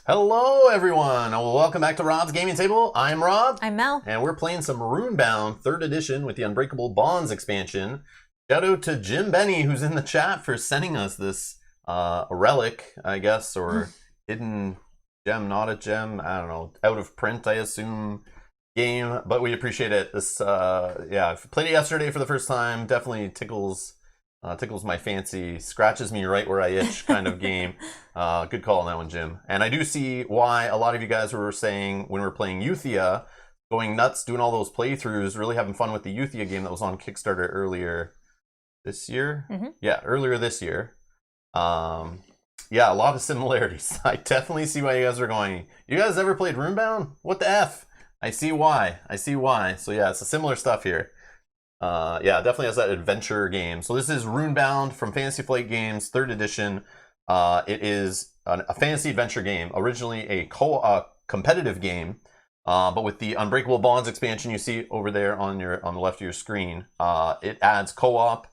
Hello, everyone. Well, welcome back to Rob's Gaming Table. I'm Rob. I'm Mel. And we're playing some Runebound 3rd edition with the Unbreakable Bonds expansion. Shout out to Jim Benny, who's in the chat, for sending us this relic, I guess, or hidden gem, not a gem, I don't know, out of print, I assume, game. But we appreciate it. This, I played it yesterday for the first time. Definitely tickles my fancy, scratches me right where I itch kind of game. Good call on that one, Jim. And I do see why a lot of you guys were saying when we were playing Euthia, going nuts, doing all those playthroughs, really having fun with the Euthia game that was on Kickstarter earlier this year. Mm-hmm. Yeah, earlier this year. Yeah, a lot of similarities. I definitely see why you guys are going, you guys ever played Runebound? What the F? I see why. So yeah, it's a similar stuff here. Yeah, definitely has that adventure game. So this is Runebound from Fantasy Flight Games, 3rd edition. It is a fantasy adventure game, originally a competitive game, but with the Unbreakable Bonds expansion you see over there on the left of your screen, it adds co-op,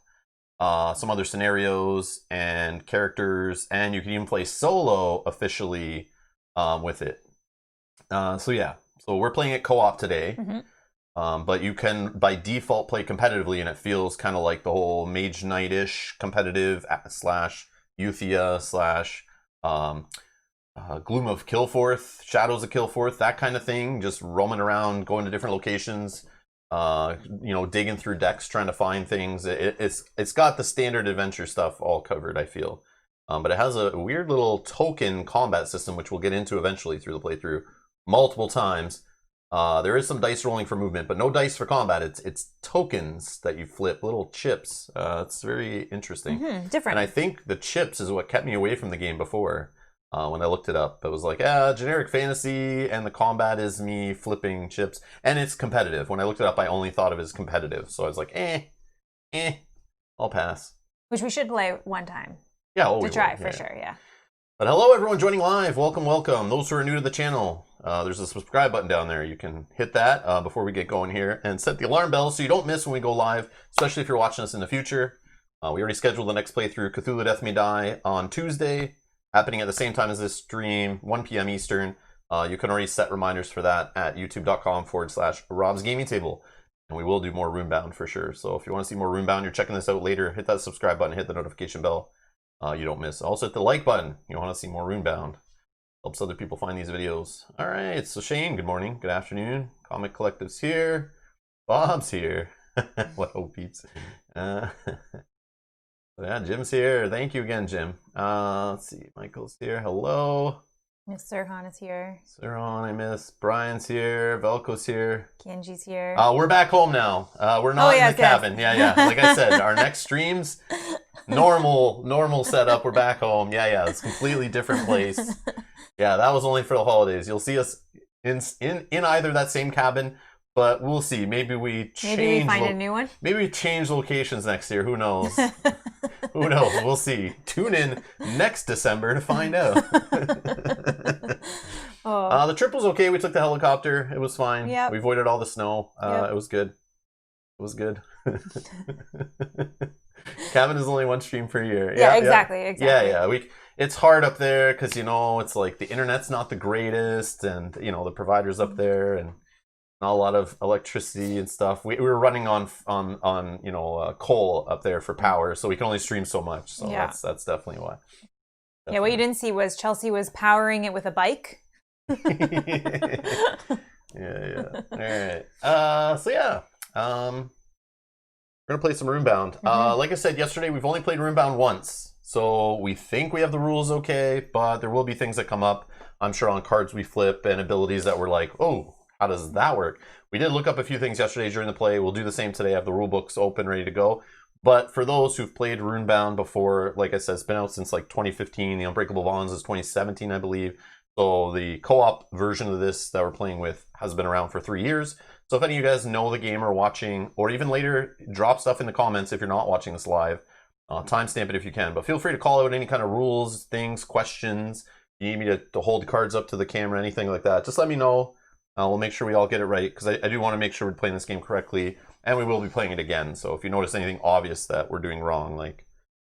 some other scenarios and characters, and you can even play solo officially with it. So yeah, so we're playing it co-op today. Mm-hmm. But you can, by default, play competitively, and it feels kind of like the whole Mage Knight-ish competitive slash Euthia slash Gloom of Kilforth, Shadows of Kilforth, that kind of thing. Just roaming around, going to different locations, digging through decks, trying to find things. It's got the standard adventure stuff all covered, I feel. But it has a weird little token combat system, which we'll get into eventually through the playthrough multiple times. There is some dice rolling for movement, but no dice for combat. It's tokens that you flip, little chips. It's very interesting. Different. And I think the chips is what kept me away from the game before. When I looked it up, it was like, generic fantasy, and the combat is me flipping chips, and it's competitive. When I looked it up, I only thought of it as competitive, so I was like, I'll pass. Which we should play one time. Yeah, to try for sure. Yeah. But hello, everyone joining live. Welcome. Those who are new to the channel, there's a subscribe button down there. You can hit that before we get going here, and set the alarm bell so you don't miss when we go live, especially if you're watching us in the future. We already scheduled the next playthrough, Cthulhu Death May Die, on Tuesday, happening at the same time as this stream, 1 p.m. Eastern. You can already set reminders for that at youtube.com/Rob's Gaming Table. And we will do more Runebound for sure. So if you want to see more Runebound, you're checking this out later, hit that subscribe button, hit the notification bell. You don't miss. Also hit the like button. You want to see more Runebound. Helps other people find these videos. All right, so Shane, good morning, good afternoon. Comic Collective's here. Bob's here. What hope Pete's. Yeah, Jim's here. Thank you again, Jim. Let's see, Michael's here. Hello. Miss Sirhan is here. Sirhan, I miss. Brian's here. Velko's here. Kenji's here. We're back home now. We're not in the cabin. Yeah. Like I said, our next streams, normal setup. We're back home. Yeah. It's a completely different place. Yeah, that was only for the holidays. You'll see us in either that same cabin, but we'll see. Maybe we find a new one. Maybe we change locations next year. Who knows? Who knows? We'll see. Tune in next December to find out. The trip was okay. We took the helicopter. It was fine. Yep. We avoided all the snow. Yep. It was good. Cabin is only one stream per year. Yeah, exactly. Yeah. It's hard up there because it's like the internet's not the greatest, and the providers up there, and not a lot of electricity and stuff. We were running on coal up there for power, so we can only stream so much. So yeah. that's definitely why. Yeah, what you didn't see was Chelsea was powering it with a bike. Yeah. All right. We're gonna play some Runebound. Like I said yesterday, we've only played Runebound once. So we think we have the rules okay, but there will be things that come up, I'm sure, on cards we flip and abilities that we're like, oh, how does that work? We did look up a few things yesterday during the play. We'll do the same today. I have the rule books open, ready to go. But for those who've played Runebound before, like I said, it's been out since like 2015. The Unbreakable Bonds is 2017, I believe. So the co-op version of this that we're playing with has been around for 3 years. So if any of you guys know the game or watching, or even later, drop stuff in the comments if you're not watching this live. Timestamp it if you can, but feel free to call out any kind of rules, things, questions. You need me to hold cards up to the camera, anything like that. Just let me know. We'll make sure we all get it right, because I do want to make sure we're playing this game correctly, and we will be playing it again. So if you notice anything obvious that we're doing wrong, like,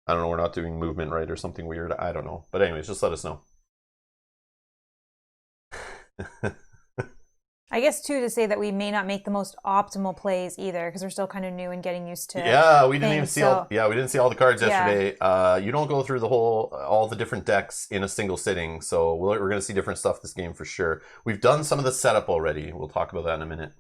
I don't know, we're not doing movement right or something weird, I don't know. But anyways, just let us know. I guess too to say that we may not make the most optimal plays either because we're still kind of new and getting used to. Yeah, we didn't even things, see so- we didn't see all the cards Yeah. yesterday. You don't go through all the different decks in a single sitting, so we're going to see different stuff this game for sure. We've done some of the setup already. We'll talk about that in a minute.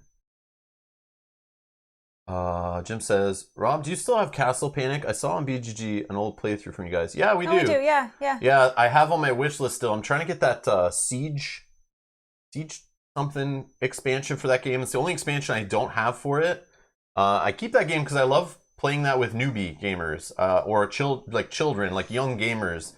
Jim says, Rob, do you still have Castle Panic? I saw on BGG an old playthrough from you guys. Yeah, we do. We do, yeah. Yeah, I have on my wish list still. I'm trying to get that Siege something expansion for that game. It's the only expansion I don't have for it. I keep that game because I love playing that with newbie gamers or children, like young gamers.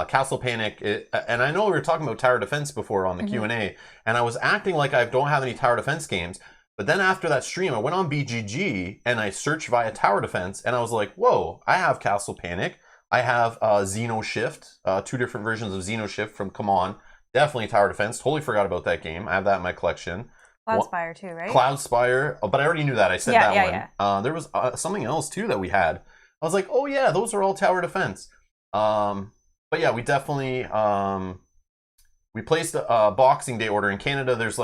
Castle Panic, and I know we were talking about tower defense before on the Q&A, and I was acting like I don't have any tower defense games. But then after that stream, I went on BGG and I searched via tower defense, and I was like, whoa, I have Castle Panic. I have Xeno Shift, 2 different versions of Xeno Shift from Come On. Definitely tower defense. Totally forgot about that game. I have that in my collection. Cloudspire too, right? Cloudspire, but I already knew that. I said that one. Yeah. There was something else too that we had. I was like, oh yeah, those are all tower defense. But yeah, we definitely we placed a Boxing Day order in Canada. There's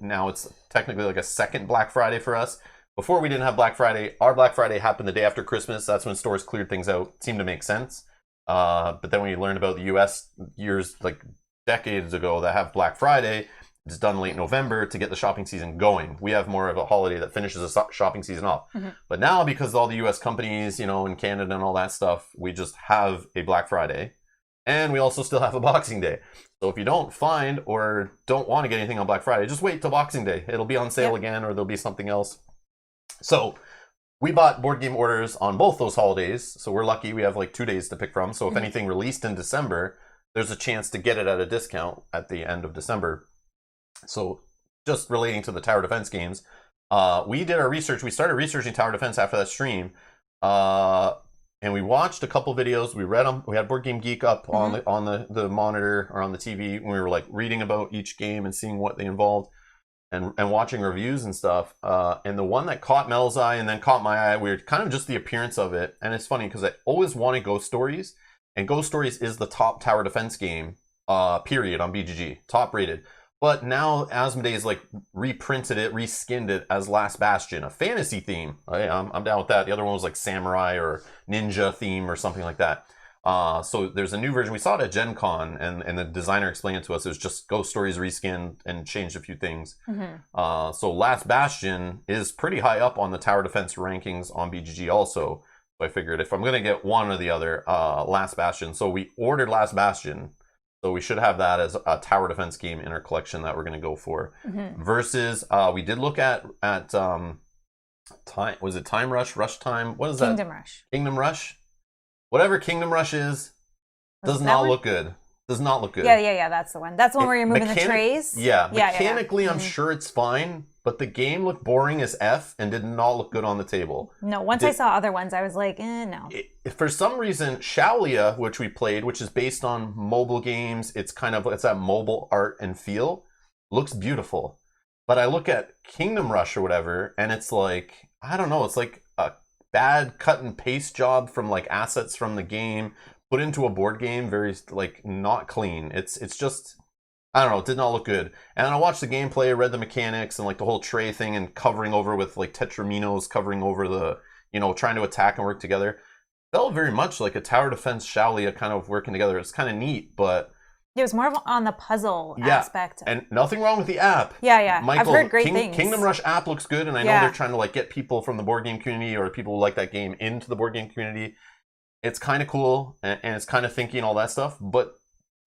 now it's technically like a second Black Friday for us. Before we didn't have Black Friday. Our Black Friday happened the day after Christmas. That's when stores cleared things out. It seemed to make sense. But then we learned about the U.S. years, like decades ago, that have Black Friday. It's done late November to get the shopping season going. We have more of a holiday that finishes the shopping season off. But now, because all the U.S. companies, in Canada and all that stuff, we just have a Black Friday. And we also still have a Boxing Day. So if you don't find or don't want to get anything on Black Friday, just wait till Boxing Day. It'll be on sale again, or there'll be something else. So we bought board game orders on both those holidays. So we're lucky we have like 2 days to pick from. So if anything released in December, there's a chance to get it at a discount at the end of December. So just relating to the tower defense games, we did our research. We started researching tower defense after that stream. And we watched a couple videos. We read them. We had Board Game Geek up on the monitor or on the TV. And we were like reading about each game and seeing what they involved, and watching reviews and stuff. And the one that caught Mel's eye and then caught my eye, we were kind of just the appearance of it. And it's funny because I always wanted Ghost Stories, and Ghost Stories is the top tower defense game, period, on BGG, top rated. But now Asmodee's like reprinted it, reskinned it as Last Bastion, a fantasy theme. I'm down with that. The other one was like samurai or ninja theme or something like that. So there's a new version. We saw it at Gen Con, and the designer explained it to us. It was just Ghost Stories reskinned and changed a few things. So Last Bastion is pretty high up on the tower defense rankings on BGG also. So I figured if I'm going to get one or the other, Last Bastion. So we ordered Last Bastion. So we should have that as a tower defense game in our collection that we're going to go for. Versus, we did look at time. Was it Time Rush? Rush Time? What is that? Kingdom Rush. Kingdom Rush. Whatever Kingdom Rush is, does not look good. Does not look good. Yeah. That's the one. That's the one where you're moving the trays. Yeah. Mechanically, I'm sure it's fine, but the game looked boring as F and did not look good on the table. No, once I saw other ones, I was like, no. For some reason, Shaolia, which we played, which is based on mobile games, it's that mobile art and feel, looks beautiful. But I look at Kingdom Rush or whatever, and it's like, I don't know, it's like a bad cut and paste job from like assets from the game put into a board game, very like not clean. It's just, I don't know, it did not look good. And I watched the gameplay, read the mechanics and like the whole tray thing and covering over with like tetraminos covering over the, trying to attack and work together. Felt very much like a tower defense Shaolia kind of working together. It's kind of neat, but it was more on the puzzle aspect. And nothing wrong with the app. Yeah. Michael, I've heard great things. Kingdom Rush app looks good, and I know they're trying to like get people from the board game community or people who like that game into the board game community. It's kind of cool, and it's kind of thinky and all that stuff, but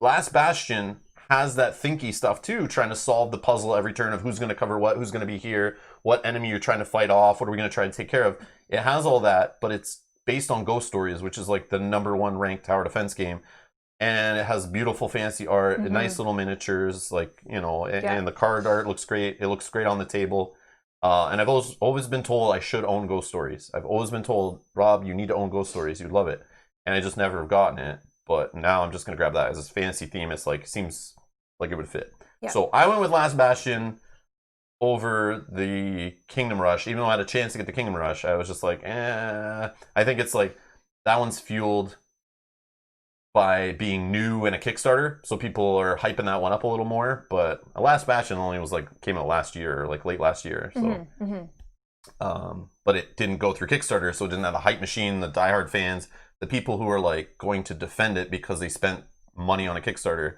Last Bastion has that thinky stuff too, trying to solve the puzzle every turn of who's going to cover what, who's going to be here, what enemy you're trying to fight off, what are we going to try to take care of. It has all that, but it's based on Ghost Stories, which is like the #1 ranked tower defense game. And it has beautiful fancy art, nice little miniatures, like, and the card art looks great. It looks great on the table. And I've always been told I should own Ghost Stories. I've always been told, Rob, you need to own Ghost Stories. You'd love it. And I just never have gotten it. But now I'm just going to grab that as a fantasy theme. It's like, seems like it would fit. Yeah. So I went with Last Bastion over the Kingdom Rush. Even though I had a chance to get the Kingdom Rush, I was just like, I think it's like, that one's fueled by being new in a Kickstarter, so people are hyping that one up a little more. But Last Bastion only was came out last year, or late last year. So, but it didn't go through Kickstarter, so it didn't have the hype machine, the diehard fans, the people who are going to defend it because they spent money on a Kickstarter.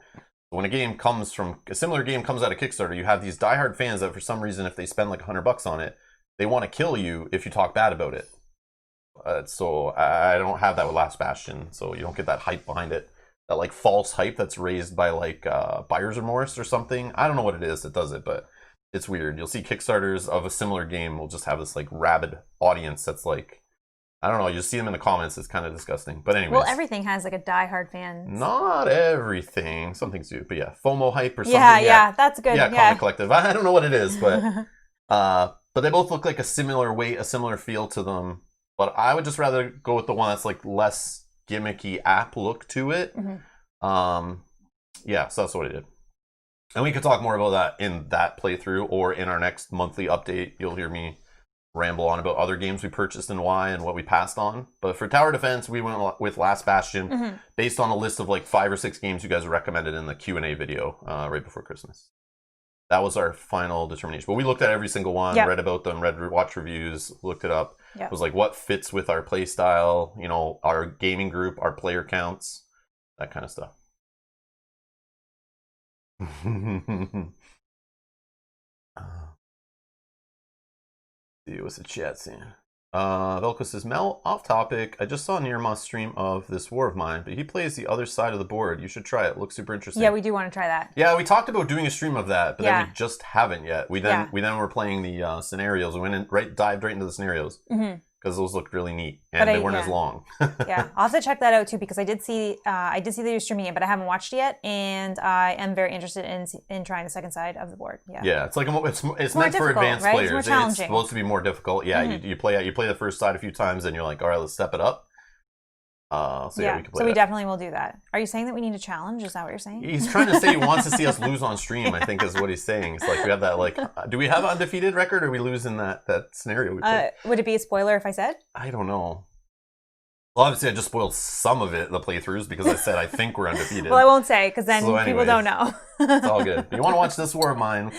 When a similar game comes out of Kickstarter, you have these diehard fans that for some reason, if they spend $100 on it, they want to kill you if you talk bad about it. So I don't have that with Last Bastion, so you don't get that hype behind it. That false hype that's raised by buyer's remorse or something. I don't know what it is that does it, but it's weird. You'll see Kickstarters of a similar game will just have this rabid audience that's I don't know, you see them in the comments, it's kind of disgusting. But anyways. Well, everything has a diehard fan. Not everything. Some things do, but yeah. FOMO hype or something. Yeah, that's good. Yeah, Comic Collective. I don't know what it is, but they both look like a similar weight, a similar feel to them. But I would just rather go with the one that's less gimmicky app look to it. Yeah, so that's what I did. And we could talk more about that in that playthrough or in our next monthly update. You'll hear me ramble on about other games we purchased and why and what we passed on. But for Tower Defense, we went with Last Bastion based on a list of 5 or 6 games you guys recommended in the Q&A video right before Christmas. That was our final determination. But we looked at every single one, read about them, watched reviews, looked it up. It was what fits with our play style, our gaming group, our player counts, that kind of stuff. See what's the chat saying. Velko says, Mel, off topic. I just saw Nirma's stream of this War of Mine, but he plays the other side of the board. You should try it. Looks super interesting. Yeah, we do want to try that. Yeah, we talked about doing a stream of that, but then we just haven't yet. We then were playing the scenarios. We went in, dived right into the scenarios because those looked really neat and they weren't as long. Yeah, I'll have to check that out too because I did see that you're streaming it, but I haven't watched it yet, and I am very interested in trying the second side of the board. Yeah, it's it's meant for advanced players. It's more challenging. It's supposed to be more difficult. Yeah, you play the first side a few times, and you're like, all right, let's step it up. We can play we definitely will do that. Are you saying that we need a challenge? Is that what you're saying? He's trying to say he wants to see us lose on stream, I think is what he's saying. It's we have that, do we have an undefeated record or are we losing that scenario we played? Would it be a spoiler if I said? I don't know. Well, obviously I just spoiled some of it, the playthroughs, because I said I think we're undefeated. Well, I won't say, because then people don't know. It's all good. You want to watch this War of Mine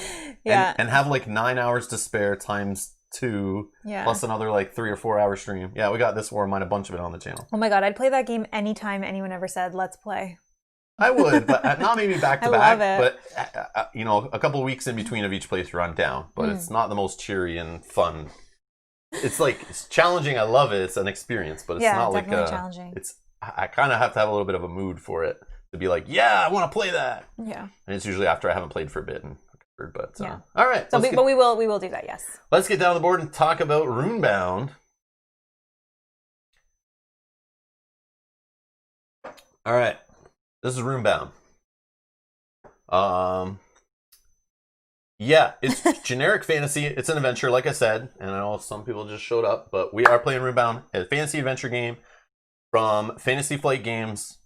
and have 9 hours to spare times 2 plus another 3 or 4 hour stream. Yeah, we got this War of Mine, a bunch of it on the channel. Oh my god, I'd play that game anytime anyone ever said let's play. I would, but not maybe back to back. Love it. But a couple of weeks in between of each playthrough I'm down, but it's not the most cheery and fun. It's it's challenging. I love it. It's an experience, but it's not challenging. I kind of have to have a little bit of a mood for it to be I want to play that. Yeah. And it's usually after I haven't played for a bit and but all right. So but we will do that. Yes. Let's get down the board and talk about Runebound. All right. This is Runebound. Yeah, it's generic fantasy. It's an adventure, like I said, and I know some people just showed up, but we are playing Runebound, a fantasy adventure game from Fantasy Flight Games.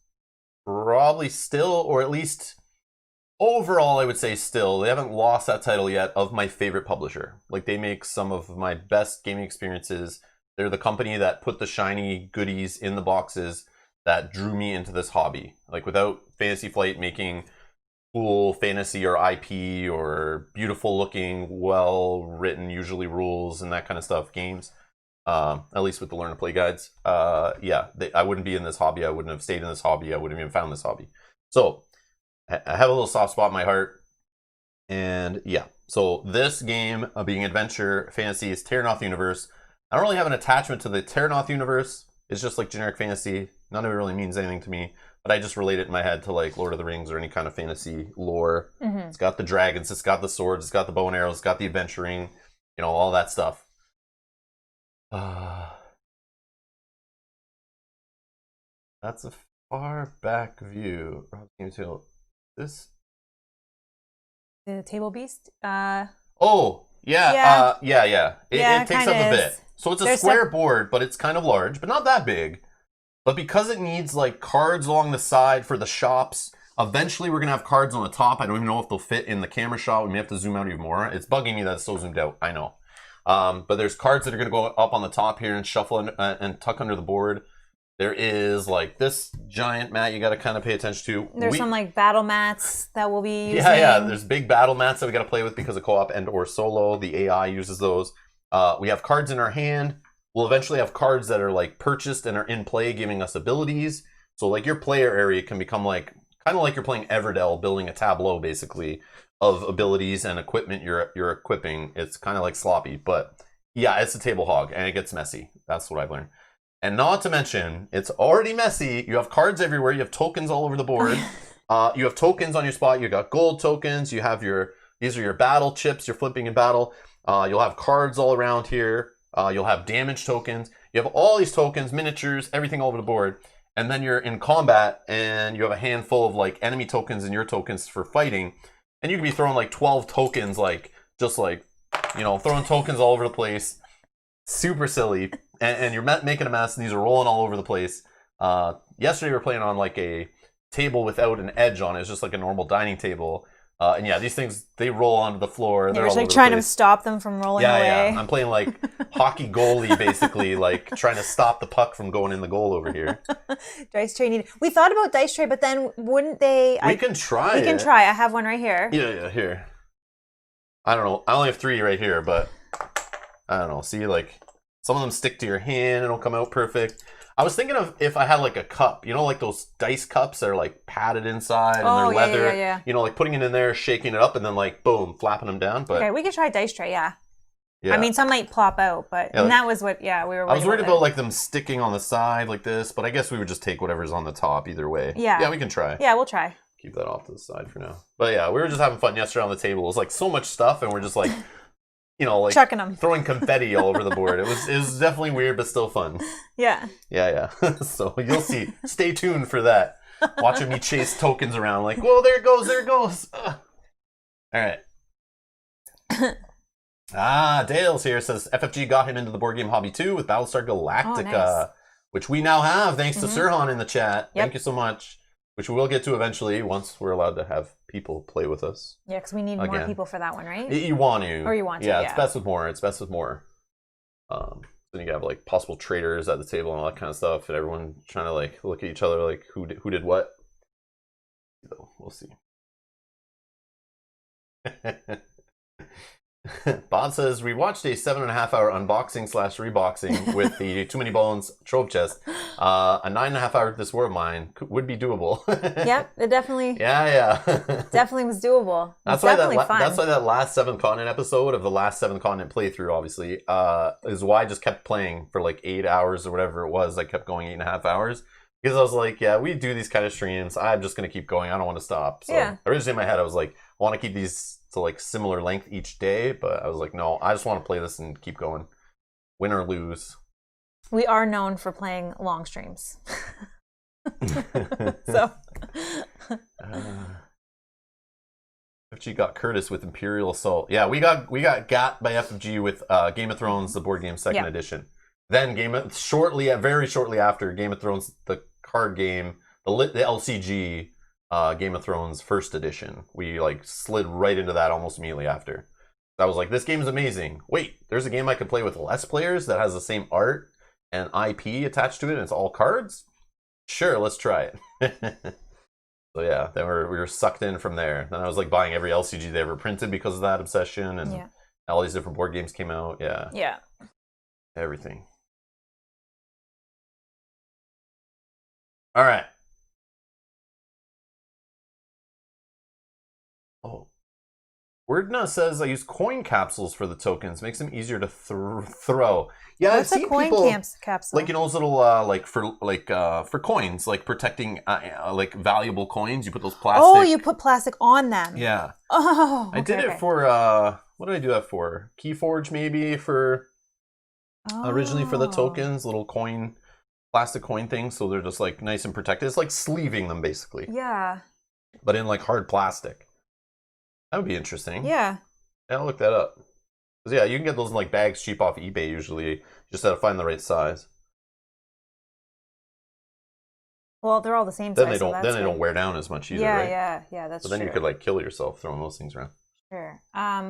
Probably still, or at least overall, I would say still. They haven't lost that title yet of my favorite publisher. They make some of my best gaming experiences. They're the company that put the shiny goodies in the boxes that drew me into this hobby. Without Fantasy Flight making cool fantasy or IP or beautiful looking, well written, usually rules and that kind of stuff games, at least with the learn to play guides, I wouldn't be in this hobby. I wouldn't have stayed in this hobby. I wouldn't have even found this hobby. So I have a little soft spot in my heart. And so this game, being adventure fantasy, is Terranoth universe. I don't really have an attachment to the Terranoth universe. It's just generic fantasy. None of it really means anything to me. But I just relate it in my head to Lord of the Rings or any kind of fantasy lore. It's got the dragons, it's got the swords, it's got the bow and arrows, it's got the adventuring, all that stuff. That's a far back view. This the table beast. It takes up a bit. So it's a square board, but it's kind of large, but not that big. But because it needs cards along the side for the shops, eventually we're gonna have cards on the top. I don't even know if they'll fit in the camera shot. We may have to zoom out even more. It's bugging me that it's so zoomed out. I know. But there's cards that are gonna go up on the top here and shuffle and tuck under the board. There is like this giant mat you got to kind of pay attention to. There's some like battle mats that we'll be using. Yeah. There's big battle mats that we got to play with because of co-op and or solo. The AI uses those. We have cards in our hand. We'll eventually have cards that are like purchased and are in play, giving us abilities. So like your player area can become like kind of like you're playing Everdell, building a tableau basically of abilities and equipment you're equipping. It's kind of like sloppy, but yeah, it's a table hog and it gets messy. That's what I've learned. And not to mention, it's already messy. You have cards everywhere. You have tokens all over the board. You have tokens on your spot. You got gold tokens. You have these are your battle chips. You're flipping in battle. You'll have cards all around here. You'll have damage tokens. You have all these tokens, miniatures, everything all over the board. And then you're in combat and you have a handful of like enemy tokens and your tokens for fighting. And you can be throwing like 12 tokens, like just like, throwing tokens all over the place. Super silly. And you're making a mess, and these are rolling all over the place. Yesterday we were playing on like a table without an edge on it. It's just like a normal dining table. And yeah, these things, they roll onto the floor. You're just like trying to stop them from rolling away. Yeah. I'm playing like hockey goalie, basically, like trying to stop the puck from going in the goal over here. Dice tray needed. We thought about dice tray, but then wouldn't they? We can try. We can try. I have one right here. Yeah, here. I don't know. I only have 3 right here, but I don't know. See, like some of them stick to your hand. It'll come out perfect. I was thinking of if I had like a cup, like those dice cups that are like padded inside and they're leather. Yeah. Like putting it in there, shaking it up, and then like boom, flapping them down. But okay, we could try dice tray. Yeah. I mean, some might plop out, but and that was what. Yeah, we were. I was worried about like them sticking on the side like this, but I guess we would just take whatever's on the top either way. Yeah. We can try. Yeah, we'll try. Keep that off to the side for now. But yeah, we were just having fun yesterday on the table. It was like so much stuff, and we're just like. Like chucking them, throwing confetti all over the board. It was definitely weird, but still fun. Yeah. So you'll see. Stay tuned for that. Watching me chase tokens around, like, whoa, there it goes. Ugh. All right. Dale's here says FFG got him into the board game hobby too with Battlestar Galactica, nice. Which we now have thanks to Sirhan in the chat. Yep. Thank you so much. Which we will get to eventually once we're allowed to have people play with us. Yeah, because we need more people for that one, right? You want to. Or you want to, yeah. It's best with more. Then you have like possible traders at the table and all that kind of stuff, and everyone trying to like look at each other like who did what. So we'll see. Bod says we watched a 7.5-hour unboxing / reboxing with the Too Many Bones trove chest. A 9.5-hour This War of Mine would be doable. Yep, it definitely. Yeah. Definitely was doable. That's why that last 7 Continent episode of the last 7 Continent playthrough, obviously, is why I just kept playing for like 8 hours or whatever it was. I kept going 8.5 hours because I was like, yeah, we do these kind of streams. I'm just gonna keep going. I don't want to stop. So originally in my head, I was like, I want to keep these to like similar length each day, but I was like, no, I just want to play this and keep going, win or lose. We are known for playing long streams. So FFG got Curtis with Imperial Assault. Yeah, we got got by FFG with Game of Thrones, the board game 2nd edition. Then very shortly after Game of Thrones, the card game, the LCG. Game of Thrones 1st edition. We like slid right into that almost immediately after. I was like, this game is amazing. Wait, there's a game I could play with less players that has the same art and IP attached to it and it's all cards? Sure, let's try it. So yeah, then we were sucked in from there. Then I was like buying every LCG they ever printed because of that obsession, and all these different board games came out. Yeah. Everything. All right. Oh, Wordna says I use coin capsules for the tokens. Makes them easier to throw. Yeah, what's I've seen a coin people capsule? like those little for coins, like protecting like valuable coins. You put those plastic. Oh, you put plastic on them. Yeah. Oh, I did it for what did I do that for? Keyforge maybe for originally for the tokens, little plastic coin things, so they're just like nice and protected. It's like sleeving them basically. Yeah. But in like hard plastic. That would be interesting. Yeah. I'll look that up. 'Cause yeah, you can get those in like bags cheap off eBay usually. You just have to find the right size. Well, they're all the same Then size. They don't wear down as much either, right? Yeah, that's true. But then you could like kill yourself throwing those things around. Sure.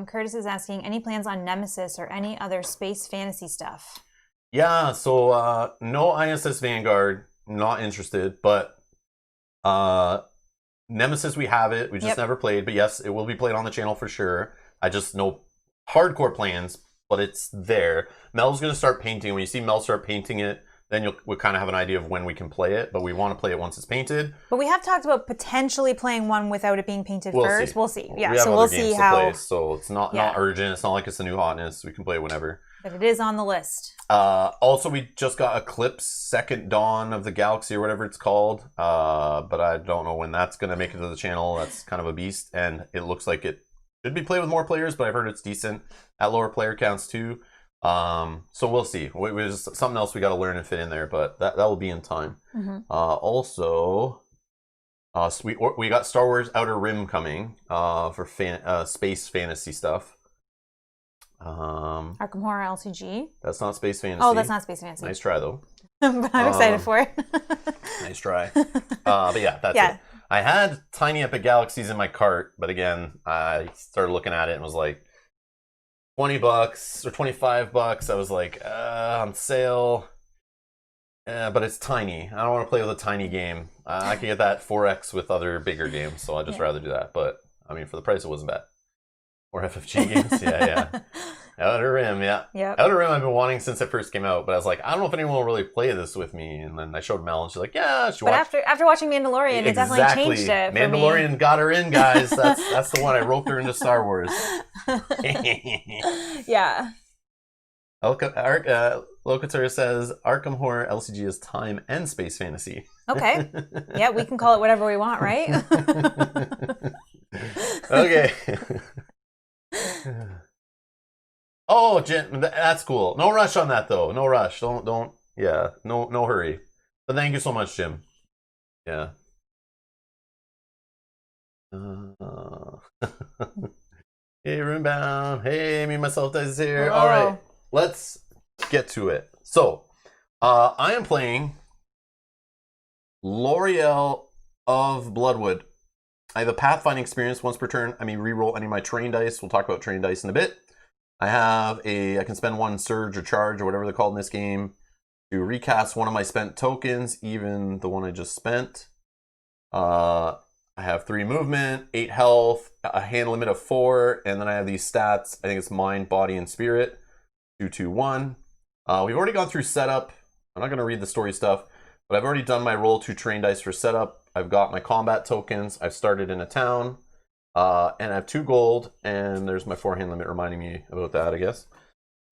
Curtis is asking, any plans on Nemesis or any other space fantasy stuff? Yeah, so no ISS Vanguard. not interested. But Nemesis, we have it. We just never played. But yes, it will be played on the channel for sure. I just know hardcore plans, but it's there. Mel's going to start painting. When you see Mel start painting it, then we'll kind of have an idea of when we can play it. But we want to play it once it's painted. But we have talked about potentially playing one without it being painted first. We'll see. Yeah, we have so we'll see how. Play, so it's not urgent. It's not like it's a new hotness. We can play it whenever. But it is on the list. Also, we just got Eclipse Second Dawn of the Galaxy or whatever it's called. But I don't know when that's going to make it to the channel. That's kind of a beast. And it looks like it should be played with more players, but I've heard it's decent at lower player counts too. So we'll see. There's something else we got to learn and fit in there, but that will be in time. Also, we got Star Wars Outer Rim coming for space fantasy stuff. Arkham Horror LCG. That's not space fantasy. Oh, that's not space fantasy. Nice try though. But I'm excited for it. Nice try. But yeah, that's it. I had Tiny Epic Galaxies in my cart, but again, I started looking at it and was like, $20 or $25. I was like, on sale. But it's tiny. I don't want to play with a tiny game. I could get that 4X with other bigger games, so I'd just rather do that. But I mean, for the price, it wasn't bad. Or FFG games, yeah. Outer Rim, yeah. Outer Rim I've been wanting since it first came out, but I was like, I don't know if anyone will really play this with me. And then I showed Mel, and she's like, yeah, she watched. But after watching Mandalorian, it definitely changed it for Mandalorian me. Got her in, guys. That's the one. I roped her into Star Wars. Yeah. Locator says Arkham Horror LCG is time and space fantasy. Okay. Yeah, we can call it whatever we want, right? Okay. Oh, Jen, that's cool. No rush on that though. No rush. Don't. Yeah. No hurry. But thank you so much, Jim. Yeah. Hey, Runebound. Hey, me, myself, Dice is here. Hello. All right. Let's get to it. So, I am playing L'Oreal of Bloodwood. I have a pathfinding experience once per turn. I may reroll any of my train dice. We'll talk about train dice in a bit. I can spend one surge or charge or whatever they're called in this game to recast one of my spent tokens, even the one I just spent. I have 3 movement, 8 health, a hand limit of 4, and then I have these stats. I think it's mind, body, and spirit. 2, 2, 1. We've already gone through setup. I'm not going to read the story stuff, but I've already done my roll 2 train dice for setup. I've got my combat tokens. I've started in a town. And I have 2 gold, and there's my 4 hand limit reminding me about that, I guess.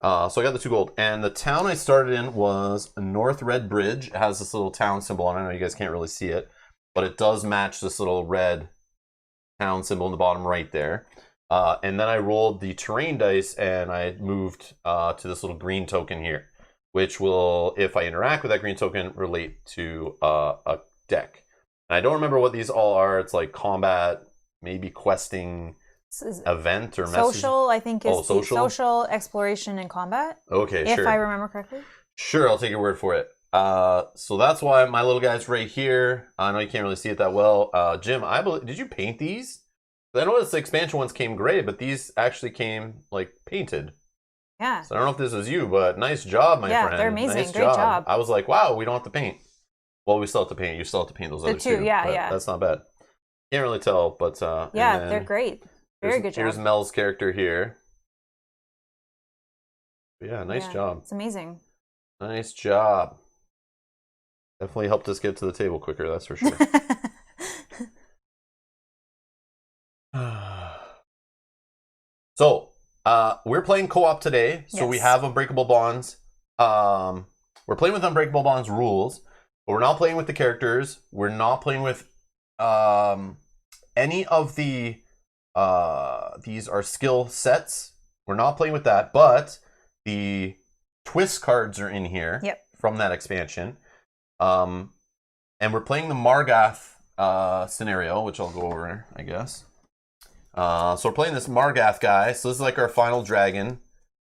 So I got the 2 gold. And the town I started in was North Red Bridge. It has this little town symbol, and I know you guys can't really see it, but it does match this little red town symbol in the bottom right there. And then I rolled the terrain dice, and I moved to this little green token here, which will, if I interact with that green token, relate to a deck. And I don't remember what these all are. It's like combat, maybe questing, event or message. Social, I think, is social, exploration, and combat. Okay, sure. If I remember correctly. Sure, I'll take your word for it. So that's why my little guy's right here. I know you can't really see it that well. Jim, did you paint these? I noticed the expansion ones came gray, but these actually came like painted. Yeah. So I don't know if this is you, but nice job, my friend. Yeah, they're amazing. Nice Great job. I was like, wow, we don't have to paint. Well, we still have to paint. You still have to paint those other two. Yeah. That's not bad. Can't really tell, but yeah, they're great. Very good job. Here's Mel's character here. Yeah, nice job. It's amazing. Nice job. Definitely helped us get to the table quicker, that's for sure. So, we're playing co-op today. So we have Unbreakable Bonds. We're playing with Unbreakable Bonds rules, but we're not playing with the characters. We're not playing with any of the these are skill sets. We're not playing with that, but the twist cards are in here from that expansion. And we're playing the Margath scenario, which I'll go over, I guess. So we're playing this Margath guy. So this is like our final dragon.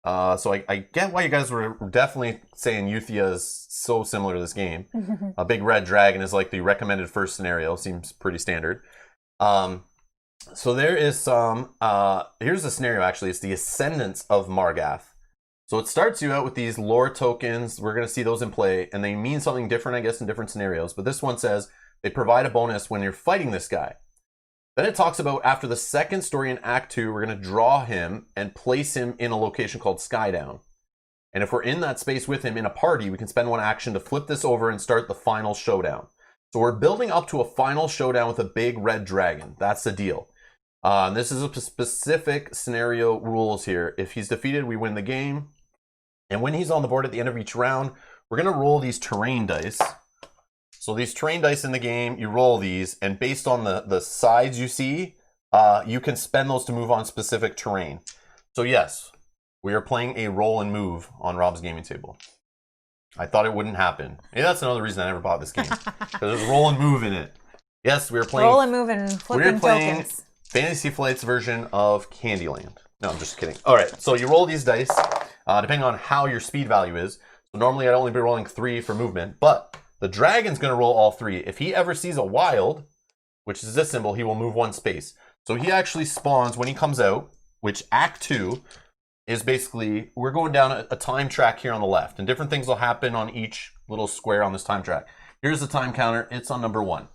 So I get why you guys were definitely saying Euthia is so similar to this game. A big red dragon is like the recommended first scenario. Seems pretty standard. So there is some... here's the scenario, actually. It's the Ascendance of Margath. So it starts you out with these lore tokens. We're going to see those in play, and they mean something different, I guess, in different scenarios. But this one says they provide a bonus when you're fighting this guy. Then it talks about after the second story in Act 2, we're going to draw him and place him in a location called Skydown. And if we're in that space with him in a party, we can spend one action to flip this over and start the final showdown. So we're building up to a final showdown with a big red dragon. That's the deal. This is a specific scenario rules here. If he's defeated, we win the game. And when he's on the board at the end of each round, we're going to roll these terrain dice. So these terrain dice in the game, you roll these, and based on the sides you see, you can spend those to move on specific terrain. So yes, we are playing a roll and move on Rob's gaming table. I thought it wouldn't happen. Maybe that's another reason I never bought this game. Because there's roll and move in it. Yes, we are playing... Roll and move and flipping tokens. Fantasy Flight's version of Candyland. No, I'm just kidding. All right, so you roll these dice, depending on how your speed value is. So normally I'd only be rolling 3 for movement, but the dragon's going to roll all 3. If he ever sees a wild, which is this symbol, he will move 1 space. So he actually spawns when he comes out, which Act 2 is basically, we're going down a time track here on the left, and different things will happen on each little square on this time track. Here's the time counter. It's on number 1.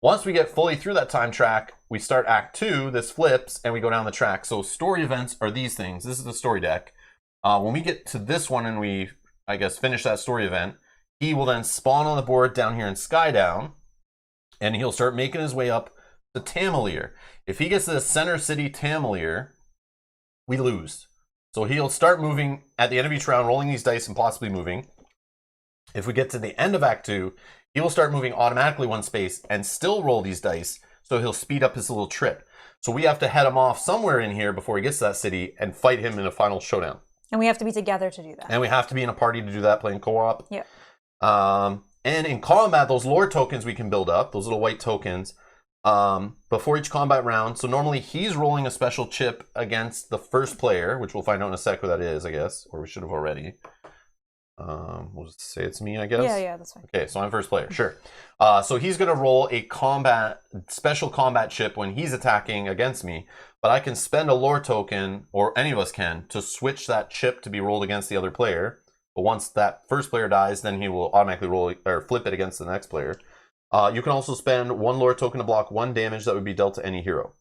Once we get fully through that time track, we start Act 2, this flips, and we go down the track. So story events are these things. This is the story deck. When we get to this one and we, I guess, finish that story event, he will then spawn on the board down here in Skydown, and he'll start making his way up to Tamalier. If he gets to the center city Tamalier, we lose. So he'll start moving at the end of each round, rolling these dice and possibly moving. If we get to the end of Act 2, he will start moving automatically 1 space and still roll these dice, so he'll speed up his little trip. So we have to head him off somewhere in here before he gets to that city and fight him in a final showdown. And we have to be together to do that. And we have to be in a party to do that, playing co-op. Yeah. And in combat, those lore tokens we can build up, those little white tokens, before each combat round. So normally he's rolling a special chip against the first player, which we'll find out in a sec what that is, I guess, or we should have already. We'll just say it's me, I guess. Yeah, that's fine. Okay, so I'm first player, sure. So he's going to roll a special combat chip when he's attacking against me, but I can spend a lore token, or any of us can, to switch that chip to be rolled against the other player. But once that first player dies, then he will automatically roll or flip it against the next player. You can also spend 1 lore token to block 1 damage that would be dealt to any hero.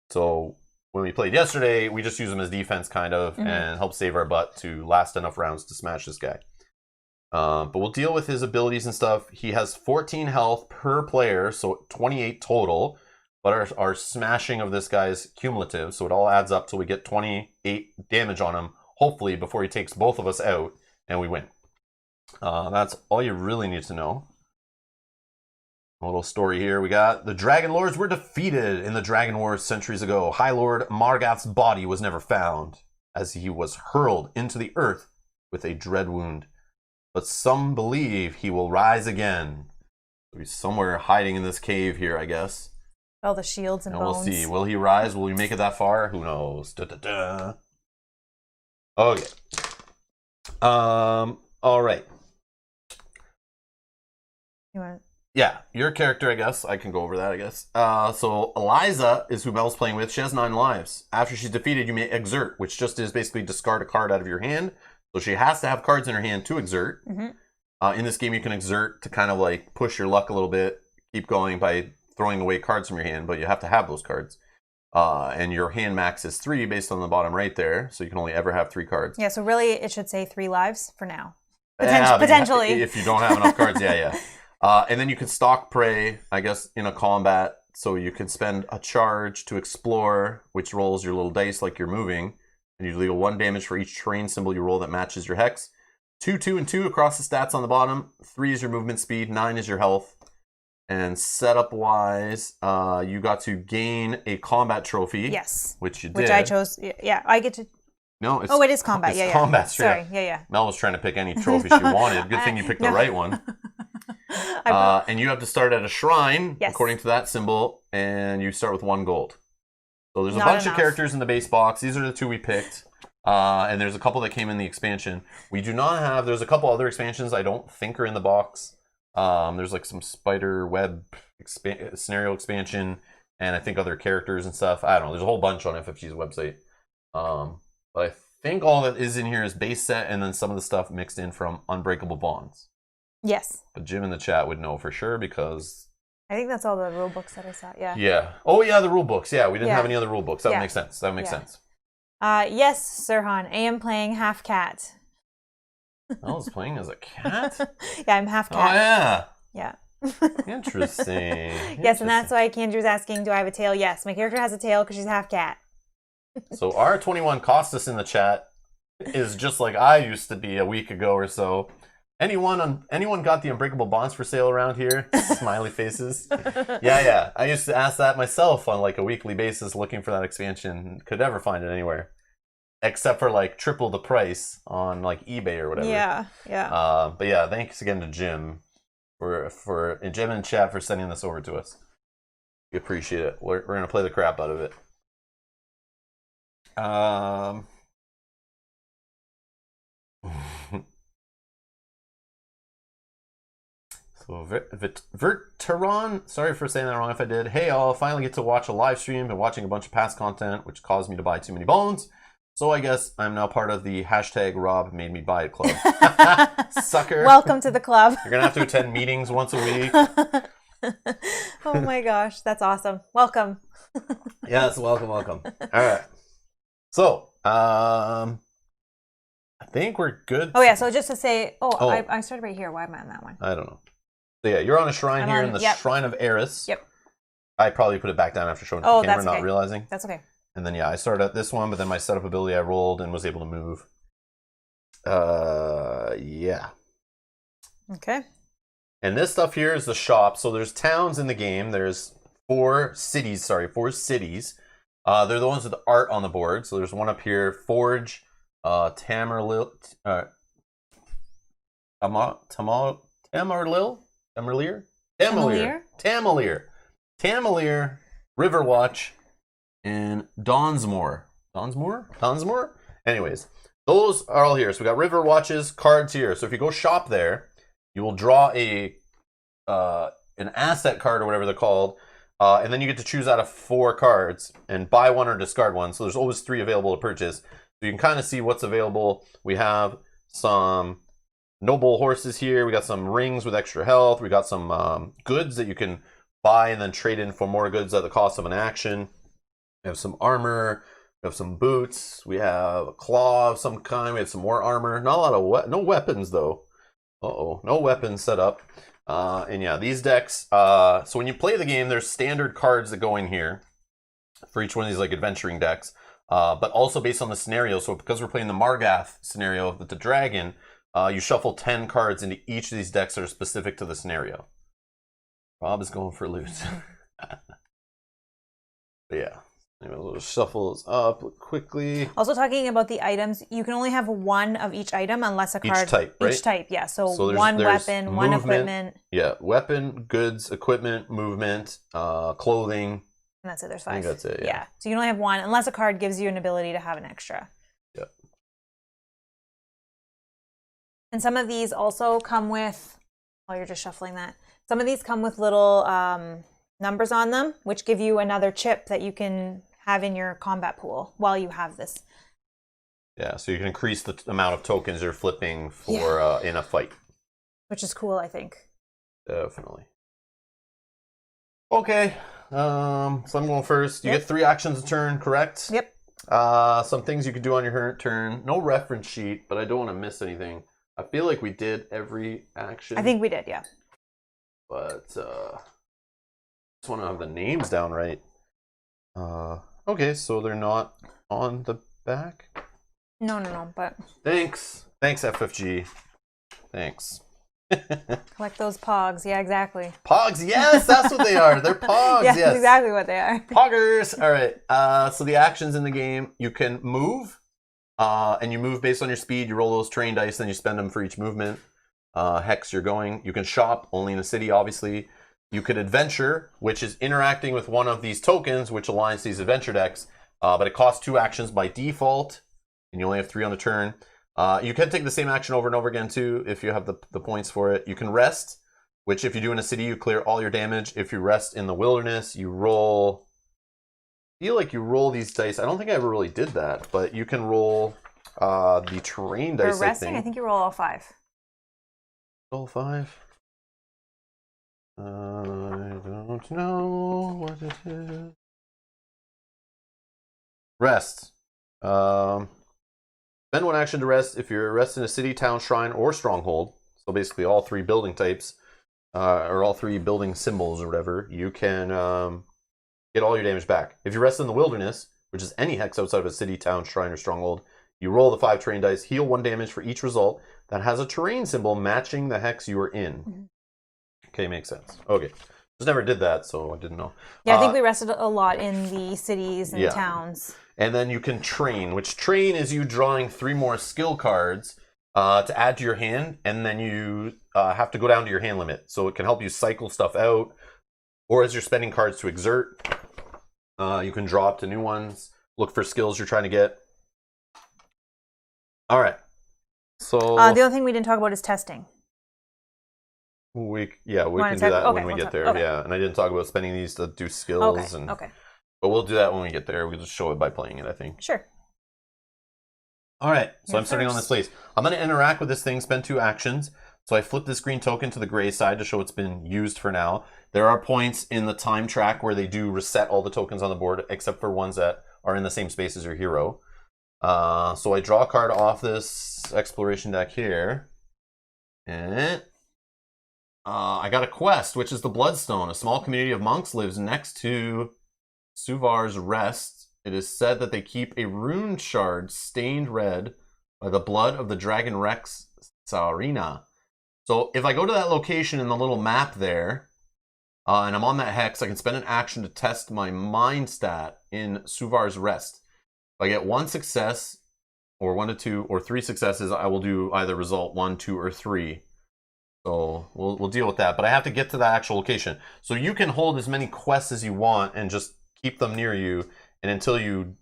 So when we played yesterday, we just use him as defense kind of and help save our butt to last enough rounds to smash this guy. But we'll deal with his abilities and stuff. He has 14 health per player, so 28 total. But our smashing of this guy is cumulative, so it all adds up till we get 28 damage on him, hopefully before he takes both of us out, and we win. That's all you really need to know. A little story here. We got the Dragon Lords were defeated in the Dragon Wars centuries ago. High Lord Margath's body was never found, as he was hurled into the earth with a dread wound. But some believe he will rise again. He's somewhere hiding in this cave here, I guess. All the shields and bones. We'll see. Will he rise? Will we make it that far? Who knows? Da-da-da. Okay. All right. You want? Yeah, your character, I guess. I can go over that, I guess. So Eliza is who Mel's playing with. She has 9 lives. After she's defeated, you may exert, which just is basically discard a card out of your hand. So she has to have cards in her hand to exert. In this game, you can exert to kind of like push your luck a little bit, keep going by throwing away cards from your hand, but you have to have those cards. And your hand max is 3 based on the bottom right there, so you can only ever have 3 cards. Yeah, so really it should say 3 lives for now. Potentially. If you don't have enough cards, yeah. And then you can stalk prey, I guess, in a combat. So you can spend a charge to explore, which rolls your little dice like you're moving. And you deal 1 damage for each terrain symbol you roll that matches your hex. 2, 2, and 2 across the stats on the bottom. 3 is your movement speed. 9 is your health. And setup-wise, you got to gain a combat trophy. Yes. Which you did. Which I chose. Yeah, I get to... No, it's... Oh, it is combat. It's combat, straight. Sorry, yeah. Mel was trying to pick any trophy she wanted. Good thing you picked the right one. And you have to start at a shrine, according to that symbol, and you start with 1 gold. So there's a bunch of characters in the base box. These are the 2 we picked. And there's a couple that came in the expansion. We do not have... There's a couple other expansions I don't think are in the box. There's like some spider web scenario expansion, and I think other characters and stuff. I don't know. There's a whole bunch on FFG's website. But I think all that is in here is base set and then some of the stuff mixed in from Unbreakable Bonds. Yes. But Jim in the chat would know for sure because... I think that's all the rule books that I saw. Yeah. Yeah. Oh, yeah, the rule books. Yeah, we didn't have any other rule books. That would make sense. That would make sense. Yes, Sirhan. I am playing half cat. I was playing as a cat? Yeah, I'm half cat. Oh, yeah. Yeah. Interesting. Yes, and that's why Kandra's asking, do I have a tail? Yes, my character has a tail because she's half cat. So R21 Costas in the chat is just like I used to be a week ago or so. Anyone got the Unbreakable Bonds for sale around here? Smiley faces. Yeah. I used to ask that myself on like a weekly basis, looking for that expansion. Could never find it anywhere, except for like triple the price on like eBay or whatever. Yeah. But yeah, thanks again to Jim and Jim in chat for sending this over to us. We appreciate it. We're gonna play the crap out of it. So Verteron, sorry for saying that wrong if I did. Hey, I'll finally get to watch a live stream. Been watching a bunch of past content, which caused me to buy too many bones. So I guess I'm now part of the hashtag Rob made me buy it club. Sucker. Welcome to the club. You're gonna have to attend meetings once a week. Oh my gosh, that's awesome. Welcome. Yes, welcome. All right. So, I think we're good. Oh yeah, so just to say, I started right here. Why am I on that one? I don't know. So yeah, you're on a shrine here in the Shrine of Eris. Yep. I probably put it back down after showing it to the camera, not realizing. That's okay. And then I started at this one, but then my setup ability I rolled and was able to move. Yeah. Okay. And this stuff here is the shop. So there's towns in the game. There's four cities. They're the ones with the art on the board. So there's one up here, Forge, Tamerlil, Riverwatch, and Donsmore? Anyways, those are all here. So we got Riverwatch's cards here. So if you go shop there, you will draw an asset card or whatever they're called, and then you get to choose out of 4 cards and buy one or discard one. So there's always 3 available to purchase. So you can kind of see what's available. We have some noble horses here. We got some rings with extra health. We got some goods that you can buy and then trade in for more goods at the cost of an action. We have some armor. We have some boots. We have a claw of some kind. We have some more armor. Not a lot of no weapons though. No weapons set up. And yeah, these decks. So when you play the game, there's standard cards that go in here for each one of these like adventuring decks. But also based on the scenario. So because we're playing the Margath scenario with the dragon, you shuffle 10 cards into each of these decks that are specific to the scenario. Rob is going for loot. But yeah. Anyway, we'll shuffle those up quickly. Also talking about the items, you can only have one of each item unless a card... Each type, right? Each type, yeah. So one weapon, one equipment. Yeah, weapon, goods, equipment, movement, clothing. And that's it, there's 5. I think that's it, yeah. So you can only have one unless a card gives you an ability to have an extra. Yeah. And some of these also come with... While you're just shuffling that. Some of these come with little numbers on them, which give you another chip that you can have in your combat pool while you have this. Yeah, so you can increase the amount of tokens you're flipping for in a fight. Which is cool, I think. Definitely. Okay, so I'm going first. You get 3 actions a turn, correct? Yep. Some things you could do on your turn. No reference sheet, but I don't want to miss anything. I feel like we did every action. I think we did, yeah. But just want to have the names down right. Okay, so they're not on the back? No, but... Thanks, FFG. Thanks. Collect those pogs. Yeah, exactly. Pogs, yes, that's what they are. They're pogs, yes. Yes, exactly what they are. Poggers. All right, so the actions in the game, you can move, and you move based on your speed. You roll those terrain dice, then you spend them for each movement. Hex, you're going. You can shop, only in a city, obviously. You could adventure, which is interacting with one of these tokens, which aligns to these adventure decks, but it costs 2 actions by default, and you only have 3 on the turn. You can take the same action over and over again, too, if you have the points for it. You can rest, which if you do in a city, you clear all your damage. If you rest in the wilderness, you roll... I feel like you roll these dice. I don't think I ever really did that, but you can roll the terrain For dice, resting, I think you roll all 5. Roll 5. I don't know what it is. Rest. Spend 1 action to rest if you're resting in a city, town, shrine, or stronghold. So basically all 3 building types, or all 3 building symbols or whatever, you can get all your damage back. If you rest in the wilderness, which is any hex outside of a city, town, shrine, or stronghold, you roll the 5 terrain dice, heal 1 damage for each result that has a terrain symbol matching the hex you are in. Mm-hmm. Okay, makes sense. Okay. Just never did that, so I didn't know. Yeah, I think we rested a lot in the cities and towns. And then you can train, which train is you drawing 3 more skill cards to add to your hand, and then you have to go down to your hand limit. So it can help you cycle stuff out, or as you're spending cards to exert, you can draw up to new ones, look for skills you're trying to get. All right. So the other thing we didn't talk about is testing. We can do that when we get there. Okay. Yeah, and I didn't talk about spending these to do skills. But we'll do that when we get there. We'll just show it by playing it, I think. Sure. All right, so I'm starting on this place. I'm going to interact with this thing, spend 2 actions. So I flip this green token to the gray side to show it's been used for now. There are points in the time track where they do reset all the tokens on the board, except for ones that are in the same space as your hero. So I draw a card off this exploration deck here. And I got a quest, which is the Bloodstone. A small community of monks lives next to Suvar's Rest. It is said that they keep a rune shard stained red by the blood of the dragon Rex Saurina. So if I go to that location in the little map there, and I'm on that hex, I can spend an action to test my mind stat in Suvar's Rest. If I get 1 success, or 1 to 2, or 3 successes, I will do either result 1, 2, or 3. So we'll deal with that. But I have to get to the actual location. So you can hold as many quests as you want and just keep them near you. And until you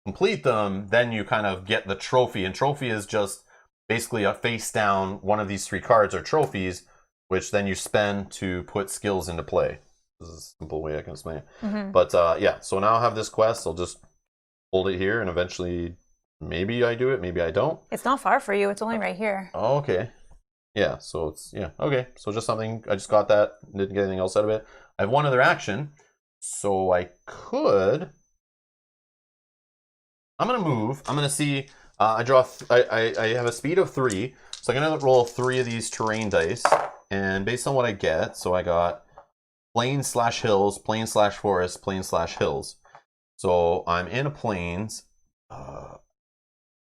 complete them, then you kind of get the trophy. And trophy is just basically a face down. One of these 3 cards are trophies, which then you spend to put skills into play. This is a simple way I can explain it. Mm-hmm. But yeah, so now I have this quest. I'll just hold it here and eventually maybe I do it, maybe I don't. It's not far for you. It's only right here. Oh, okay. Yeah, so it's, okay. So just something, I just got that, didn't get anything else out of it. I have 1 other action, so I could, I'm going to move, I'm going to see, I have a speed of 3, so I'm going to roll 3 of these terrain dice, and based on what I get, so I got plains/hills, plains/forest, plains/hills. So I'm in a plains.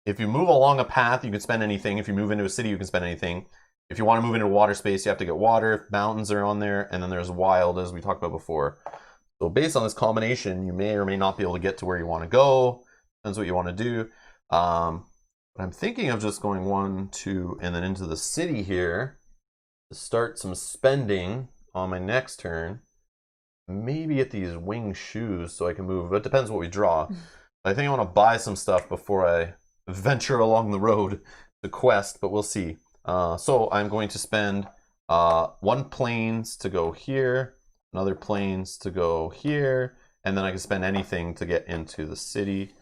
If you move along a path, you can spend anything. If you move into a city, you can spend anything. If you want to move into a water space, you have to get water. Mountains are on there, and then there's wild, as we talked about before. So based on this combination, you may or may not be able to get to where you want to go. Depends what you want to do. But I'm thinking of just going 1, 2, and then into the city here to start some spending on my next turn. Maybe get these wing shoes so I can move. It depends what we draw. I think I want to buy some stuff before I venture along the road, the quest, but we'll see. So I'm going to spend 1 plains to go here, another plains to go here, and then I can spend anything to get into the city.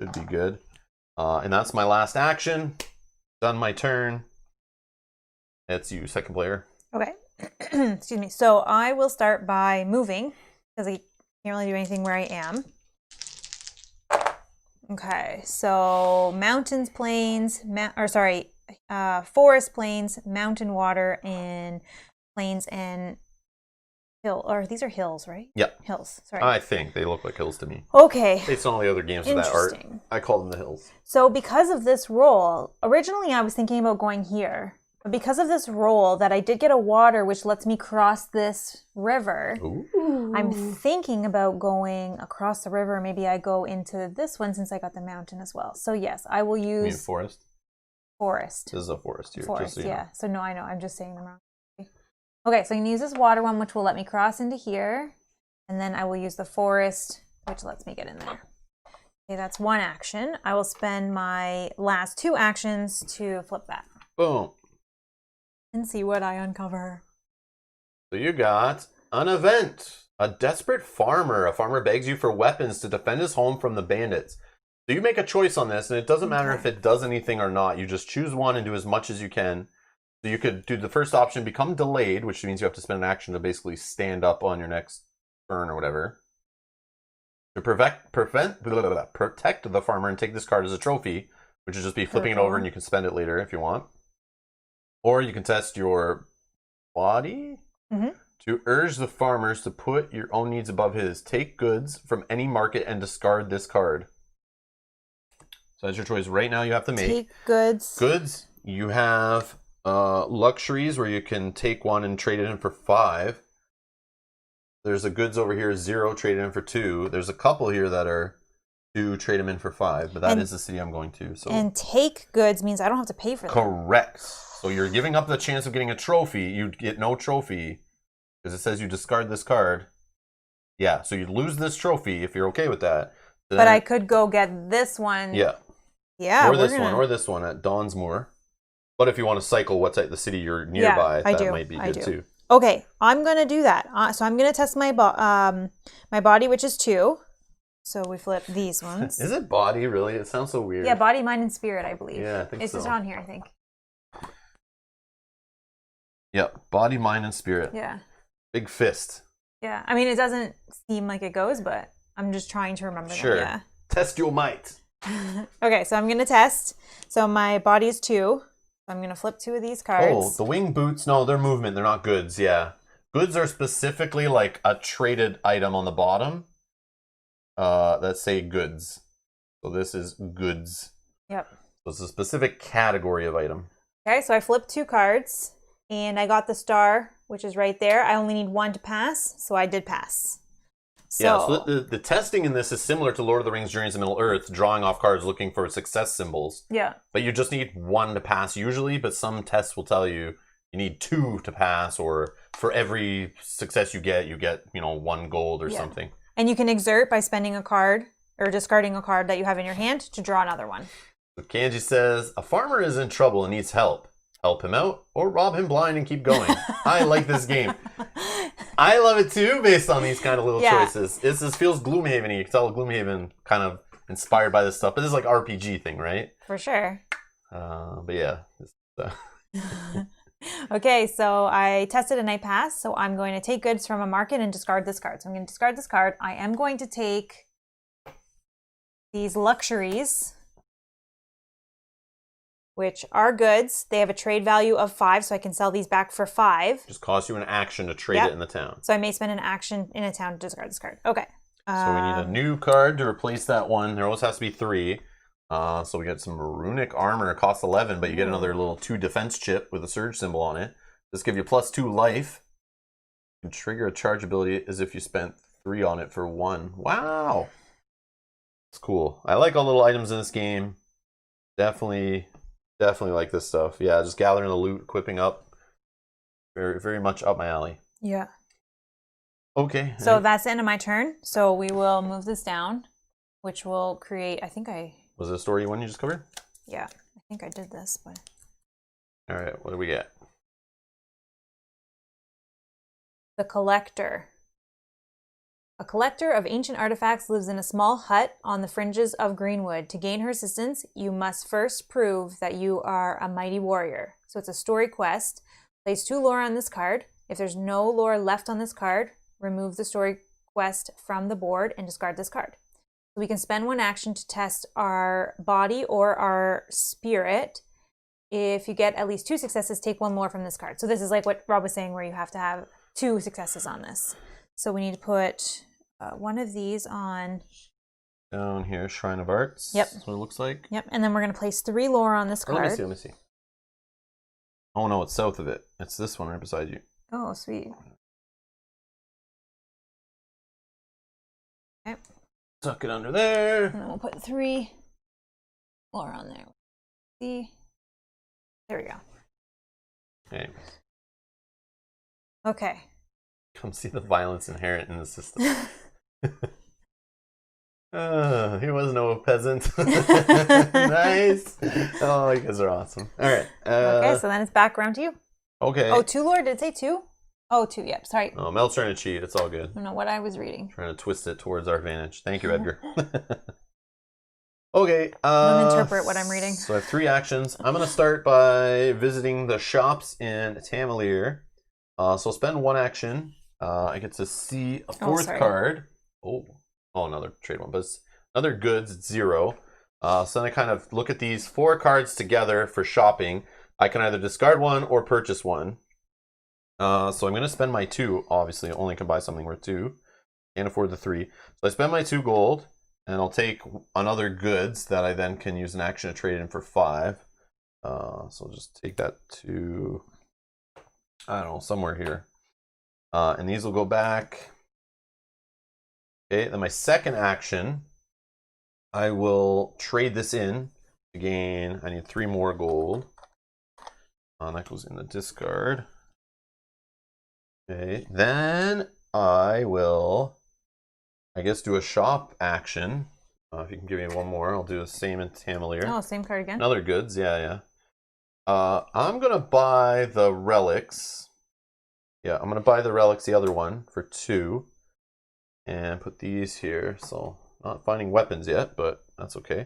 Should be good. And that's my last action. Done my turn. It's you, second player. Okay. Excuse me. So I will start by moving, because I can't really do anything where I am. Okay, so mountains, plains, forest, plains, mountain, water, and plains and hill. Or these are hills, right? Yeah. Hills. Sorry. I think they look like hills to me. Okay. Based on all the other games with that art, I call them the hills. So because of this roll, originally I was thinking about going here. But because of this roll that I did get a water which lets me cross this river, ooh, I'm thinking about going across the river. Maybe I go into this one since I got the mountain as well. So yes, I will use... You mean forest? Forest. This is a forest here. Forest, just so yeah. So no, I know. I'm just saying them wrong. Okay, so I'm going to use this water one, which will let me cross into here. And then I will use the forest, which lets me get in there. Okay, that's 1 action. I will spend my last 2 actions to flip that. Boom. And see what I uncover. So you got an event. A desperate farmer. A farmer begs you for weapons to defend his home from the bandits. So you make a choice on this, and it doesn't matter if it does anything or not. You just choose one and do as much as you can. So you could do the first option, become delayed, which means you have to spend an action to basically stand up on your next turn or whatever. To protect the farmer and take this card as a trophy, which would just be flipping it over and you can spend it later if you want. Or you can test your body to urge the farmers to put your own needs above his. Take goods from any market and discard this card. So that's your choice right now you have to make. Take goods. Goods, you have luxuries where you can take one and trade it in for 5. There's a goods over here, 0, trade it in for 2. There's a couple here that are 2, trade them in for 5, but that is the city I'm going to. So. And take goods means I don't have to pay for them. Correct. So you're giving up the chance of getting a trophy. You get no trophy because it says you discard this card. Yeah, so you lose this trophy if you're okay with that. Then, but I could go get this one. Yeah. Yeah. Or this one at Dawnsmoor. But if you want to cycle what's at the city you're nearby, that might be good too. Okay, I'm going to do that. So I'm going to test my my body, which is 2. So we flip these ones. Is it body, really? It sounds so weird. Yeah, body, mind, and spirit, I believe. Yeah, I think it's just on here, I think. Yep, body, mind, and spirit. Yeah. Big fist. Yeah, I mean, it doesn't seem like it goes, but I'm just trying to remember that. Yeah. Test your might. Okay, so I'm going to test. So my body is 2. I'm going to flip 2 of these cards. Oh, the wing boots, no, they're movement. They're not goods, yeah. Goods are specifically like a traded item on the bottom that say goods. So this is goods. Yep. So it's a specific category of item. Okay, so I flipped 2 cards, and I got the star, which is right there. I only need 1 to pass, so I did pass. So the testing in this is similar to Lord of the Rings Journeys to Middle-earth, drawing off cards looking for success symbols. Yeah. But you just need 1 to pass usually, but some tests will tell you you need 2 to pass, or for every success you get, 1 gold or something. And you can exert by spending a card or discarding a card that you have in your hand to draw another one. So Kanji says, a farmer is in trouble and needs help. Help him out or rob him blind and keep going. I like this game. I love it too, based on these kind of little choices. This feels Gloomhaven-y. You can tell Gloomhaven kind of inspired by this stuff, but this is like RPG thing, right? For sure. But yeah. Okay, so I tested and I passed, so I'm going to take goods from a market and discard this card. So I'm going to discard this card. I am going to take these luxuries, which are goods. They have a trade value of 5, so I can sell these back for 5. Just costs you an action to trade it in the town. So I may spend an action in a town to discard this card. Okay. So we need a new card to replace that one. There always has to be 3. So we get some runic armor. It costs 11, but you get another little 2 defense chip with a surge symbol on it. This gives you +2 life. You can trigger a charge ability as if you spent 3 on it for 1. Wow. It's cool. I like all the little items in this game. Definitely like this stuff. Yeah, just gathering the loot, equipping up. Very, very much up my alley. Yeah. Okay. So that's the end of my turn. So we will move this down, which will create, Was it a story one you just covered? Yeah, I think I did this, but. All right, what do we get? The Collector. A collector of ancient artifacts lives in a small hut on the fringes of Greenwood. To gain her assistance, you must first prove that you are a mighty warrior. So it's a story quest. Place 2 lore on this card. If there's no lore left on this card, remove the story quest from the board and discard this card. So we can spend 1 action to test our body or our spirit. If you get at least 2 successes, take 1 lore from this card. So this is like what Rob was saying, where you have to have 2 successes on this. So we need to put 1 of these on down here, Shrine of Arts. Yep. That's what it looks like. Yep. And then we're going to place 3 lore on this card. Let me see. Oh no, it's south of it. It's this one right beside you. Oh, sweet. Okay. Tuck it under there. And then we'll put 3 lore on there. See? There we go. Okay. Okay. Come see the violence inherent in the system. He was no peasant. Nice. Oh, you guys are awesome. All right. Okay, so then it's back around to you. Okay. Oh, 2 lore? Did it say 2? Oh, 2. Yep. Sorry. Oh, Mel's trying to cheat. It's all good. I don't know what I was reading. Trying to twist it towards our advantage. Thank you, Edgar. Okay. Don't interpret what I'm reading. So I have 3 actions. I'm going to start by visiting the shops in Tamalier. So spend 1 action. I get to see a 4th card. Oh, another trade one. But it's another goods, it's 0. So then I kind of look at these 4 cards together for shopping. I can either discard 1 or purchase 1. So I'm going to spend my 2. Obviously, I only can buy something worth 2. Can't afford the 3. So I spend my 2 gold. And I'll take another goods that I then can use an action to trade in for 5. So I'll just take that to, I don't know, somewhere here. And these will go back. Okay, then my second action, I will trade this in to gain, I need 3 more gold. That goes in the discard. Okay, then I will, I guess, do a shop action. If you can give me 1 more, I'll do the same in Tamalier. Oh, same card again? Another goods, yeah. I'm going to buy the relics. Yeah, I'm going to buy the relics, the other one, for 2. And put these here. So, not finding weapons yet, but that's okay.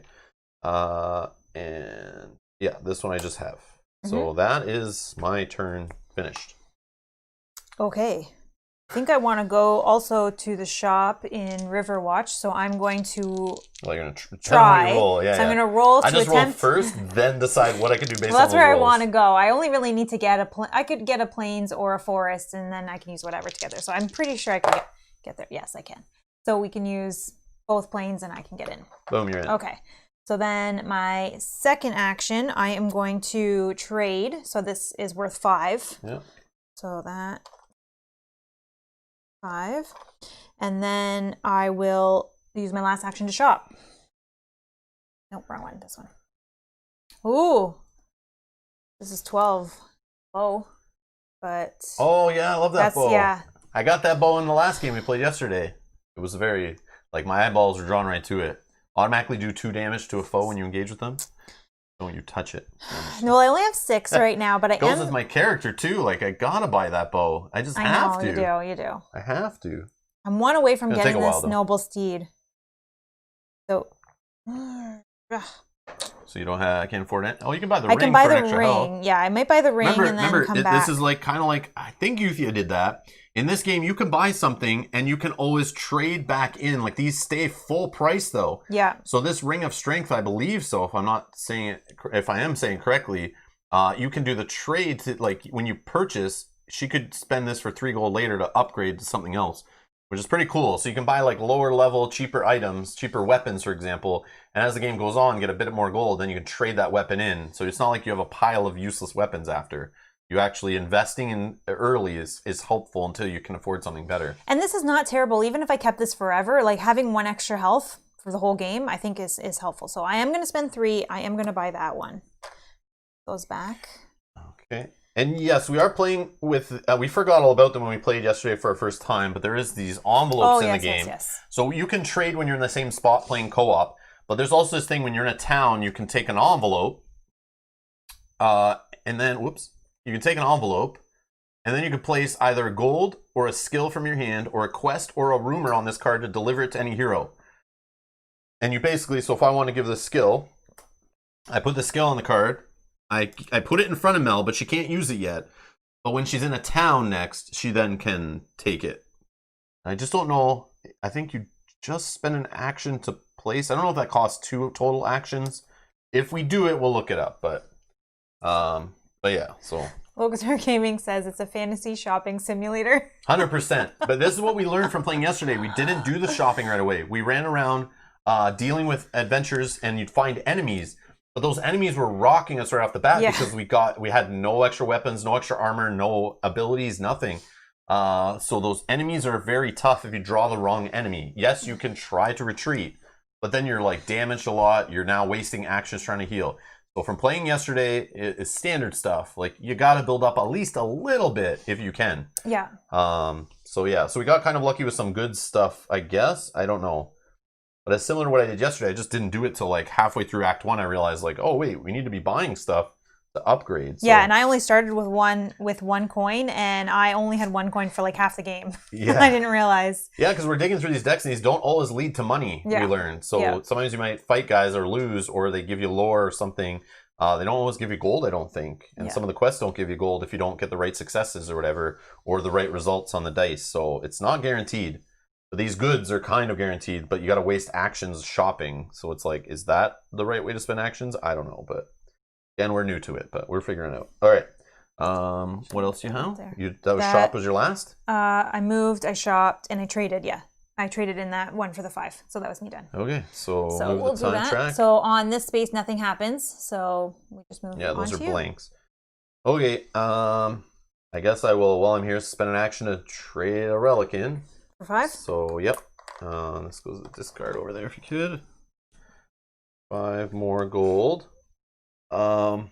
And yeah, this one I just have. So that is my turn finished. Okay. I think I want to go also to the shop in Riverwatch, so I'm going to Well, you're going to try. Roll. Yeah, so I'm going to roll to I just attempt. roll first, then decide what I can do based on That's those where rolls. I want to go. I only really need to get I could get a plains or a forest, and then I can use whatever together. So I'm pretty sure I can get there. Yes, I can. So we can use both plains, and I can get in. Boom, you're in. Okay. So then my second action, I am going to trade. So this is worth 5. Yeah. So that 5. And then I will use my last action to shop. Nope, wrong one. This one. Ooh. This is 12. Oh. But. Oh, yeah, I love that bow. Yeah. I got that bow in the last game we played yesterday. It was very, like, my eyeballs were drawn right to it. Automatically do 2 damage to a foe when you engage with them. Don't you touch it. No, I only have 6 right now, but I goes with my character too. Like, I gotta buy that bow. I just have to. You do. I have to. I'm 1 away from getting this though. noble steed. So. So you don't have? I can't afford it. Oh, you can buy the ring. I can buy for the an extra ring. health. Yeah, I might buy the ring and then come back. This is like kind of like I think Euthia did that. In this game, you can buy something and you can always trade back in. Like these stay full price though. Yeah. So this ring of strength, I believe so. If I'm not saying it, if I am saying correctly, you can do the trade to like when you purchase. She could spend this for 3 gold later to upgrade to something else, which is pretty cool. So you can buy like lower level, cheaper items, cheaper weapons, for example. And as the game goes on, get a bit more gold, then you can trade that weapon in. So it's not like you have a pile of useless weapons after. You actually investing in early is helpful until you can afford something better. And this is not terrible. Even if I kept this forever, like having 1 extra health for the whole game, I think is helpful. So I am going to spend 3. I am going to buy that one. Goes back. Okay. And yes, we are playing with, we forgot all about them when we played yesterday for our first time, but there is these envelopes in the game. Yes. So you can trade when you're in the same spot playing co-op, but there's also this thing when you're in a town, you can take an envelope, and then, you can take an envelope, and then you can place either a gold or a skill from your hand, or a quest or a rumor on this card to deliver it to any hero. And you basically, so if I want to give the skill, I put the skill on the card, I put it in front of Mel, but she can't use it yet. But when she's in a town next, she then can take it. I just don't know. I think you just spend an action to place. I don't know if that costs 2 total actions. If we do it, we'll look it up. But yeah, so. Logatar Gaming says it's a fantasy shopping simulator. 100%. But this is what we learned from playing yesterday. We didn't do the shopping right away. We ran around dealing with adventures, and you'd find enemies. But those enemies were rocking us right off the bat because we had no extra weapons, no extra armor, no abilities, nothing. So those enemies are very tough if you draw the wrong enemy. Yes, you can try to retreat, but then you're like damaged a lot. You're now wasting actions trying to heal. So from playing yesterday, it's standard stuff. Like you got to build up at least a little bit if you can. Yeah. So we got kind of lucky with some good stuff, I guess. I don't know. But it's similar to what I did yesterday. I just didn't do it till like halfway through Act 1. I realized like, oh wait, we need to be buying stuff to upgrade. So. Yeah, and I only started with one coin, and I only had one coin for like half the game. Yeah. I didn't realize. Yeah, because we're digging through these decks, and these don't always lead to money, we learned. So sometimes you might fight guys or lose, or they give you lore or something. They don't always give you gold, I don't think. And some of the quests don't give you gold if you don't get the right successes or whatever, or the right results on the dice. So it's not guaranteed. But these goods are kind of guaranteed, but you got to waste actions shopping. So it's like, is that the right way to spend actions? I don't know, but again, we're new to it, but we're figuring it out. All right. What else do you have? Shop was your last? I moved, I shopped, and I traded, I traded in that one for the 5, so that was me done. Okay, so we'll move the do time that. track. So on this space, nothing happens, so we just move on. Yeah, those are blanks. Okay, I guess I will, while I'm here, spend an action to trade a relic in. For 5? So, yep. This goes to discard over there if you could. 5 more gold. I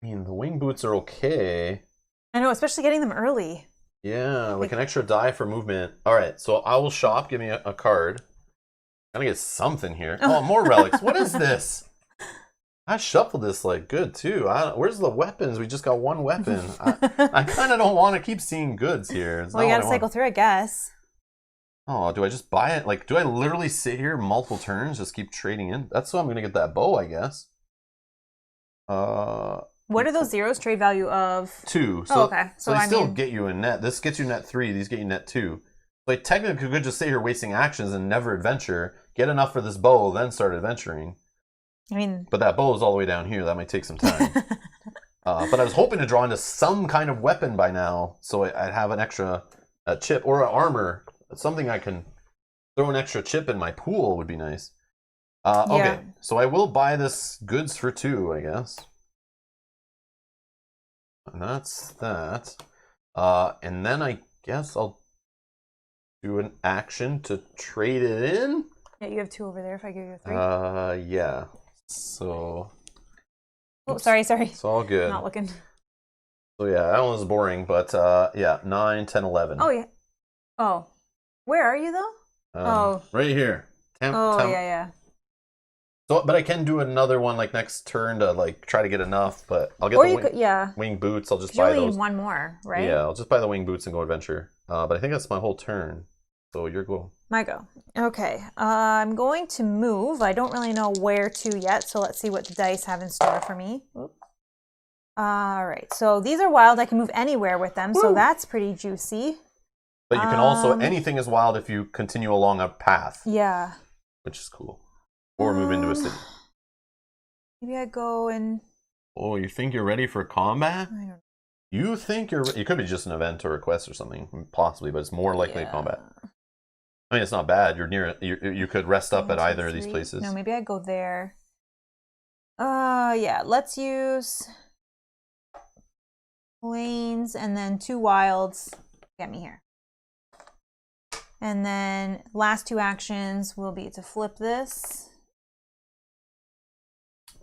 mean, the wing boots are okay. I know, especially getting them early. Yeah, like an extra die for movement. All right, so I will shop. Give me a card. I'm gonna get something here. Oh, more relics. What is this? I shuffled this like good too. Where's the weapons? We just got one weapon. I kind of don't want to keep seeing goods here. Well, you gotta cycle through, I guess. Oh, do I just buy it? Like, do I literally sit here multiple turns, just keep trading in? That's why I'm gonna get that bow, I guess. What are those zeros trade value of? 2. So, okay. So they still get you a net. This gets you net 3. These get you net 2. Like, technically, could just sit here wasting actions and never adventure. Get enough for this bow, then start adventuring. I mean... But that bow is all the way down here. That might take some time. But I was hoping to draw into some kind of weapon by now, so I'd have an extra chip or an armor. Something I can throw an extra chip in my pool would be nice. Okay, so I will buy this goods for 2, I guess. And that's that. And then I guess I'll do an action to trade it in. Yeah, you have 2 over there if I give you a 3. Yeah. So... Oh, sorry. It's all good. Not looking. So yeah, that one was boring, but yeah, 9, 10, 11. Oh, yeah. Oh. Where are you, though? Right here. Yeah. So, but I can do another one like next turn to like try to get enough, but I'll get wing boots. I'll just buy those. You only need one more, right? Yeah, I'll just buy the wing boots and go adventure. But I think that's my whole turn. So your go. My go. Okay. I'm going to move. I don't really know where to yet, so let's see what the dice have in store for me. All right. So these are wild. I can move anywhere with them, so that's pretty juicy. But you can also, anything is wild if you continue along a path. Yeah. Which is cool. Or move into a city. Maybe I go and... Oh, you think you're ready for combat? I don't know. You think it could be just an event or a quest or something, possibly, but it's more likely combat. I mean, it's not bad. You're near it. You could rest up at either of these places. No, maybe I go there. Yeah, let's use plains and then 2 wilds. Get me here. And then last 2 actions will be to flip this.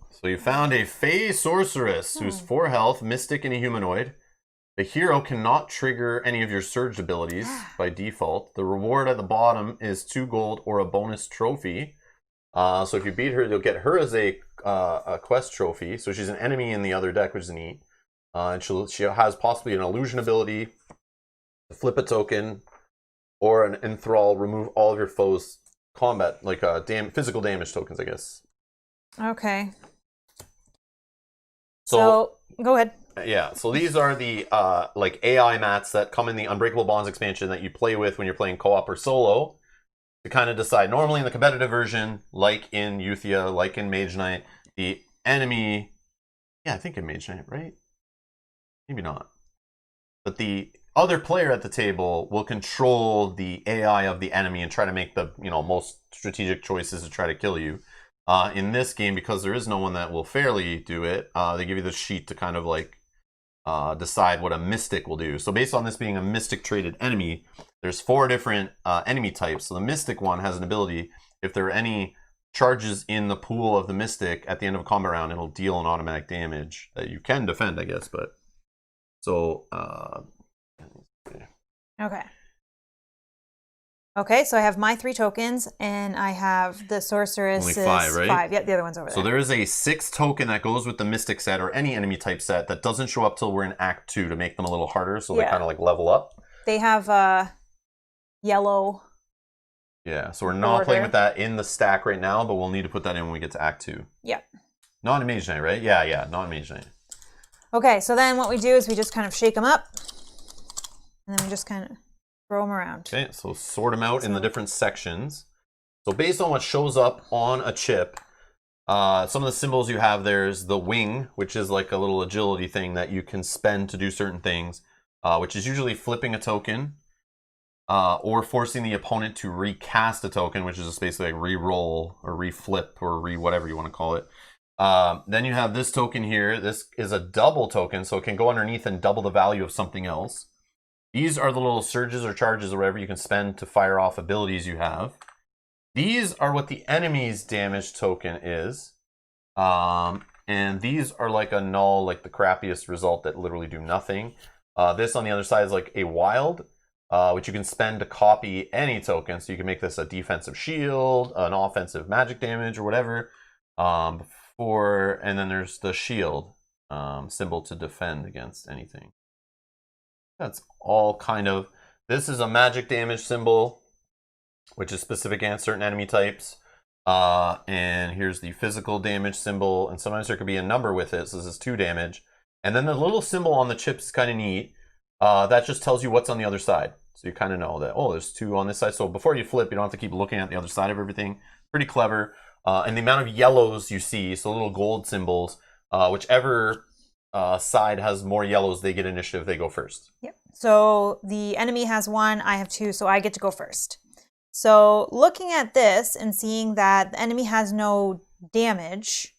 So you found a Fey Sorceress who's 4 health, mystic, and a humanoid. The hero cannot trigger any of your surged abilities by default. The reward at the bottom is 2 gold or a bonus trophy. So if you beat her, you'll get her as a quest trophy. So she's an enemy in the other deck, which is neat. And she has possibly an illusion ability, to flip a token, or an enthrall, remove all of your foes' combat, like physical damage tokens, I guess. Okay. So go ahead. Yeah, so these are the like AI mats that come in the Unbreakable Bonds expansion that you play with when you're playing co-op or solo to kind of decide. Normally in the competitive version, like in Euthia, like in Mage Knight, the enemy... Yeah, I think in Mage Knight, right? Maybe not. But the other player at the table will control the AI of the enemy and try to make the most strategic choices to try to kill you. In this game, because there is no one that will fairly do it, they give you the sheet to kind of like decide what a mystic will do. So based on this being a mystic traded enemy, there's 4 different enemy types. So the mystic one has an ability, if there are any charges in the pool of the mystic at the end of a combat round, it'll deal an automatic damage that you can defend, I guess. But so okay. Okay, so I have my 3 tokens, and I have the sorceress. Only 5, right? 5. Yep, the other one's over there. So there is a 6 token that goes with the Mystic set or any enemy type set that doesn't show up till we're in Act 2 to make them a little harder, so they kind of like level up. They have yellow. Yeah, so we're not playing with that in the stack right now, but we'll need to put that in when we get to Act 2. Yep. Not in Mage Knight, right? Yeah, not in Mage Knight. Okay, so then what we do is we just kind of shake them up, and then we just kind of throw them around. Okay, so sort them out in the different sections. So based on what shows up on a chip, some of the symbols you have, there's the wing, which is like a little agility thing that you can spend to do certain things, which is usually flipping a token, or forcing the opponent to recast a token, which is just basically like re-roll or re-flip or whatever you want to call it. Then you have this token here. This is a double token, so it can go underneath and double the value of something else. These are the little surges or charges or whatever you can spend to fire off abilities you have. These are what the enemy's damage token is. And these are like a null, like the crappiest result that literally do nothing. This on the other side is like a wild, which you can spend to copy any token. So you can make this a defensive shield, an offensive magic damage or whatever. And then there's the shield symbol to defend against anything. That's all kind of, this is a magic damage symbol, which is specific against certain enemy types. And here's the physical damage symbol, and sometimes there could be a number with it, so this is 2 damage. And then the little symbol on the chip is kind of neat. That just tells you what's on the other side. So you kind of know that, oh, there's 2 on this side. So before you flip, you don't have to keep looking at the other side of everything. Pretty clever. And the amount of yellows you see, so little gold symbols, whichever side has more yellows, they get initiative, they go first. Yep. So the enemy has 1, I have 2, so I get to go first. So looking at this and seeing that the enemy has no damage,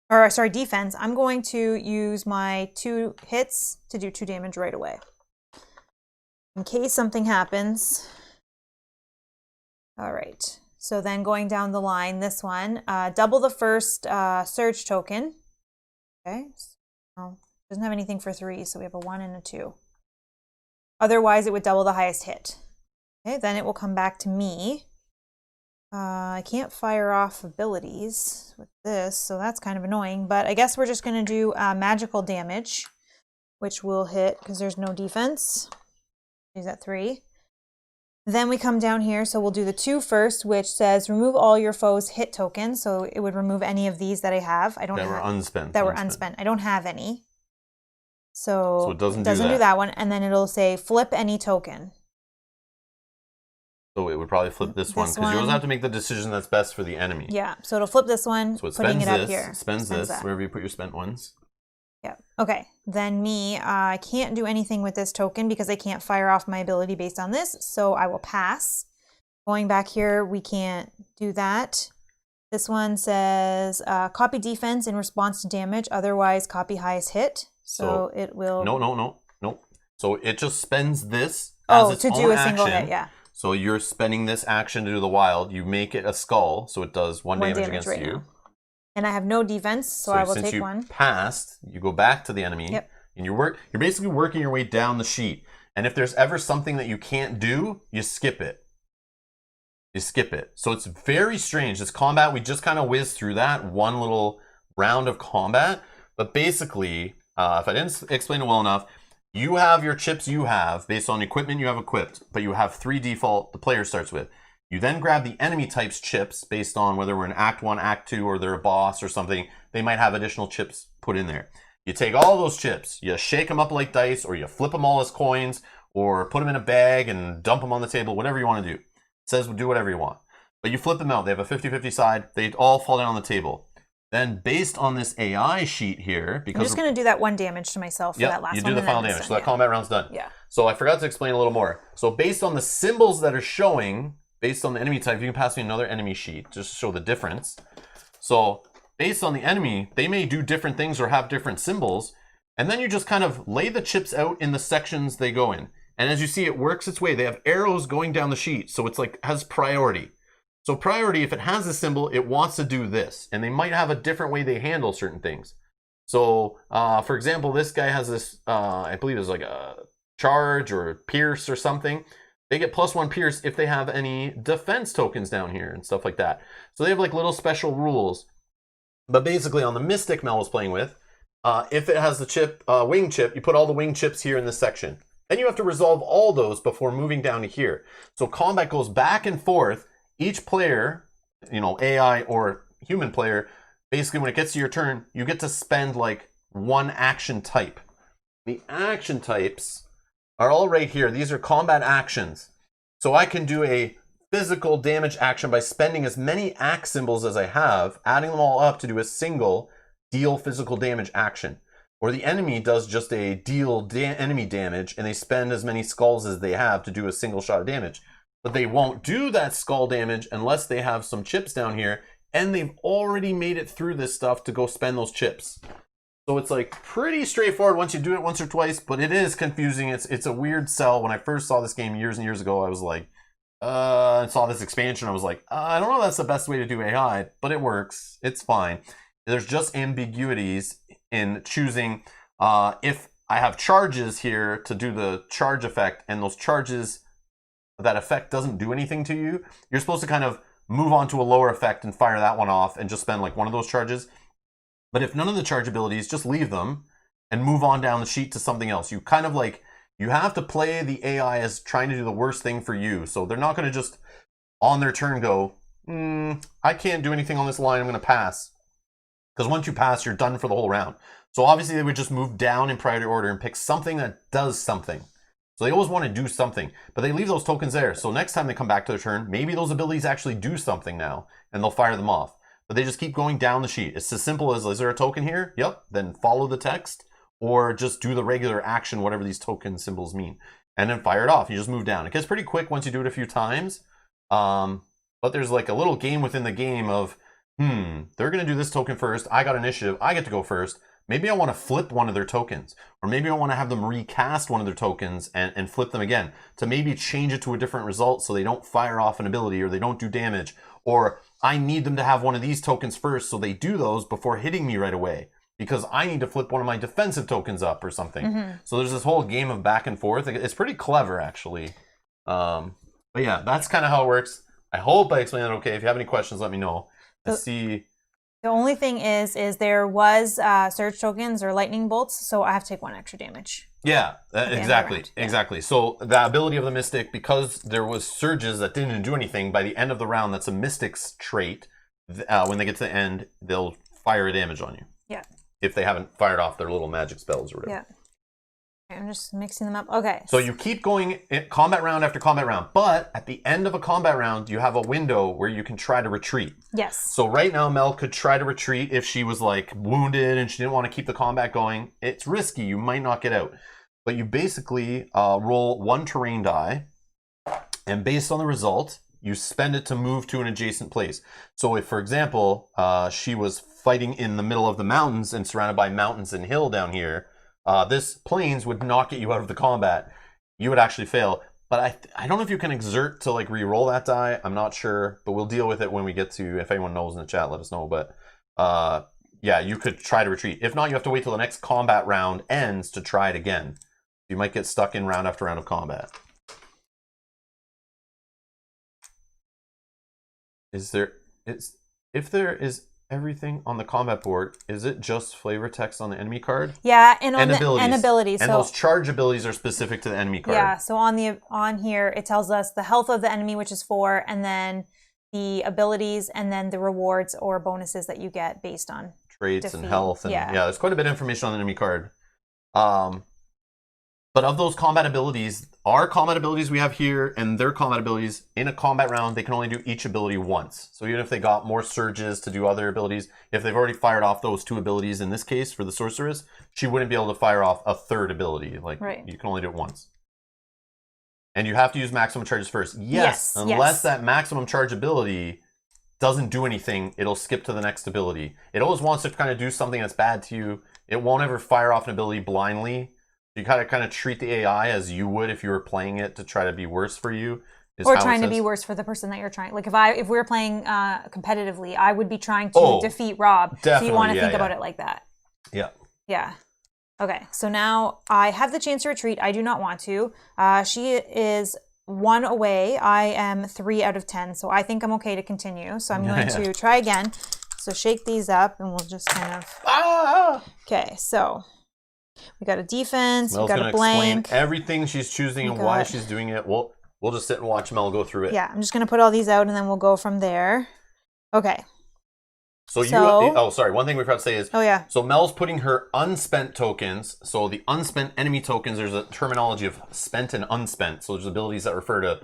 or sorry, defense, I'm going to use my 2 hits to do 2 damage right away. In case something happens. All right. So then going down the line, this one, double the first surge token. Okay. So doesn't have anything for 3, so we have a 1 and a 2. Otherwise, it would double the highest hit. Okay, then it will come back to me. I can't fire off abilities with this, so that's kind of annoying. But I guess we're just going to do magical damage, which will hit because there's no defense. Is that 3? Then we come down here, so we'll do the 2 first, which says remove all your foes' hit tokens. So it would remove any of these that I have. I don't that have, were unspent. That were unspent. I don't have any. So it doesn't do that one. And then it'll say flip any token. So it would probably flip this one, because you always have to make the decision that's best for the enemy. Yeah, so it'll flip this one, so it putting spends it up this, here. spends this, wherever you put your spent ones. Yeah. Okay. Then me, I can't do anything with this token because I can't fire off my ability based on this, so I will pass. Going back here, we can't do that. This one says copy defense in response to damage, otherwise copy highest hit. So it will... No. So it just spends this as its to do own a single action. hit, yeah. So you're spending this action to do the wild. You make it a skull, so it does 1 damage against right you. Now. And I have no defense, so I will take 1. Since you passed, you go back to the enemy, and you're basically working your way down the sheet. And if there's ever something that you can't do, you skip it. So it's very strange. This combat, we just kind of whizzed through that one little round of combat. But basically, if I didn't explain it well enough, you have your chips you have based on equipment you have equipped, but you have 3 default the player starts with. You then grab the enemy type's chips based on whether we're in Act 1, Act 2, or they're a boss or something. They might have additional chips put in there. You take all those chips, you shake them up like dice, or you flip them all as coins, or put them in a bag and dump them on the table, whatever you want to do. It says do whatever you want. But you flip them out. They have a 50-50 side. They all fall down on the table. Then based on this AI sheet here, because I'm just going to do that 1 damage to myself for that last one. You do the final damage, so that combat round's done. Yeah. So I forgot to explain a little more. So based on the symbols that are showing, based on the enemy type, you can pass me another enemy sheet just to show the difference. So based on the enemy, they may do different things or have different symbols, and then you just kind of lay the chips out in the sections they go in. And as you see, it works its way. They have arrows going down the sheet, so it's like has priority. So priority, if it has a symbol, it wants to do this. And they might have a different way they handle certain things. So, for example, this guy has this, I believe it's like a charge or pierce or something. they get +1 pierce if they have any defense tokens down here and stuff like that. So they have like little special rules. But basically on the Mystic Mel was playing with, if it has the chip, wing chip, you put all the wing chips here in this section. Then you have to resolve all those before moving down to here. So combat goes back and forth. Each player, AI or human player, basically when it gets to your turn, you get to spend like one action type. The action types are all right here. These are combat actions. So I can do a physical damage action by spending as many axe symbols as I have, adding them all up to do a single deal physical damage action. Or the enemy does just a deal enemy damage, and they spend as many skulls as they have to do a single shot of damage. But they won't do that skull damage unless they have some chips down here, and they've already made it through this stuff to go spend those chips. So it's like pretty straightforward once you do it once or twice, but it is confusing. It's a weird sell. When I first saw this game years and years ago, I was like, I saw this expansion, I was like, I don't know if that's the best way to do AI, but it works. It's fine. There's just ambiguities in choosing if I have charges here to do the charge effect, and those charges, that effect doesn't do anything to you. You're supposed to kind of move on to a lower effect and fire that one off and just spend like one of those charges. But if none of the charge abilities, just leave them and move on down the sheet to something else. You kind of like, you have to play the AI as trying to do the worst thing for you. So they're not going to just on their turn go, I can't do anything on this line, I'm going to pass. Because once you pass, you're done for the whole round. So obviously they would just move down in priority order and pick something that does something. So they always want to do something, but they leave those tokens there. So next time they come back to their turn, maybe those abilities actually do something now, and they'll fire them off. But they just keep going down the sheet. It's as simple as, is there a token here? Yep. Then follow the text, or just do the regular action, whatever these token symbols mean, and then fire it off. You just move down. It gets pretty quick once you do it a few times. But there's like a little game within the game of, they're going to do this token first. I got initiative. I get to go first. Maybe I want to flip one of their tokens, or maybe I want to have them recast one of their tokens and flip them again to maybe change it to a different result so they don't fire off an ability or they don't do damage. Or I need them to have one of these tokens first so they do those before hitting me right away because I need to flip one of my defensive tokens up or something. So there's this whole game of back and forth. It's pretty clever, actually. But yeah, that's kind of how it works. I hope I explained it okay. If you have any questions, let me know. The only thing is there was surge tokens or lightning bolts, so I have to take 1 extra damage. Yeah, exactly. So the ability of the Mystic, because there was surges that didn't do anything, by the end of the round, that's a Mystic's trait. When they get to the end, they'll fire a damage on you. Yeah. If they haven't fired off their little magic spells or whatever. Yeah. I'm just mixing them up. Okay. So you keep going combat round after combat round, but at the end of a combat round, you have a window where you can try to retreat. Yes. So right now, Mel could try to retreat if she was like wounded and she didn't want to keep the combat going. It's risky. You might not get out. But you basically roll 1 terrain die, and based on the result, you spend it to move to an adjacent place. So if, for example, she was fighting in the middle of the mountains and surrounded by mountains and hill down here, this plains would not get you out of the combat. You would actually fail. But I don't know if you can exert to like re-roll that die. I'm not sure, but we'll deal with it when we get to, if anyone knows in the chat, let us know. But yeah, you could try to retreat. If not, you have to wait till the next combat round ends to try it again. You might get stuck in round after round of combat. If there is everything on the combat board, is it just flavor text on the enemy card? Yeah, and on abilities. And so, those charge abilities are specific to the enemy card. Yeah, so on here it tells us the health of the enemy, which is 4, and then the abilities, and then the rewards or bonuses that you get based on traits defeat. And health. And yeah, there's quite a bit of information on the enemy card. But of those combat abilities, our combat abilities we have here and their combat abilities, in a combat round, they can only do each ability once. So even if they got more surges to do other abilities, if they've already fired off those 2 abilities in this case for the sorceress, she wouldn't be able to fire off a 3rd ability. Like, you can only do it once. And you have to use maximum charges first. Yes, unless that maximum charge ability doesn't do anything, it'll skip to the next ability. It always wants to kind of do something that's bad to you. It won't ever fire off an ability blindly. You kind of treat the AI as you would if you were playing it to try to be worse for you. Or trying to be worse for the person that you're trying. Like if we were playing competitively, I would be trying to defeat Rob. So you want to think about it like that. Yeah. Yeah. Okay. So now I have the chance to retreat. I do not want to. She is 1 away. I am 3 out of 10, so I think I'm okay to continue. So I'm going to try again. So shake these up, and we'll just kind of... Okay, so we got a defense, Mel's we got gonna a blank. explain everything she's choosing and why she's doing it. We'll just sit and watch Mel go through it. Yeah, I'm just going to put all these out, and then we'll go from there. Okay. So sorry, one thing we forgot to say is, so Mel's putting her unspent tokens, so the unspent enemy tokens, there's a terminology of spent and unspent, so there's abilities that refer to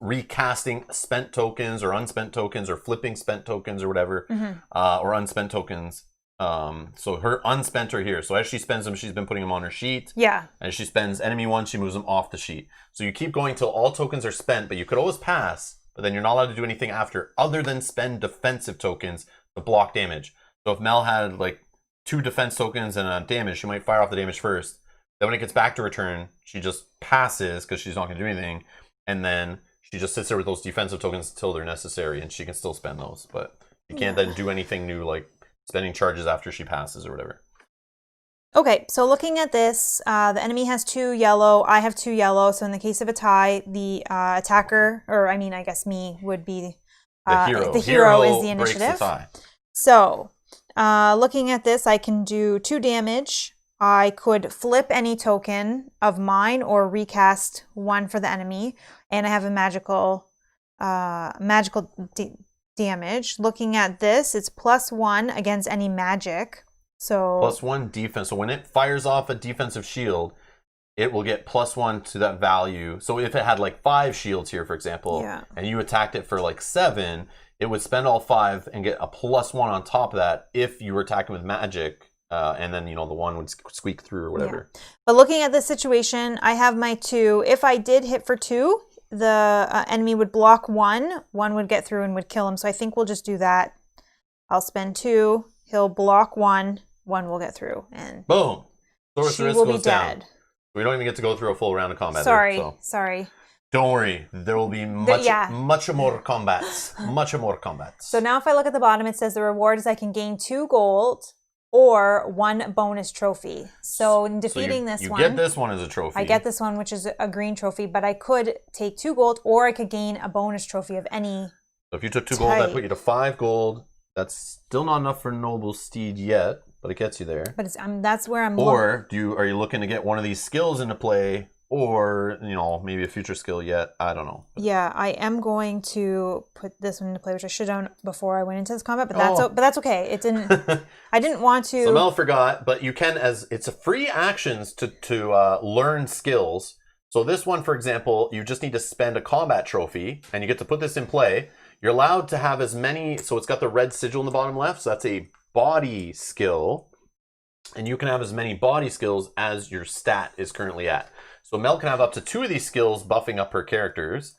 recasting spent tokens or unspent tokens or flipping spent tokens or whatever, or unspent tokens. So her unspent are here, so as she spends them, she's been putting them on her sheet. Yeah. As she spends enemy one, she moves them off the sheet. So you keep going till all tokens are spent, but you could always pass, but then you're not allowed to do anything after other than spend defensive tokens to block damage. So if Mel had like 2 defense tokens and a damage, she might fire off the damage first. Then when it gets back to her turn, she just passes because she's not going to do anything. And then she just sits there with those defensive tokens until they're necessary, and she can still spend those. But you can't then do anything new like spending charges after she passes or whatever. Okay, so looking at this, the enemy has 2 yellow, I have 2 yellow. So in the case of a tie, the attacker, or I mean, I guess me, would be... The hero. The hero is the breaks initiative. The tie. So, looking at this, I can do 2 damage. I could flip any token of mine or recast 1 for the enemy, and I have a magical damage. Looking at this, it's +1 against any magic. So +1 defense. So when it fires off a defensive shield, it will get +1 to that value. So if it had like 5 shields here, for example, and you attacked it for like 7, it would spend all 5 and get a +1 on top of that if you were attacking with magic, and then, you know, the 1 would squeak through or whatever. Yeah. But looking at this situation, I have my 2. If I did hit for 2, the enemy would block 1. 1 would get through and would kill him. So I think we'll just do that. I'll spend 2. He'll block 1. 1 will get through. And boom. Sorceress will be goes dead. down. We don't even get to go through a full round of combat. Sorry. Don't worry. There will be much more combats. Much more combats. So now if I look at the bottom, it says the reward is I can gain 2 gold or 1 bonus trophy. So in defeating this one... You get this one as a trophy. I get this one, which is a green trophy, but I could take 2 gold or I could gain a bonus trophy of any So if you took 2 gold, that put you to 5 gold. That's still not enough for Noble Steed yet, but it gets you there. But it's, that's where I'm... Or are you looking to get one of these skills into play, or, you know, maybe a future skill yet? I don't know. Yeah, I am going to put this one into play, which I should have done before I went into this combat, but that's okay. It didn't... I didn't want to... So Mel forgot, but you can, as it's a free actions to learn skills. So this one, for example, you just need to spend a combat trophy, and you get to put this in play. You're allowed to have as many... So it's got the red sigil in the bottom left, so that's a body skill, and you can have as many body skills as your stat is currently at. So Mel can have up to 2 of these skills buffing up her characters,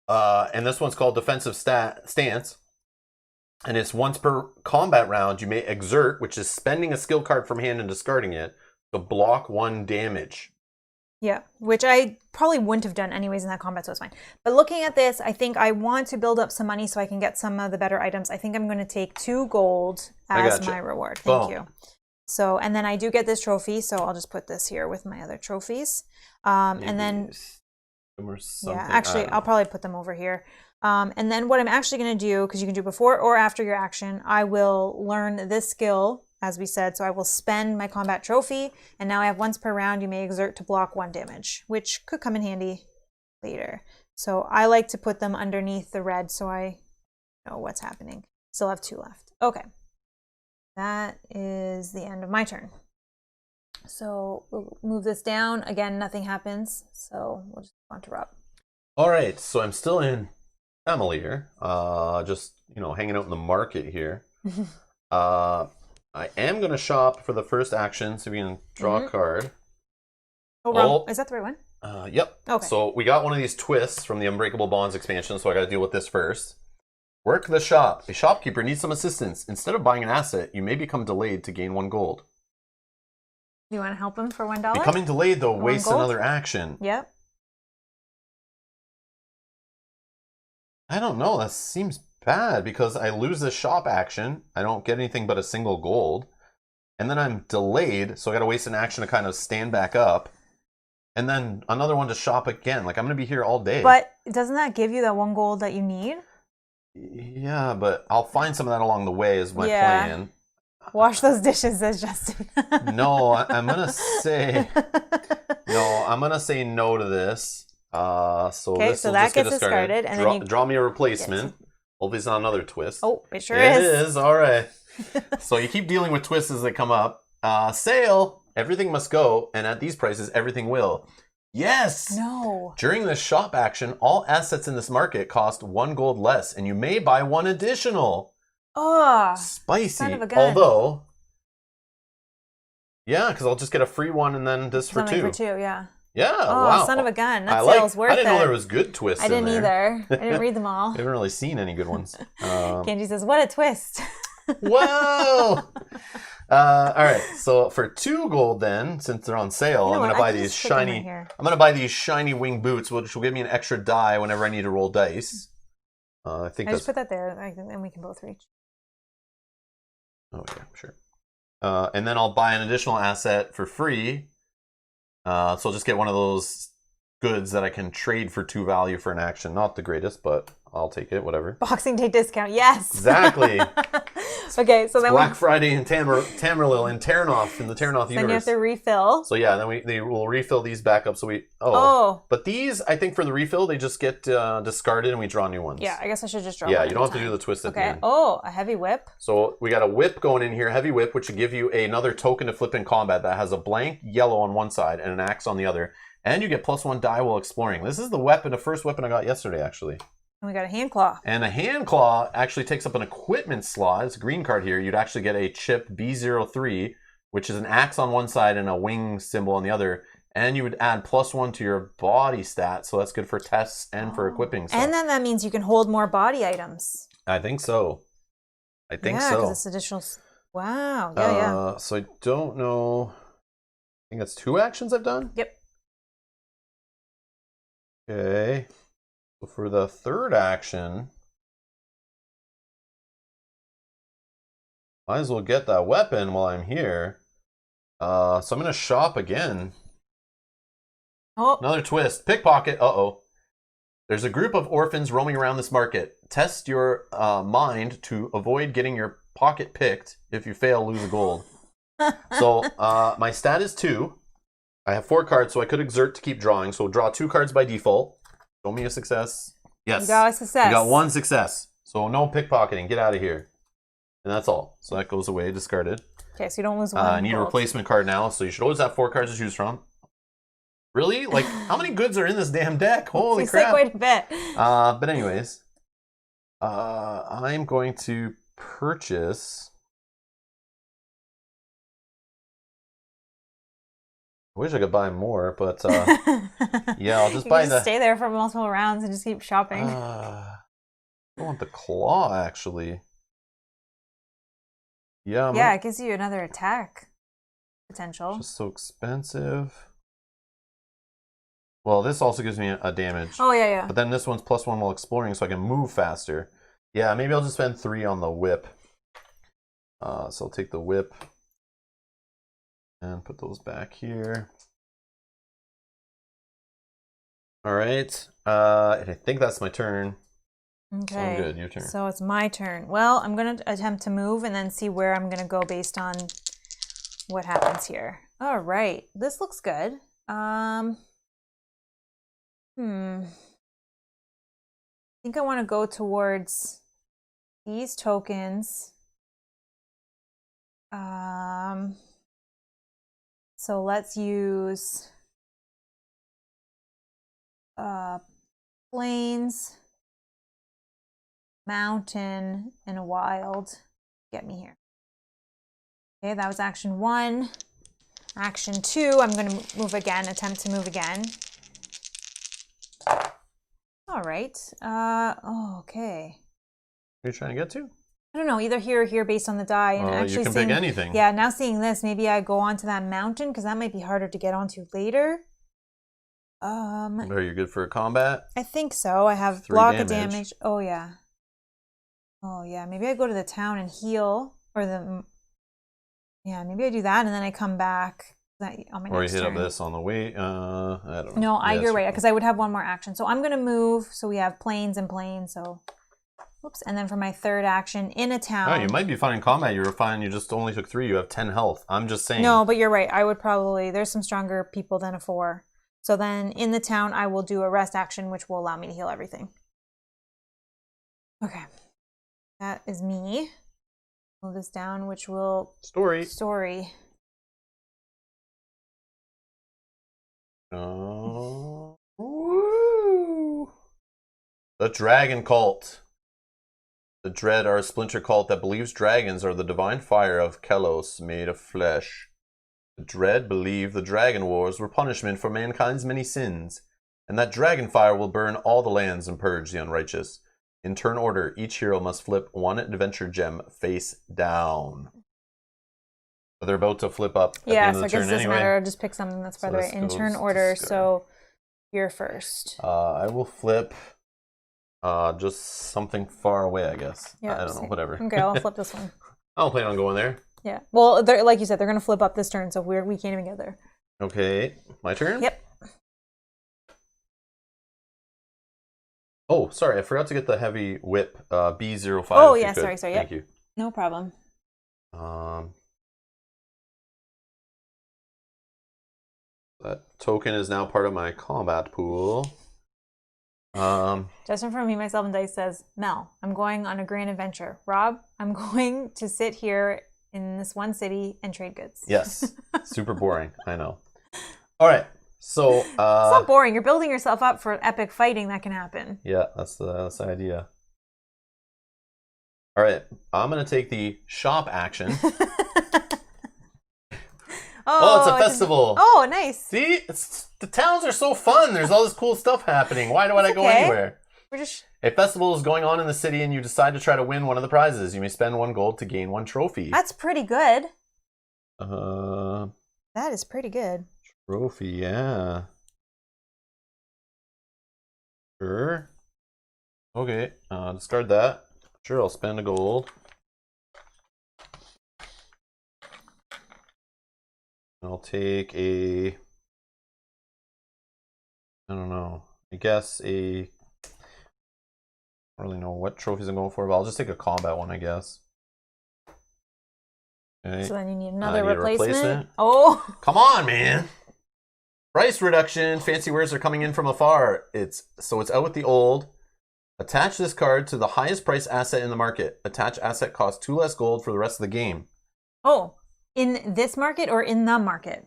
and this one's called Defensive Stance, and it's once per combat round you may exert, which is spending a skill card from hand and discarding it to block 1 damage. Yeah, which I probably wouldn't have done anyways in that combat, so it's fine. But looking at this, I think I want to build up some money so I can get some of the better items. I think I'm going to take 2 gold as my reward. Thank you. So, and then I do get this trophy, so I'll just put this here with my other trophies. And then, actually, I'll probably put them over here. And then what I'm actually going to do, because you can do before or after your action, I will learn this skill, as we said. So I will spend my combat trophy, and now I have once per round you may exert to block 1 damage, which could come in handy later. So I like to put them underneath the red so I know what's happening. Still have 2 left. Okay. That is the end of my turn. So we'll move this down. Again, nothing happens. So we'll just go on to Rob. All right. So I'm still in Emily here. Just, you know, hanging out in the market here. I am going to shop for the first action, so we can draw a card. Oh, is that the right one? Yep. Okay. So we got one of these twists from the Unbreakable Bonds expansion, so I got to deal with this first. Work the shop. A shopkeeper needs some assistance. Instead of buying an asset, you may become delayed to gain 1 gold. You want to help him for $1? Becoming delayed, though, wastes another action. Yep. I don't know. That seems bad because I lose this shop action. I don't get anything but a single gold. And then I'm delayed, so I got to waste an action to kind of stand back up. and then another one to shop again. Like, I'm going to be here all day. But doesn't that give you that 1 gold that you need? Yeah, but I'll find some of that along the way is my plan. Wash those dishes, says Justin. No, I'm going to say... No, I'm going to say no to this. So this will that just get gets discarded. And then you draw me a replacement. Hopefully it's not another twist. Oh, it sure is. It is. All right. So you keep dealing with twists as they come up. Sale. Everything must go. And at these prices, everything will. Yes. No. During this shop action, all assets in this market cost 1 gold less. And you may buy 1 additional. Oh. Spicy. Son of a gun. Although... Yeah, because I'll just get a free one and then this for 2. Something for 2, yeah. Yeah, oh, wow. Son of a gun. That sale's worth it. I didn't know there was good twists in there. I didn't either. I didn't read them all. I haven't really seen any good ones. Kenji says, what a twist. Whoa! All right, so for 2 gold then, since they're on sale, I'm going to buy these shiny... I'm going to buy these shiny wing boots, which will give me an extra die whenever I need to roll dice. I just put that there, and we can both reach. Oh, yeah, sure. And then I'll buy an additional asset for free. So I'll just get one of those goods that I can trade for 2 value for an action. Not the greatest, but I'll take it, whatever. Boxing Day discount, yes! Exactly! Okay, so then Black Friday in Tamriel in Terranoth, in the Terranoth universe. Then you have to refill. So yeah, then they will refill these back up. So but these, I think for the refill, they just get discarded and we draw new ones. Yeah, I guess I should just draw Yeah, you don't have to do the twist at the end. Oh, a heavy whip. So we got a whip going in here, heavy whip, which will give you another token to flip in combat that has a blank yellow on one side and an axe on the other. And you get +1 die while exploring. This is the first weapon I got yesterday, actually. And we got a hand claw. And a hand claw actually takes up an equipment slot. It's a green card here. You'd actually get a chip B03, which is an axe on one side and a wing symbol on the other. And you would add +1 to your body stat. So that's good for tests and for equipping stuff. And then that means you can hold more body items. I think so. I think so. Yeah, because it's additional. Wow. Yeah. So I don't know. I think that's 2 actions I've done? Yep. Okay. So for the 3rd action, might as well get that weapon while I'm here. So I'm going to shop again. Oh. Another twist. Pickpocket. Uh-oh. There's a group of orphans roaming around this market. Test your mind to avoid getting your pocket picked. If you fail, lose a gold. So my stat is 2. I have 4 cards, so I could exert to keep drawing. So draw 2 cards by default. Show me a success. Yes. You got a success. You got 1 success. So no pickpocketing. Get out of here. And that's all. So that goes away, discarded. Okay, so you don't lose 1 I need a replacement card now, so you should always have 4 cards to choose from. Really? Like, how many goods are in this damn deck? Holy crap. You say quite a bit. But anyways, I'm going to purchase... I wish I could buy more, but yeah, I'll just buy the... stay there for multiple rounds and just keep shopping. I want the claw, actually. Yeah, it gives you another attack potential. Just so expensive. Well, this also gives me a damage. Oh, yeah. But then this one's +1 while exploring, so I can move faster. Yeah, maybe I'll just spend 3 on the whip. So I'll take the whip. And put those back here. All right. And I think that's my turn. Okay. So I'm good. Your turn. So it's my turn. Well, I'm going to attempt to move and then see where I'm going to go based on what happens here. All right. This looks good. I think I want to go towards these tokens. So let's use plains, mountain, and a wild. Get me here. Okay, that was action 1. Action 2, I'm going to move again, attempt to move again. All right. Okay. What are you trying to get to? I don't know, either here or here based on the die. And actually you can pick anything. Yeah, now seeing this, maybe I go onto that mountain because that might be harder to get onto later. Are you good for combat? I think so. I have 3 block of damage. Oh yeah. Maybe I go to the town and heal, or maybe I do that and then I come back. That on my Or you next hit up turn. this on the way. I don't know. No, Yeah, you're right, because I would have one more action. So I'm going to move. So we have planes and planes. So, oops. And then for my third action, in a town. Oh, you might be fine in combat. You were fine. You just only took 3. You have 10 health. I'm just saying. No, but you're right. I would probably, there's some stronger people than a 4. So then in the town, I will do a rest action, which will allow me to heal everything. Okay. That is me. Move this down, which will... Story. Woo. The Dragon Cult. The Dread are a splinter cult that believes dragons are the divine fire of Kelos made of flesh. The Dread believe the Dragon Wars were punishment for mankind's many sins, and that dragon fire will burn all the lands and purge the unrighteous. In turn order, each hero must flip 1 adventure gem face down. But they're about to flip up at the end of the turn anyway. Yeah, so I guess it doesn't matter. Just pick something that's farther away. In turn order, so you're first. I will flip just something far away, I guess. Yeah, I don't know, whatever. Okay, I'll flip this one. I don't plan on going there. Yeah. Well, like you said, they're going to flip up this turn, so we can't even get there. Okay. My turn? Yep. Oh, sorry. I forgot to get the heavy whip. B05. Oh, yeah. Sorry. Thank Yep. you. No problem. That token is now part of my combat pool. Justin from Me, Myself, and Dice says, Mel, I'm going on a grand adventure. Rob, I'm going to sit here in this one city and trade goods. Yes. Super boring. I know. All right. So it's not boring. You're building yourself up for epic fighting that can happen. Yeah, that's the idea. All right. I'm going to take the shop action. Oh, it's a festival. Oh, nice. See, the towns are so fun. There's all this cool stuff happening. Why would I go anywhere? A festival is going on in the city and you decide to try to win one of the prizes. You may spend 1 gold to gain 1 trophy. That's pretty good. That is pretty good. Trophy, yeah. Sure. Okay, discard that. Sure, I'll spend a gold. I'll take I don't know. I guess I don't really know what trophies I'm going for, but I'll just take a combat one, I guess. Okay. So then you need another replacement. Oh! Come on, man! Price reduction. Fancy wares are coming in from afar. It's out with the old. Attach this card to the highest price asset in the market. Attach asset costs 2 less gold for the rest of the game. Oh. In this market or in the market?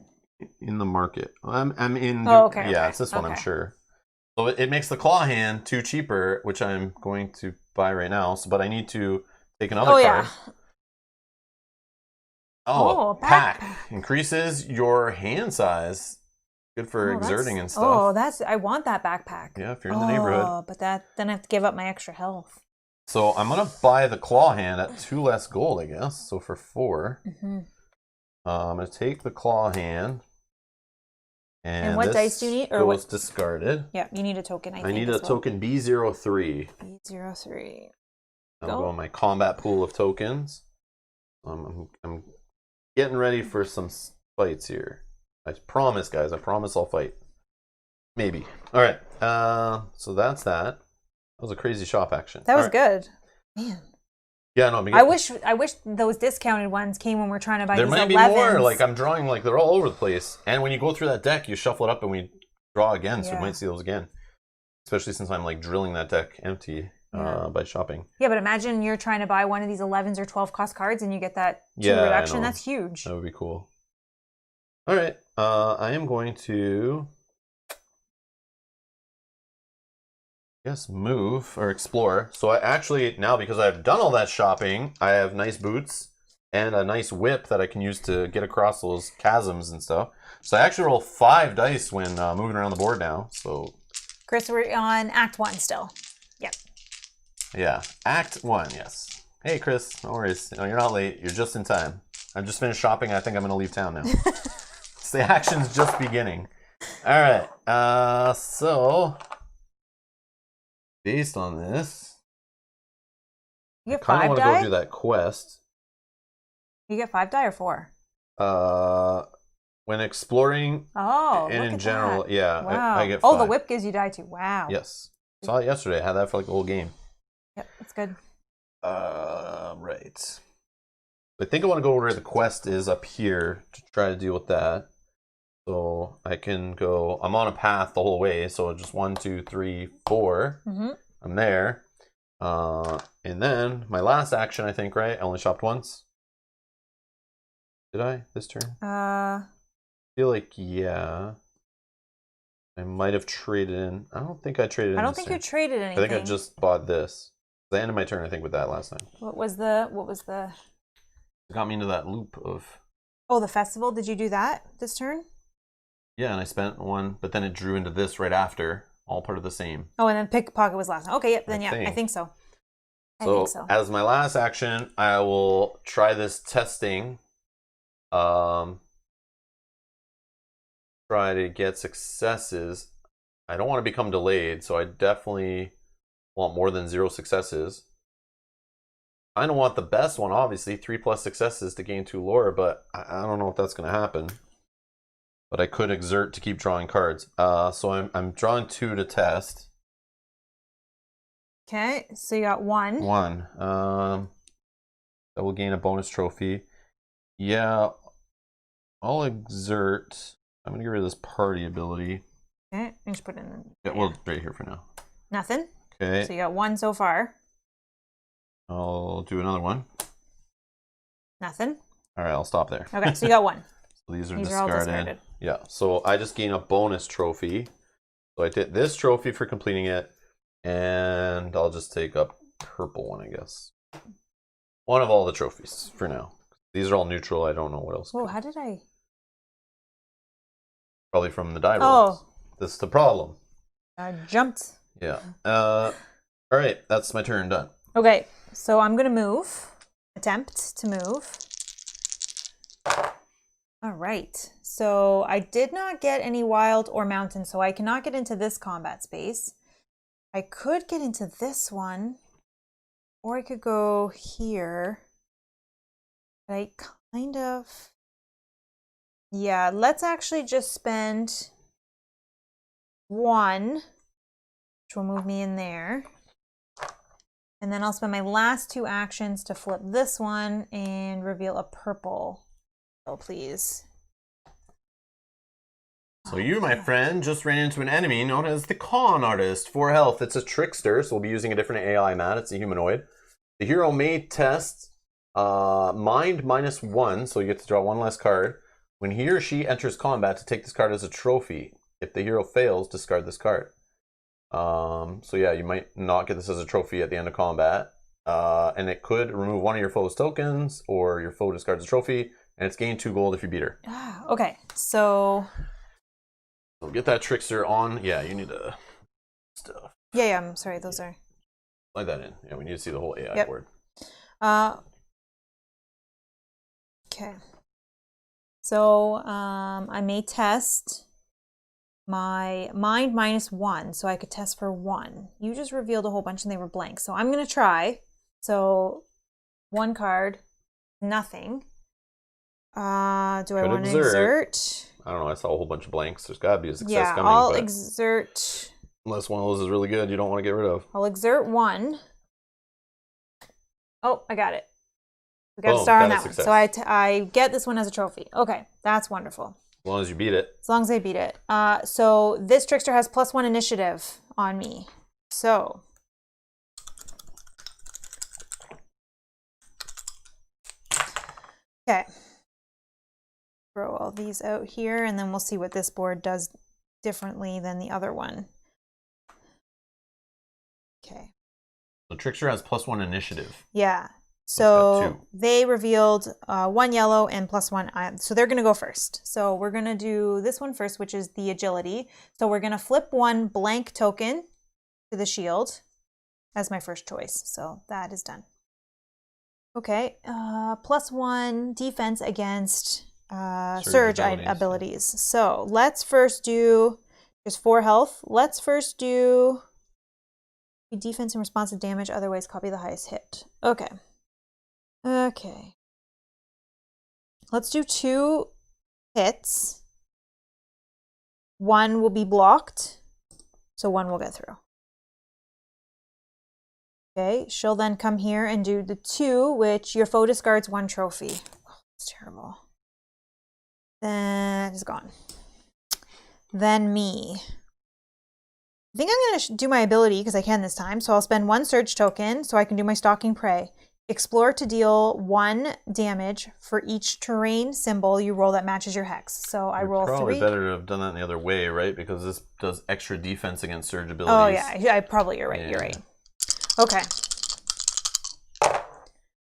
In the market. I'm in. Oh, okay. Yeah, okay. it's this one, I'm sure. So it makes the claw hand 2 cheaper, which I'm going to buy right now. But I need to take another card. Yeah. Oh, pack. Increases your hand size. Good for exerting and stuff. Oh, I want that backpack. Yeah, if you're in the neighborhood. Oh, but then I have to give up my extra health. So I'm going to buy the claw hand at 2 less gold, I guess. So for 4. Mm-hmm. I'm going to take the claw hand. And what dice do you need? Or was discarded. Yeah, you need a token, I think. I need a token B03. B03. I'll go in my combat pool of tokens. I'm getting ready for some fights here. I promise, guys. I promise I'll fight. Maybe. All right. So that's that. That was a crazy shop action. That was good. Man. Yeah, no. I wish those discounted ones came when we're trying to buy these 11s. There might be more. Like I'm drawing, like they're all over the place. And when you go through that deck, you shuffle it up and we draw again, so we might see those again. Especially since I'm like drilling that deck empty by shopping. Yeah, but imagine you're trying to buy one of these 11s or 12 cost cards and you get that 2 reduction. That's huge. That would be cool. All right, I am going to, move or explore. So I actually, now because I've done all that shopping, I have nice boots and a nice whip that I can use to get across those chasms and stuff. So I actually roll 5 dice when moving around the board now. So, Chris, we're on Act 1 still. Yep. Yeah, Act 1, yes. Hey, Chris, no worries. No, you're not late. You're just in time. I've just finished shopping. I think I'm going to leave town now. The action's just beginning. All right. So based on this, you get I kind of want to go do that quest. You get 5 die or 4? When exploring Oh, and look in at general, that. yeah, Wow. I get Oh, the 5. whip gives you die too. Wow. Yes. Saw it yesterday. I had that for like the whole game. Yep, that's good. Right. I think I want to go where the quest is up here to try to deal with that. So I can go, I'm on a path the whole way. So just 1, 2, 3, 4. I'm there. And then my last action, I think, right? I only shopped once. Did I this turn? I feel like, yeah. I might have traded in. I don't think I traded in. I don't think you traded anything. I think I just bought this. The end of my turn, I think, with that last time. What was the? It got me into that loop of. Oh, the festival. Did you do that this turn? Yeah, and I spent 1, but then it drew into this right after. All part of the same. Oh, and then pickpocket was last time. Okay, yep. Then I think so. I think so. As my last action, I will try this testing. Try to get successes. I don't want to become delayed, so I definitely want more than 0 successes. I don't want the best one, obviously, 3+ successes to gain 2 lore, but I don't know if that's going to happen. But I could exert to keep drawing cards. So I'm drawing 2 to test. Okay, so you got 1. 1. That will gain a bonus trophy. Yeah, I'll exert. I'm gonna get rid of this party ability. Okay, you just put it in. Yeah, well, right here for now. Nothing. Okay. So you got 1 so far. I'll do another one. Nothing. All right, I'll stop there. Okay, so you got 1. So these are These discarded. are all discarded. Yeah, so I just gain a bonus trophy. So I did this trophy for completing it, and I'll just take a purple one, I guess. One of all the trophies for now. These are all neutral. I don't know what else. Oh, how did I? Probably from the die rolls. Oh. This is the problem. I jumped. Yeah. All right, that's my turn done. Okay, so I'm going to move. Attempt to move. All right, so I did not get any wild or mountain, so I cannot get into this combat space. I could get into this one, or I could go here. But I kind of... Yeah, let's actually just spend 1, which will move me in there. And then I'll spend my last 2 actions to flip this one and reveal a purple. Oh, please. So you, my friend, just ran into an enemy known as the Con Artist. 4 health. It's a trickster, so we'll be using a different AI mat. It's a humanoid. The hero may test mind -1, so you get to draw 1 less card. When he or she enters combat, to take this card as a trophy. If the hero fails, discard this card. So yeah, you might not get this as a trophy at the end of combat. And it could remove 1 of your foe's tokens, or your foe discards a trophy, and it's gained 2 gold if you beat her. Okay, so get that trickster on. Yeah, you need to stuff. Yeah, I'm sorry, those are... Slide that in. Yeah, we need to see the whole AI board. Okay. So I may test my mind -1, so I could test for 1. You just revealed a whole bunch and they were blank. So I'm going to try. So 1 card, nothing. Do I want to exert? I don't know. I saw a whole bunch of blanks. There's got to be a success coming. Yeah, I'll exert. Unless one of those is really good, you don't want to get rid of. I'll exert 1. Oh, I got it. We got a star on that one. So I get this one as a trophy. Okay, that's wonderful. As long as you beat it. As long as I beat it. So this trickster has +1 initiative on me. So okay. Throw all these out here, and then we'll see what this board does differently than the other one. Okay. The trickster has +1 initiative. Yeah. So they revealed 1 yellow and +1. So they're going to go first. So we're going to do this one first, which is the agility. So we're going to flip 1 blank token to the shield as my first choice. So that is done. Okay. +1 defense against surge abilities. So let's first do, there's 4 health. Let's first do defense and responsive damage. Otherwise, copy the highest hit. Okay. Okay. Let's do 2 hits. one will be blocked, so one will get through. Okay, she'll then come here and do the 2, which your foe discards 1 trophy. Oh, that's terrible. That is gone. Then me. I think I'm going to do my ability because I can this time. So I'll spend 1 surge token so I can do my stalking prey. Explore to deal 1 damage for each terrain symbol you roll that matches your hex. So I roll 3. Probably better to have done that in the other way, right? Because this does extra defense against surge abilities. Oh yeah, probably you're right. Yeah. You're right. Okay.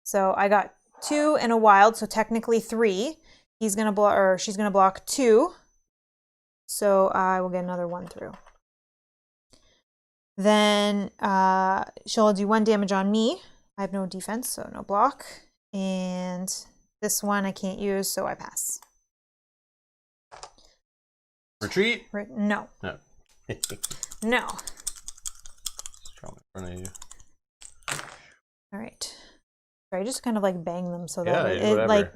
So I got 2 and a wild, so technically 3. He's gonna block, or she's gonna block 2. So I will get another 1 through. Then she'll do 1 damage on me. I have no defense, so no block. And this one I can't use, so I pass. Retreat? No. No. No. Just draw in front of you. All right. Sorry, just kind of like bang them so Yeah, that it like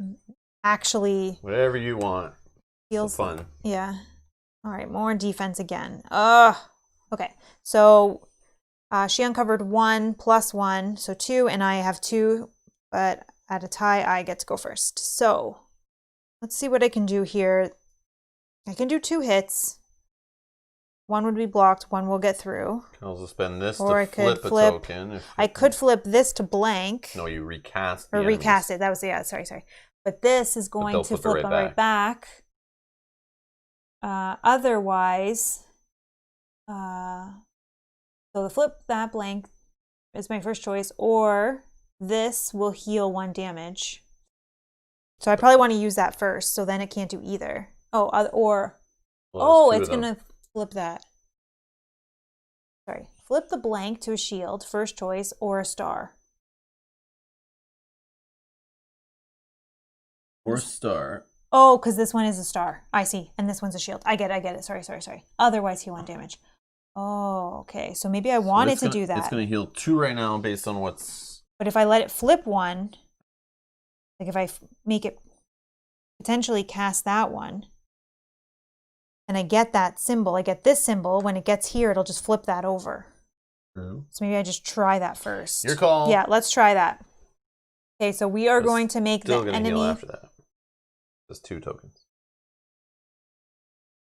actually whatever you want. feels fun. Yeah. All right, more defense again. Ugh. Okay, so she uncovered 1 plus 1, so 2, and I have 2, but at a tie, I get to go first. So let's see what I can do here. I can do 2 hits. 1 would be blocked, 1 will get through. You can also spend this or to I could flip a token. I could flip this to blank. No, you recast Or recast it. That was, yeah, sorry. But this is going to flip it right back. Otherwise, so the flip that blank is my first choice, or this will heal 1 damage. So I probably want to use that first, so then it can't do either. It's going to flip that. Sorry. Flip the blank to a shield, first choice, or a star. Or star. Oh, because this one is a star. I see. And this one's a shield. I get it. Sorry. Otherwise, heal 1 damage. Oh, okay. So maybe I wanted to do that. It's going to heal 2 right now based on what's... But if I let it flip 1, like if I make it potentially cast that one, and I get that symbol, I get this symbol, when it gets here, it'll just flip that over. True. So maybe I just try that first. Your call. Yeah, let's try that. Okay, so we are going to make the enemy... Heal after that. Just 2 tokens.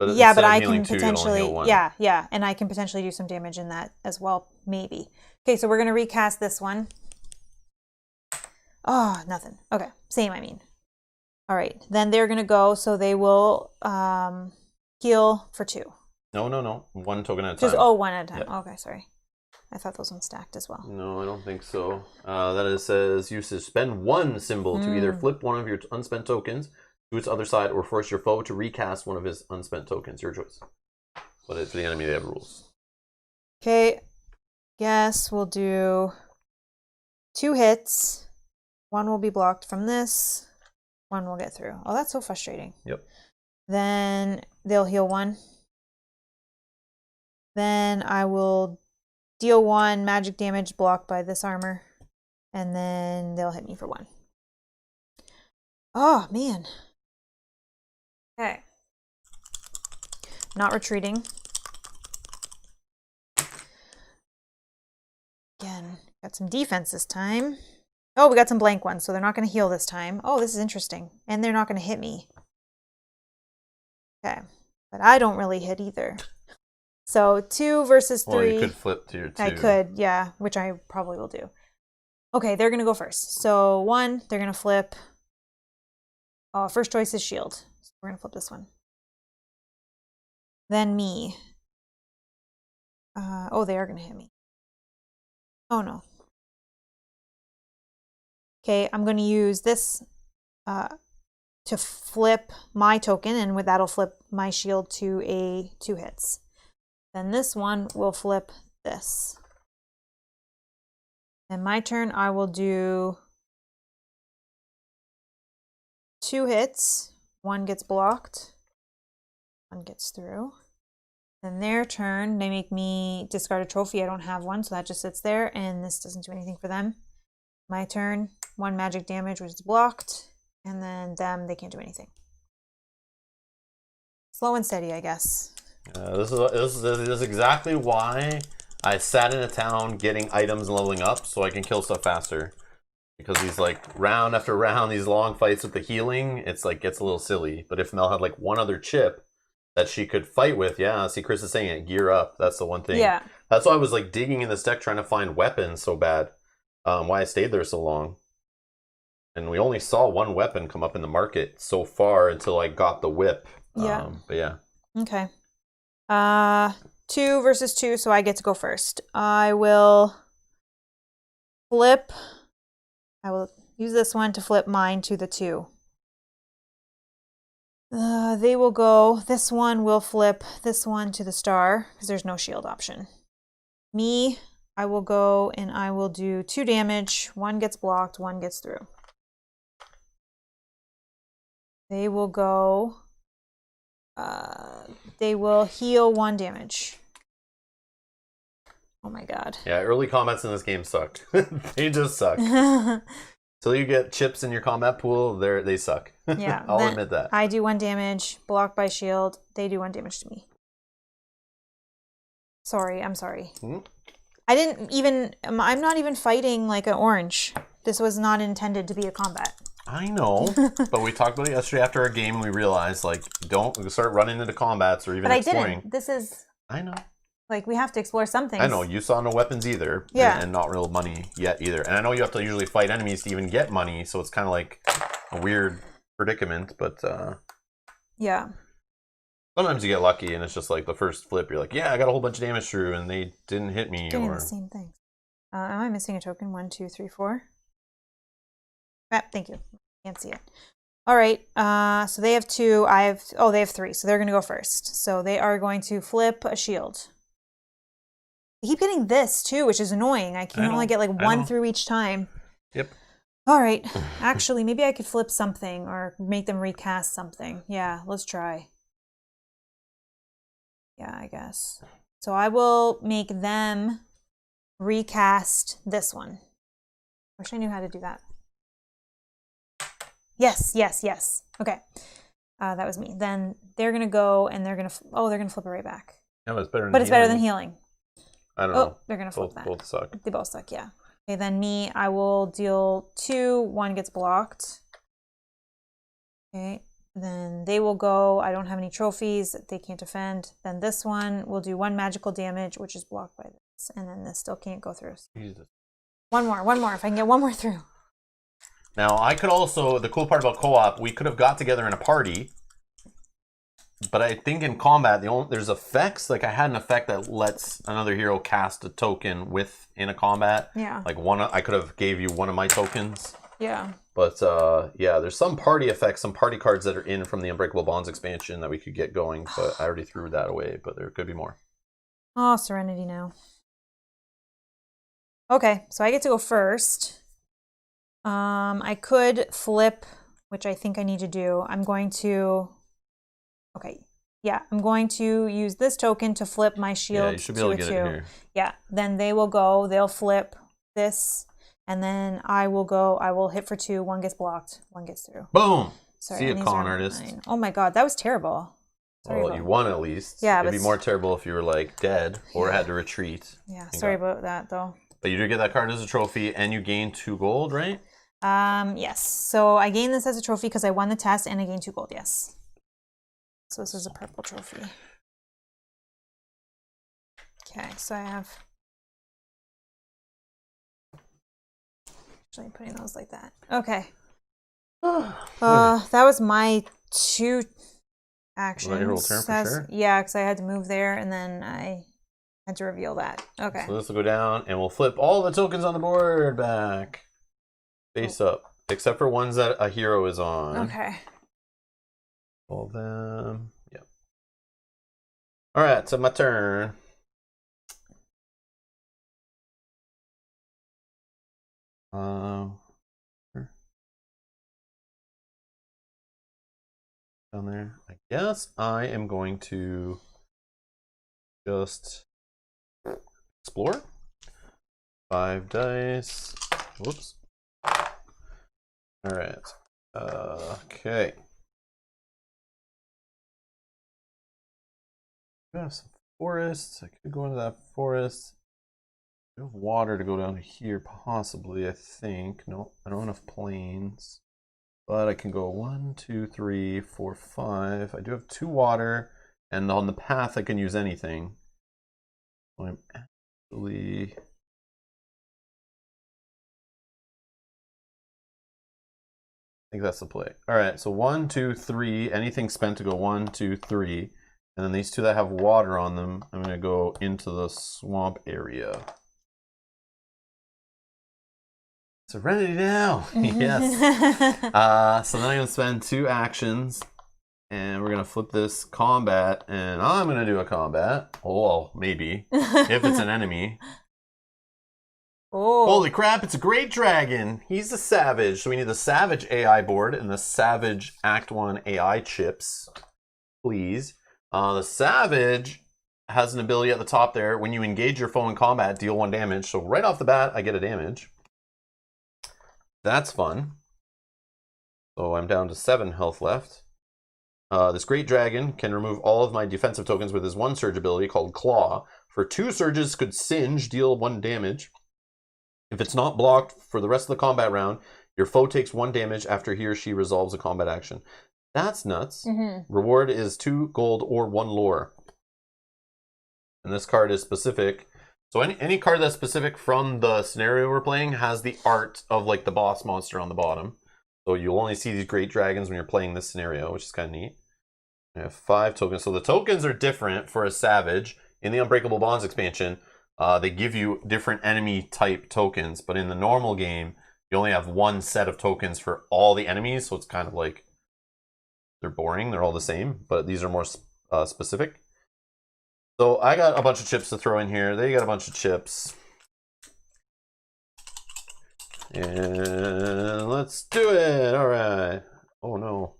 But yeah, but I can 2, potentially... Yeah, and I can potentially do some damage in that as well, maybe. Okay, so we're going to recast this one. Oh, nothing. Okay, same, I mean. All right, then they're going to go, so they will heal for 2. No. 1 token at a time. Just, 1 at a time. Yeah. Okay, sorry. I thought those ones stacked as well. No, I don't think so. That says you spend 1 symbol to either flip one of your unspent tokens to its other side or force your foe to recast one of his unspent tokens. Your choice. But for the enemy, they have rules. Okay, guess we'll do 2 hits. 1 will be blocked from this. 1 will get through. Oh, that's so frustrating. Yep. Then they'll heal 1. Then I will deal 1 magic damage blocked by this armor. And then they'll hit me for 1. Oh, man. Okay. Not retreating. Again, got some defense this time. Oh, we got some blank ones, so they're not going to heal this time. Oh, this is interesting. And they're not going to hit me. Okay. But I don't really hit either. So 2 versus 3. Well, you could flip to your 2. I could, yeah, which I probably will do. Okay, they're going to go first. So 1, they're going to flip. Oh, first choice is shield. So we're going to flip this one. Then me. They are going to hit me. Oh, no. Okay, I'm going to use this to flip my token, and with that'll flip my shield to a 2 hits. Then this one will flip this. And my turn, I will do 2 hits. 1 gets blocked. 1 gets through. Then their turn, they make me discard a trophy. I don't have one, so that just sits there, and this doesn't do anything for them. My turn, 1 magic damage, which is blocked. And then them, they can't do anything. Slow and steady, I guess. This is exactly why I sat in a town getting items and leveling up so I can kill stuff faster. Because these like round after round, these long fights with the healing, it's like gets a little silly. But if Mel had like one other chip that she could fight with, yeah, see Chris is saying it, gear up. That's the one thing. Yeah. That's why I was like digging in this deck trying to find weapons so bad. Why I stayed there so long. And we only saw one weapon come up in the market so far until I got the whip. Yeah. But yeah. Okay. 2 versus 2, so I get to go first. I will flip. I will use this one to flip mine to the 2. They will go. This one will flip this one to the star because there's no shield option. Me, I will go and I will do 2 damage. 1 gets blocked, 1 gets through. They will go. They will heal 1 damage. Oh my god. Yeah, early combats in this game suck. They just suck. Till you get chips in your combat pool, they suck. Yeah, I'll admit that. I do 1 damage, blocked by shield. They do 1 damage to me. Sorry, I'm sorry. I didn't even. I'm not even fighting like an orange. This was not intended to be a combat. I know, but we talked about it yesterday after our game. And we realized like don't start running into combats or even exploring. I didn't. This is. I know. Like we have to explore some things. I know you saw no weapons either. Yeah. And not real money yet either. And I know you have to usually fight enemies to even get money, so it's kind of like a weird predicament. But yeah. Sometimes you get lucky, and it's just like the first flip. You're like, yeah, I got a whole bunch of damage through, and they didn't hit me. Doing the same thing. Am I missing a token? 1, 2, 3, 4. Thank you. Can't see it. All right. So they have 2. They have 3. So they're going to go first. So they are going to flip a shield. I keep getting this too, which is annoying. I can only get like 1 through each time. Yep. All right. Actually, maybe I could flip something or make them recast something. Yeah, let's try. Yeah, I guess. So I will make them recast this one. Wish I knew how to do that. Yes, yes, yes. Okay. That was me. Then they're going to go and they're going to, they're going to flip it right back. Yeah, but it's better than But it's better than healing. I don't know. They're going to flip that. Both suck. They both suck, yeah. Okay, then me, I will deal 2. 1 gets blocked. Okay. Then they will go. I don't have any trophies. They can't defend. Then this one will do 1 magical damage, which is blocked by this. And then this still can't go through. Jesus. One more. If I can get 1 more through. Now, I could also, the cool part about co-op, we could have got together in a party. But I think in combat, there's effects. Like I had an effect that lets another hero cast a token in a combat. Yeah. Like I could have gave you one of my tokens. Yeah. But yeah, there's some party effects, some party cards that are in from the Unbreakable Bonds expansion that we could get going. But I already threw that away. But there could be more. Oh, Serenity now. Okay, so I get to go first. I could flip, which I think I need to do. I'm going to use this token to flip my shield. Yeah, you should be able to get it here. Yeah, then they will go, they'll flip this, and then I will hit for 2, 1 gets blocked, 1 gets through. Boom! Sorry, See a con artist. Mine. Oh my god, that was terrible. Well, you won at least. Yeah, it'd be more terrible if you were like dead or had to retreat. Yeah, sorry about that though. But you did get that card as a trophy, and you gained 2 gold, right? Yes. So I gained this as a trophy because I won the test, and I gained 2 gold. Yes. So this is a purple trophy. Okay, so I have. Actually, putting those like that. Okay. That was my 2 actions. Was that your whole turn for sure? Yeah, because I had to move there, and then I had to reveal that. Okay. So this will go down, and we'll flip all the tokens on the board back. Face up. Except for ones that a hero is on. Okay. All of them. Yep. Alright, so my turn. Down there. I guess I am going to just explore. 5 dice. Whoops. Alright. Okay. I have some forests. I could go into that forest. I have water to go down here, possibly, I think. No, I don't have enough plains. But I can go 1, 2, 3, 4, 5. I do have 2 water, and on the path I can use anything. So I'm actually... I think that's the play. All right, so 1, 2, 3. Anything spent to go 1, 2, 3. And then these 2 that have water on them, I'm going to go into the swamp area. Serenity now! Yes. So then I'm going to spend 2 actions. And we're going to flip this combat. And I'm going to do a combat. Oh, well, maybe. If it's an enemy. Oh. Holy crap, it's a great dragon. He's a savage. So we need the savage AI board and the savage Act 1 AI chips. Please. The savage has an ability at the top there. When you engage your foe in combat, deal 1 damage. So right off the bat, I get a damage. That's fun. So I'm down to 7 health left. This great dragon can remove all of my defensive tokens with his 1 surge ability called Claw. For 2 surges, could singe, deal 1 damage. If it's not blocked for the rest of the combat round, your foe takes 1 damage after he or she resolves a combat action. That's nuts. Reward is 2 gold or 1 lore. And this card is specific. So any card that's specific from the scenario we're playing has the art of like the boss monster on the bottom. So you'll only see these great dragons when you're playing this scenario, which is kind of neat. I have 5 tokens. So the tokens are different for a savage. In the Unbreakable Bonds expansion, they give you different enemy type tokens. But in the normal game, you only have 1 set of tokens for all the enemies. So it's kind of like they're boring. They're all the same. But these are more specific. So I got a bunch of chips to throw in here. They got a bunch of chips. And let's do it. All right. Oh, no.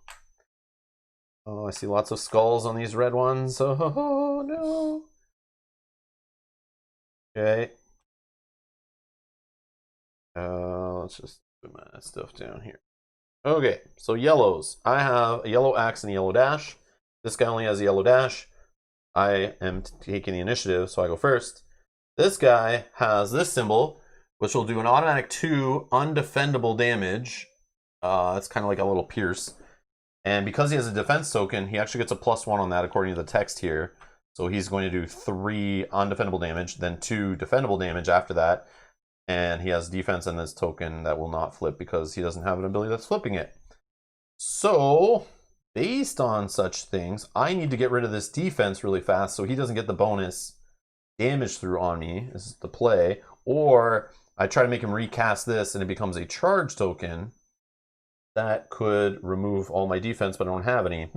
Oh, I see lots of skulls on these red ones. Oh, no. Okay. Let's just put my stuff down here. Okay, so yellows. I have a yellow axe and a yellow dash. This guy only has a yellow dash. I am taking the initiative, so I go first. This guy has this symbol, which will do an automatic 2 undefendable damage. It's kind of like a little pierce. And because he has a defense token, he actually gets a +1 on that according to the text here. So he's going to do 3 undefendable damage, then 2 defendable damage after that. And he has defense in this token that will not flip because he doesn't have an ability that's flipping it. So, based on such things, I need to get rid of this defense really fast so he doesn't get the bonus damage through on me. This is the play. Or I try to make him recast this and it becomes a charge token. That could remove all my defense, but I don't have any.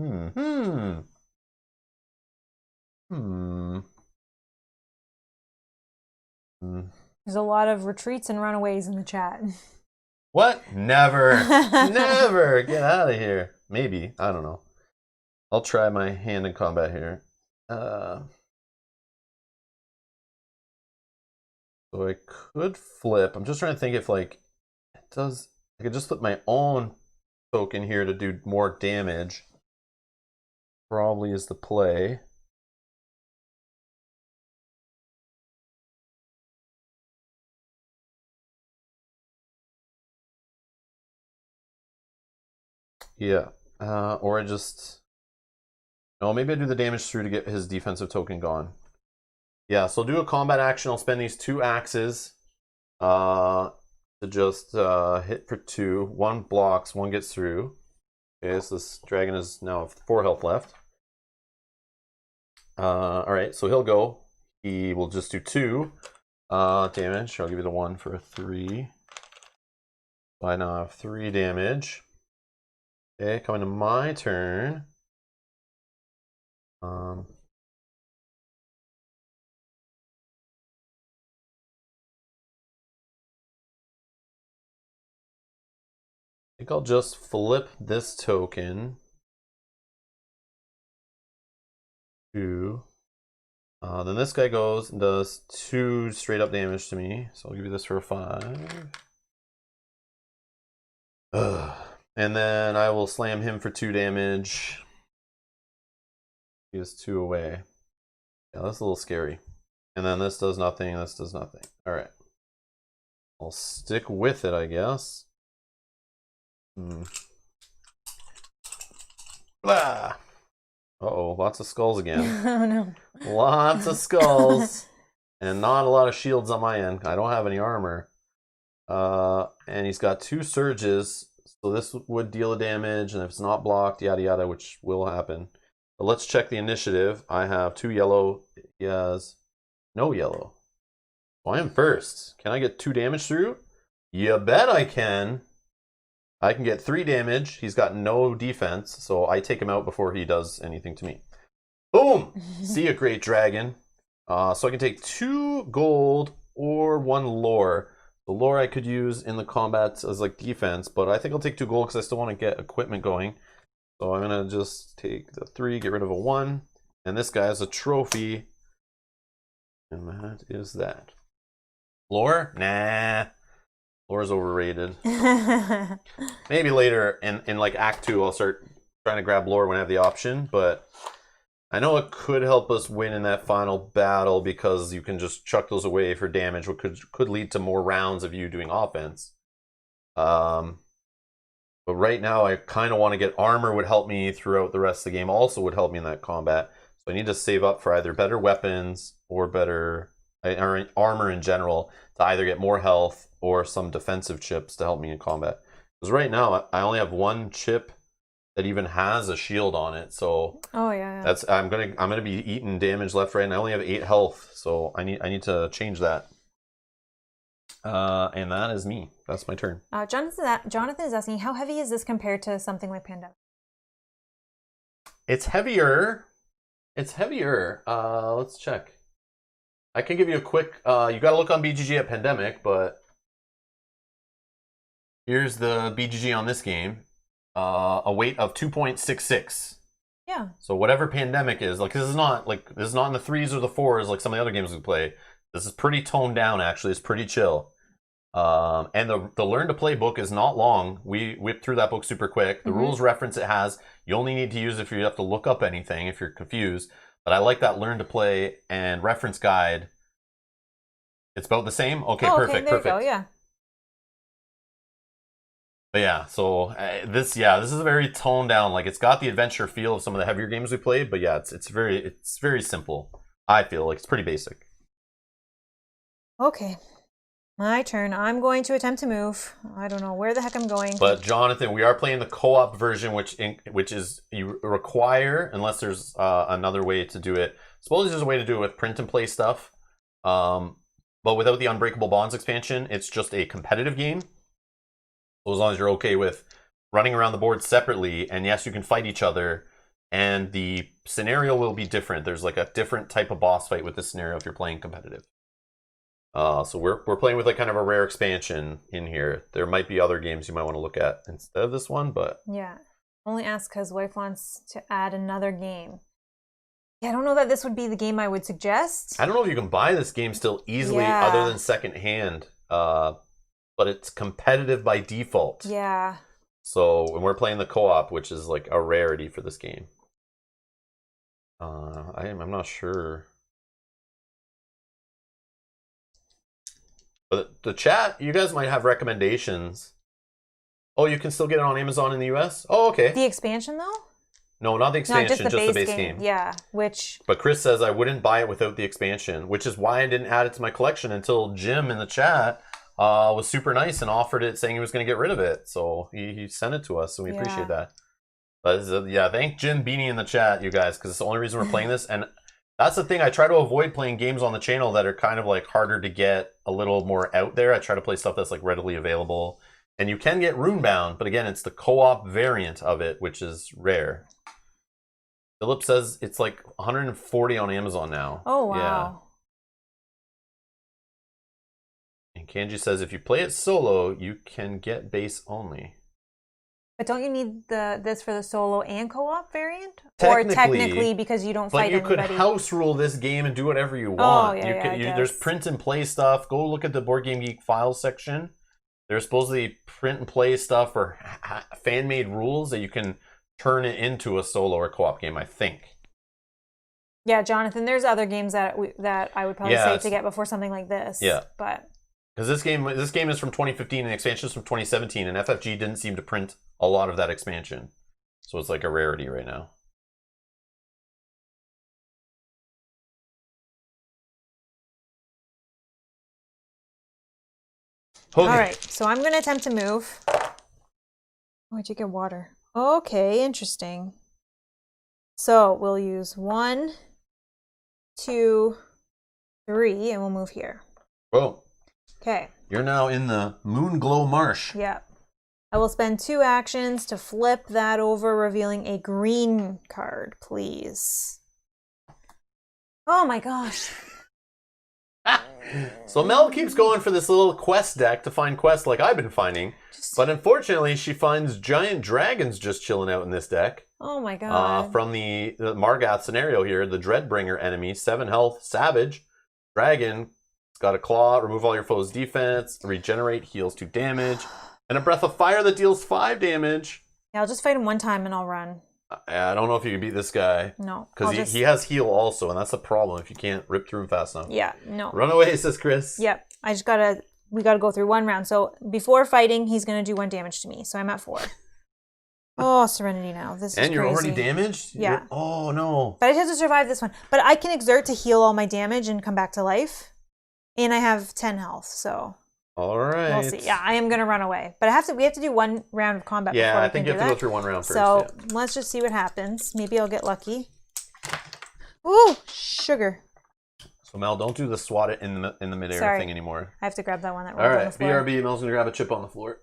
There's a lot of retreats and runaways in the chat. What? Never. Never. Get out of here. Maybe. I don't know. I'll try my hand in combat here. So I could flip. I'm just trying to think if like it does. I could just flip my own token here to do more damage. Probably is the play. Yeah. Or I just... No, maybe I do the damage through to get his defensive token gone. Yeah, so I'll do a combat action. I'll spend these 2 axes to just hit for 2. 1 blocks, 1 gets through. Okay, so this dragon is now 4 health left. Alright, so he'll go. He will just do 2 damage. I'll give you the 1 for a 3. So I now have 3 damage. Okay, coming to my turn. I think I'll just flip this token to... then this guy goes and does 2 straight up damage to me. So I'll give you this for a 5. Ugh. And then I will slam him for 2 damage. He is 2 away. Yeah, that's a little scary. And then this does nothing, this does nothing. Alright. I'll stick with it, I guess. Ah! Uh-oh, lots of skulls again. Oh no. Lots of skulls. And not a lot of shields on my end. I don't have any armor. And he's got 2 surges. So this would deal a damage, and if it's not blocked, yada yada, which will happen. But let's check the initiative. I have 2 yellow. He has no yellow. So I am first. Can I get 2 damage through? You bet I can. I can get 3 damage. He's got no defense, so I take him out before he does anything to me. Boom! See a great dragon. So I can take 2 gold or 1 lore. The lore I could use in the combat as like defense, but I think I'll take 2 gold because I still want to get equipment going. So I'm going to just take the 3, get rid of a 1. And this guy has a trophy. And that is that. Lore? Nah. Lore's overrated. Maybe later in like Act 2 I'll start trying to grab lore when I have the option, but I know it could help us win in that final battle because you can just chuck those away for damage, which could lead to more rounds of you doing offense. But right now I kind of want to get armor would help me throughout the rest of the game, also would help me in that combat. So I need to save up for either better weapons or better armor in general to either get more health or some defensive chips to help me in combat. Because right now I only have 1 chip that even has a shield on it, so that's I'm gonna be eating damage left, right, and I only have 8 health, so I need to change that. And that is me. That's my turn. Jonathan is asking, how heavy is this compared to something like Pandemic? It's heavier. It's heavier. Let's check. I can give you a quick. You got to look on BGG at Pandemic, but here's the BGG on this game. A weight of 2.66. Yeah. So whatever Pandemic is, like this is not in the 3s or the 4s like some of the other games we play. This is pretty toned down. Actually, it's pretty chill. And the Learn to Play book is not long. We whipped through that book super quick. The rules reference it has, you only need to use if you have to look up anything if you're confused. But I like that Learn to Play and reference guide. It's about the same? Okay, perfect. There you go, yeah. But yeah, so this is a very toned down, like it's got the adventure feel of some of the heavier games we played, but yeah, it's very simple. I feel like it's pretty basic. Okay. My turn. I'm going to attempt to move. I don't know where the heck I'm going. But Jonathan, we are playing the co-op version, which is you require, unless there's another way to do it. Suppose there's a way to do it with print and play stuff. But without the Unbreakable Bonds expansion, it's just a competitive game. So as long as you're okay with running around the board separately, and yes, you can fight each other, and the scenario will be different. There's like a different type of boss fight with this scenario if you're playing competitive. So we're playing with like kind of a rare expansion in here. There might be other games you might want to look at instead of this one, but yeah, only ask because wife wants to add another game. Yeah, I don't know that this would be the game I would suggest. I don't know if you can buy this game still easily other than secondhand. But it's competitive by default. Yeah. So when we're playing the co-op, which is like a rarity for this game, I'm not sure. But the chat, you guys might have recommendations. Oh, you can still get it on Amazon in the US? Oh, okay. The expansion though? No, not the expansion, just the base game. Yeah, which... But Chris says I wouldn't buy it without the expansion, which is why I didn't add it to my collection until Jim in the chat was super nice and offered it, saying he was going to get rid of it. So he sent it to us, and we appreciate that. But yeah, thank Jim Beanie in the chat, you guys, because it's the only reason we're playing this. And that's the thing, I try to avoid playing games on the channel that are kind of like harder to get, a little more out there. I try to play stuff that's like readily available. And you can get Runebound, but again, it's the co-op variant of it, which is rare. Philip says it's like 140 on Amazon now. Oh, wow. Yeah. And Kanji says if you play it solo, you can get base only. But don't you need this for the solo and co-op variant? Or technically because you don't fight anybody? But you could house rule this game and do whatever you want. Oh, yeah, there's print and play stuff. Go look at the Board Game Geek files section. There's supposedly print and play stuff or fan-made rules that you can turn it into a solo or co-op game, I think. Yeah, Jonathan, there's other games that I would probably say to get before something like this. Yeah. But because this game is from 2015 and the expansion is from 2017, and FFG didn't seem to print a lot of that expansion. So it's like a rarity right now. Okay. All right, so I'm going to attempt to move. Oh, I did get water. Okay, interesting. So we'll use 1, 2, 3, and we'll move here. Whoa. Okay. You're now in the Moonglow Marsh. Yep. I will spend 2 actions to flip that over, revealing a green card, please. Oh my gosh. So Mel keeps going for this little quest deck to find quests like I've been finding. But unfortunately, she finds giant dragons just chilling out in this deck. Oh my god. From the Margath scenario here, the Dreadbringer enemy, 7 health, savage, dragon, it's got a claw, remove all your foes' defense, regenerate, heals 2 damage, and a breath of fire that deals 5 damage. Yeah, I'll just fight him one time and I'll run. I don't know if you can beat this guy. No. Because he has heal also, and that's the problem if you can't rip through him fast enough. Yeah, no. Run away, says Chris. Yep. We gotta go through one round. So before fighting, he's gonna do 1 damage to me. So I'm at 4. Oh, Serenity now. This is crazy. And you're already damaged? Yeah. Oh, no. But I have to survive this one. But I can exert to heal all my damage and come back to life. And I have 10 health, so... All right. We'll see. Yeah, I am going to run away. But we have to do 1 round of combat before we can do that. Yeah, I think you have to go through 1 round first. So let's just see what happens. Maybe I'll get lucky. Ooh, sugar. So Mel, don't do the swat it in the midair thing anymore. I have to grab that one that rolled on the floor. All right, BRB, Mel's going to grab a chip on the floor.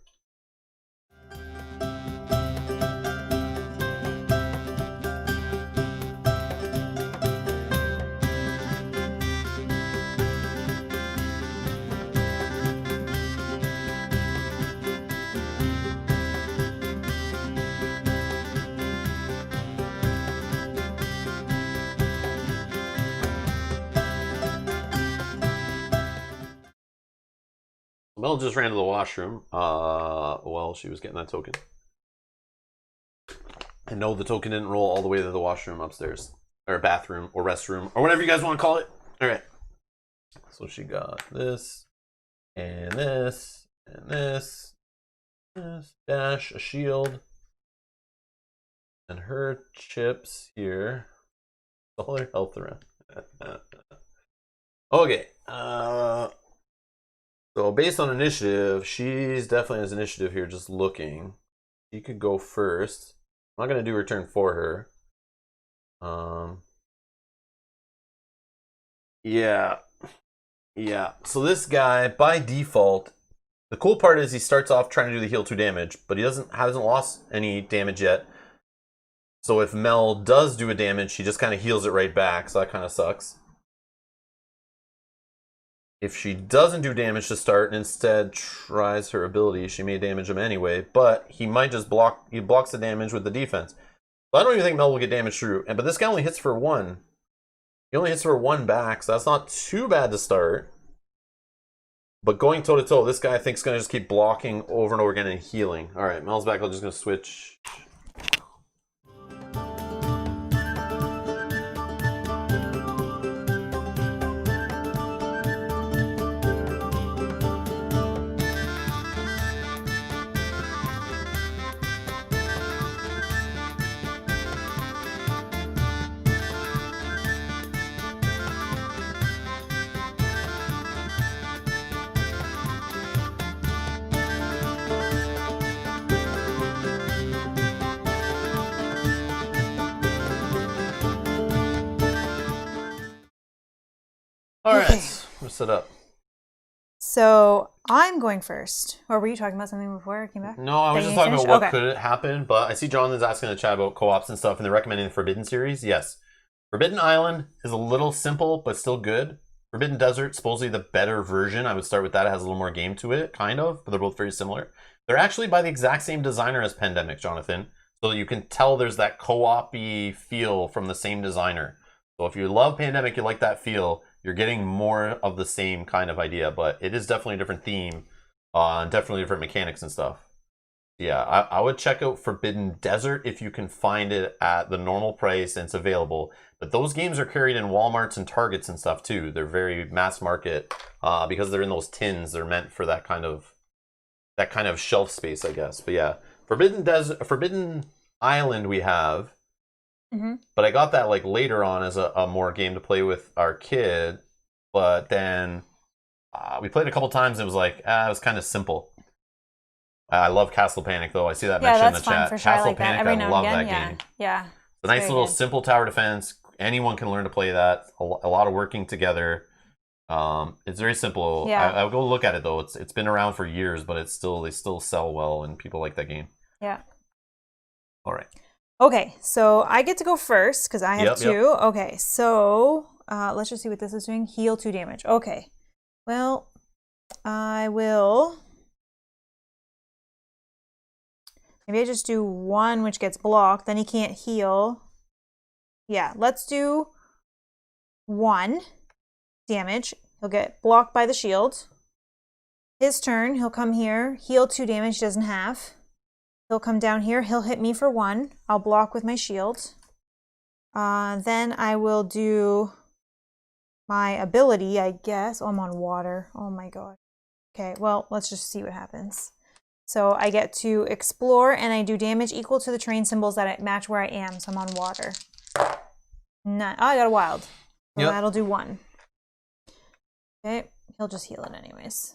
Mel just ran to the washroom while she was getting that token. And no, the token didn't roll all the way to the washroom upstairs. Or bathroom, or restroom, or whatever you guys want to call it. Alright. So she got this, and this, and this, dash, a shield, and her chips here. All her health around. Okay. So based on initiative, she's definitely has initiative here, just looking. She could go first. I'm not going to do return for her. Yeah. So this guy, by default, the cool part is he starts off trying to do the heal 2 damage, but he hasn't lost any damage yet. So if Mel does do a damage, she just kind of heals it right back, so that kind of sucks. If she doesn't do damage to start and instead tries her ability, she may damage him anyway, but he might just he blocks the damage with the defense. So I don't even think Mel will get damage through. But this guy only hits for 1. He only hits for 1 back, so that's not too bad to start. But going toe to toe, this guy I think is going to just keep blocking over and over again and healing. Alright, Mel's back, I'm just going to switch. All right, let's set up. So I'm going first. Or were you talking about something before I came back? No, I was just talking about what could happen, but I see Jonathan's asking in the chat about co-ops and stuff, and they're recommending the Forbidden series. Yes. Forbidden Island is a little simple, but still good. Forbidden Desert, supposedly the better version. I would start with that. It has a little more game to it, kind of, but they're both very similar. They're actually by the exact same designer as Pandemic, Jonathan, so that you can tell there's that co-op-y feel from the same designer. So if you love Pandemic, you like that feel, you're getting more of the same kind of idea, but it is definitely a different theme, and definitely different mechanics and stuff. Yeah, I would check out Forbidden Desert if you can find it at the normal price and it's available. But those games are carried in Walmarts and Targets and stuff too. They're very mass market because they're in those tins. They're meant for that kind of shelf space, I guess. But yeah, Forbidden Island we have, but I got that like later on as a more game to play with our kid. But then we played a couple times and it was like, it was kind of simple. I love Castle Panic though. I see that mentioned in the chat. For sure. Castle like Panic, Every I now love and that again. game. Yeah. It's a nice little simple tower defense. Anyone can learn to play that. A lot of working together. It's very simple. Yeah. I'll go look at it though. It's been around for years, but they still sell well and people like that game. Yeah. All right. Okay, so I get to go first because I have 2. Yep. Okay, so let's just see what this is doing. Heal 2 damage. Okay. Well, I will. Maybe I just do 1, which gets blocked. Then he can't heal. Yeah, let's do 1 damage. He'll get blocked by the shield. His turn, he'll come here, heal 2 damage, he doesn't have. He'll come down here, he'll hit me for 1. I'll block with my shield. Then I will do my ability, I guess. Oh, I'm on water. Oh my god. Okay, well, let's just see what happens. So I get to explore, and I do damage equal to the terrain symbols that match where I am. So I'm on water. Oh, I got a wild. So that'll do 1. Okay, he'll just heal it anyways.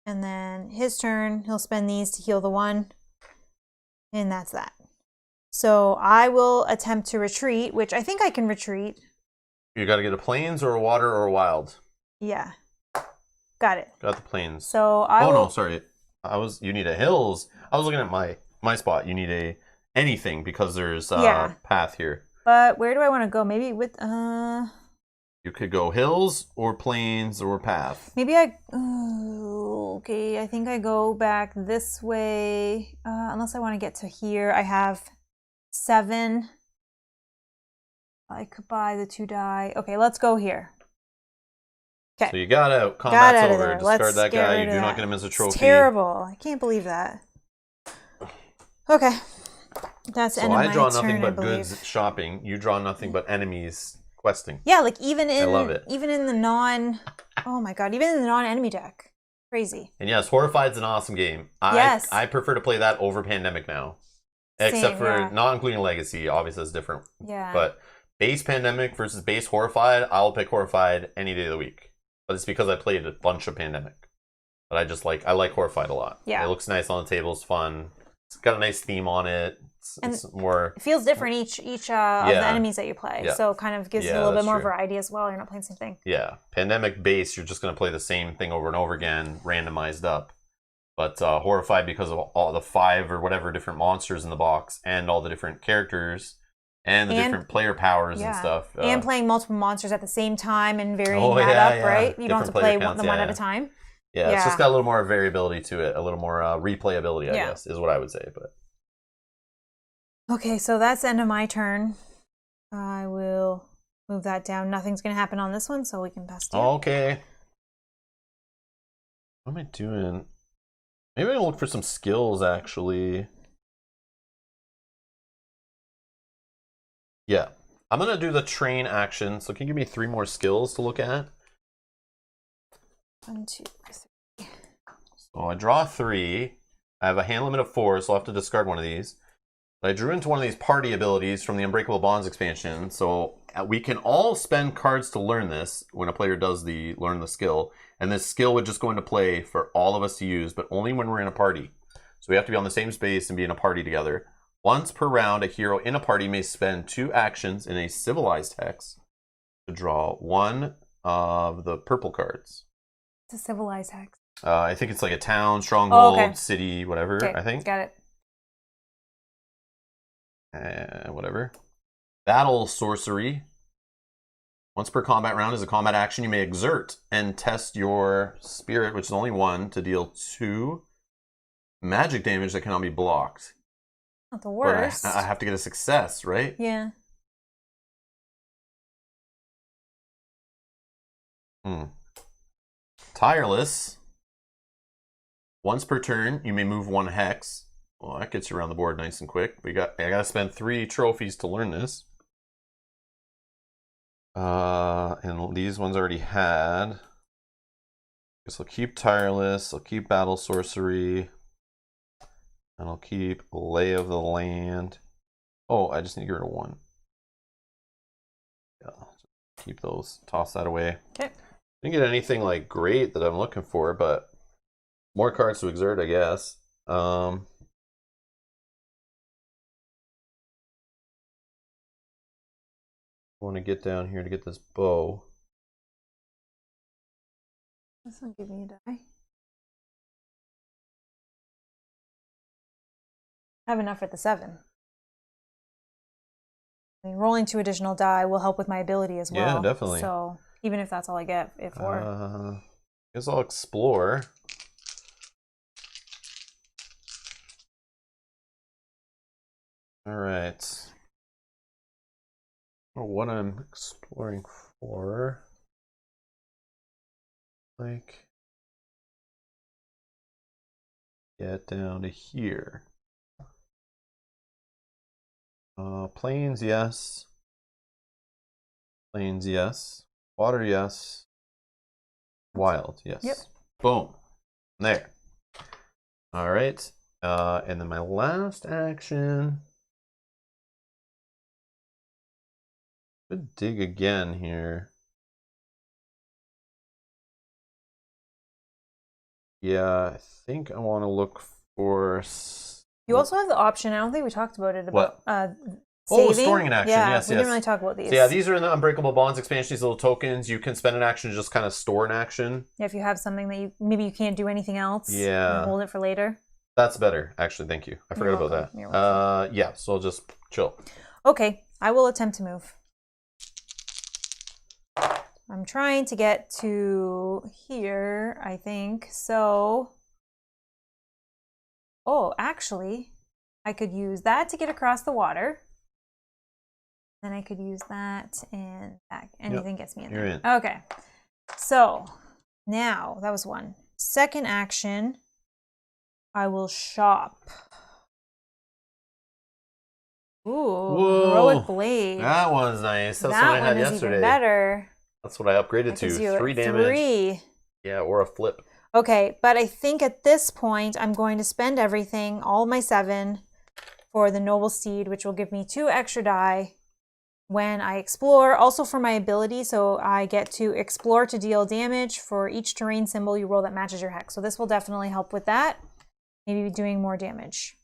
And then his turn, he'll spend these to heal the 1. And that's that. So I will attempt to retreat, which I think I can retreat. You got to get a plains or a water or a wild. Yeah. Got it. Got the plains. So I will... no, sorry. You need a hills. I was looking at my spot. You need a anything because there's path here. But where do I want to go? Maybe with You could go hills or plains or path. Maybe okay, I think I go back this way. Unless I want to get to here. I have 7. I could buy the 2 die. Okay, let's go here. Okay. So you got out. Combat's out over. Discard that guy. You're not going to miss a trophy. It's terrible. I can't believe that. Okay. That's end of my turn, I draw nothing but goods shopping. You draw nothing but enemies questing. Yeah, like even in I love it. Even in the oh my god, even in the non-enemy deck. Crazy. And yes, Horrified's an awesome game. Yes. I prefer to play that over Pandemic now. Except for not including Legacy, obviously that's different. Yeah. But base Pandemic versus base Horrified, I'll pick Horrified any day of the week. But it's because I played a bunch of Pandemic. But I like Horrified a lot. Yeah. It looks nice on the table, it's fun. It's got a nice theme on it. It's more... It feels different each of the enemies that you play. Yeah. So it kind of gives you a little bit more variety as well. You're not playing the same thing. Yeah. Pandemic base, you're just going to play the same thing over and over again, randomized up. But Horrified, because of all the 5 or whatever different monsters in the box and all the different characters and the different player powers and stuff. And playing multiple monsters at the same time and varying that up, right? You don't have to play one at a time. Yeah, it's just got a little more variability to it, a little more replayability, I guess, is what I would say. But okay, so that's the end of my turn. I will move that down. Nothing's going to happen on this one, so we can pass to you. Okay. What am I doing? Maybe I can look for some skills, actually. Yeah. I'm going to do the train action. So can you give me 3 more skills to look at? 1, 2, 3. So I draw 3. I have a hand limit of 4, so I'll have to discard one of these. But I drew into one of these party abilities from the Unbreakable Bonds expansion. So we can all spend cards to learn this when a player does learn the skill. And this skill would just go into play for all of us to use, but only when we're in a party. So we have to be on the same space and be in a party together. Once per round, a hero in a party may spend 2 actions in a civilized hex to draw 1 of the purple cards. It's a civilized hex. I think it's like a town, stronghold, city, whatever, okay, I think. Got it. Whatever. Battle sorcery. Once per combat round is a combat action, you may exert and test your spirit, which is only 1, to deal 2 magic damage that cannot be blocked. Not the worst. But I have to get a success, right? Yeah. Tireless. Once per turn, you may move 1 hex. Well, that gets you around the board nice and quick. I gotta spend 3 trophies to learn this. And these ones already had. Guess I'll keep Tireless, I'll keep Battle Sorcery, and I'll keep Lay of the Land. Oh, I just need to get rid of 1. Yeah, keep those, toss that away. Okay. Didn't get anything like great that I'm looking for, but more cards to exert, I guess. I want to get down here to get this bow. This will give me a die. I have enough for the 7. I mean, rolling 2 additional die will help with my ability as well. Yeah, definitely. So even if that's all I get it for. I guess I'll explore. All right. I don't know what I'm exploring for. Like, get down to here. Plains, yes. Plains, yes. Water, yes. Wild, yes. Yep. Boom. There. All right. And then my last action. Could dig again here. Yeah, I think I want to look for. You also have the option. I don't think we talked about it. What? Saving. Oh, storing an action. Yeah, Yes, we yes. didn't really talk about these. So yeah, these are in the Unbreakable Bonds expansion. These little tokens. You can spend an action to just kind of store an action. Yeah, if you have something that maybe you can't do anything else. Yeah. And hold it for later. That's better, actually. Thank you. I forgot about that. You're welcome. Yeah. So I'll just chill. Okay, I will attempt to move. I'm trying to get to here, I think. So, oh, actually, I could use that to get across the water. Then I could use that and that. Anything gets me in there. You're in. Okay. So now that was 1. Second action, I will shop. Ooh, Whoa. Heroic Blade. That one's nice. That's That what I had one is yesterday. even better. That's what I upgraded That gives to. you 3 damage. 3. Yeah, or a flip. Okay, but I think at this point, I'm going to spend everything, all my 7, for the Noble Steed, which will give me 2 extra die when I explore. Also for my ability, so I get to explore to deal damage for each terrain symbol you roll that matches your hex. So this will definitely help with that. Maybe doing more damage.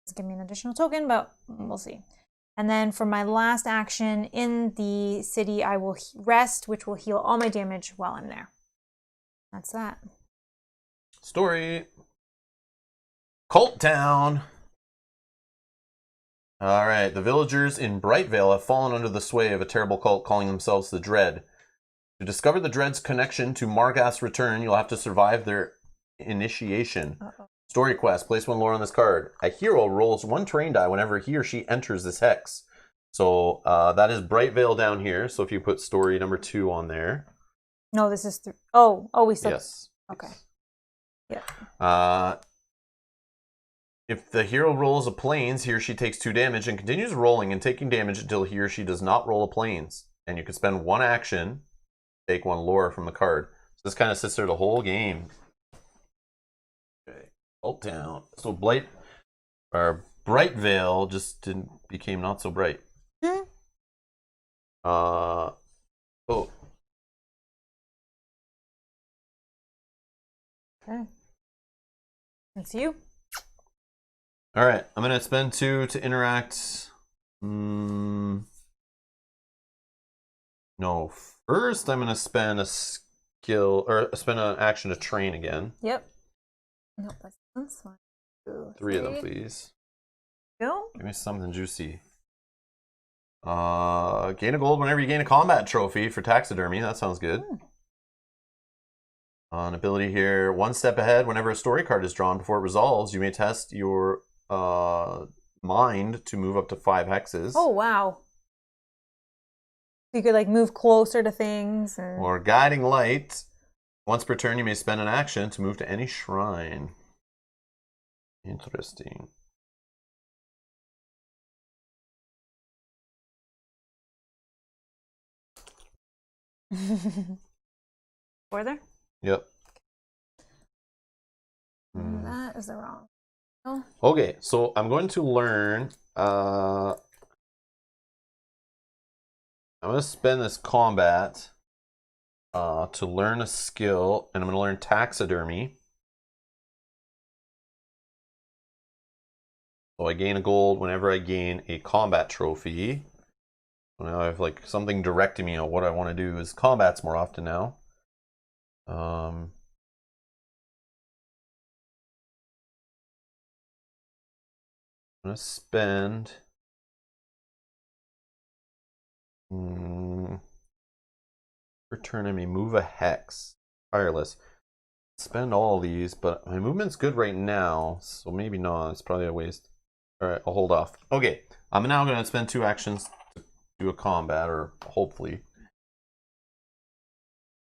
It's give me an additional token, but we'll see. And then for my last action in the city, I will rest, which will heal all my damage while I'm there. That's that. Story. Cult Town. All right. The villagers in Brightvale have fallen under the sway of a terrible cult calling themselves the Dread. To discover the Dread's connection to Margath's return, you'll have to survive their initiation. Story quest. Place 1 lore on this card. A hero rolls 1 terrain die whenever he or she enters this hex. So that is Brightvale down here. So if you put story number 2 on there. No, this is 3. Oh, we still. Yes. Okay. Yeah. If the hero rolls a plains, he or she takes 2 damage and continues rolling and taking damage until he or she does not roll a plains. And you can spend 1 action, take 1 lore from the card. So this kind of sits there the whole game. Okay, Cult Town. So Brightvale just became not so bright. Oh. Okay. It's you. All right, I'm gonna spend 2 to interact. No, first I'm gonna spend a skill or spend an action to train again. Yep. Nope, that's this one. 2, 3 of them, please. Go. Give me something juicy. Gain a gold whenever you gain a combat trophy for taxidermy. That sounds good. An ability here, 1 step ahead. Whenever a story card is drawn before it resolves, you may test your mind to move up to 5 hexes. Oh, wow. You could like move closer to things. And... Or guiding light. Once per turn, you may spend an action to move to any shrine. Interesting. Further? Yep. That is the wrong. Oh. Okay, so I'm going to learn. I'm going to spend this combat to learn a skill, and I'm going to learn taxidermy. So I gain a gold whenever I gain a combat trophy. So now I have like something directing me on what I want to do. Is combats more often now. I'm going to spend. Per turn, I may move a hex. Tireless. Spend all these, but my movement's good right now, so maybe not. It's probably a waste. Alright, I'll hold off. Okay, I'm now going to spend 2 actions to do a combat, or hopefully.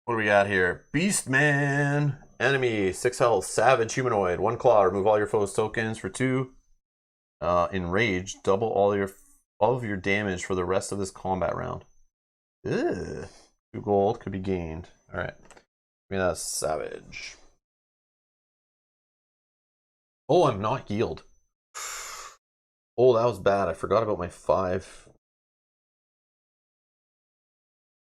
What do we got here? Beastman! Enemy, 6 health, savage, humanoid, 1 claw. Remove all your foes' tokens for 2. Enraged, double all of your damage for the rest of this combat round. Ugh. 2 gold could be gained. Alright. I mean, that's savage. Oh, I'm not healed. Oh, that was bad. I forgot about my 5.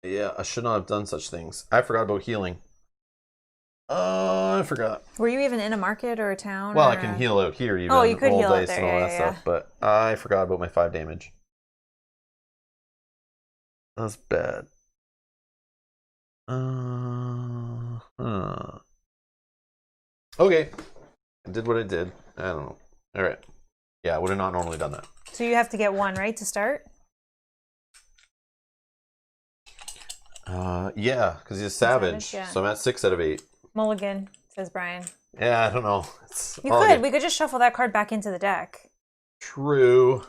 Yeah, I should not have done such things. I forgot about healing. I forgot. Were you even in a market or a town? Well, or I can heal out here even. Oh, you could roll heal out dice there. and all that stuff, but I forgot about my 5 damage. That's bad. Okay. I did what I did. I don't know. Alright. Yeah, I would have not normally done that. So you have to get 1, right, to start? Yeah, because he's a savage. Yeah. So I'm at 6 out of 8. Mulligan, says Brian. Yeah, I don't know. You could. We could just shuffle that card back into the deck. True.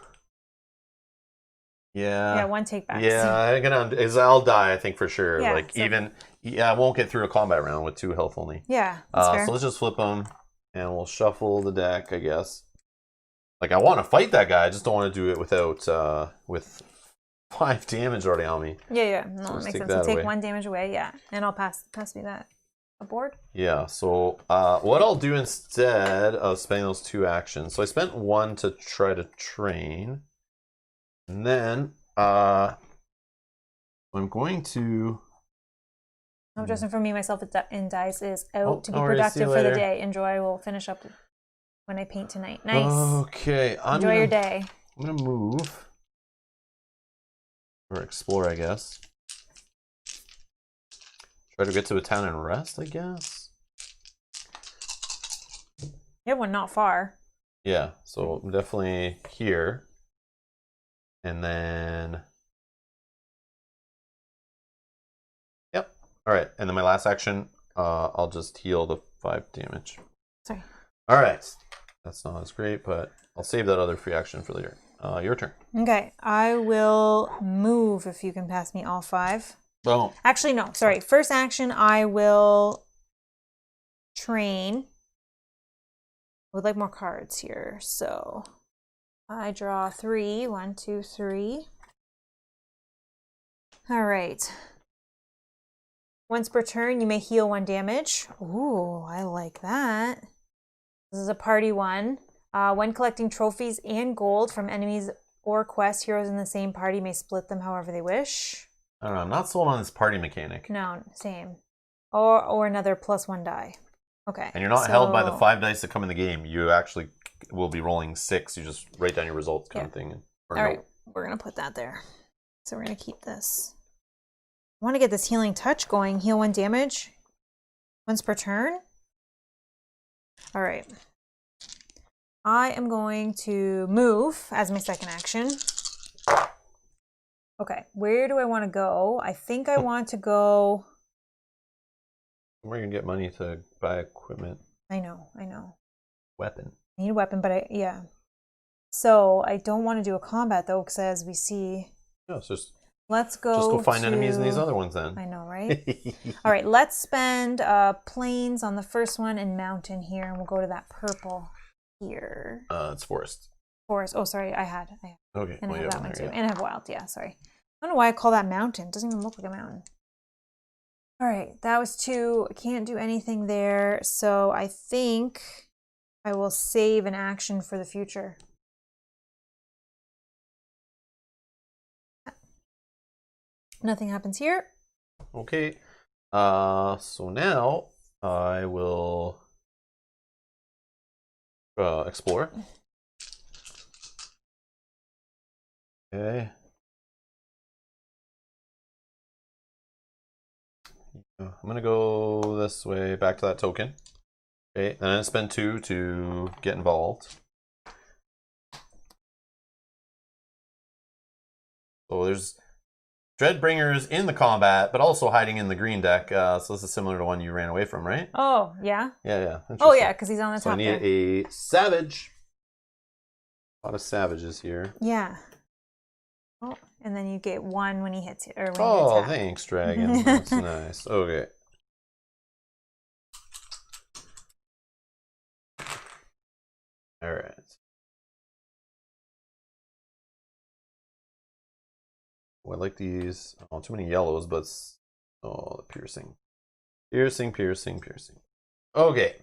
Yeah. Yeah, 1 take back. Yeah, I'll die, I think, for sure. Yeah, like, I won't get through a combat round with 2 health only. Yeah, that's fair. So let's just flip them, and we'll shuffle the deck, I guess. Like, I want to fight that guy, I just don't want to do it without, with 5 damage already on me. Yeah. No, So that makes take sense. that So take away. 1 damage away, yeah. And I'll pass me that. A board? Yeah, so what I'll do instead of spending those 2 actions, so I spent 1 to try to train, and then I'm going to... No, Justin, for me, myself, in dice is out to be no worries, see you productive for the later. day. Enjoy. We'll finish up when I paint tonight. Nice. Okay. Enjoy your day. I'm going to move. Or explore, I guess. Try to get to a town and rest, I guess. You have one not far. Yeah, so I'm definitely here. And then... Yep. Alright, and then my last action, I'll just heal the 5 damage. Sorry. Alright. That's not as great, but I'll save that other free action for later. Your turn. Okay, I will move if you can pass me all 5. Oh. Actually, no, sorry. First action, I will train. I would like more cards here, so I draw 3. 1, 2, 3. All right. Once per turn, you may heal 1 damage. Ooh, I like that. This is a party one. When collecting trophies and gold from enemies or quest, heroes in the same party may split them however they wish. I don't know. I'm not sold on this party mechanic. No, same. Or another +1 die. Okay. And you're not held by the 5 dice that come in the game. You actually will be rolling 6. You just write down your results kind of thing. All right. We're going to put that there. So we're going to keep this. I want to get this healing touch going. Heal 1 damage once per turn. All right. I am going to move as my second action. Okay, where do I want to go? I think I want to go... Where you can get money to buy equipment. I know. Weapon. I need a weapon, but yeah. So I don't want to do a combat though, because as we see... No, it's just... Let's go find enemies in these other ones then. I know, right? All right, let's spend plains on the first one and mountain here, and we'll go to that purple here? It's forest. Forest. Oh, sorry, I had. Okay. And I well, have yeah, that one too. there you And I have wild. Yeah, sorry. I don't know why I call that mountain. It doesn't even look like a mountain. All right, that was 2. I can't do anything there. So I think I will save an action for the future. Nothing happens here. go. Okay. So now I will explore. Okay. I'm gonna go this way back to that token. Okay, then I spend 2 to get involved. So there's Dreadbringers in the combat, but also hiding in the green deck. So this is similar to one you ran away from, right? Oh, yeah? Yeah. Oh, yeah, because he's on the So top I need there. a savage. A lot of savages here. Yeah. Oh, and then you get 1 when he hits it. Or when Oh, he hits thanks, Dragon. That's nice. Okay. All right. Oh, I like these. Oh, too many yellows, but oh, the piercing. Piercing. Okay.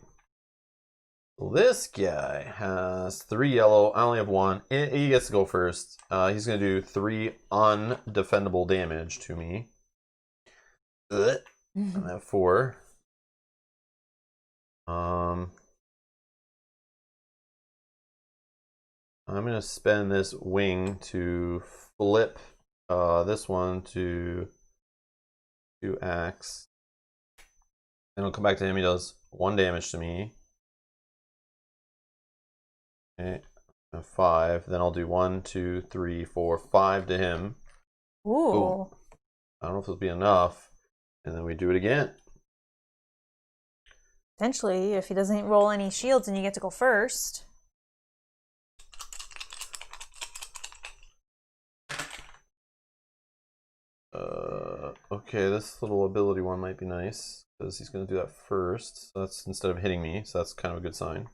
So this guy has 3 yellow. I only have 1. He gets to go first. He's going to do 3 undefendable damage to me. I have 4. I'm going to spend this wing to flip this one to 2 axe. Then he'll come back to him. He does 1 damage to me. Okay. 5. Then I'll do 1, 2, 3, 4, 5 to him. Ooh. Boom. I don't know if it'll be enough. And then we do it again. Potentially, if he doesn't roll any shields and you get to go first. Okay, this little ability one might be nice because he's going to do that first. So that's instead of hitting me, so that's kind of a good sign.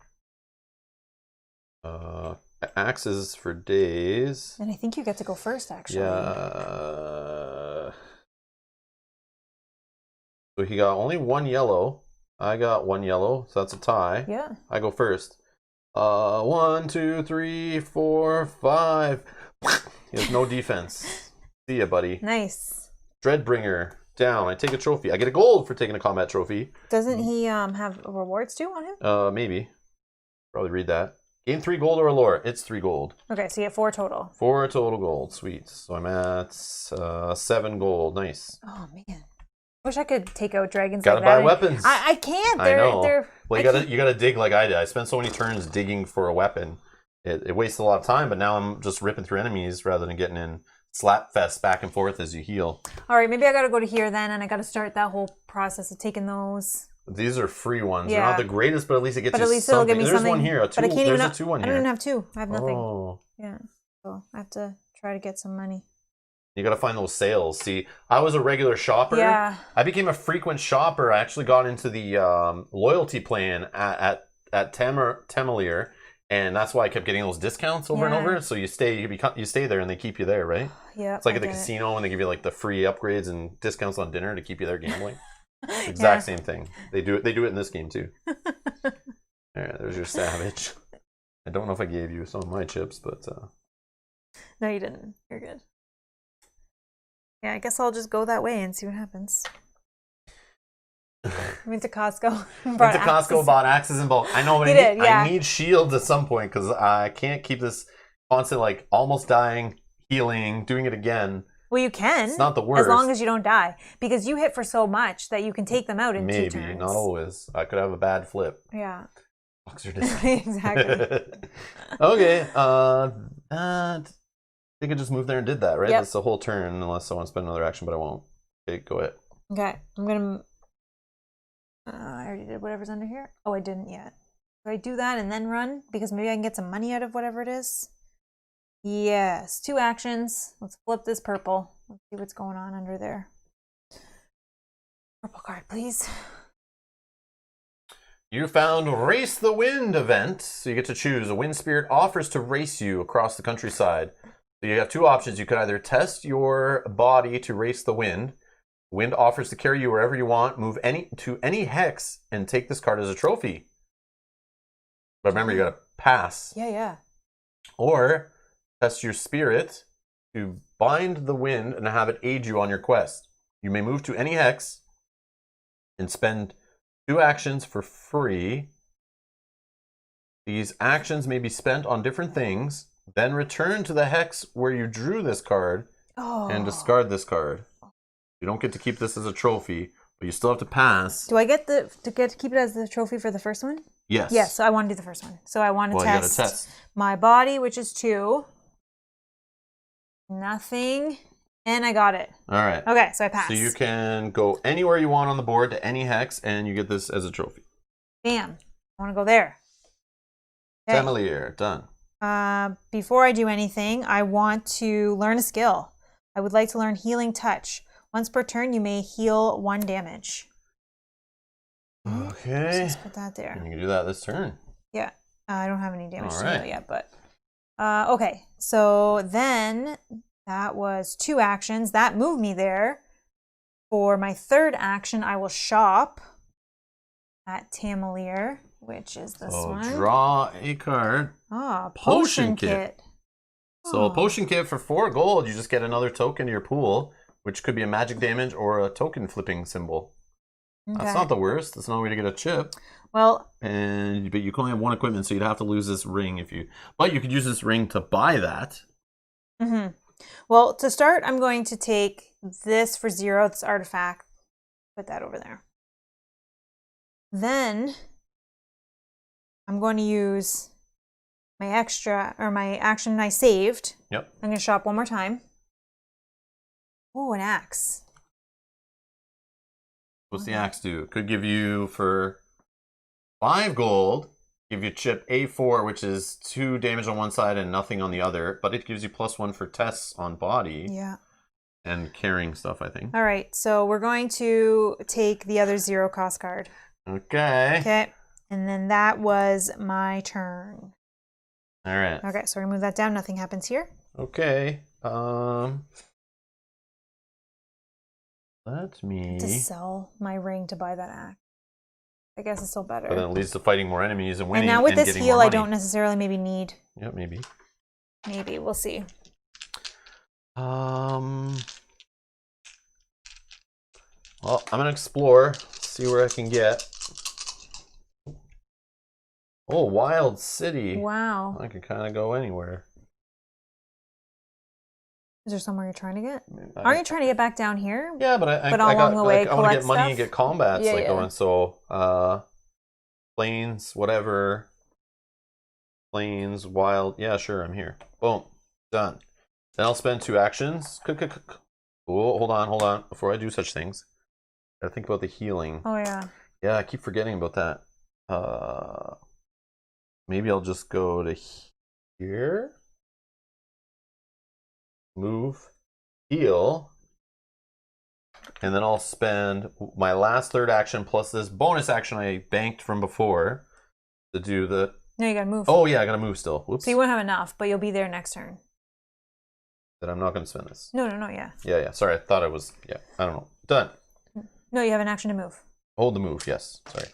Axes for days. And I think you get to go first, actually. Yeah. So he got only 1 yellow. I got 1 yellow, so that's a tie. Yeah. I go first. 1, 2, 3, 4, 5. He has no defense. See ya, buddy. Nice. Dreadbringer down. I take a trophy. I get a gold for taking a combat trophy. Doesn't he have rewards too on him? Maybe. Probably read that. Gain 3 gold or a lore. It's 3 gold. Okay, so you get 4 total. 4 total gold. Sweet. So I'm at 7 gold. Nice. Oh man. Wish I could take out dragons. Gotta like buy that. weapons. I can't. I know. They're, well, you gotta dig like I did. I spent so many turns digging for a weapon. It wastes a lot of time, but now I'm just ripping through enemies rather than getting in slap fest back and forth as you heal. All right, maybe I gotta go to here then, and I gotta start that whole process of taking those. These are free ones. Yeah. They're not the greatest, but at least it gets But you at least something. it'll give me There's something. one here. But I can't even. There's a 2-1 I here. don't even have 2. I have nothing. Oh. Yeah. So I have to try to get some money. You gotta find those sales. See, I was a regular shopper. Yeah. I became a frequent shopper. I actually got into the loyalty plan at Temelier, and that's why I kept getting those discounts over and over. So you stay there, and they keep you there, right? Yeah. It's like at the casino when they give you like the free upgrades and discounts on dinner to keep you there gambling. Exact same thing. They do it in this game too. All right, there's your savage. I don't know if I gave you some of my chips, but no, you didn't. You're good. Yeah, I guess I'll just go that way and see what happens. Went to Costco. Bought axes in bulk. I know, but I need shields at some point because I can't keep this constant like almost dying, healing, doing it again. Well, you can. It's not the worst. As long as you don't die. Because you hit for so much that you can take them out in 2 turns. Maybe, not always. I could have a bad flip. Yeah. Exactly. Okay. I could just move there and did that, right? Yep. That's the whole turn, unless I want to spend another action, but I won't. Okay, go ahead. Okay. I'm going to... I already did whatever's under here. Oh, I didn't yet. Do I do that and then run? Because maybe I can get some money out of whatever it is. Yes. 2 actions. Let's flip this purple. Let's see what's going on under there. Purple card, please. You found Race the Wind event, so you get to choose. A wind spirit offers to race you across the countryside. So you have two options. You could either test your body to race the wind. Wind offers to carry you wherever you want, move to any hex, and take this card as a trophy. But remember, you gotta pass. Yeah. Or test your spirit to bind the wind and have it aid you on your quest. You may move to any hex and spend 2 actions for free. These actions may be spent on different things, then return to the hex where you drew this card and discard this card. You don't get to keep this as a trophy, but you still have to pass. Do I get to keep it as the trophy for the first one? Yes. Yes, so I want to do the first one. So I want to You gotta test my body, which is 2. Nothing. And I got it. All right. Okay, so I passed. So you can go anywhere you want on the board to any hex, and you get this as a trophy. Bam. I want to go there. Okay. Familiar. Done. Before I do anything, I want to learn a skill. I would like to learn Healing Touch. Once per turn, you may heal 1 damage. Okay. So let's put that there. And you can do that this turn. Yeah. I don't have any damage All to right. heal yet, but... okay, so then that was 2 actions. That moved me there. For my 3rd action, I will shop at Tamalier, which is this one. Draw a card. Potion kit. So a potion kit for 4 gold, you just get another token to your pool, which could be a magic damage or a token flipping symbol. Okay. That's not the worst. That's no way to get a chip. Well, but you can only have 1 equipment, so you'd have to lose this ring if you. But you could use this ring to buy that. Mm-hmm. Well, to start, I'm going to take this for 0, this artifact. Put that over there. Then I'm going to use my my action I saved. Yep. I'm going to shop 1 more time. Oh, an axe. What's the axe do? It could give you for 5 gold, give you chip A4, which is 2 damage on one side and nothing on the other, but it gives you +1 for tests on body. Yeah. And carrying stuff, I think. All right, so we're going to take the other 0 cost card. Okay. Okay, and then that was my turn. All right. Okay, so we're gonna move that down. Nothing happens here. Okay. Let me To sell my ring to buy that axe. I guess it's still better. But then it leads to fighting more enemies and winning. And now with this getting heal, more I money. don't necessarily maybe need. Yeah, maybe. Maybe we'll see. Well, I'm gonna explore, see where I can get. Oh, Wild City. Wow. I can kind of go anywhere. Is there somewhere you're trying to get? Aren't you trying to get back down here? Yeah, but I along the way, I want to get collect money and stuff? get combats Yeah, like yeah. going. So, plains, whatever. Plains, wild. Yeah, sure, I'm here. Boom, done. Then I'll spend 2 actions. Oh, hold on. Before I do such things, gotta think about the healing. Oh yeah. Yeah, I keep forgetting about that. Maybe I'll just go to here. Move, heal, and then I'll spend my last 3rd action plus this bonus action I banked from before to do the. No, you gotta move. Oh yeah, I gotta move still. Whoops. So you won't have enough, but you'll be there next turn. Then I'm not gonna spend this. No, yeah. Yeah. Sorry, I thought I was. Yeah, I don't know. Done. No, you have an action to move. Hold the move. Yes. Sorry.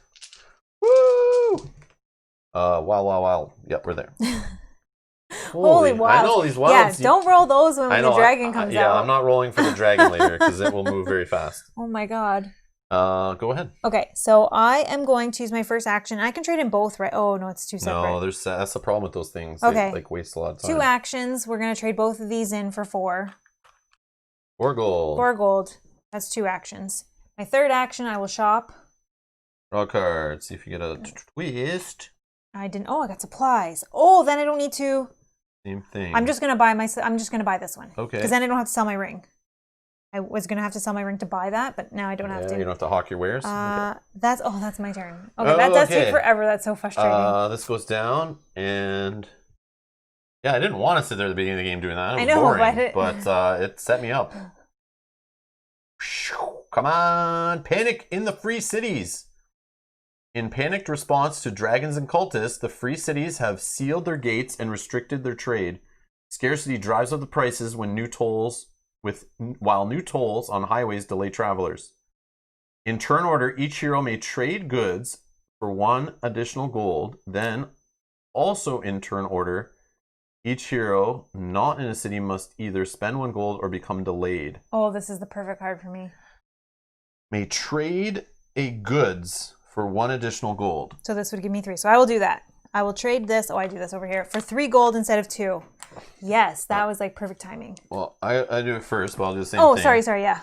Woo! Wow. Yep, we're there. Holy wow. I know these wilds. Yeah, don't roll those when the dragon comes out. Yeah, I'm not rolling for the dragon later because it will move very fast. Oh my god. Go ahead. Okay, so I am going to use my first action. I can trade in both, right? Oh no, it's 2 separate. No, that's the problem with those things. Okay. They, waste a lot of time. 2 actions. We're gonna trade both of these in for 4. 4 gold. 4 gold. That's 2 actions. My 3rd action, I will shop. Draw a card. See if you get a twist. I didn't. Oh, I got supplies. Oh, then I don't need to. Same thing. I'm just gonna buy this one. Okay. Because then I don't have to sell my ring. I was gonna have to sell my ring to buy that, but now I don't have to. You don't have to hawk your wares. Okay. That's my turn. Okay, that does take forever. That's so frustrating. This goes down, and yeah, I didn't want to sit there at the beginning of the game doing that. It was I know, boring, but it set me up. Come on, panic in the free cities. In panicked response to dragons and cultists, the free cities have sealed their gates and restricted their trade. Scarcity drives up the prices while new tolls on highways delay travelers. In turn order, each hero may trade goods for 1 additional gold. Then, also in turn order, each hero not in a city must either spend 1 gold or become delayed. Oh, this is the perfect card for me. May trade a goods for 1 additional gold. So this would give me 3. So I will do that. I will trade this. Oh, I do this over here for 3 gold instead of 2. Yes, that was like perfect timing. Well, I do it first, but I'll do the same thing. Oh, sorry, yeah.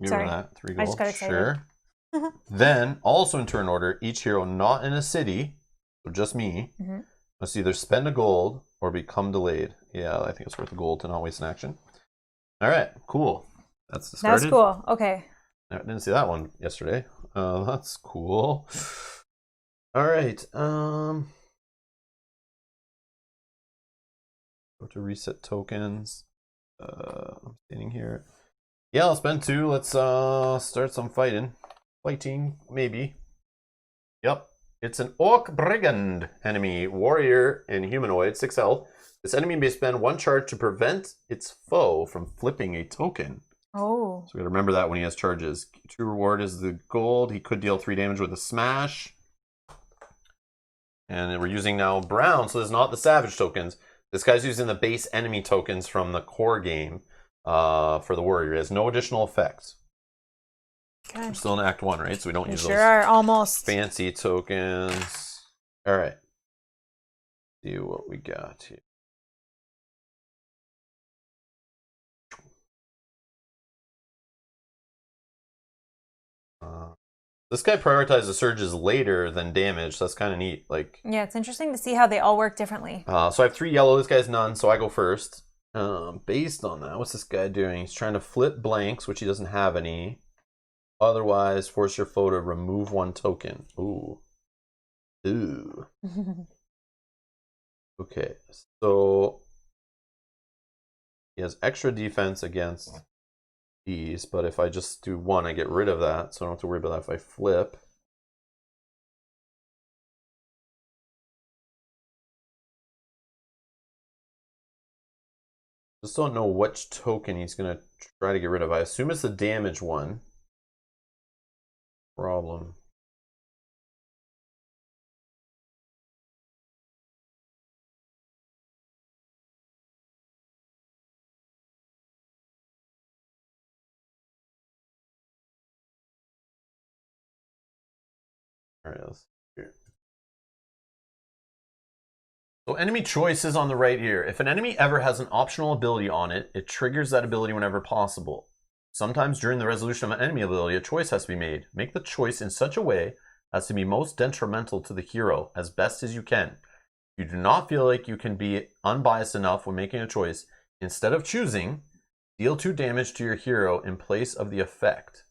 Give her that. 3 gold. I just got excited. Sure. Then, also in turn order, each hero not in a city, so just me, must either spend a gold or become delayed. Yeah, I think it's worth a gold to not waste an action. All right, cool. That's started. That's cool. Okay. I didn't see that one yesterday. That's cool. All right. Go to reset tokens. I'm standing here. Yeah, I'll spend 2. Let's start some fighting. Fighting, maybe. Yep. It's an Orc Brigand enemy, warrior and humanoid, 6 health. This enemy may spend 1 charge to prevent its foe from flipping a token. Oh. So we gotta remember that when he has charges. True reward is the gold. He could deal 3 damage with a smash. And we're using now brown, so this is not the savage tokens. This guy's using the base enemy tokens from the core game for the warrior. It has no additional effects. Okay. We're still in Act 1, right? So we don't use those are almost fancy tokens. All right. See what we got here. This guy prioritizes surges later than damage, so that's kind of neat. Like, yeah, it's interesting to see how they all work differently. So I have 3 yellow. This guy's none, so I go first. Based on that, what's this guy doing? He's trying to flip blanks, which he doesn't have any. Otherwise, force your foe to remove 1 token. Ooh. Ooh. Okay, so he has extra defense against these, but if I just do 1, I get rid of that, so I don't have to worry about that if I flip. Just don't know which token he's going to try to get rid of. I assume it's the damage one. Problem. All right, let's see here. So enemy choice is on the right here. If an enemy ever has an optional ability on it, it triggers that ability whenever possible. Sometimes during the resolution of an enemy ability, a choice has to be made. Make the choice in such a way as to be most detrimental to the hero as best as you can. If you do not feel like you can be unbiased enough when making a choice, instead of choosing, deal 2 damage to your hero in place of the effect.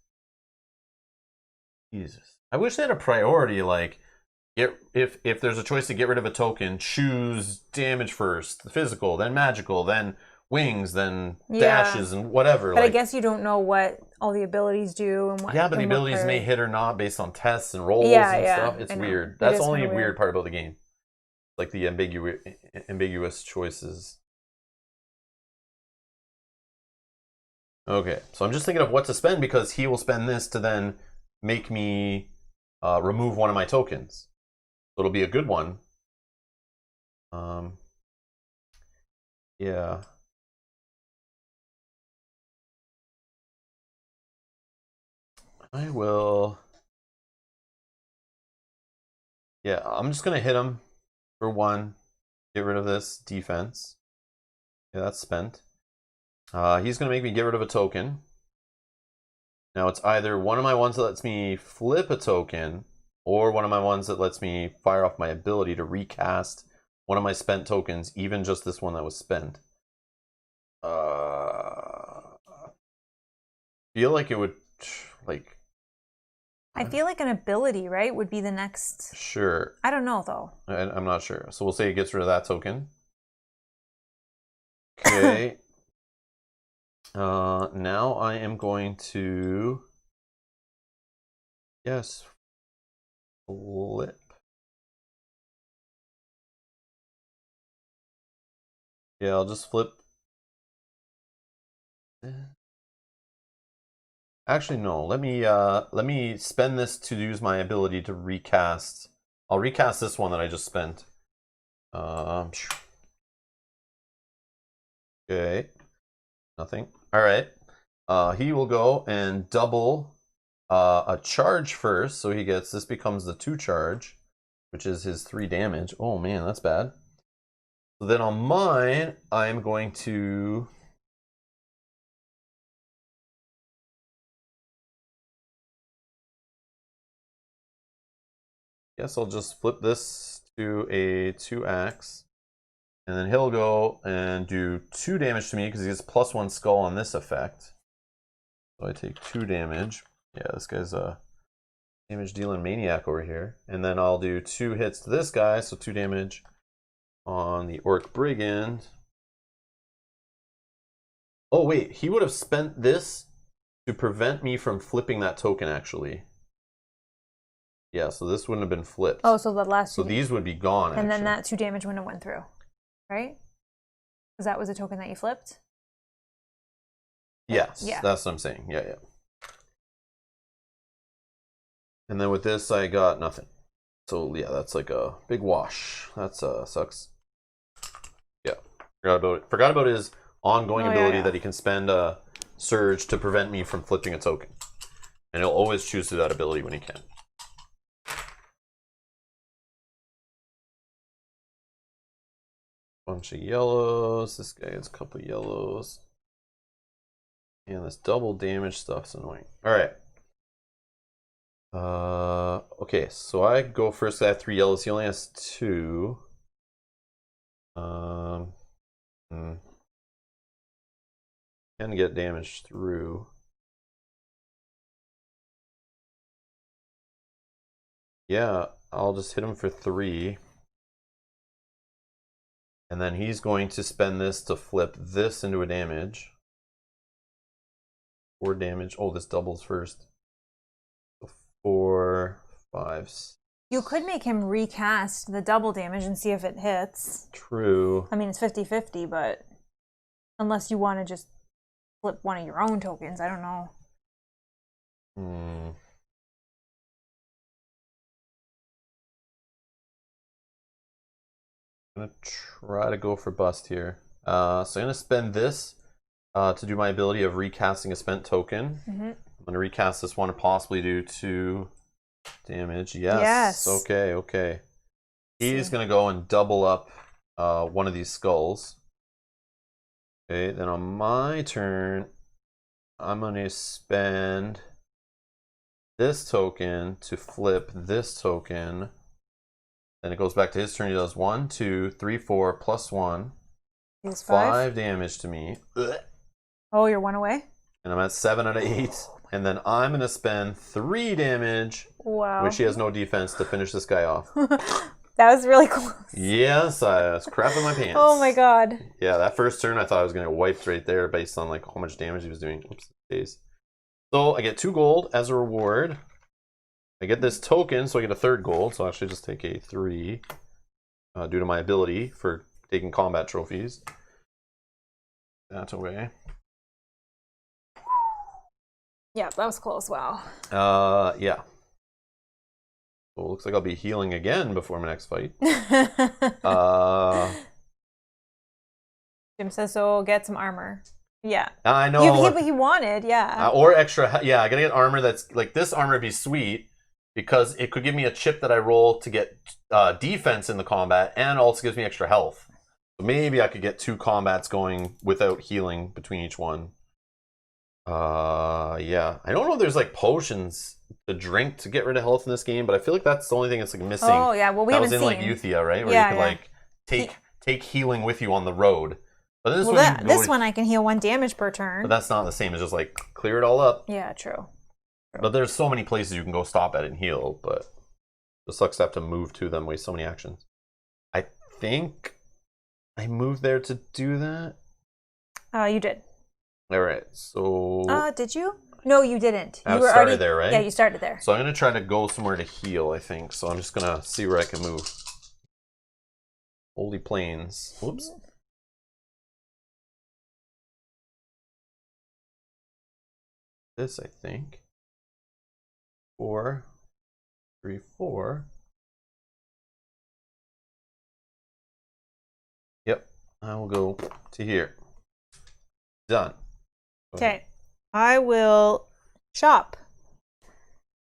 Jesus. I wish they had a priority, like, if there's a choice to get rid of a token, choose damage first, the physical, then magical, then wings, then dashes, and whatever. But like, I guess you don't know what all the abilities do and what. Yeah, but the abilities may hit or not based on tests and rolls and stuff. It's weird. That's the only weird part about the game. Like the ambiguous choices. Okay, so I'm just thinking of what to spend because he will spend this to then make me remove 1 of my tokens. So it'll be a good one. Yeah. I will. Yeah, I'm just gonna hit him for 1. Get rid of this defense. Yeah, that's spent. He's gonna make me get rid of a token. Now it's either one of my ones that lets me flip a token, or one of my ones that lets me fire off my ability to recast one of my spent tokens, even just this one that was spent. Feel like it would, like... I feel like an ability, right, would be the next... Sure. I don't know, though. I'm not sure. So we'll say it gets rid of that token. Okay. Now I am going to... Yes. flip. Yeah, I'll just flip. Actually, no. Let me spend this to use my ability to recast. I'll recast this one that I just spent. Okay. Nothing. All right. He will go and double a charge first, so he gets this becomes the 2 charge, which is his 3 damage. Oh man, that's bad. So then on mine, I'm going to guess I'll just flip this to a 2-axe. And then he'll go and do 2 damage to me because he gets +1 skull on this effect. So I take 2 damage. Yeah, this guy's a damage dealing maniac over here. And then I'll do 2 hits to this guy, so 2 damage on the Orc Brigand. Oh wait, he would have spent this to prevent me from flipping that token actually. Yeah, so this wouldn't have been flipped. Oh, so the last So these would be gone and actually. then that 2 damage wouldn't have went through, right? Because that was a token that you flipped? Yes, Yeah. that's what I'm saying. Yeah, yeah. And then with this, I got nothing. So yeah, that's like a big wash. That's sucks. Yeah, forgot about it. Forgot about his ongoing ability that he can spend a surge to prevent me from flipping a token, and he'll always choose to that ability when he can. Bunch of yellows. This guy has a couple of yellows. And this double damage stuff's annoying. All right. Okay, so I go first. I have 3 yellows. He only has 2. Can get damage through. Yeah, I'll just hit him for 3. And then he's going to spend this to flip this into a damage. 4 damage. Oh, this doubles first. 4, 5. You could make him recast the double damage and see if it hits. True. I mean, it's 50-50, but unless you want to just flip one of your own tokens, I don't know. I'm gonna try to go for bust here. So I'm gonna spend this to do my ability of recasting a spent token. I'm gonna recast this one and possibly do 2 damage. Yes. Okay, okay. He's gonna go and double up one of these skulls. Okay, then on my turn, I'm gonna spend this token to flip this token. Then it goes back to his turn. He does 1, 2, 3, 4, +1. He's 5 damage to me. Oh, you're 1 away? And I'm at 7 out of 8. And then I'm going to spend 3 damage, which he has no defense, to finish this guy off. That was really close. Yes, I was crapping my pants. Oh my god. Yeah, that first turn I thought I was going to get wiped right there based on like how much damage he was doing. Oops, days. So I get 2 gold as a reward. I get this token, so I get a 3rd gold. So I'll actually just take a 3 due to my ability for taking combat trophies. That's away. Yeah, that was close. Wow. Yeah. So it looks like I'll be healing again before my next fight. Jim says so. Get some armor. Yeah. I know. He wanted, yeah. Or extra. Yeah, I gotta get armor that's like this armor would be sweet because it could give me a chip that I roll to get defense in the combat and also gives me extra health. So maybe I could get 2 combats going without healing between each one. Yeah. I don't know if there's like potions to drink to get rid of health in this game, but I feel like that's the only thing that's like missing. Oh yeah, well we haven't seen. That was in like Euthia, right? Where you could like take healing with you on the road. But this one I can heal 1 damage per turn. But that's not the same. It's just like clear it all up. Yeah, true. But there's so many places you can go stop at and heal, but it sucks to have to move to them, waste so many actions. I think I moved there to do that. You did. All right, so Did you? No, you didn't. I You were started already there, right? Yeah, you started there. So I'm gonna try to go somewhere to heal, I think. So I'm just gonna see where I can move. Holy Plains. Whoops. This, I think. 4, 3, 4. Yep. I will go to here. Done. Okay. I will shop.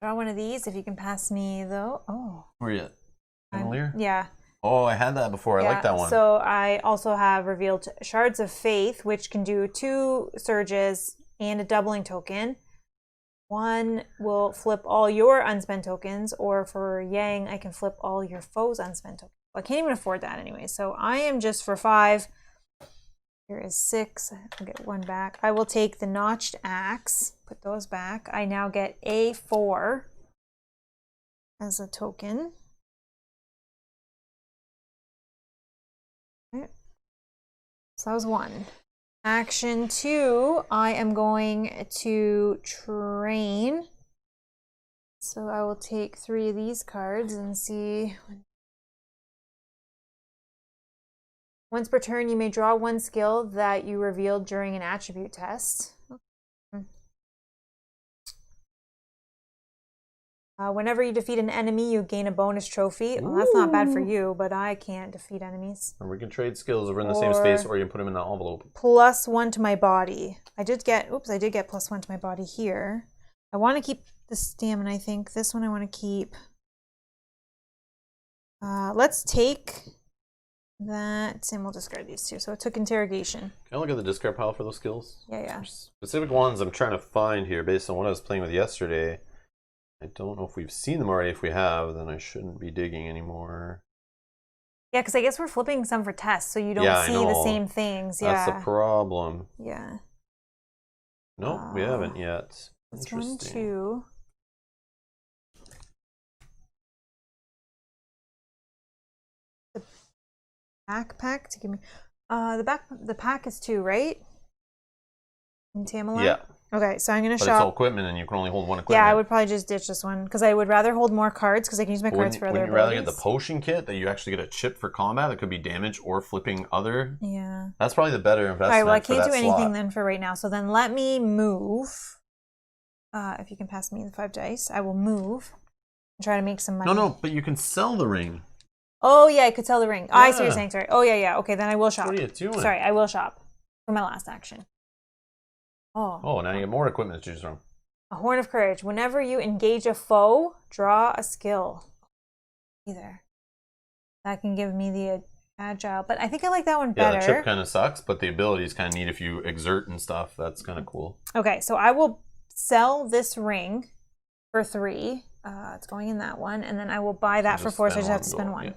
Draw one of these if you can pass me though. Oh. Where are you at? Cavalier? Yeah. Oh, I had that before. I like that one. So I also have revealed Shards of Faith, which can do 2 surges and a doubling token. One will flip all your unspent tokens, or for Yang, I can flip all your foes' unspent tokens. I can't even afford that anyway. So I am just for 5. Here is 6. I'll get 1 back. I will take the notched axe, put those back. I now get A4 as a token. Okay. So that was 1. Action 2, I am going to train. So I will take 3 of these cards and see. Once per turn, you may draw 1 skill that you revealed during an attribute test. Whenever you defeat an enemy, you gain a bonus trophy. Well, that's not bad for you, but I can't defeat enemies. And we can trade skills over in the same space, or you can put them in the envelope. +1 to my body. I did get +1 to my body here. I want to keep the stamina, I think. This one I want to keep. Let's take that, and we'll discard these 2. So it took interrogation. Can I look at the discard pile for those skills? Yeah. There's specific ones I'm trying to find here based on what I was playing with yesterday. I don't know if we've seen them already. If we have, then I shouldn't be digging anymore. Yeah, because I guess we're flipping some for tests, so you don't see the same things. Yeah. That's the problem. Yeah. Nope, we haven't yet. That's Interesting. 1, 2. The backpack to give me. The pack is 2, right? In Tamala? Yeah. Okay, so I'm gonna But shop. it's all equipment, and you can only hold 1 equipment. Yeah, I would probably just ditch this one because I would rather hold more cards because I can use my cards for other abilities. Wouldn't you rather get the potion kit that you actually get a chip for combat that could be damage or flipping other? Yeah. That's probably the better investment. All right, well, I for can't that do anything slot. then for right now. So then let me move. If you can pass me the 5 dice, I will move and try to make some money. No, but you can sell the ring. Oh, yeah, I could sell the ring. Oh, I see what you're Yeah. saying. Sorry. Oh, yeah. Okay, then I will shop. What are you doing? Sorry, I will shop for my last action. Oh, now you get more equipment to choose from. A Horn of Courage. Whenever you engage a foe, draw a skill. Either. That can give me the agile, but I think I like that one better. Yeah, the chip kind of sucks, but the ability is kind of neat if you exert and stuff. That's kind of cool. Okay, so I will sell this ring for 3. It's going in that one, and then I will buy that for 4, so I just have to spend 1. Yeah.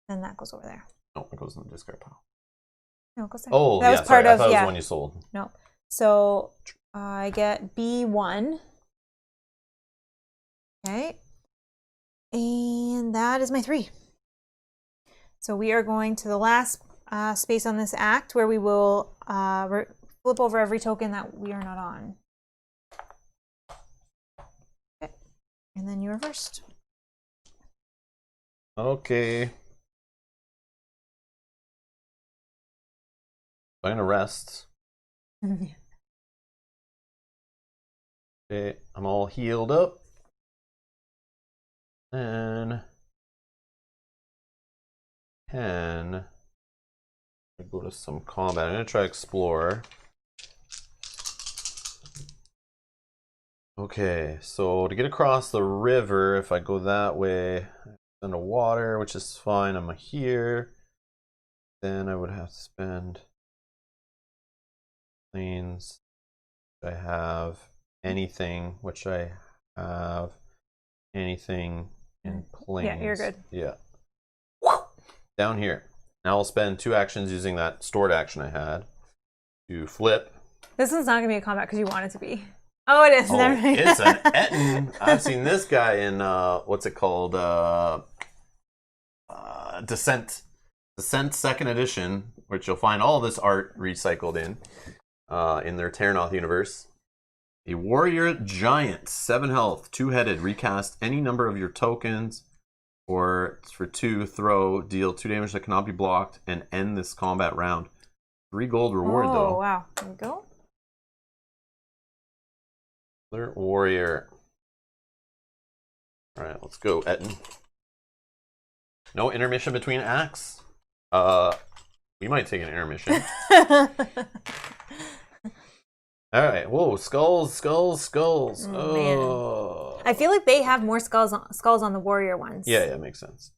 Then that goes over there. No, it goes in the discard pile. No, it goes there. Oh, that yeah, was part I of thought it was the one you sold. No. So I get B1. Okay. And that is my 3. So we are going to the last space on this act where we will flip over every token that we are not on. Okay. And then you're first. Okay. I'm going to rest. Okay, I'm all healed up. And can I go to some combat? I'm going to try explore. Okay, so to get across the river, if I go that way, underwater, which is fine, I'm here. Then I would have to spend planes. I have anything, which I have anything in planes. Yeah, you're good. Yeah. Down here. Now I'll spend 2 actions using that stored action I had to flip. This one's not going to be a combat because you want it to be. Oh, it is. Oh, Never mind. it's an Etten. I've seen this guy in, what's it called? Descent 2nd edition, which you'll find all this art recycled in. in their Terranoth universe. A warrior giant, 7 health, 2-headed. Recast any number of your tokens, or it's for 2, throw, deal 2 damage that cannot be blocked, and end this combat round. 3 gold reward though. Oh wow, there we go. Another warrior. Alright, let's go, Etten. No intermission between acts. We might take an intermission. Alright, whoa, skulls. Oh. Man. I feel like they have more skulls on the warrior ones. Yeah, makes sense.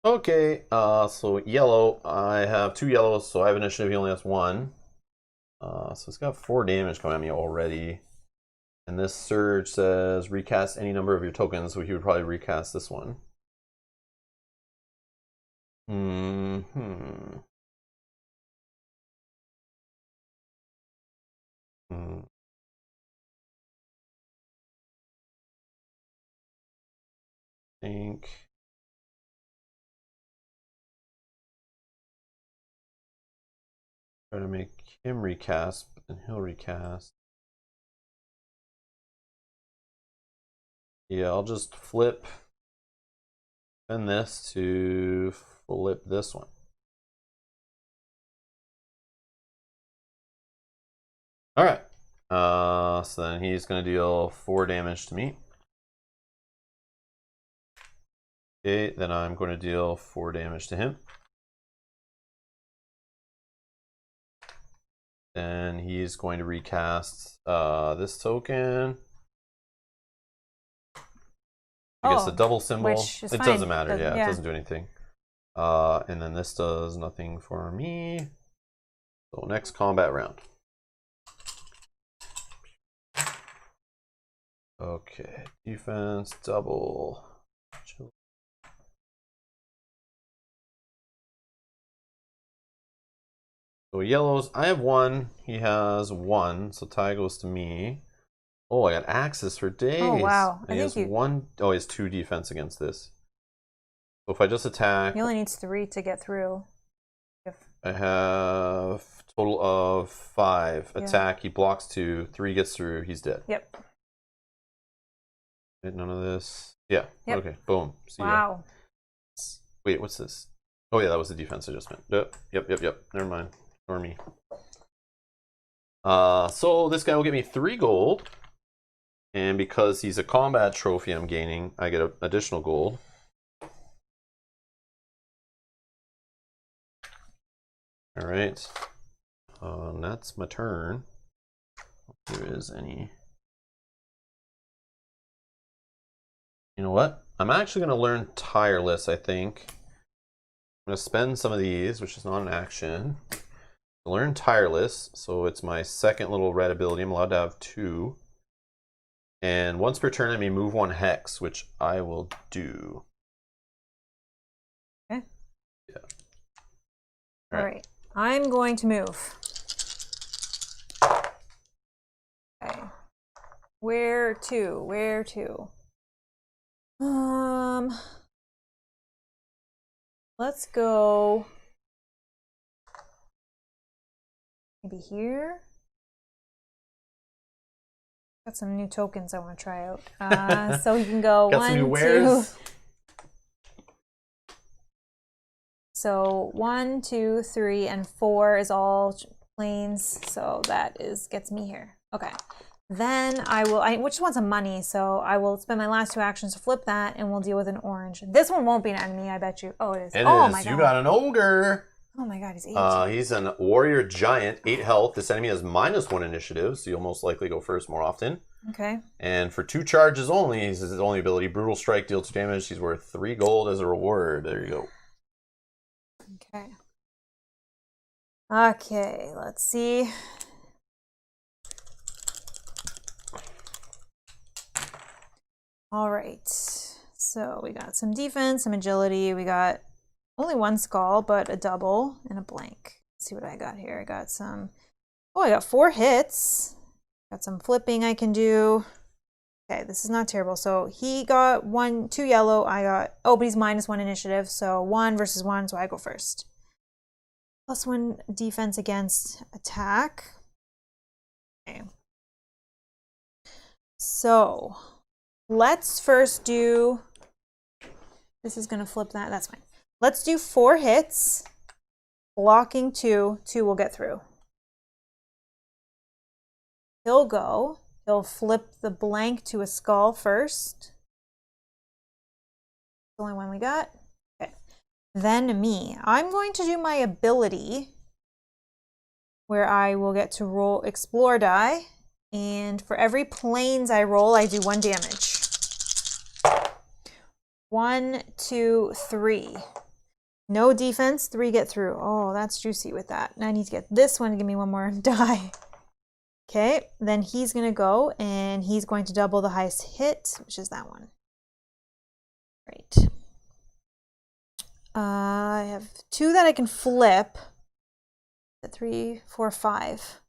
Okay, so yellow. I have 2 yellows, so I have initiative. He only has 1. So it's got 4 damage coming at me already. And this surge says recast any number of your tokens, so he would probably recast this one. Think. Try to make him recast, but then he'll recast. Yeah, I'll just flip and this to flip this one. Alright. So then he's going to deal 4 damage to me. Okay, then I'm going to deal 4 damage to him. Then he's going to recast this token. I guess the double symbol. It doesn't matter. Yeah, it doesn't do anything. And then this does nothing for me. So next combat round. Okay, defense, double. So yellows, I have 1. He has 1. So tie goes to me. Oh, I got axes for days. Oh wow! And he has 1. Oh, he has 2 defense against this. So if I just attack, he only needs 3 to get through. I have total of 5. Attack. He blocks 2. 3 gets through. He's dead. Yep. None of this. Yeah. Yep. Okay. Boom. See wow. Ya. Wait, what's this? Oh yeah, that was the defense adjustment. Yep. Never mind. Ignore me. So this guy will get me 3 gold. And because he's a combat trophy I'm gaining, I get an additional gold. Alright. That's my turn. If there is any. You know what? I'm actually going to learn Tireless, I think. I'm going to spend some of these, which is not an action. Learn Tireless, so it's my second little red ability. I'm allowed to have 2. And once per turn, I may move 1 hex, which I will do. Okay. Yeah. All right. I'm going to move. Okay. Where to? Let's go maybe here. Got some new tokens I want to try out. So you can go Got 1, some new 2. wares. So 1, 2, 3, and 4 is all planes. So that gets me here. Okay. Then I just want some money, so I will spend my last 2 actions to flip that, and we'll deal with an orange. This one won't be an enemy, I bet you. Oh, it is. It oh is. My God. You got an ogre. Oh my God, he's 8. He's a warrior giant, 8 health. This enemy has -1 initiative, so you'll most likely go first more often. Okay. And for 2 charges only, he's his only ability, Brutal Strike, deal 2 damage. He's worth 3 gold as a reward. There you go. Okay. Okay, let's see. All right, so we got some defense, some agility. We got only 1 skull, but a double and a blank. Let's see what I got here. I got some, I got 4 hits. Got some flipping I can do. Okay, this is not terrible. So he got 2 yellow. I got, but he's -1 initiative. So 1 versus 1, so I go first. +1 defense against attack. Okay. So let's first do, this is going to flip that, that's fine. Let's do 4 hits, blocking 2, 2 will get through. He'll go, he'll flip the blank to a skull first. The only one we got. Okay. Then me. I'm going to do my ability where I will get to roll explore die. And for every planes I roll, I do 1 damage. 1, 2, 3. No defense, 3 get through. Oh, that's juicy with that. Now I need to get this one to give me 1 more die. Okay, then he's going to go and he's going to double the highest hit, which is that one. Right. I have 2 that I can flip. 3, 4, 5.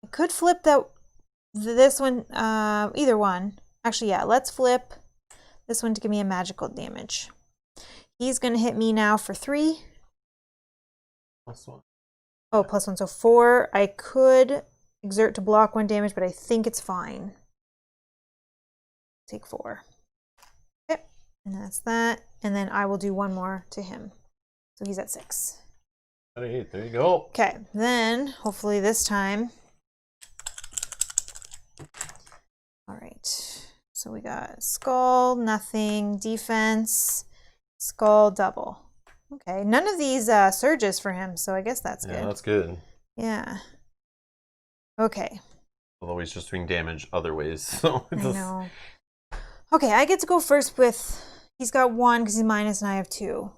I could flip this one, either one. Actually, yeah, let's flip this one to give me a magical damage. He's going to hit me now for 3. +1. Oh, +1, so 4. I could exert to block 1 damage, but I think it's fine. Take 4. Okay, and that's that. And then I will do 1 more to him. So he's at 6. There you go. Okay, then hopefully this time. All right, so we got skull, nothing, defense, skull, double. Okay, none of these surges for him, so I guess that's good. Yeah, that's good. Yeah. Okay. Although he's just doing damage other ways, so I know. Okay, I get to go first with, he's got 1 because he's minus and I have 2.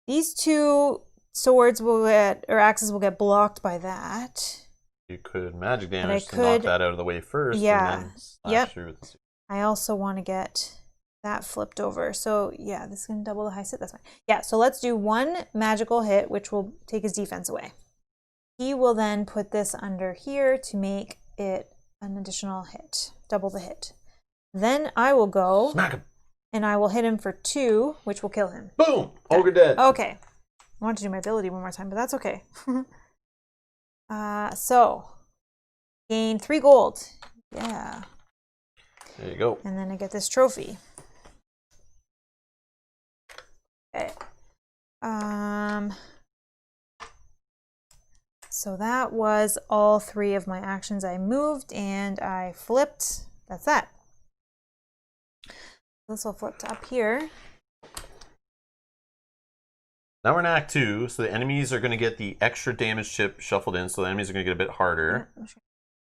These 2 swords will get, or axes will get blocked by that. You could magic damage to knock that out of the way first. Yeah. And then slash through with the... I also want to get that flipped over. So yeah, this is going to double the high hit. That's fine. Yeah, so let's do 1 magical hit, which will take his defense away. He will then put this under here to make it an additional hit, double the hit. Then I will go smack him, and I will hit him for 2, which will kill him. Boom! Ogre dead. Okay. I want to do my ability one more time, but that's okay. So gain 3 gold. Yeah. There you go. And then I get this trophy. Okay. So that was all 3 of my actions. I moved and I flipped. That's that. This will flip to up here. Now we're in Act 2, so the enemies are going to get the extra damage chip shuffled in, so the enemies are going to get a bit harder.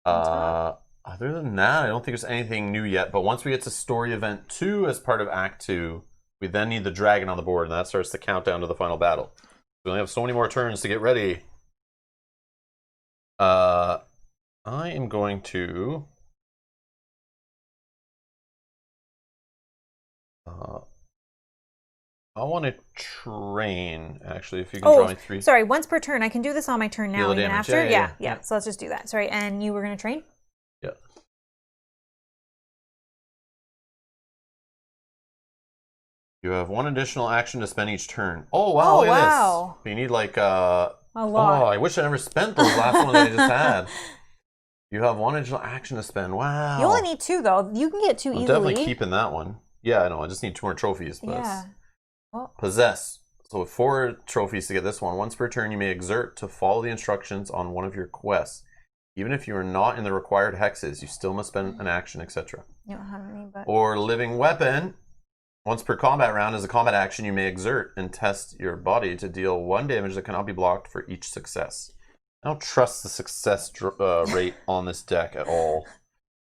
Other than that, I don't think there's anything new yet, but once we get to Story Event 2 as part of Act 2, we then need the dragon on the board, and that starts the countdown to the final battle. We only have so many more turns to get ready. I am going to... I want to train, actually, if you can draw me 3. Sorry, once per turn. I can do this on my turn now, even damage. after. Yeah. Yeah, so let's just do that. Sorry, and you were going to train? Yeah. You have 1 additional action to spend each turn. Oh, wow, look at this. You need like... a lot. Oh, I wish I never spent those last ones that I just had. You have 1 additional action to spend. Wow. You only need 2, though. You can get 2 easily. I'm definitely keeping that one. Yeah, I know. I just need 2 more trophies. But yeah. Well. Possess. So 4 trophies to get this one. Once per turn, you may exert to follow the instructions on one of your quests. Even if you are not in the required hexes, you still must spend an action, etc. You don't have any, but... Or living weapon. Once per combat round, as a combat action, you may exert and test your body to deal 1 damage that cannot be blocked for each success. I don't trust the success rate on this deck at all.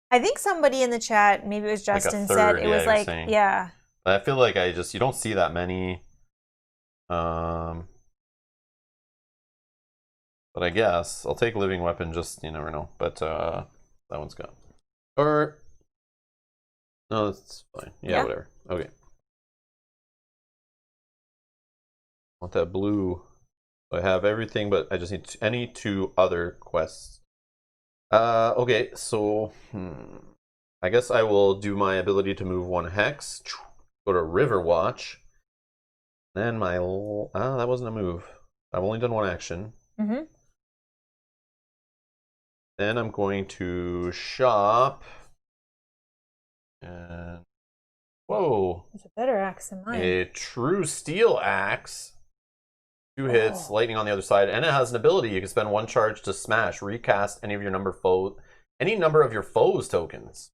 I think somebody in the chat, maybe it was Justin, said it was like, yeah. I feel like you don't see that many. But I guess I'll take living weapon, just, you never know. But that one's gone. Or, no, that's fine. Yeah, whatever. Okay. I want that blue. I have everything, but I just need any 2 other quests. Okay, so I guess I will do my ability to move 1 hex. Go to River Watch. Then my... that wasn't a move. I've only done 1 action. Mm-hmm. Then I'm going to shop. And whoa. It's a better axe than mine. A true steel axe. 2 hits, lightning on the other side, and it has an ability. You can spend 1 charge to smash, recast any number of your foes tokens.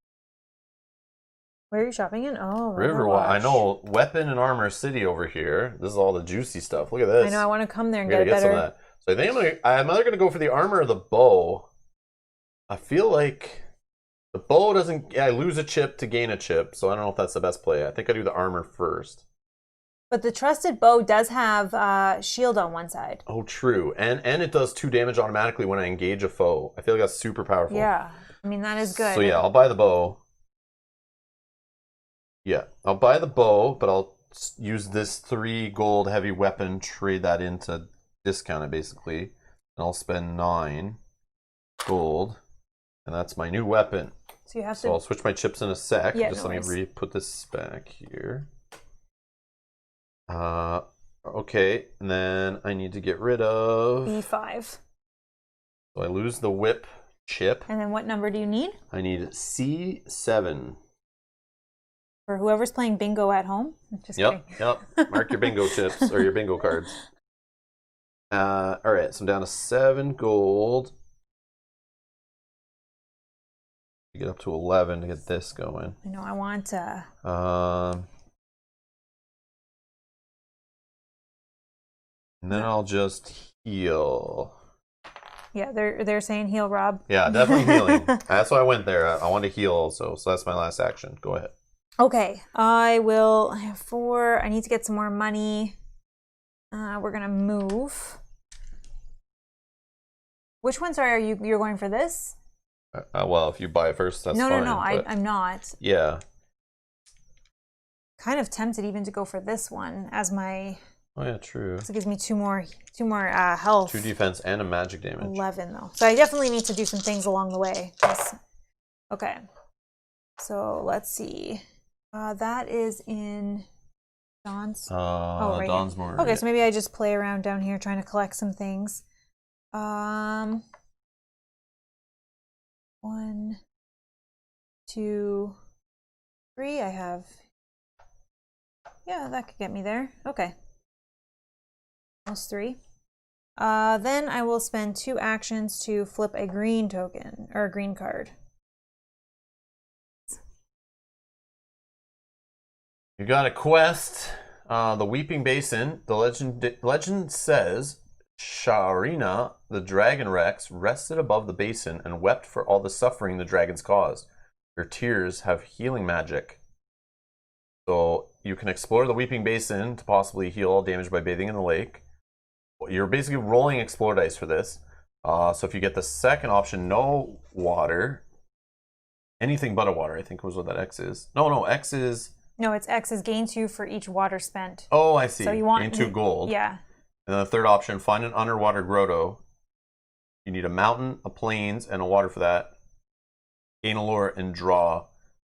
Where are you shopping in? Oh, Riverwatch. I know, weapon and armor city over here. This is all the juicy stuff. Look at this. I know. I want to come there and get get some of better. that. So I think I'm either gonna go for the armor or the bow. I feel like the bow doesn't. Yeah, I lose a chip to gain a chip, so I don't know if that's the best play. I think I do the armor first. But the trusted bow does have shield on one side. Oh, true. And it does 2 damage automatically when I engage a foe. I feel like that's super powerful. Yeah. I mean, that is good. So yeah, I'll buy the bow. Yeah, I'll buy the bow, but I'll use this 3 gold heavy weapon, trade that into discount it basically. And I'll spend 9 gold. And that's my new weapon. So you have So I'll switch my chips in a sec. Yeah, Just let me put this back here. Okay, and then I need to get rid of B5. So I lose the whip chip. And then what number do you need? I need C7. For whoever's playing bingo at home. Just Yep, kidding. yep. Mark your bingo chips or your bingo cards. All right, so I'm down to 7 gold. Get up to 11 to get this going. I know. I want. And then I'll just heal. Yeah, they're saying heal, Rob. Yeah, definitely healing. That's why I went there. I want to heal also, so that's my last action. Go ahead. Okay, I have 4. I need to get some more money. We're gonna move. Which one? Sorry, you're going for this? Well, if you buy it first, that's fine. No. I'm not. Yeah. Kind of tempted even to go for this one as my. Oh yeah, true. So it gives me 2 more health. 2 defense and a magic damage. 11 though. So I definitely need to do some things along the way. Okay. So let's see. That is in Dawn's. Right Dawnsmore. Okay, so maybe I just play around down here trying to collect some things. 1, 2, 3. I have. Yeah, that could get me there. Okay. Almost 3. Then I will spend 2 actions to flip a green token or a green card. You got a quest, the Weeping Basin. The legend says Sharina, the Dragon Rex, rested above the basin and wept for all the suffering the dragons caused. Her tears have healing magic. So you can explore the Weeping Basin to possibly heal all damage by bathing in the lake. You're basically rolling explore dice for this. So if you get the second option, no water, anything but a water, I think was what that X is. No, X is... No, it's X is gain 2 for each water spent. Oh, I see. So you want gain 2 gold. Yeah. And then the third option, find an underwater grotto. You need a mountain, a plains, and a water for that. Gain a lure and draw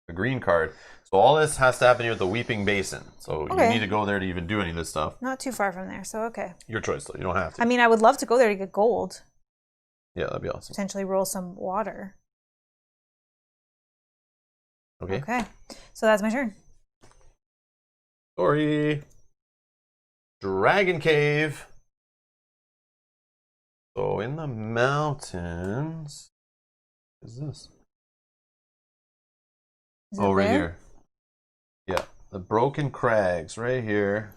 a green card. So all this has to happen here at the Weeping Basin. So you need to go there to even do any of this stuff. Not too far from there, so okay. Your choice, though. You don't have to. I mean, I would love to go there to get gold. Yeah, that'd be awesome. Potentially roll some water. Okay. Okay. So that's my turn. Sorry. Dragon Cave. So in the mountains, what is this? Right here. Yeah, the Broken Crags right here.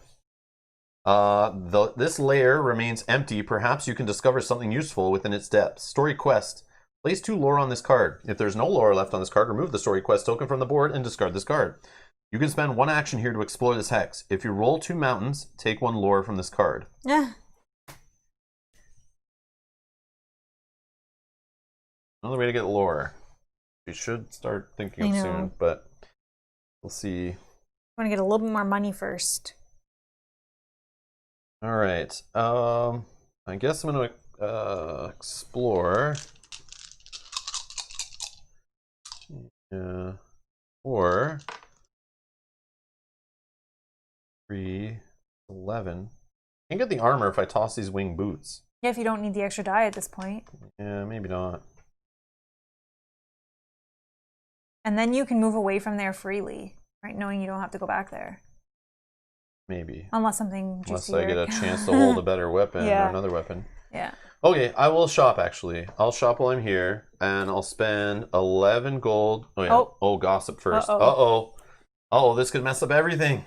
This layer remains empty. Perhaps you can discover something useful within its depths. Story quest. Place 2 lore on this card. If there's no lore left on this card, remove the story quest token from the board and discard this card. You can spend 1 action here to explore this hex. If you roll 2 mountains, take 1 lore from this card. Yeah. Another way to get lore. We should start thinking of soon, but we'll see. I want to get a little bit more money first. All right. I guess I'm going to explore. Yeah. Or 3, 11. I can get the armor if I toss these wing boots. Yeah, if you don't need the extra die at this point. Yeah, maybe not. And then you can move away from there freely, right? Knowing you don't have to go back there. Maybe. Unless something Unless juicier. I get a chance to hold a better weapon or Yeah. another weapon. Yeah. Okay, I will shop actually. I'll shop while I'm here, and I'll spend 11 gold. Oh yeah. Oh, gossip first. Uh-oh. Uh-oh, this could mess up everything.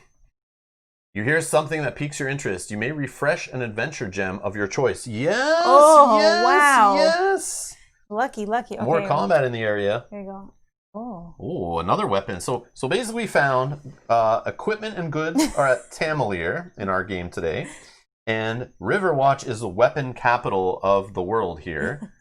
You hear something that piques your interest. You may refresh an adventure gem of your choice. Yes! Oh, yes, wow. Yes! Lucky. Okay. More combat in the area. There you go. Oh. Oh, another weapon. So basically we found equipment and goods are at Tamalier in our game today. And Riverwatch is the weapon capital of the world here.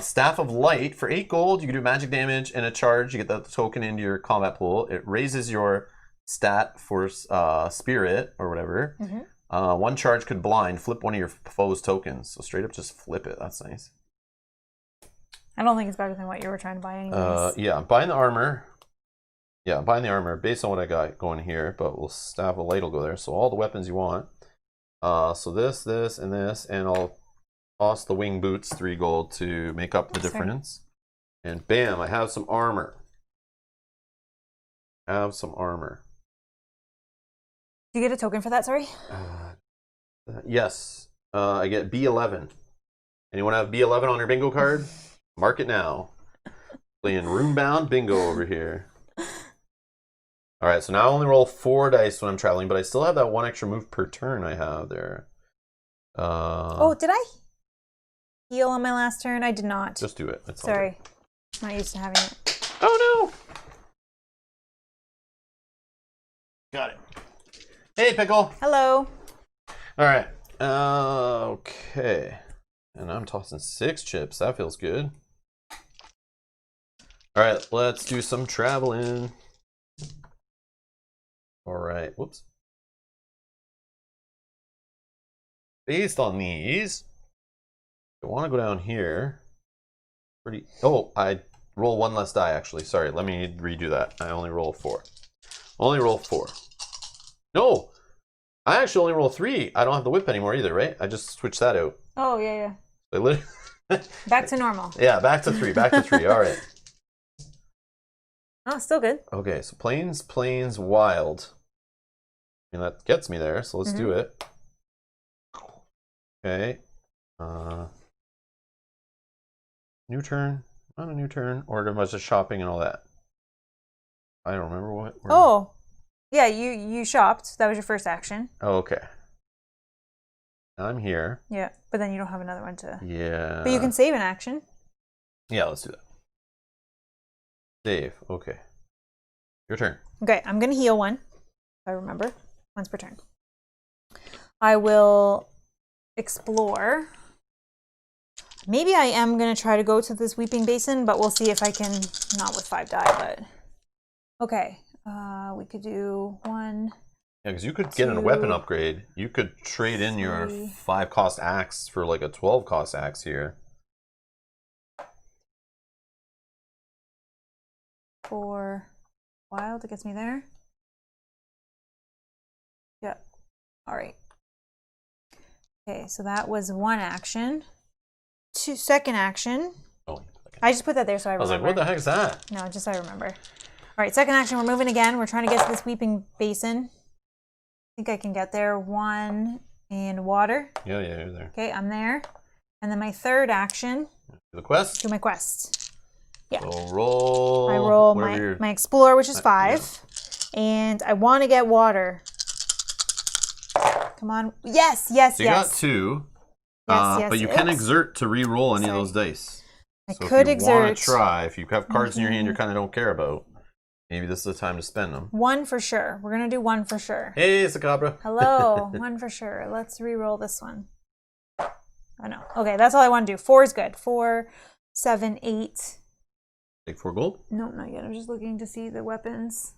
Staff of Light, for 8 gold, you can do magic damage and a charge. You get that token into your combat pool. It raises your stat for spirit or whatever. Mm-hmm. 1 charge could blind, flip one of your foe's tokens. So straight up just flip it. That's nice. I don't think it's better than what you were trying to buy anyways. Yeah, buying the armor. Yeah, buying the armor based on what I got going here, but Staff of Light will go there. So all the weapons you want. So this, and this, and I'll toss the wing boots 3 gold to make up the difference. And bam, I have some armor. Do you get a token for that, sorry? Yes. I get B11. Anyone have B11 on your bingo card? Mark it now. Playing Runebound bingo over here. Alright, so now I only roll 4 dice when I'm traveling, but I still have that 1 extra move per turn I have there. Oh, did I heal on my last turn? I did not. Just do it. It's Sorry. I'm not used to having it. Oh no! Got it. Hey, Pickle! Hello. Alright. Okay. And I'm tossing 6 chips. That feels good. Alright, let's do some traveling. Alright, whoops. Based on these, I want to go down here. Oh, I roll 1 less die actually. Sorry, let me redo that. I only roll 4. No! I actually only roll 3. I don't have the whip anymore either, right? I just switched that out. Oh, yeah. I literally... Back to normal. Yeah, back to 3. Alright. Oh, still good. Okay, so plains, wild. I mean, that gets me there, so let's do it. Okay. New turn. Not a new turn. Or a bunch of shopping and all that. I don't remember what. Oh. Yeah, you shopped. That was your first action. Oh, okay. I'm here. Yeah, but then you don't have another one to... Yeah. But you can save an action. Yeah, let's do that. Save. Okay. Your turn. Okay, I'm going to heal 1. If I remember. Once per turn. I will explore. Maybe I am going to try to go to this Weeping Basin, but we'll see if I can... Not with 5 die, but... Okay. We could do 1... Yeah, because you could get a weapon upgrade. You could trade in your 5 cost axe for like a 12 cost axe here. 4 wild, it gets me there. Yeah. All right. Okay, so that was 1 action. 2nd action. Oh, I just put that there so I remember. was like, what the heck is that? No, just so I remember. All right, 2nd action, we're moving again. We're trying to get to this Weeping Basin. I think I can get there. 1 and water. Yeah, you're there. Okay, I'm there. And then my 3rd action. The quest? Do my quest. Yeah. So roll. I roll my Explore, which is 5. Yeah. And I want to get water. Come on. Yes. So you got 2. Yes. But you can exert to re-roll any of those dice. I could exert. If you want to try, if you have cards in your hand you kind of don't care about, maybe this is the time to spend them. 1 for sure. We're going to do 1 for sure. Hey, Sakabra. Hello. 1 for sure. Let's re-roll this one. Oh, no. Okay, that's all I want to do. 4 is good. 4, 7, 8. Take 4 gold? No, not yet. I'm just looking to see the weapons.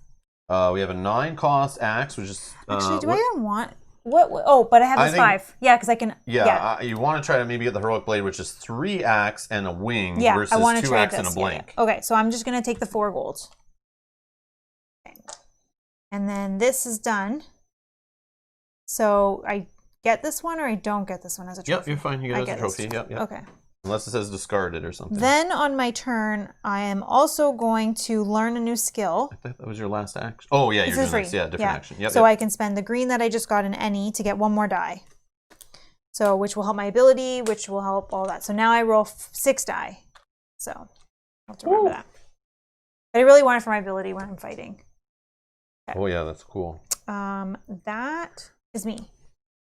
We have a 9 cost axe, which is... Actually, do I even want... What? Oh, but I have this 5. Yeah, because I can... Yeah, you want to try to maybe get the Heroic Blade, which is 3 axe and a wing versus I want to 2 try axe and a blank. Yeah. Okay, so I'm just going to take the 4 golds. Okay. And then this is done. So I get this one or I don't get this one as a trophy? Yep, you're fine. You get it as a trophy. Yep. Okay. Unless it says discarded or something. Then on my turn, I am also going to learn a new skill. I thought that was your last action. Oh, yeah, you're doing free. this. Yeah, different action. Yep, so I can spend the green that I just got in any to get one more die. So, which will help my ability, which will help all that. So now I roll 6 die. So, I'll have to remember that. But I really want it for my ability when I'm fighting. Okay. Oh, yeah, that's cool. That is me.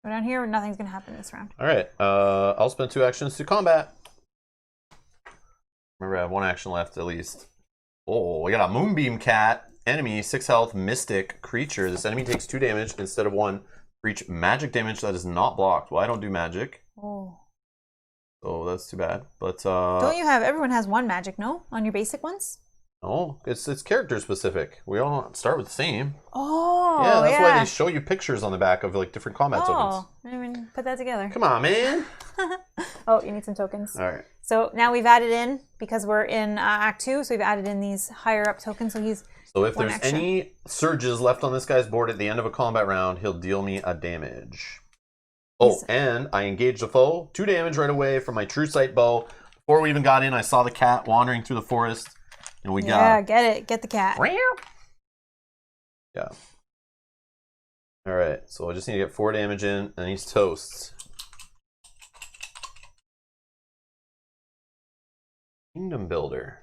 Go down here, nothing's going to happen this round. All right. I'll spend 2 actions to combat. Remember, I have 1 action left at least. Oh, we got a Moonbeam Cat. Enemy, 6 health, mystic creature. This enemy takes 2 damage instead of 1 for each magic damage that is not blocked. Well, I don't do magic. Oh. So that's too bad. But don't you have, everyone has 1 magic, no? On your basic ones? No, it's character specific. We all don't start with the same. Oh, yeah. That's why they show you pictures on the back of like different combat tokens. Oh, I didn't even put that together. Come on, man. Oh, you need some tokens. All right. So now we've added in, because we're in Act 2, so we've added in these higher up tokens. So if there's any surges left on this guy's board at the end of a combat round, he'll deal me a damage. Oh, and I engaged a foe. 2 damage right away from my True Sight bow. Before we even got in, I saw the cat wandering through the forest. And we got... get it. Get the cat. Yeah. All right. So I just need to get 4 damage in, and he's toast. Kingdom Builder.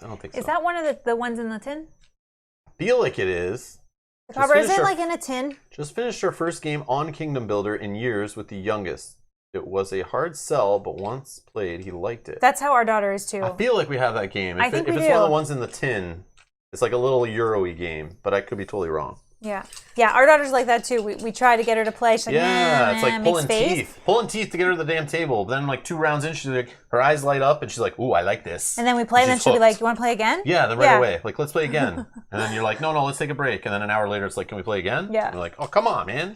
I don't think so. Is that one of the ones in the tin? I feel like it is. Copper, is it like in a tin? Just finished our first game on Kingdom Builder in years with the youngest. It was a hard sell, but once played, he liked it. That's how our daughter is too. I feel like we have that game. I think if it's one of the ones in the tin, it's like a little Euro-y game, but I could be totally wrong. Yeah. Yeah, our daughter's like that too. We try to get her to play. She's like, yeah, it's like pulling teeth. Pulling teeth to get her to the damn table. Then like 2 rounds in, she's like, her eyes light up and she's like, ooh, I like this. And then we play and then she'll be like, you want to play again? Yeah, then right away. Like, let's play again. And then you're like, no, let's take a break. And then an hour later, it's like, can we play again? Yeah. And you're like, oh, come on, man.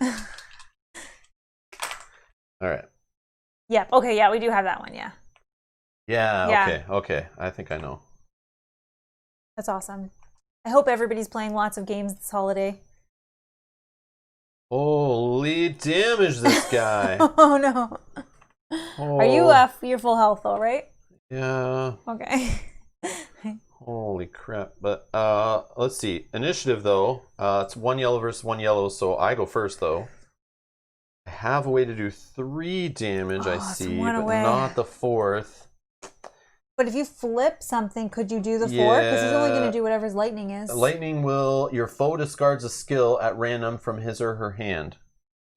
All right. Yeah. Okay. Yeah, we do have that one. Yeah. Yeah. Okay. I think I know. That's awesome. I hope everybody's playing lots of games this holiday. Holy damage, this guy. Oh, no. Oh. Are you you're full health though, right? Yeah. Okay. Holy crap. But let's see. Initiative though. It's 1 yellow versus 1 yellow, so I go first though. I have a way to do 3 damage, I see, but not the 4th. But if you flip something, could you do the 4? Because he's only going to do whatever his lightning is. Lightning will... Your foe discards a skill at random from his or her hand.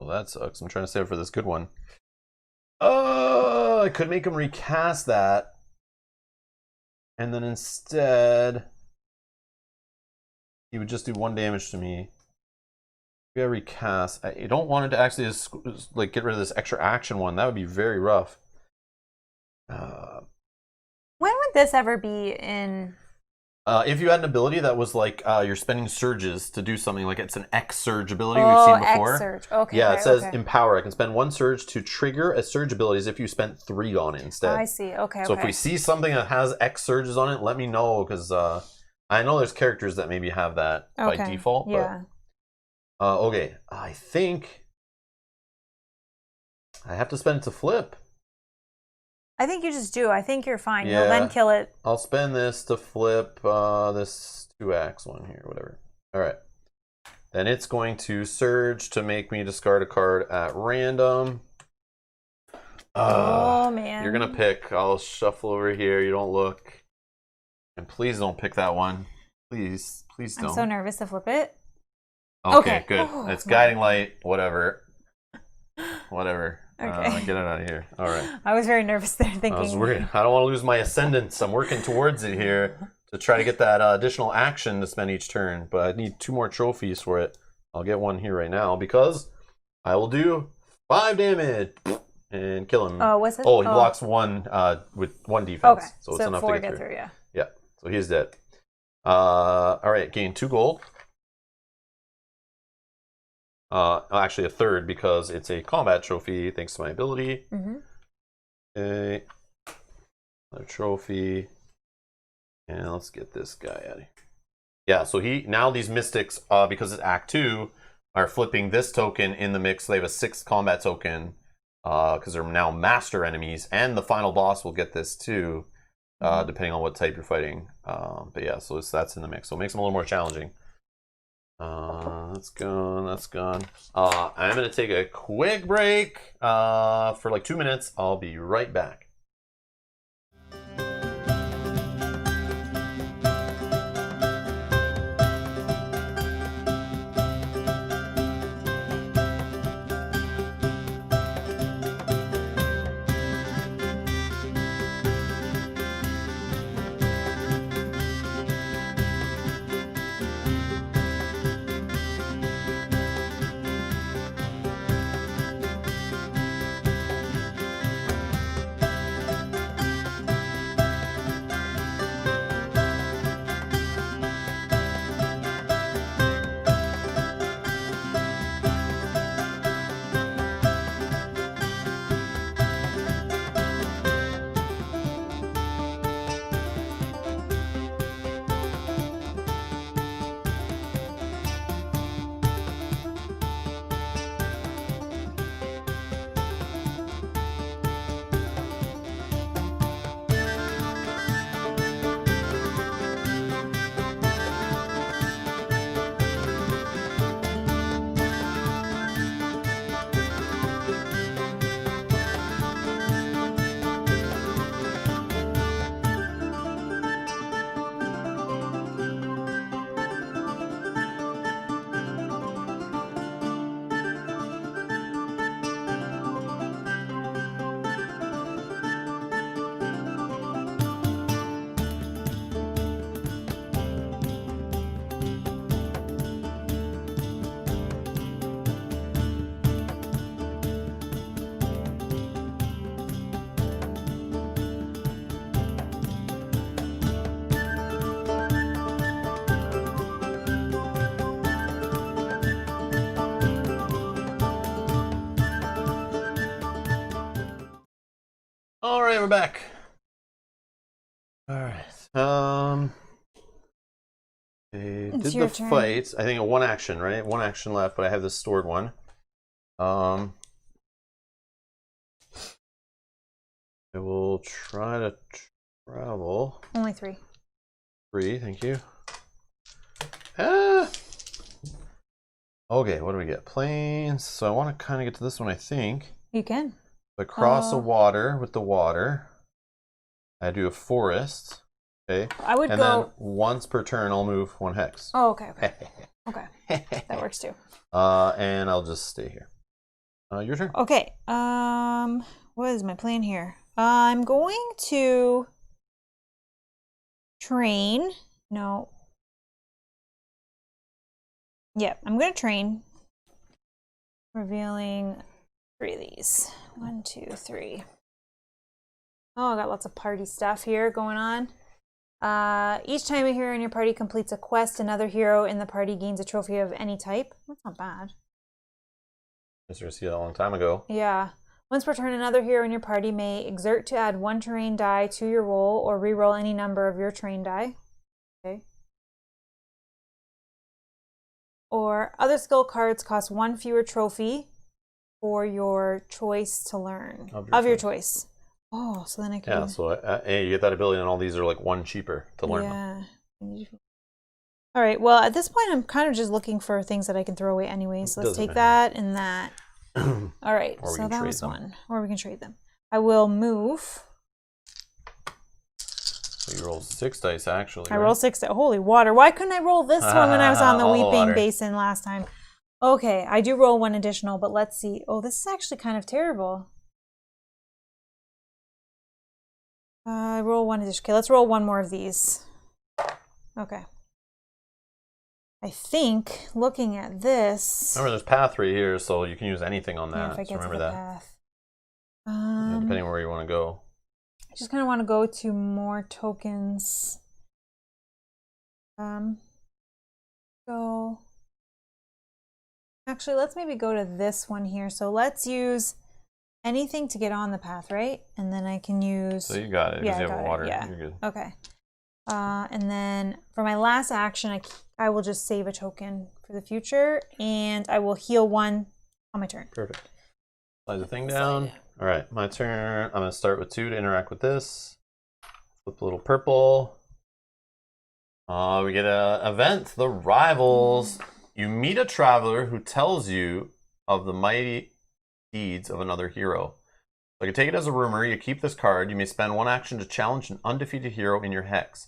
Well, that sucks. I'm trying to save for this good one. I could make him recast that. And then instead... he would just do 1 damage to me. Maybe I recast. I don't want it to actually just, like, get rid of this extra action one. That would be very rough. When would this ever be in? If you had an ability that was like you're spending surges to do something, like it's an X surge ability we've seen before. X surge. Okay. Yeah, it says empower. I can spend 1 surge to trigger a surge ability as if you spent 3 on it instead. I see. Okay. So if we see something that has X surges on it, let me know, because I know there's characters that maybe have that by default. Yeah. But, okay, I think I have to spend it to flip. I think you just do. I think you're fine. Yeah. You'll then kill it. I'll spend this to flip this 2-axe one here, whatever. All right. Then it's going to surge to make me discard a card at random. Oh, man. You're going to pick. I'll shuffle over here. You don't look. And please don't pick that one. Please don't. I'm so nervous to flip it. Okay. Good. It's guiding light. Whatever. Okay. Get it out of here. All right. I was very nervous there thinking. I was worried. I don't want to lose my ascendance. I'm working towards it here to try to get that additional action to spend each turn. But I need 2 more trophies for it. I'll get 1 here right now because I will do 5 damage and kill him. Oh, what's it? Oh, he blocks 1 with 1 defense. Okay. So it's enough to get through. Yeah. Yeah. So he's dead. All right. Gain 2 gold. Actually, a 3rd because it's a combat trophy thanks to my ability. Okay. Another trophy. And let's get this guy out of here. Yeah, so now these mystics, because it's Act 2, are flipping this token in the mix. They have a 6th combat token because they're now master enemies, and the final boss will get this too, depending on what type you're fighting. But yeah, so that's in the mix. So it makes them a little more challenging. That's gone. That's gone. I'm going to take a quick break for like 2 minutes. I'll be right back. All right, we're back. All right. They did the fight. I think a 1 action, right? 1 action left, but I have this stored one. I will try to travel. Only 3. 3, thank you. Ah. Okay, what do we get? Plains. So I want to kind of get to this one, I think. You can. Across a water with the water. I do a forest. Okay. I would and go. Then once per turn, I'll move 1 hex. Oh, okay. Okay. That works too. And I'll just stay here. Your turn. Okay. What is my plan here? I'm going to train. No. Yep, I'm going to train. Revealing 3 of these. 1, 2, 3. Oh, I got lots of party stuff here going on. Each time a hero in your party completes a quest, another hero in the party gains a trophy of any type. That's not bad. I started to see that a long time ago. Yeah. Once per turn, another hero in your party may exert to add 1 terrain die to your roll or re-roll any number of your terrain die. Okay. Or other skill cards cost 1 fewer trophy for your choice to learn. Of your choice. Oh, so then I can... Yeah, so you get that ability and all these are like 1 cheaper to learn them. Yeah. All right, well, at this point, I'm kind of just looking for things that I can throw away anyway. So let's take that and that. All right, so that was 1. Or we can trade them. I will move. So you roll 6 dice, actually. I roll 6 dice. Holy water. Why couldn't I roll this one when I was on the Weeping Basin last time? Okay, I do roll 1 additional, but let's see. Oh, this is actually kind of terrible. I roll 1 additional. Okay, let's roll 1 more of these. Okay. I think looking at this. Remember, there's path right here, so you can use anything on that. Yeah, if I get so remember to the that. path. Yeah, depending on where you want to go. I just kind of want to go to more tokens. Go. Actually, let's maybe go to this one here. So let's use anything to get on the path, right? And then I can use. So you got it because you have water. Yeah. You're good. Okay. And then for my last action, I will just save a token for the future, and I will heal 1 on my turn. Perfect. Slide the thing down. All right, my turn. I'm going to start with 2 to interact with this. Flip a little purple. We get an event, the Rivals. You meet a traveler who tells you of the mighty deeds of another hero. So I can take it as a rumor. You keep this card. You may spend 1 action to challenge an undefeated hero in your hex.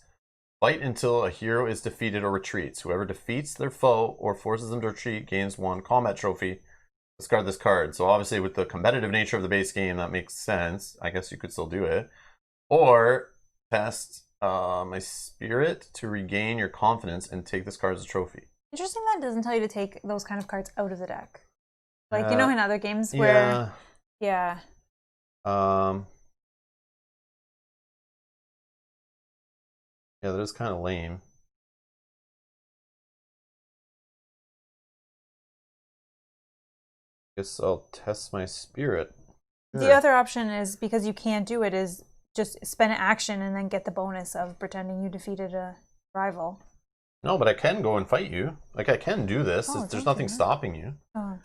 Fight until a hero is defeated or retreats. Whoever defeats their foe or forces them to retreat gains 1 combat trophy. Discard this card. So obviously with the competitive nature of the base game, that makes sense. I guess you could still do it. Or test my spirit to regain your confidence and take this card as a trophy. Interesting that it doesn't tell you to take those kind of cards out of the deck. Like, you know, in other games where... Yeah. Yeah, that is kind of lame. Guess I'll test my spirit. Sure. The other option is, because you can't do it, is just spend an action and then get the bonus of pretending you defeated a rival. No, but I can go and fight you. Like, I can do this. There's nothing stopping you. Oh.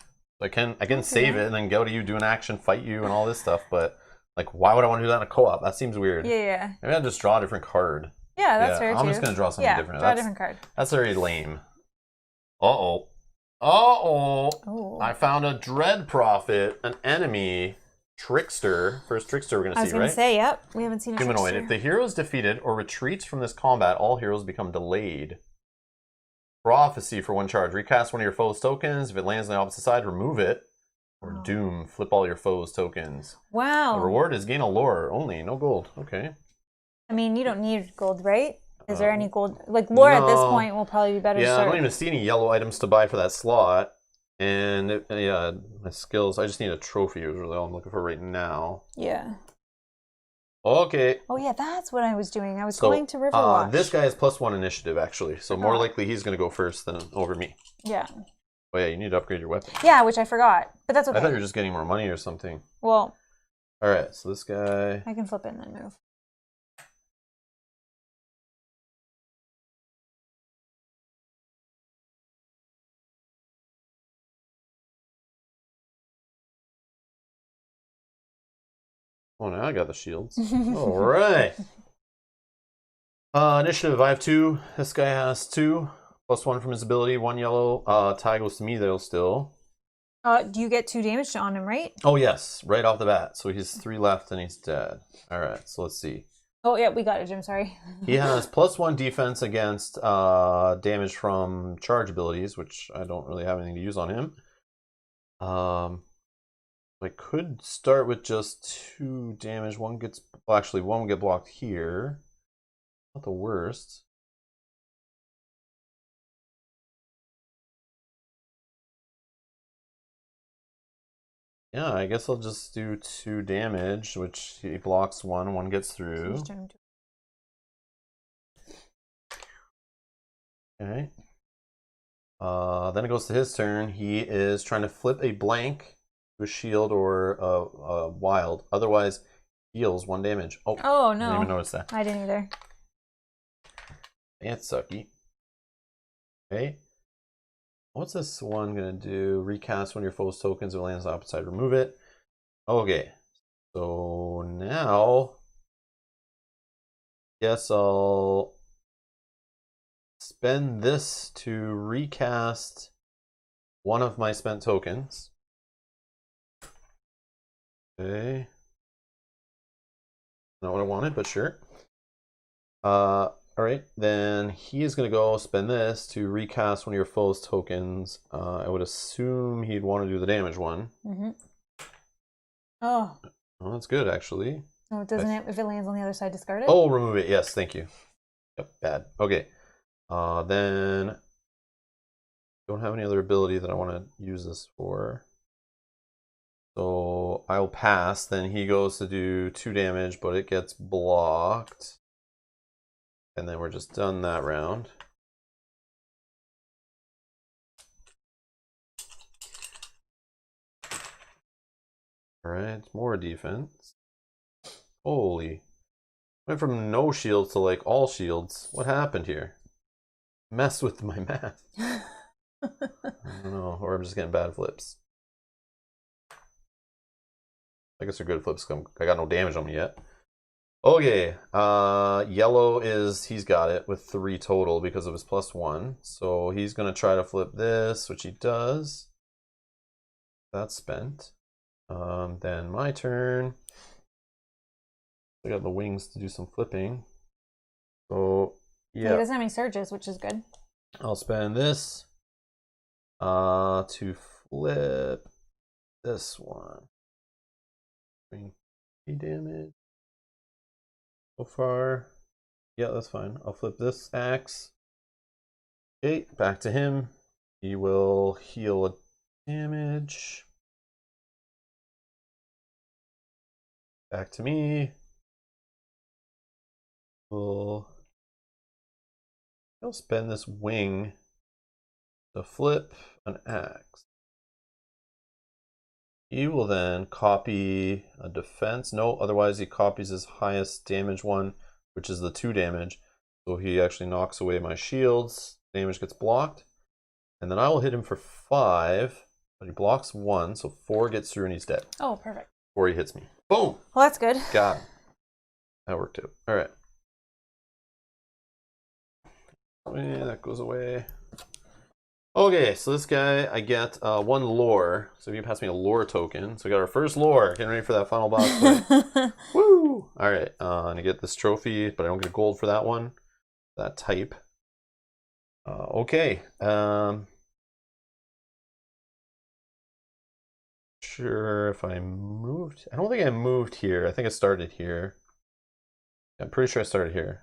I can save it and then go to you, do an action, fight you, and all this stuff. But like, why would I want to do that in a co-op? That seems weird. Yeah. Maybe I'll just draw a different card. Yeah, that's fair too. I'm just gonna draw something different. Draw a different card. That's very lame. Oh. I found a Dread Prophet, an enemy trickster. First trickster we're gonna see, right? I was gonna say, yep. We haven't seen a humanoid. trickster. If the hero is defeated or retreats from this combat, all heroes become delayed. Prophecy for 1 charge. Recast 1 of your foe's tokens. If it lands on the opposite side, remove it. Or doom. Flip all your foe's tokens. Wow. The reward is gain a lore only. No gold. Okay. I mean, you don't need gold, right? Is there any gold? Like, lore at this point will probably be better. Yeah, I don't even see any yellow items to buy for that slot. And my skills, I just need a trophy, is really all I'm looking for right now. Yeah. Okay. Oh yeah, that's what I was doing. I was going to Riverwatch. This guy has +1 initiative, actually. So more likely he's going to go first than over me. Yeah. Oh yeah, you need to upgrade your weapon. Yeah, which I forgot. But that's okay. I thought you were just getting more money or something. Well. Alright, so this guy... I can flip it and then move. Oh, now I got the shields. All right. Initiative, I have 2. This guy has 2. +1 from his ability. 1 yellow. Tie goes to me, though, still. Do you get 2 damage on him, right? Oh, yes. Right off the bat. So he's 3 left and he's dead. All right, so let's see. Oh, yeah, we got it, Jim. Sorry. He has +1 defense against damage from charge abilities, which I don't really have anything to use on him. I could start with just 2 damage. One will get blocked here. Not the worst. Yeah, I guess I'll just do 2 damage, which he blocks 1, 1 gets through. Okay. Then it goes to his turn. He is trying to flip a blank to a shield or a wild. Otherwise, heals 1 damage. Oh no! I didn't even notice that. I didn't either. That's sucky. Okay. What's this one gonna do? Recast 1 of your foe's tokens. If it lands on the opposite side, remove it. Okay. So now, guess I'll spend this to recast 1 of my spent tokens. Okay. Not what I wanted, but sure. Alright, then he is going to go spend this to recast 1 of your foe's tokens. I would assume he'd want to do the damage one. Mm-hmm. Oh. Well, that's good, actually. Oh, doesn't it? If it lands on the other side, discard it? Oh, remove it. Yes, thank you. Yep, bad. Okay. Then don't have any other ability that I want to use this for. So I'll pass. Then he goes to do 2 damage, but it gets blocked. And then we're just done that round. Alright, more defense. Holy. Went from no shields to like all shields. What happened here? Messed with my math. I don't know, or I'm just getting bad flips. I guess they're good flips. I got no damage on me yet. Okay, yellow is, he's got it with 3 total because of his +1. So he's going to try to flip this, which he does. That's spent. Then my turn. I got the wings to do some flipping. So, yeah. He doesn't have any surges, which is good. I'll spend this to flip this one. 3 damage. So far, yeah, that's fine. I'll flip this axe. Okay, back to him. He will heal a damage. Back to me. I'll spend this wing to flip an axe. He will then copy a defense. No, otherwise he copies his highest damage one, which is the 2 damage. So he actually knocks away my shields. Damage gets blocked. And then I will hit him for 5, but he blocks 1, so 4 gets through and he's dead. Oh, perfect. 4 he hits me. Boom! Well, that's good. Got him. That worked out. Alright. That goes away. Okay, so this guy, I get 1 lore. So if you pass me a lore token. So we got our first lore. Getting ready for that final boss fight. Woo! Alright, and I get this trophy, but I don't get gold for that one. That type. Okay. Sure if I moved. I don't think I moved here. I think I started here. I'm pretty sure I started here.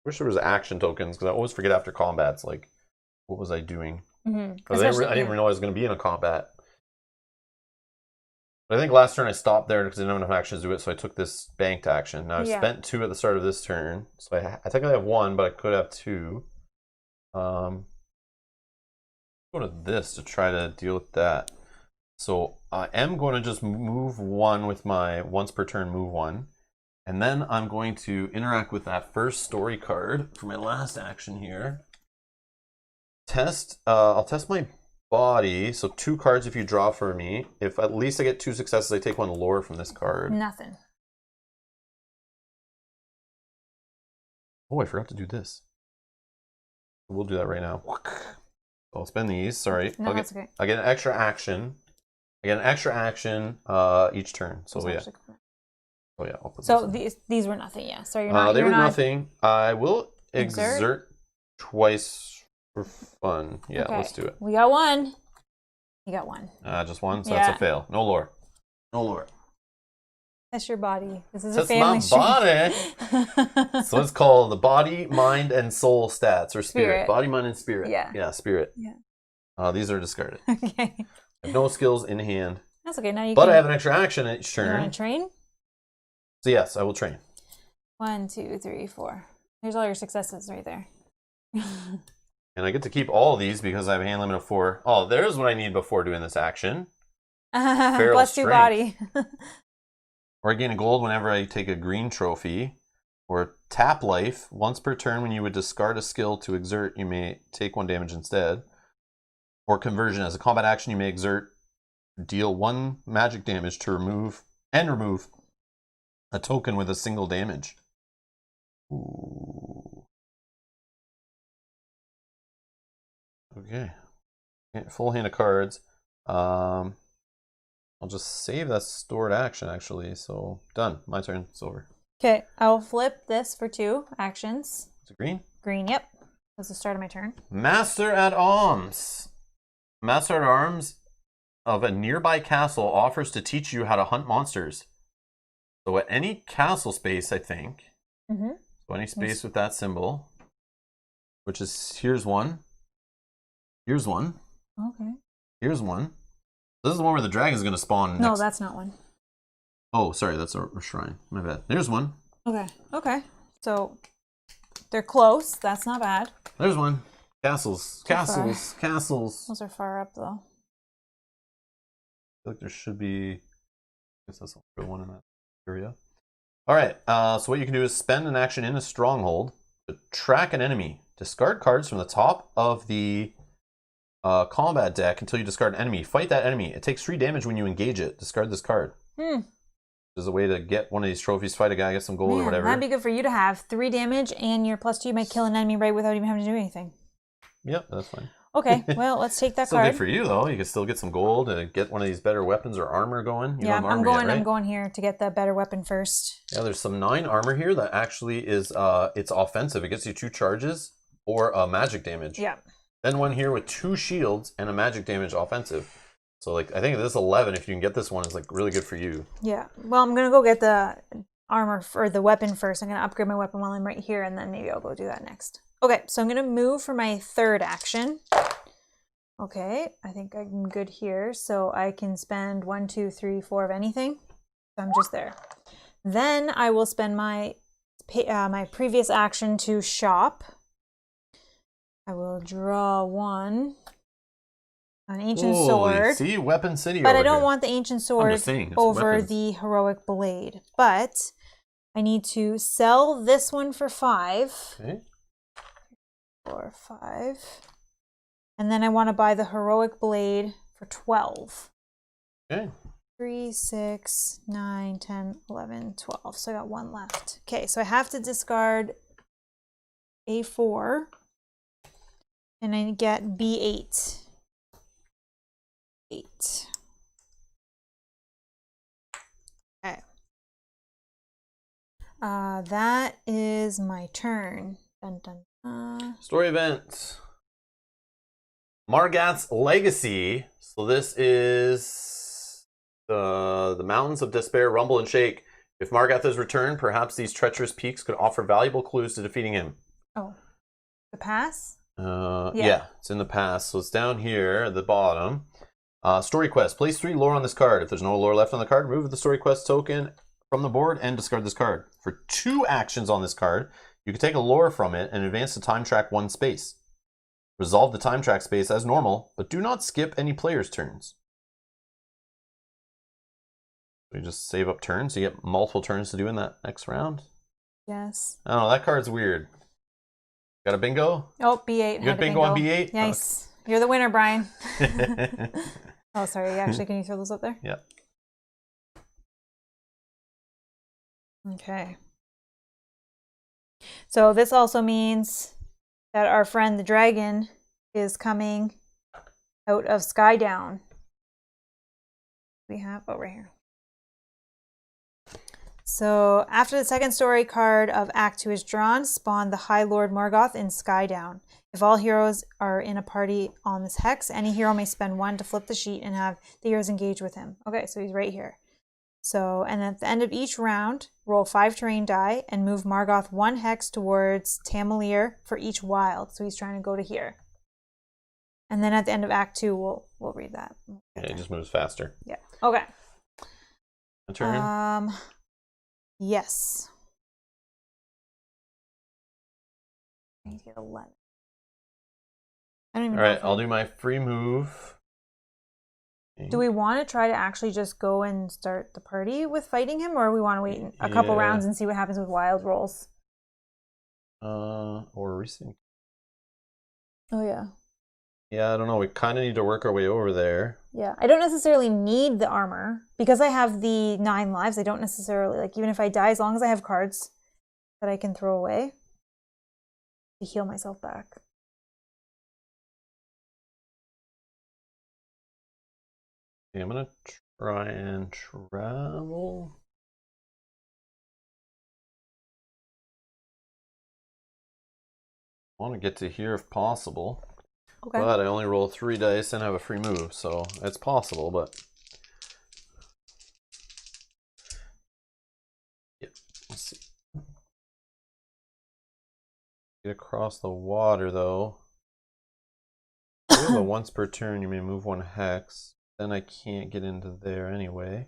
Wish there was action tokens, because I always forget after combats, like, what was I doing? Because I didn't even know I was going to be in a combat. But I think last turn I stopped there because I didn't have enough actions to do it, so I took this banked action. Now I've spent 2 at the start of this turn, so I think I have 1, but I could have 2. Go to this to try to deal with that. So I am going to just move 1 with my once per turn move 1. And then I'm going to interact with that first story card for my last action here. I'll test my body. So 2 cards if you draw for me. If at least I get 2 successes, I take 1 lore from this card. Nothing. Oh, I forgot to do this. We'll do that right now. I'll spend these. Sorry. No, that's okay. I get an extra action. I get an extra action each turn. So yeah. Oh yeah. I'll put so this these were nothing. Yeah. So you're not. They were nothing. I will exert twice for fun. Yeah. Okay. Let's do it. We got 1. You got 1. Just 1. So that's a fail. No lore. No lore. That's your body. This is that's a family my body. So it's called the body, mind, and soul stats, or spirit. Body, mind, and spirit. Yeah. Yeah, spirit. Yeah. These are discarded. Okay. I have no skills in hand. That's okay. Now you. But I have an extra action each turn. You want to train? So yes, I will train. 1, 2, 3, 4. There's all your successes right there. And I get to keep all of these because I have a hand limit of 4. Oh, there's what I need before doing this action. Plus 2 body. Or I gain a gold whenever I take a green trophy. Or tap life. Once per turn when you would discard a skill to exert, you may take 1 damage instead. Or conversion. As a combat action, you may exert, deal 1 magic damage to remove a token with a single damage. Ooh. Okay. Full hand of cards. I'll just save that stored action, actually. So, done. My turn. It's over. Okay. I'll flip this for 2 actions. Is it green? Green, yep. That's the start of my turn. Master at Arms. Master at Arms of a nearby castle offers to teach you how to hunt monsters. So at any castle space, I think. So any space with that symbol. Which is, here's 1. Here's 1. Okay. Here's 1. This is the one where the dragon's going to spawn. No, that's not 1. Oh, sorry, that's a shrine. My bad. There's 1. Okay. Okay. So they're close. That's not bad. There's 1. Castles. Castles. Castles. Those are far up, though. I feel like there should be. I guess that's a good one in that area. All right. So what you can do is spend an action in a stronghold to track an enemy. Discard cards from the top of the combat deck until you discard an enemy. Fight that enemy. It takes 3 damage when you engage it. Discard this card. There's a way to get one of these trophies, fight a guy, get some gold or whatever. That'd be good for you to have. 3 damage and your +2 might kill an enemy right without even having to do anything. Yep, that's fine. Okay, well, let's take that Still card. good for you though. You can still get some gold and get one of these better weapons or armor going. You don't have armor yet, right? I'm going here to get the better weapon first. Yeah, there's some 9 armor here that actually is it's offensive. It gets you 2 charges or magic damage. Yeah. Then one here with 2 shields and a magic damage offensive. So like I think this 11, if you can get this one, is like really good for you. Yeah. Well, I'm gonna go get the armor or the weapon first. I'm gonna upgrade my weapon while I'm right here, and then maybe I'll go do that next. Okay, so I'm gonna move for my 3rd action. Okay, I think I'm good here. So I can spend 1, 2, 3, 4 of anything. So I'm just there. Then I will spend my my previous action to shop. I will draw 1. An ancient sword. See, Weapon City. But I don't want the ancient sword over weapons. the heroic blade. But I need to sell this one for 5. Okay. 4, 5. And then I want to buy the heroic blade for 12. Okay. 3, 6, 9, 10, 11, 12. So I got 1 left. Okay, so I have to discard A4. And I get B8. 8. Okay. That is my turn. Dun, dun, dun. Story event. Margath's Legacy. So this is the Mountains of Despair rumble and shake. If Margath is returned, perhaps these treacherous peaks could offer valuable clues to defeating him. Oh, the pass? Yeah, it's in the past. So it's down here at the bottom. Story quest. Place 3 lore on this card. If there's no lore left on the card, remove the story quest token from the board and discard this card. For 2 actions on this card, you can take a lore from it and advance to time track 1 space. Resolve the time track space as normal, but do not skip any player's turns. We just save up turns. You get multiple turns to do in that next round. Yes. I don't know. That card's weird. Got a bingo? Oh, B8. You got bingo on B8? Nice. You're the winner, Brian. Oh, sorry. Actually, can you throw those up there? Yeah. Okay. So this also means that our friend the dragon is coming out of Skydown. We have over here. So after the second story card of Act 2 is drawn, spawn the High Lord Morgoth in Skydown. If all heroes are in a party on this hex, any hero may spend 1 to flip the sheet and have the heroes engage with him. Okay, so he's right here. So, and at the end of each round, roll 5 terrain die and move Margoth 1 hex towards Tamalier for each wild. So he's trying to go to here. And then at the end of Act 2, we'll read that. Yeah, he just moves faster. Yeah. Okay. A turn? Yes. I need to get 11. I don't even know. All right, I'll do my free move. Do we want to try to actually just go and start the party with fighting him, or we want to wait a couple rounds and see what happens with wild rolls? Or recent. Oh, yeah. Yeah, I don't know. We kind of need to work our way over there. Yeah, I don't necessarily need the armor. Because I have the 9 lives, I don't necessarily, like, even if I die, as long as I have cards that I can throw away to heal myself back. Okay, I'm going to try and travel. I want to get to here if possible. Okay. But I only roll 3 dice and have a free move, so it's possible, but... Yeah, let's see. Get across the water, though. If you have a once per turn, you may move 1 hex. Then I can't get into there anyway.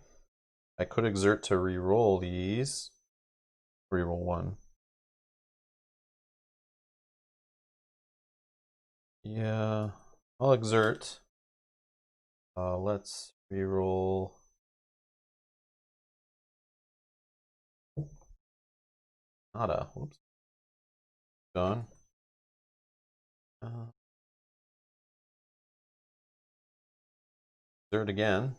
I could exert to re-roll these. Re-roll 1. Yeah, I'll exert. Let's re-roll. Nada. Whoops. Gone. Do it again.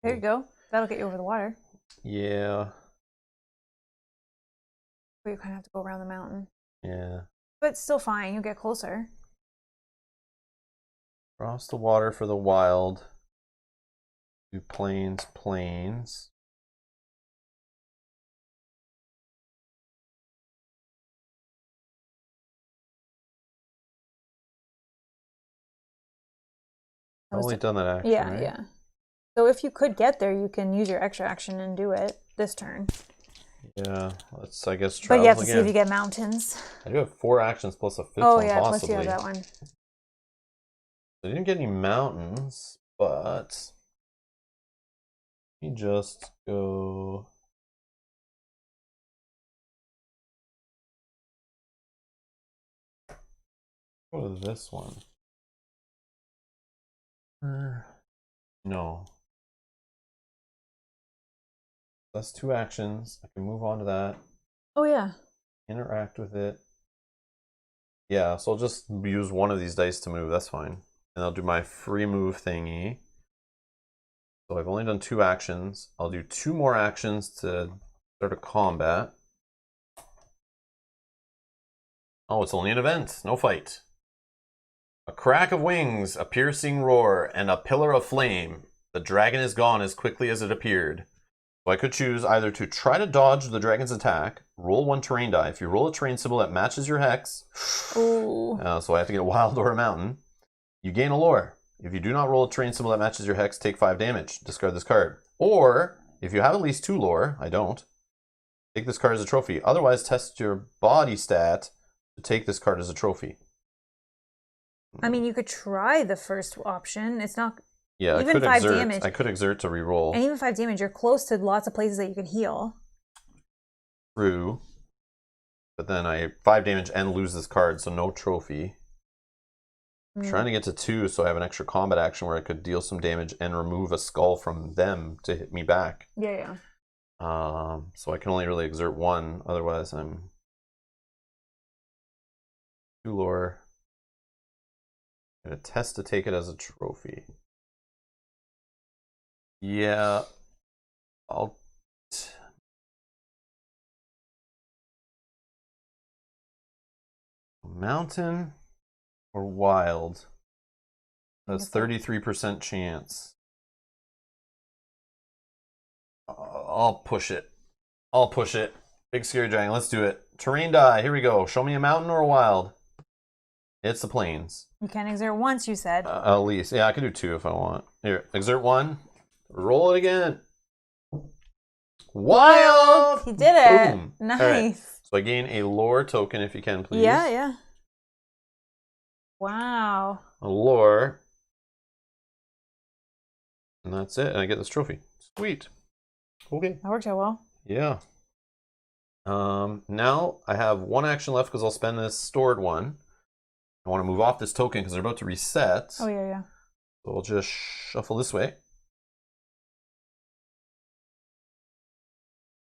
There you go. That'll get you over the water. Yeah. But you kind of have to go around the mountain. Yeah. But it's still fine. You'll get closer. Cross the water for the wild. Do plains, plains. I've only done that action, yeah, right? yeah. So if you could get there, you can use your extra action and do it this turn. Yeah, let's, I guess, travel But you have to again. see if you get mountains. I do have 4 actions plus a 5th Oh, one, yeah, possibly. plus you have that one. I didn't get any mountains, but let me just go. Go to this one. No. That's 2 actions. I can move on to that. Oh, yeah. Interact with it. Yeah, so I'll just use one of these dice to move. That's fine. And I'll do my free move thingy. So I've only done 2 actions. I'll do 2 more actions to start a combat. Oh, it's only an event. No fight. A crack of wings, a piercing roar, and a pillar of flame. The dragon is gone as quickly as it appeared. So I could choose either to try to dodge the dragon's attack, roll 1 terrain die. If you roll a terrain symbol that matches your hex, Ooh. so I have to get a wild or a mountain, you gain a lore. If you do not roll a terrain symbol that matches your hex, take 5 damage. Discard this card. Or, if you have at least 2 lore, I don't, take this card as a trophy. Otherwise, test your body stat to take this card as a trophy. I mean, you could try the first option. It's not... Yeah, even 5 damage. I could exert to reroll. And even 5 damage, you're close to lots of places that you can heal. True. But then I 5 damage and lose this card, so no trophy. Trying to get to 2, so I have an extra combat action where I could deal some damage and remove a skull from them to hit me back. Yeah, yeah. So I can only really exert 1, otherwise I'm 2 lore. I'm gonna test to take it as a trophy. Yeah, I'll... Mountain or wild? That's 33% chance. I'll push it. I'll push it. Big scary dragon, let's do it. Terrain die, here we go. Show me a mountain or a wild. It's the plains. You can exert once, you said. At least. Yeah, I can do 2 if I want. Here, exert 1. Roll it again. Wild! He did it. Boom. Nice. Right. So I gain a lore token if you can, please. Yeah, yeah. Wow. A lore. And that's it. And I get this trophy. Sweet. Okay. That worked out well. Yeah. Now I have 1 action left because I'll spend this stored one. I want to move off this token because they're about to reset. Oh, yeah, yeah. So we'll just shuffle this way.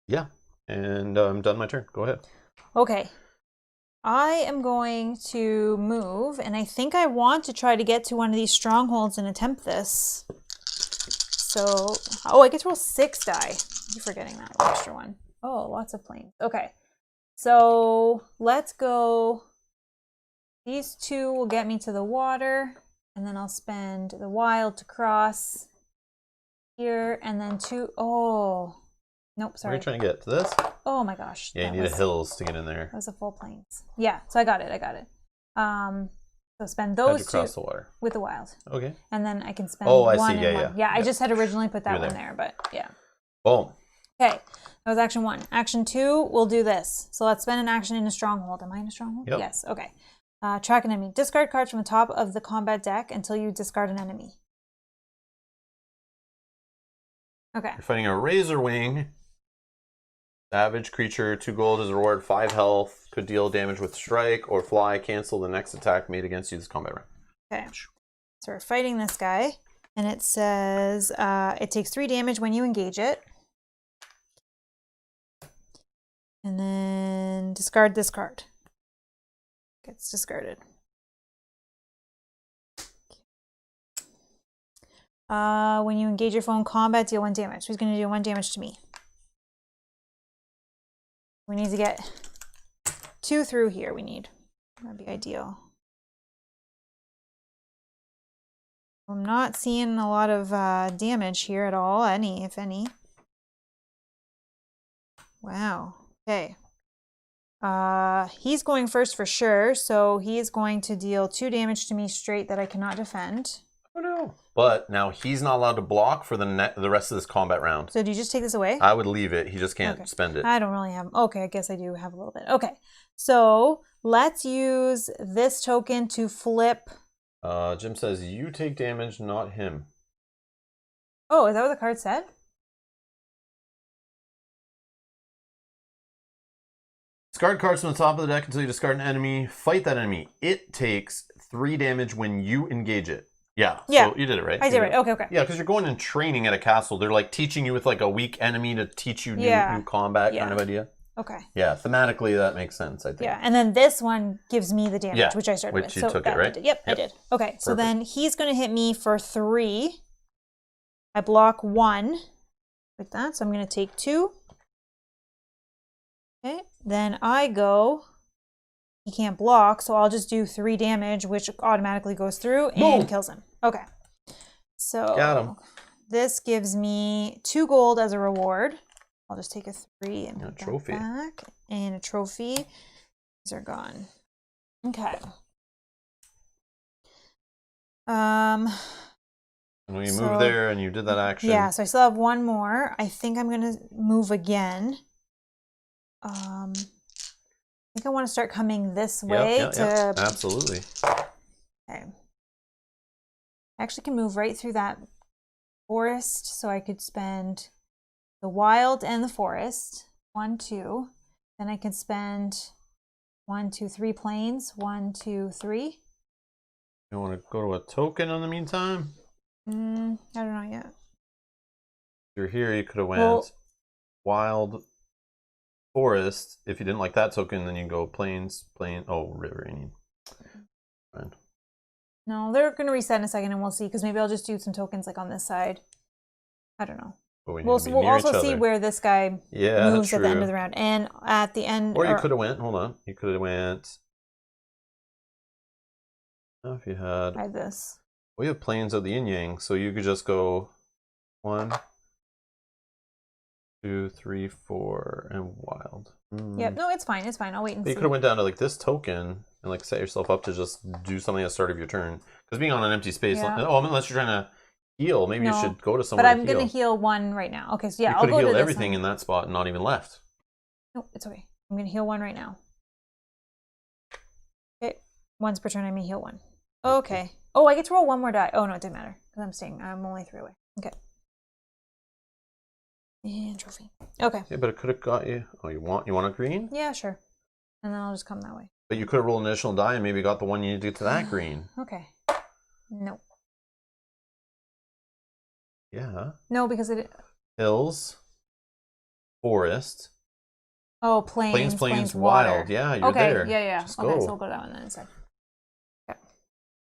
Yeah. And I'm done my turn. Go ahead. Okay. I am going to move, and I think I want to try to get to one of these strongholds and attempt this. So, oh, I get to roll 6 die. I keep forgetting that extra one. Oh, lots of planes. Okay. So let's go. These 2 will get me to the water, and then I'll spend the wild to cross here, and then 2. Oh, nope, sorry. Where are you trying to get? To this? Oh my gosh. Yeah, you need a hills to get in there. That was a full plains. Yeah, so I got it. So spend those 2 cross the water with the wild. Okay. And then I can spend Oh, I one see. and Yeah, one. yeah. I just had originally put that You're one there. there, but yeah. Boom. Okay, that was action 1. Action 2, we'll do this. So let's spend an action in a stronghold. Am I in a stronghold? Yep. Yes, okay. Track an enemy. Discard cards from the top of the combat deck until you discard an enemy. Okay. You're fighting a razor wing. Savage creature, 2 gold is a reward, 5 health. Could deal damage with strike or fly. Cancel the next attack made against you this combat round. Okay. So we're fighting this guy, and it says it takes 3 damage when you engage it. And then discard this card. Gets discarded. When you engage your foe in combat, deal 1 damage. Who's going to do 1 damage to me? We need to get 2 through here. We need. That'd be ideal. I'm not seeing a lot of damage here at all, if any. Wow. Okay. He's going first for sure, so he is going to deal 2 damage to me straight that I cannot defend. Oh no. But now he's not allowed to block for the rest of this combat round. So do you just take this away? I would leave it. He just can't spend it. I don't really have... Okay, I guess I do have a little bit. Okay. So let's use this token to flip... Jim says, you take damage, not him. Oh, is that what the card said? Discard cards from the top of the deck until you discard an enemy. Fight that enemy. It takes 3 damage when you engage it. Yeah. So you did it right. I did it right. Okay. Yeah, because you're going and training at a castle. They're like teaching you with like a weak enemy to teach you new combat kind of idea. Okay. Yeah, thematically that makes sense, I think. Yeah, and then this one gives me the damage, which I started with. Which you took it, right? Yep, I did. Okay, so then he's going to hit me for 3. I block 1, like that, so I'm going to take 2. Okay, then I go, he can't block, so I'll just do 3 damage, which automatically goes through and kills him. Okay, so got him. This gives me 2 gold as a reward. I'll just take a 3 and put trophy. that back. And a trophy. These are gone. Okay. And when you move there and you did that action. Yeah, so I still have 1 more. I think I'm going to move again. I think I want to start coming this way to... Absolutely. Okay. I actually can move right through that forest, so I could spend the wild and the forest. 1, 2. Then I can spend 1, 2, 3 plains. 1, 2, 3. You want to go to a token in the meantime? I don't know yet. If you're here, you could have went wild, forest. If you didn't like that token, then you go plains, river. You need. Right. No, they're going to reset in a second, and we'll see. Because maybe I'll just do some tokens like on this side. I don't know. We'll also see where this guy moves at the end of the round. And at the end... Or you could have went... Hold on. You could have went... Oh, if you had... I had this. We have plains of the yin-yang, so you could just go 1, 2, 3, 4, and wild. Yep. No, it's fine. It's fine. I'll wait and see. You could have went down to like this token and like set yourself up to just do something at the start of your turn. Because being on an empty space... unless you're trying to... heal. Maybe you should go to somewhere. But I'm going to heal 1 right now. Okay, so I'll go to this. You could have healed everything in that spot and not even left. No, it's okay. I'm going to heal 1 right now. Okay, once per turn I may heal 1. Okay. Oh, I get to roll 1 more die. Oh no, it didn't matter because I'm only 3 away. Okay. And trophy. Okay. Yeah, but it could have got you. Oh, you want a green? Yeah, sure. And then I'll just come that way. But you could have rolled an additional die and maybe got the one you need to get to that green. Okay. Nope. Yeah. No, because it... Hills. Forest. Oh, plains, wild. Yeah, you're there. Yeah. Just okay, go. so we'll go that one then instead. Okay.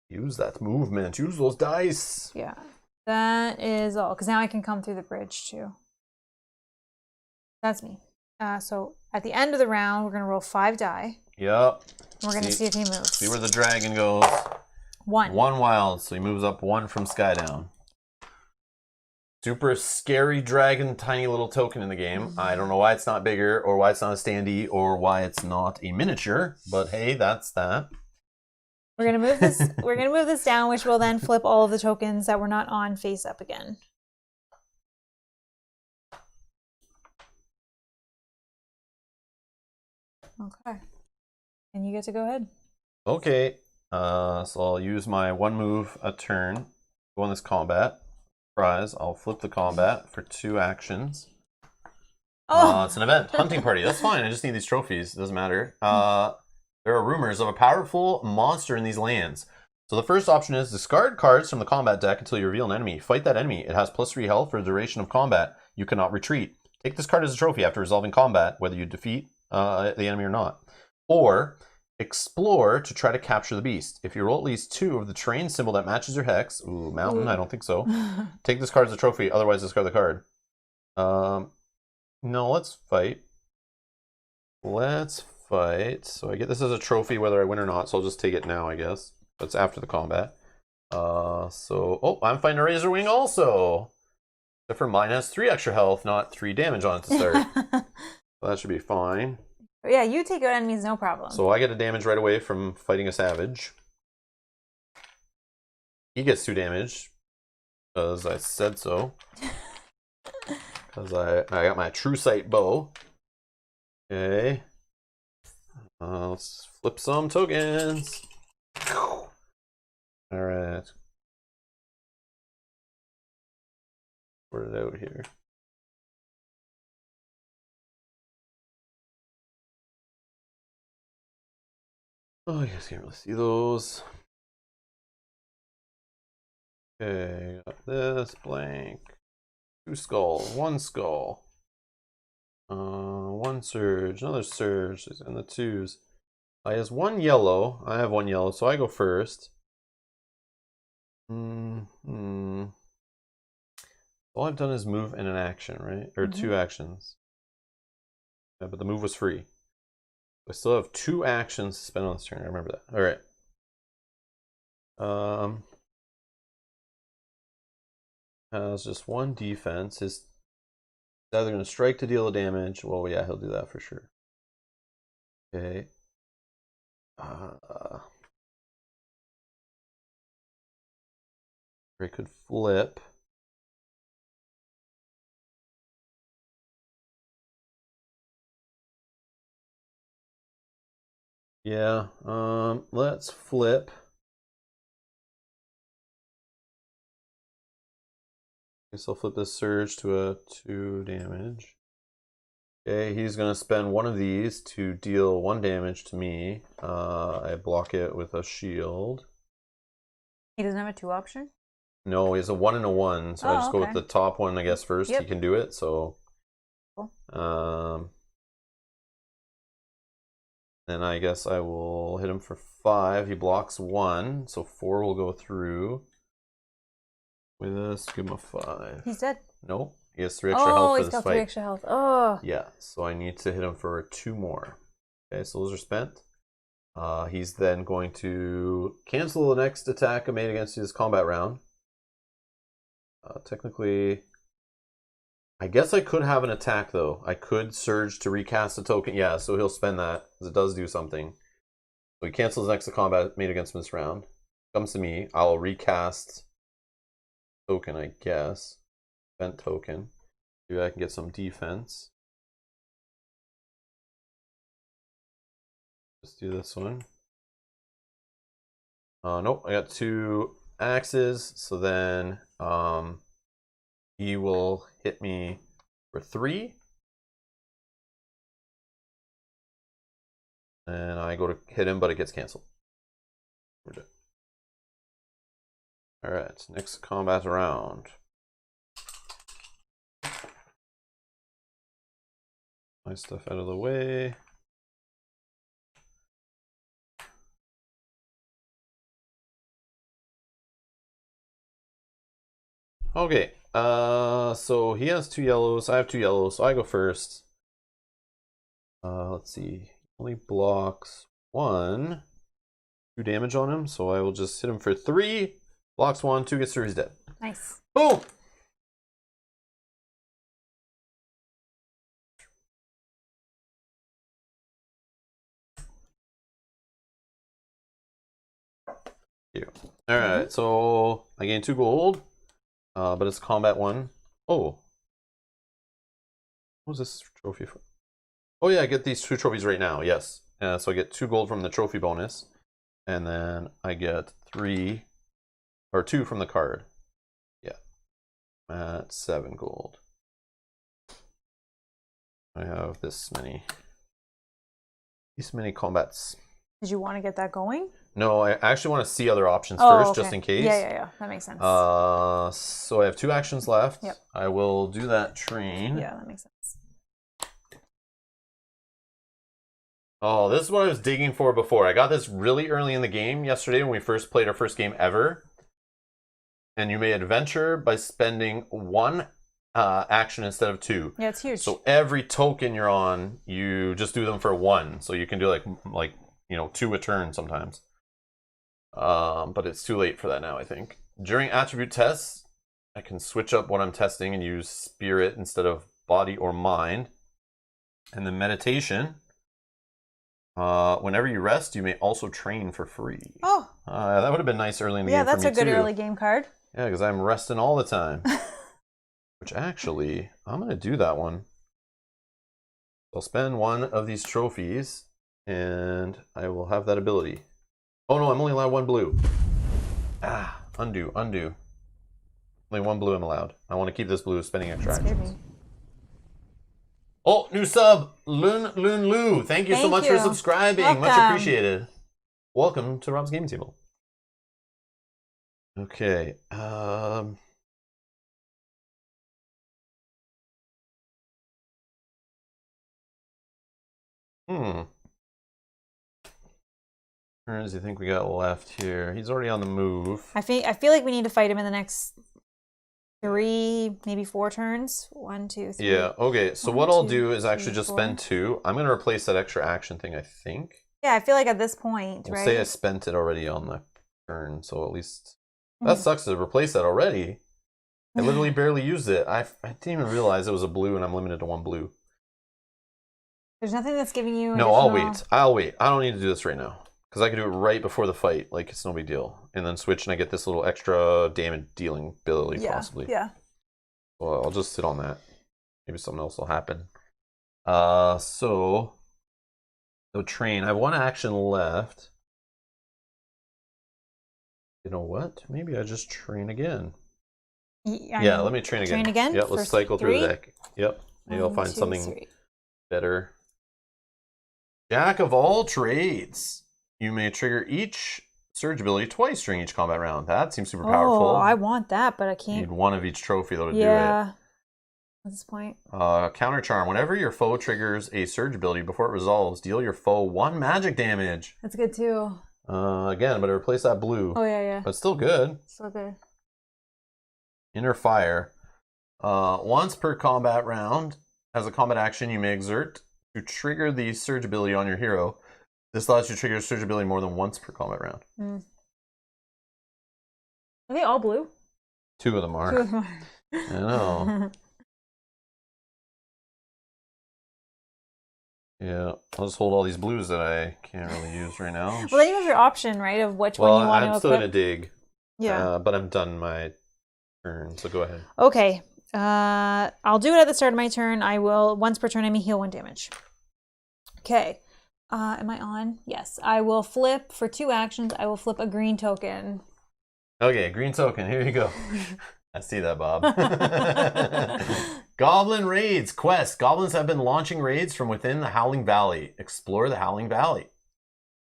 Use that movement. Use those dice. Yeah. That is all. Because now I can come through the bridge too. That's me. So at the end of the round, we're going to roll 5 die. Yep. And we're going to see if he moves. See where the dragon goes. 1. 1 wild, so he moves up 1 from sky down. Super scary dragon, tiny little token in the game. I don't know why it's not bigger, or why it's not a standee, or why it's not a miniature. But hey, that's that. We're gonna move this. We're gonna move this down, which will then flip all of the tokens that were not on face up again. Okay, and you get to go ahead. Okay, so I'll use my 1 move a turn. Go on this combat. Prize. I'll flip the combat for 2 actions. It's an event. Hunting party. That's fine. I just need these trophies. It doesn't matter. There are rumors of a powerful monster in these lands. So the first option is discard cards from the combat deck until you reveal an enemy. Fight that enemy. It has +3 health for the duration of combat. You cannot retreat. Take this card as a trophy after resolving combat, whether you defeat the enemy or not. Or explore to try to capture the beast. If you roll at least 2 of the terrain symbol that matches your hex, ooh, mountain, I don't think so. Take this card as a trophy, otherwise discard the card. No, let's fight. Let's fight. So I get this as a trophy whether I win or not, so I'll just take it now, I guess. That's after the combat. Oh, I'm fighting a Razor Wing also. Except for mine has 3 extra health, not 3 damage on it to start. So that should be fine. Yeah, you take out enemies, no problem. So I get a damage right away from fighting a savage. He gets 2 damage, because I said so. Because I got my True Sight bow. Okay. Let's flip some tokens. Alright. Put it out here. Oh, you guys can't really see those. Okay, got this blank. 2 skull, 1 skull. 1 surge, another surge, and the 2s. He has 1 yellow. I have 1 yellow, so I go first. All I've done is move and an action, right? Or 2 actions. Yeah, but the move was free. I still have 2 actions to spend on this turn. I remember that. All right. Has just 1 defense. He's either going to strike to deal the damage. Well, yeah, he'll do that for sure. Okay. I could flip. Yeah, let's flip. Guess I'll flip this surge to a 2 damage. Okay, he's gonna spend 1 of these to deal 1 damage to me. I block it with a shield. He doesn't have a 2 option? No, he has a 1 and a 1, so I just go with the top one, I guess, first. Yep. He can do it, so. Cool. Then I guess I will hit him for 5. He blocks 1, so 4 will go through. With this, give him a 5. He's dead. Nope. He has 3 extra health for this fight. Oh, he's got 3 extra health. Oh. Yeah, so I need to hit him for 2 more. Okay, so those are spent. He's then going to cancel the next attack I made against his combat round. Technically, I guess I could have an attack though. I could surge to recast a token. Yeah, so he'll spend that because it does do something. So he cancels the next combat made against him this round. Comes to me. I'll recast token, I guess. Spent token. Maybe I can get some defense. Let's do this one. Nope, I got 2 axes, so then he will hit me for 3. And I go to hit him, but it gets canceled. We're good. Alright, next combat round. My stuff out of the way. Okay, so he has 2 yellows, I have 2 yellows, so I go first. Let's see, only blocks 1, 2 damage on him, so I will just hit him for 3, blocks 1, 2 gets through, he's dead. Nice. Boom! Alright, so I gained 2 gold. But it's combat 1. Oh. What was this trophy for? Oh yeah, I get these 2 trophies right now, yes. So I get 2 gold from the trophy bonus. And then I get 3 or 2 from the card. Yeah. At 7 gold. I have this many combats. Did you want to get that going? No, I actually want to see other options first, just in case. Yeah. That makes sense. So I have 2 actions left. Yep. I will do that train. Yeah, that makes sense. Oh, this is what I was digging for before. I got this really early in the game yesterday when we first played our first game ever. And you may adventure by spending one action instead of two. Yeah, it's huge. So every token you're on, you just do them for one. So you can do like you know, 2 a turn sometimes. But it's too late for that now, I think. During attribute tests, I can switch up what I'm testing and use spirit instead of body or mind. And then meditation. Whenever you rest, you may also train for free. Oh. That would have been nice early in the game for me, Yeah, that's a good early game card. Yeah, because I'm resting all the time. Which actually, I'm going to do that one. I'll spend one of these trophies, and I will have that ability. Oh no, I'm only allowed 1 blue. Ah, undo. Only 1 blue I'm allowed. I want to keep this blue, spending extra actions. Oh, new sub, Loon Lou. Thank you so much for subscribing. Welcome. Much appreciated. Welcome to Rob's Gaming Table. Okay. Turns do you think we got left here? He's already on the move. I feel like we need to fight him in the next 3, maybe 4 turns. 1, 2, 3. Yeah. Okay. So what I'll do is actually just spend 2. I'm gonna replace that extra action thing, I think. Yeah, I feel like at this point, We'll right? say I spent it already on the turn, so at least that sucks to replace that already. I literally barely used it. I didn't even realize it was a blue, and I'm limited to 1 blue. There's nothing that's giving you. No, I'll wait. I'll wait. I don't need to do this right now because I can do it right before the fight. Like it's no big deal, and then switch, and I get this little extra damage dealing ability possibly. Yeah. Well, I'll just sit on that. Maybe something else will happen. So train. I have 1 action left. You know what? Maybe I just train again. Yeah, let me train again. Train again? Yep, let's cycle through the deck. Yep. Maybe I'll find 1, 2, something 3. better. Jack of all trades. You may trigger each surge ability twice during each combat round. That seems super powerful. Oh, I want that, but I can't. You need 1 of each trophy though to do it. Yeah. At this point. Counter charm. Whenever your foe triggers a surge ability before it resolves, deal your foe 1 magic damage. That's good too. Again, I'm gonna replace that blue. Oh yeah. But still good. Still good. Inner fire. Once per combat round, as a combat action, you may exert to trigger the surge ability on your hero. This allows you to trigger surge ability more than once per combat round. Are they all blue? 2 of them are. 2 of them are. I know. Yeah, I'll just hold all these blues that I can't really use right now. Well, then you have your option, right, of which one you want to equip. I'm still gonna dig. Yeah. But I'm done my turn, so go ahead. Okay. I'll do it at the start of my turn. I will, once per turn, I may heal 1 damage. Okay. Am I on? Yes. I will flip, for 2 actions, I will flip a green token. Okay, green token. Here you go. I see that, Bob. Goblin raids quest. Goblins have been launching raids from within the Howling Valley. Explore the Howling Valley.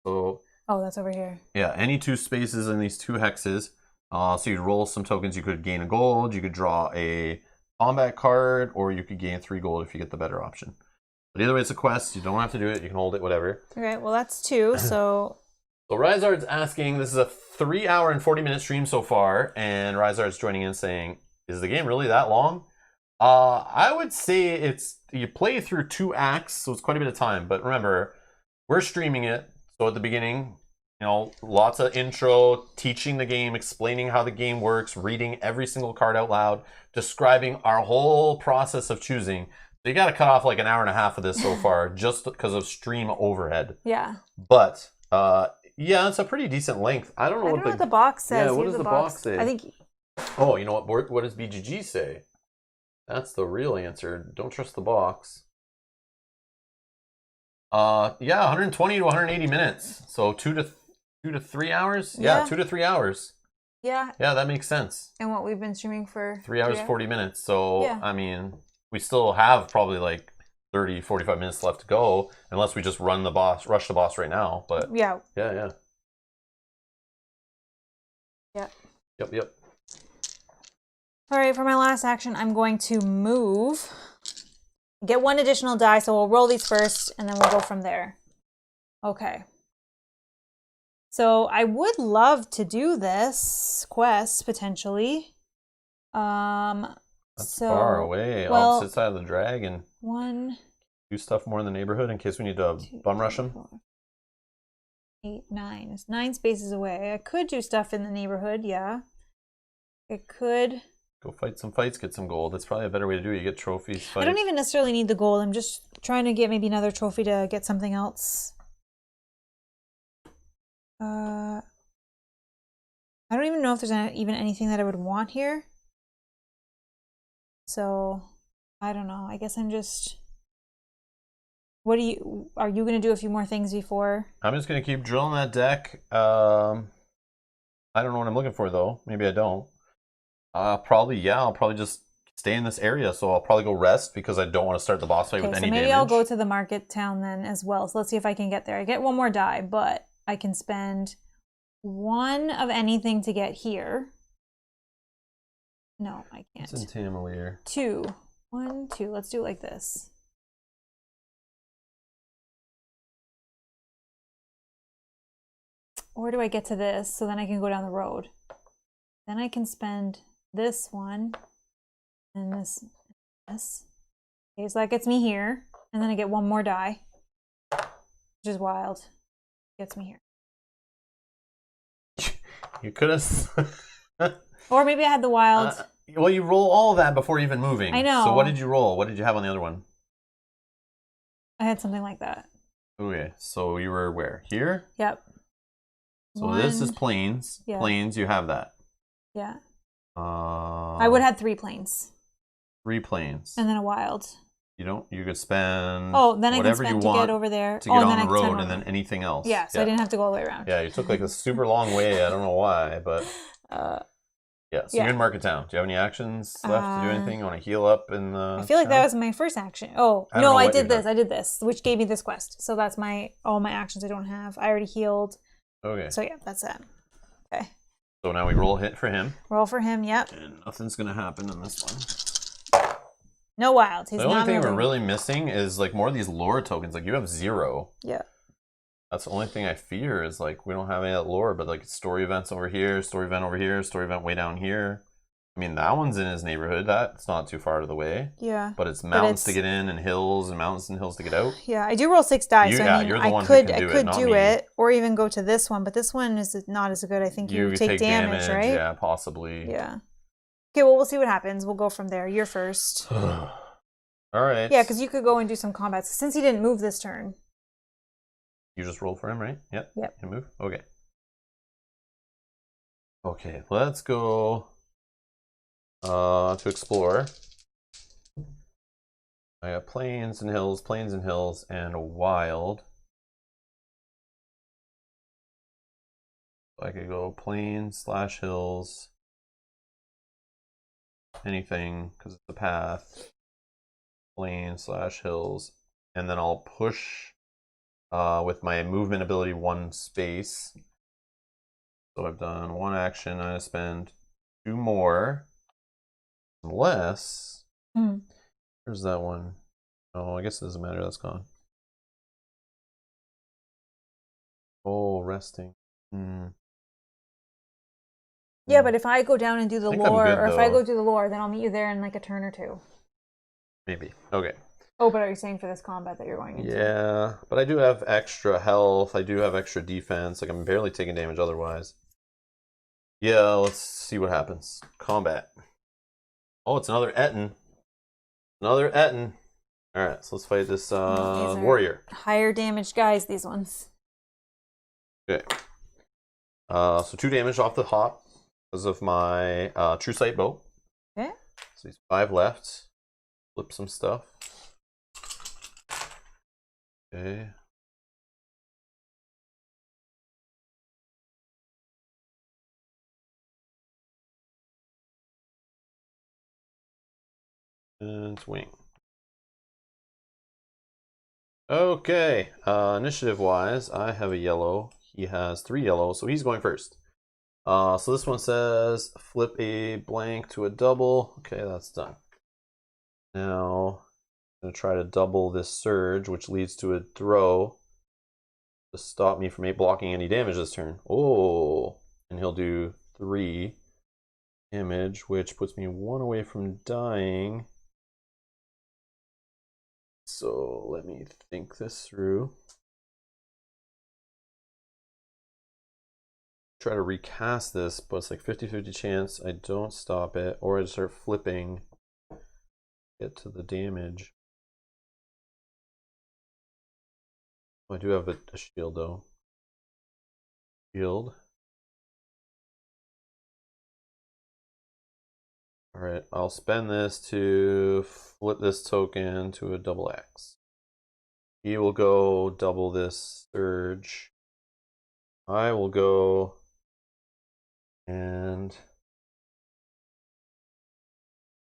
So. Oh, that's over here. Yeah, any 2 spaces in these 2 hexes. So you'd roll some tokens. You could gain a gold. You could draw a combat card, or you could gain 3 gold if you get the better option. But either way, it's a quest. You don't have to do it. You can hold it, whatever. Okay, well, that's 2, so... So Rizard's asking, this is a 3-hour and 40-minute stream so far, and Rizard's joining in saying, is the game really that long? I would say you play through 2 acts, so it's quite a bit of time. But remember, we're streaming it, so at the beginning, you know, lots of intro, teaching the game, explaining how the game works, reading every single card out loud, describing our whole process of choosing. So you got to cut off like an hour and a half of this so far, just because of stream overhead. Yeah. But yeah, it's a pretty decent length. I don't know what the box says. Yeah, what does the box say? I think. Oh, you know what? What does BGG say? That's the real answer. Don't trust the box. Yeah, 120 to 180 minutes. So 2 to 3 hours. Yeah, 2 to 3 hours. Yeah. Yeah, that makes sense. And what we've been streaming for 3 hours 40 minutes. So yeah. I mean, we still have probably like 30, 45 minutes left to go, unless we just rush the boss right now. But yeah. Yep. All right, for my last action, I'm going to move. Get 1 additional die, so we'll roll these first, and then we'll go from there. Okay. So I would love to do this quest potentially. That's So far away. well, Opposite side of the dragon. 1, Do stuff more in the neighborhood in case we need to 2, bum rush 3, them. 4, 8, 9. It's 9 spaces away. I could do stuff in the neighborhood, yeah. I could. Go fight some fights, get some gold. That's probably a better way to do it. You get trophies, fight. I don't even necessarily need the gold. I'm just trying to get maybe another trophy to get something else. I don't even know if there's even anything that I would want here. So, I don't know. I guess I'm just... Are you going to do a few more things before? I'm just going to keep drilling that deck. I don't know what I'm looking for, though. Maybe I don't. I'll probably just stay in this area. So I'll probably go rest because I don't want to start the boss fight with any damage. Maybe I'll go to the market town then as well. So let's see if I can get there. I get one more die, but I can spend 1 of anything to get here. No, I can't. It's in Tamalier. 2. 1, 2. Let's do it like this. Or do I get to this so then I can go down the road? Then I can spend this one and this. Okay, so that gets me here. And then I get one more die, which is wild. Gets me here. You could have... Or maybe I had the wild. Well, you roll all of that before even moving. I know. So what did you roll? What did you have on the other one? I had something like that. Okay, so you were where? Here? Yep. So this is plains. Yeah. Plains, you have that. Yeah. I would have 3 plains. 3 plains. And then a wild. You don't. You could spend. Oh, then I can whatever you spend to want get over there. to get on the road, and then anything else. Yeah, so I didn't have to go all the way around. Yeah, you took like a super long way. I don't know why, but yeah. So you're in Market Town. Do you have any actions left to do anything? You want to heal up in the? I feel like that was my first action. Oh no, I did this. I did this, which gave me this quest. So that's all my actions I don't have. I already healed. Okay. So yeah, that's it. Okay. So now we roll hit for him. Roll for him. Yep. And nothing's gonna happen in this one. No wilds. He's the only thing we're really missing is like more of these lore tokens. Like you have 0. Yeah. That's the only thing I fear is like we don't have any of that lore, but like story events over here, story event over here, story event way down here. I mean that one's in his neighborhood. That's not too far out of the way. Yeah. But it's mountains to get in and hills and mountains and hills to get out. Yeah, I do roll 6 dice. So I mean, I could do it, or even go to this one, but this one is not as good. I think you take damage, right? Yeah, possibly. Yeah. Okay, well we'll see what happens. We'll go from there. You're first. All right. Yeah, because you could go and do some combats. Since he didn't move this turn. You just rolled for him, right? Yep. Yep. You move? Okay. Okay, let's go to explore. I got plains and hills, and a wild. I could go plains/hills. Anything, because it's a path. Plains/hills. And then I'll push with my movement ability 1 space. So I've done 1 action. I spend 2 more. Unless... Where's that one? Oh, I guess it doesn't matter. That's gone. Oh, resting. Yeah, but if I go down and do the lore, good, or if I go do the lore, then I'll meet you there in like a turn or 2. Maybe. Okay. Oh, but are you saying for this combat that you're going into? Yeah, but I do have extra health. I do have extra defense. Like I'm barely taking damage otherwise. Yeah, let's see what happens. Combat. Oh, it's another Etten. Another Etten. All right, so let's fight this warrior. Higher damage guys, these ones. Okay. So 2 damage off the hop because of my True Sight bow. Okay. So he's 5 left. Flip some stuff. Okay. And swing. Okay. Initiative wise, I have a yellow. He has 3 yellow, so he's going first. So this one says flip a blank to a double. Okay, that's done. Now I'm going to try to double this surge, which leads to a throw. to stop me from blocking any damage this turn. Oh, and he'll do 3 damage, which puts me 1 away from dying. So let me think this through. Try to recast this, but it's like 50-50 chance I don't stop it, or I start flipping, get to the damage. Oh, I do have a shield though. Shield. Alright, I'll spend this to flip this token to a double X. He will go double this surge. I will go and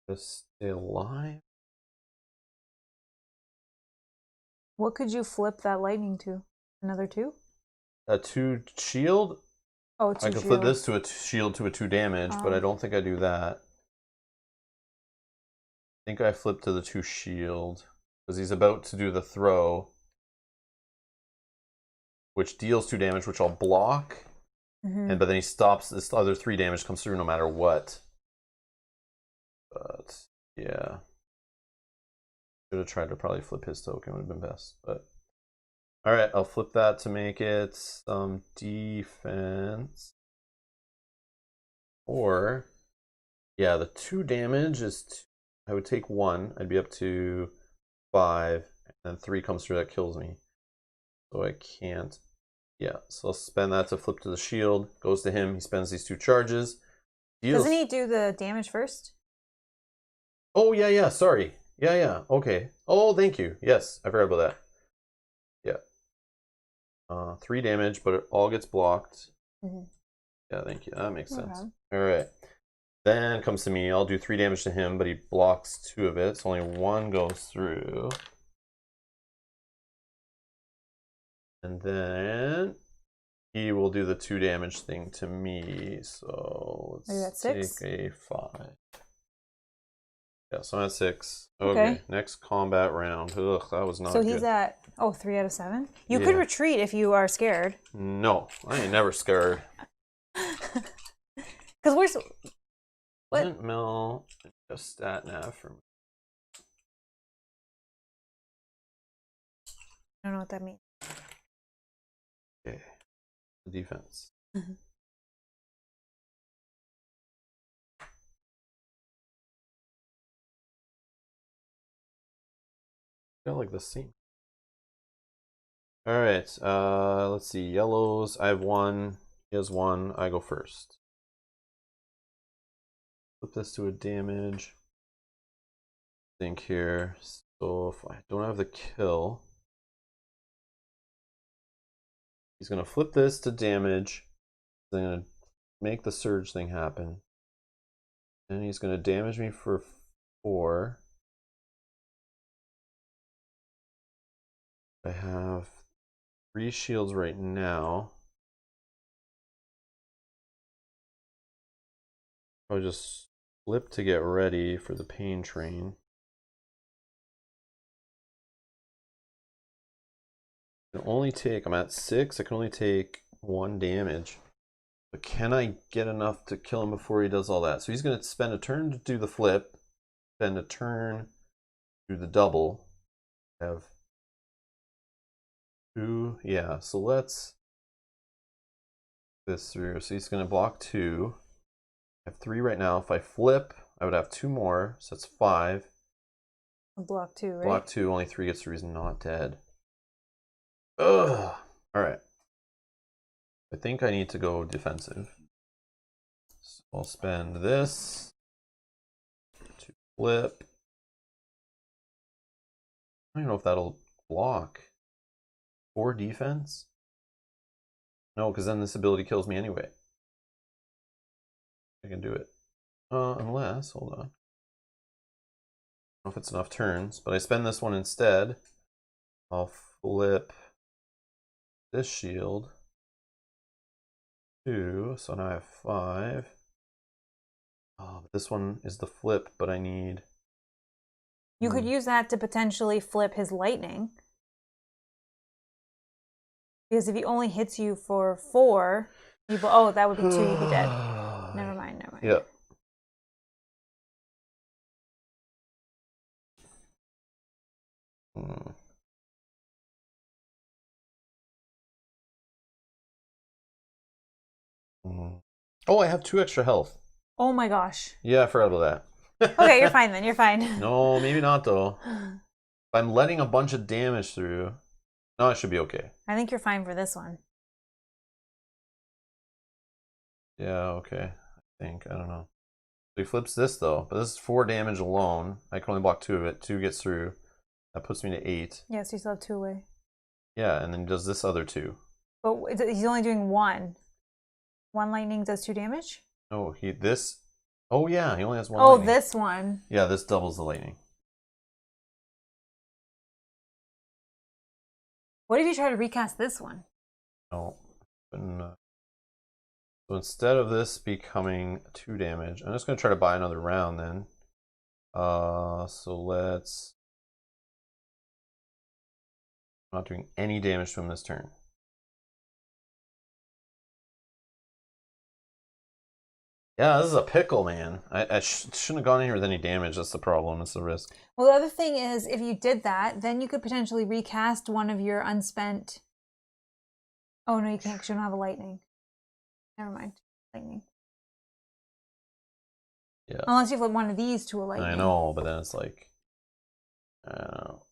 just stay alive. What could you flip that lightning to? Another 2? A 2 shield? Oh, 2 I can shield. flip this to a shield to a 2 damage, but I don't think I do that. I think I flip to the 2 shield because he's about to do the throw, which deals 2 damage, which I'll block. But then he stops. This other 3 damage comes through no matter what. But yeah, should have tried to probably flip his token, would have been best. But all right, I'll flip that to make it some defense. Or yeah, the 2 damage is I would take 1. I'd be up to 5, and then 3 comes through that kills me. So I can't. Yeah, so I'll spend that to flip to the shield. Goes to him. He spends these 2 charges. Doesn't he do the damage first? Oh yeah. Sorry. Yeah. Okay. Oh, thank you. Yes, I forgot about that. Yeah. 3 damage, but it all gets blocked. Yeah, thank you. That makes sense. All right. Then comes to me. I'll do 3 damage to him, but he blocks 2 of it. So only 1 goes through. And then he will do the 2 damage thing to me. So let's take a 5. Yeah, so I'm at 6. Okay. Next combat round. Ugh, that was not good. So he's at 3 out of 7. You could retreat if you are scared. No, I ain't never scared. Because we're what? Doesn't mill a stat nav for me. I don't know what that means. Okay. Defense. I like the scene. All right. Let's see. Yellows. I have 1. He has 1. I go first. Flip this to a damage. Think here. So if I don't have the kill, he's gonna flip this to damage. He's gonna make the surge thing happen, and he's gonna damage me for 4. I have 3 shields right now. I'll just flip to get ready for the pain train. I can only take, I'm at 6, I can only take 1 damage. But can I get enough to kill him before he does all that? So he's going to spend a turn to do the flip, spend a turn to do the double. I have 2, yeah, so let's this through. So he's going to block 2. I have 3 right now. If I flip, I would have 2 more, so that's 5. Block 2, right? Block 2, only 3 gets through. He's not dead. Ugh. All right. I think I need to go defensive. So I'll spend this to flip. I don't know if that'll block. 4 defense? No, because then this ability kills me anyway. I can do it. Unless, hold on. I don't know if it's enough turns, but I spend this one instead. I'll flip this shield. 2, so now I have 5. Oh, but this one is the flip, but I need... You could use that to potentially flip his lightning. Because if he only hits you for 4, oh, that would be 2, you'd be dead. Never mind, never mind. Yeah. Oh, I have 2 extra health. Oh my gosh. Yeah, I forgot about that. Okay, you're fine then. You're fine. No, maybe not though. If I'm letting a bunch of damage through, no, I should be okay. I think you're fine for this one. Yeah, okay. I think. I don't know. So he flips this though, but this is 4 damage alone. I can only block 2 of it. 2 gets through. That puts me to 8. Yes, you still have 2 away. Yeah, and then he does this other 2. But he's only doing 1. 1 lightning does 2 damage? Oh, this. Oh yeah, he only has 1. Oh, lightning. this one. Yeah, this doubles the lightning. What if you try to recast this one? No. So instead of this becoming 2 damage, I'm just going to try to buy another round then. So let's. I'm not doing any damage to him this turn. Yeah, this is a pickle, man. I shouldn't have gone in here with any damage. That's the problem. That's the risk. Well, the other thing is, if you did that, then you could potentially recast one of your unspent. Oh no, you can't because you don't have a lightning. Never mind, lightning. Yeah. Unless you flip one of these to a lightning. I know, but then it's like, I don't know.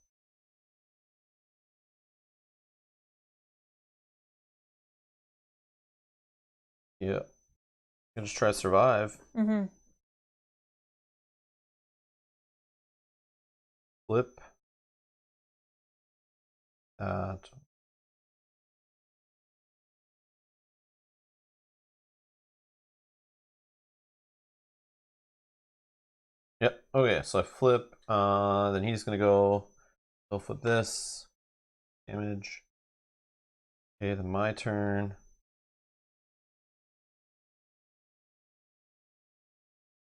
Yeah. You can just try to survive. Mm-hmm. Flip. That. Yep. Okay, so I flip. Then he's gonna go flip this. Damage. Okay, then my turn.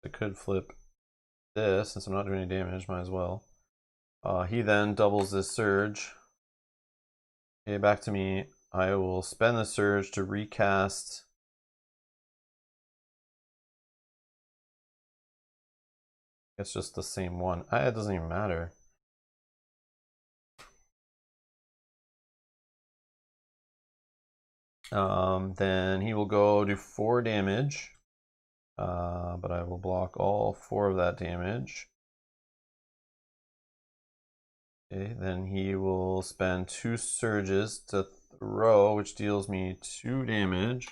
I could flip this since I'm not doing any damage, might as well. He then doubles this surge. Okay, back to me. I will spend the surge to recast. It's just the same one. It doesn't even matter. Then he will go do 4 damage. But I will block all 4 of that damage. Okay, then he will spend 2 surges to throw, which deals me 2 damage.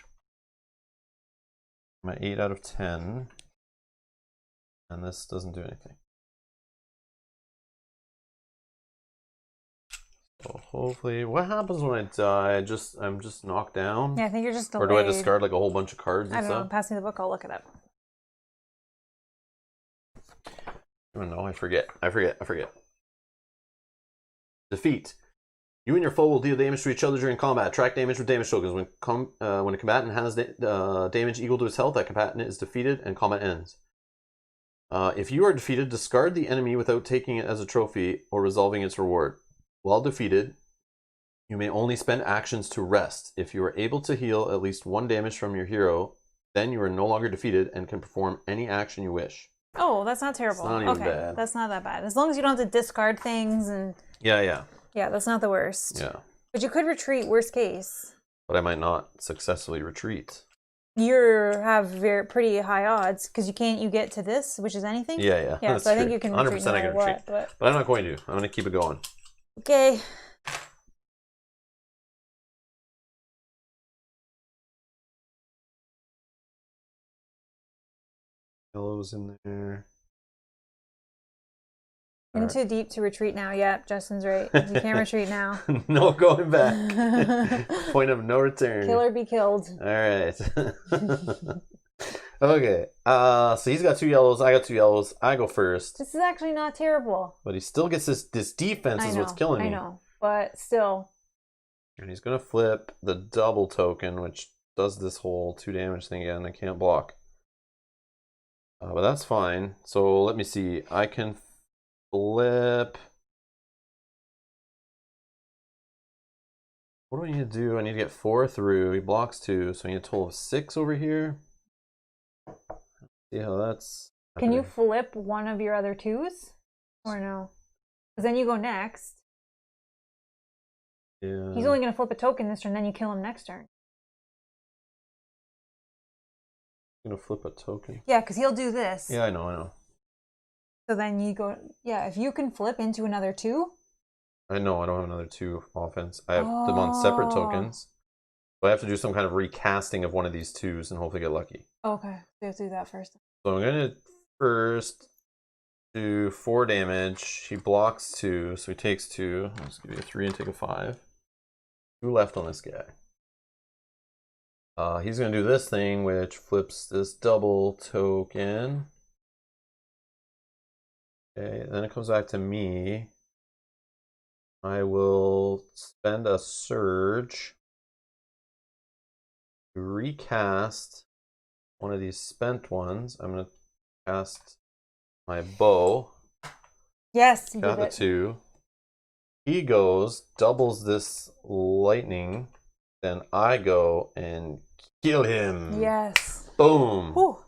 I'm at 8 out of 10. And this doesn't do anything. So hopefully, what happens when I die? I'm just knocked down? Yeah, I think you're just delayed. Or do I discard like a whole bunch of cards and I don't stuff? know. Pass me the book. I'll look it up. Oh no, I forget. Defeat. You and your foe will deal damage to each other during combat. Track damage with damage tokens. When a combatant has damage equal to its health, that combatant is defeated and combat ends. If you are defeated, discard the enemy without taking it as a trophy or resolving its reward. While defeated, you may only spend actions to rest. If you are able to heal at least 1 damage from your hero, then you are no longer defeated and can perform any action you wish. Oh, that's not terrible. It's not even bad. That's not that bad. As long as you don't have to discard things and. Yeah. Yeah, that's not the worst. Yeah. But you could retreat, worst case. But I might not successfully retreat. You have pretty high odds because you get to this, which is anything. Yeah. Yeah, That's so I true. think you can 100% retreat no I matter can retreat. what. But I'm not going to. I'm going to keep it going. Okay. Yellow's in there. In too deep to retreat now. Yep, Justin's right. You can't retreat now. No going back. Point of no return. Kill or be killed. All right. Okay. So he's got 2 yellows. I got 2 yellows. I go first. This is actually not terrible. But he still gets this defense is what's killing me. I know, but still. And he's going to flip the double token, which does this whole 2 damage thing again. I can't block. But that's fine. So let me see. I can flip. What do I need to do? I need to get 4 through. He blocks 2, so I need a total of 6 over here. See how that's Can you happening. flip one of your other 2s? Or no? Because then you go next. Yeah. He's only going to flip a token this turn, then you kill him next turn. I'm gonna flip a token. Yeah, because he'll do this. Yeah, I know. So then you go, yeah, if you can flip into another 2. I know, I don't have another 2 offense. I have them on separate tokens. So I have to do some kind of recasting of one of these 2s and hopefully get lucky. Okay, so you have to do that first. So I'm gonna first do 4 damage. He blocks 2, so he takes 2. I'll just give you a 3 and take a 5. 2 left on this guy. He's gonna do this thing, which flips this double token. Okay, then it comes back to me. I will spend a surge to recast one of these spent ones. I'm gonna cast my bow. Yes, you Got did a it. 2. He goes, doubles this lightning. Then I go and kill him. Yes. Boom. Whew.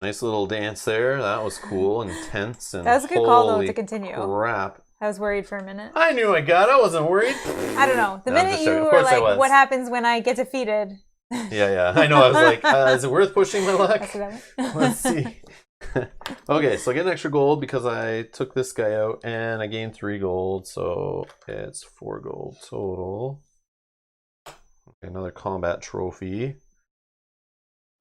Nice little dance there. That was cool and tense. And That was a good call, though, holy to continue. crap. I was worried for a minute. I knew I got it. I wasn't worried. I don't know. The No, I'm minute just you joking. Of were course I like, was. what happens when I get defeated? Yeah. I know. I was like, is it worth pushing my luck? That's what I meant. Let's see. Okay, so I get an extra gold because I took this guy out and I gained 3 gold. So it's 4 gold total. Okay, another combat trophy.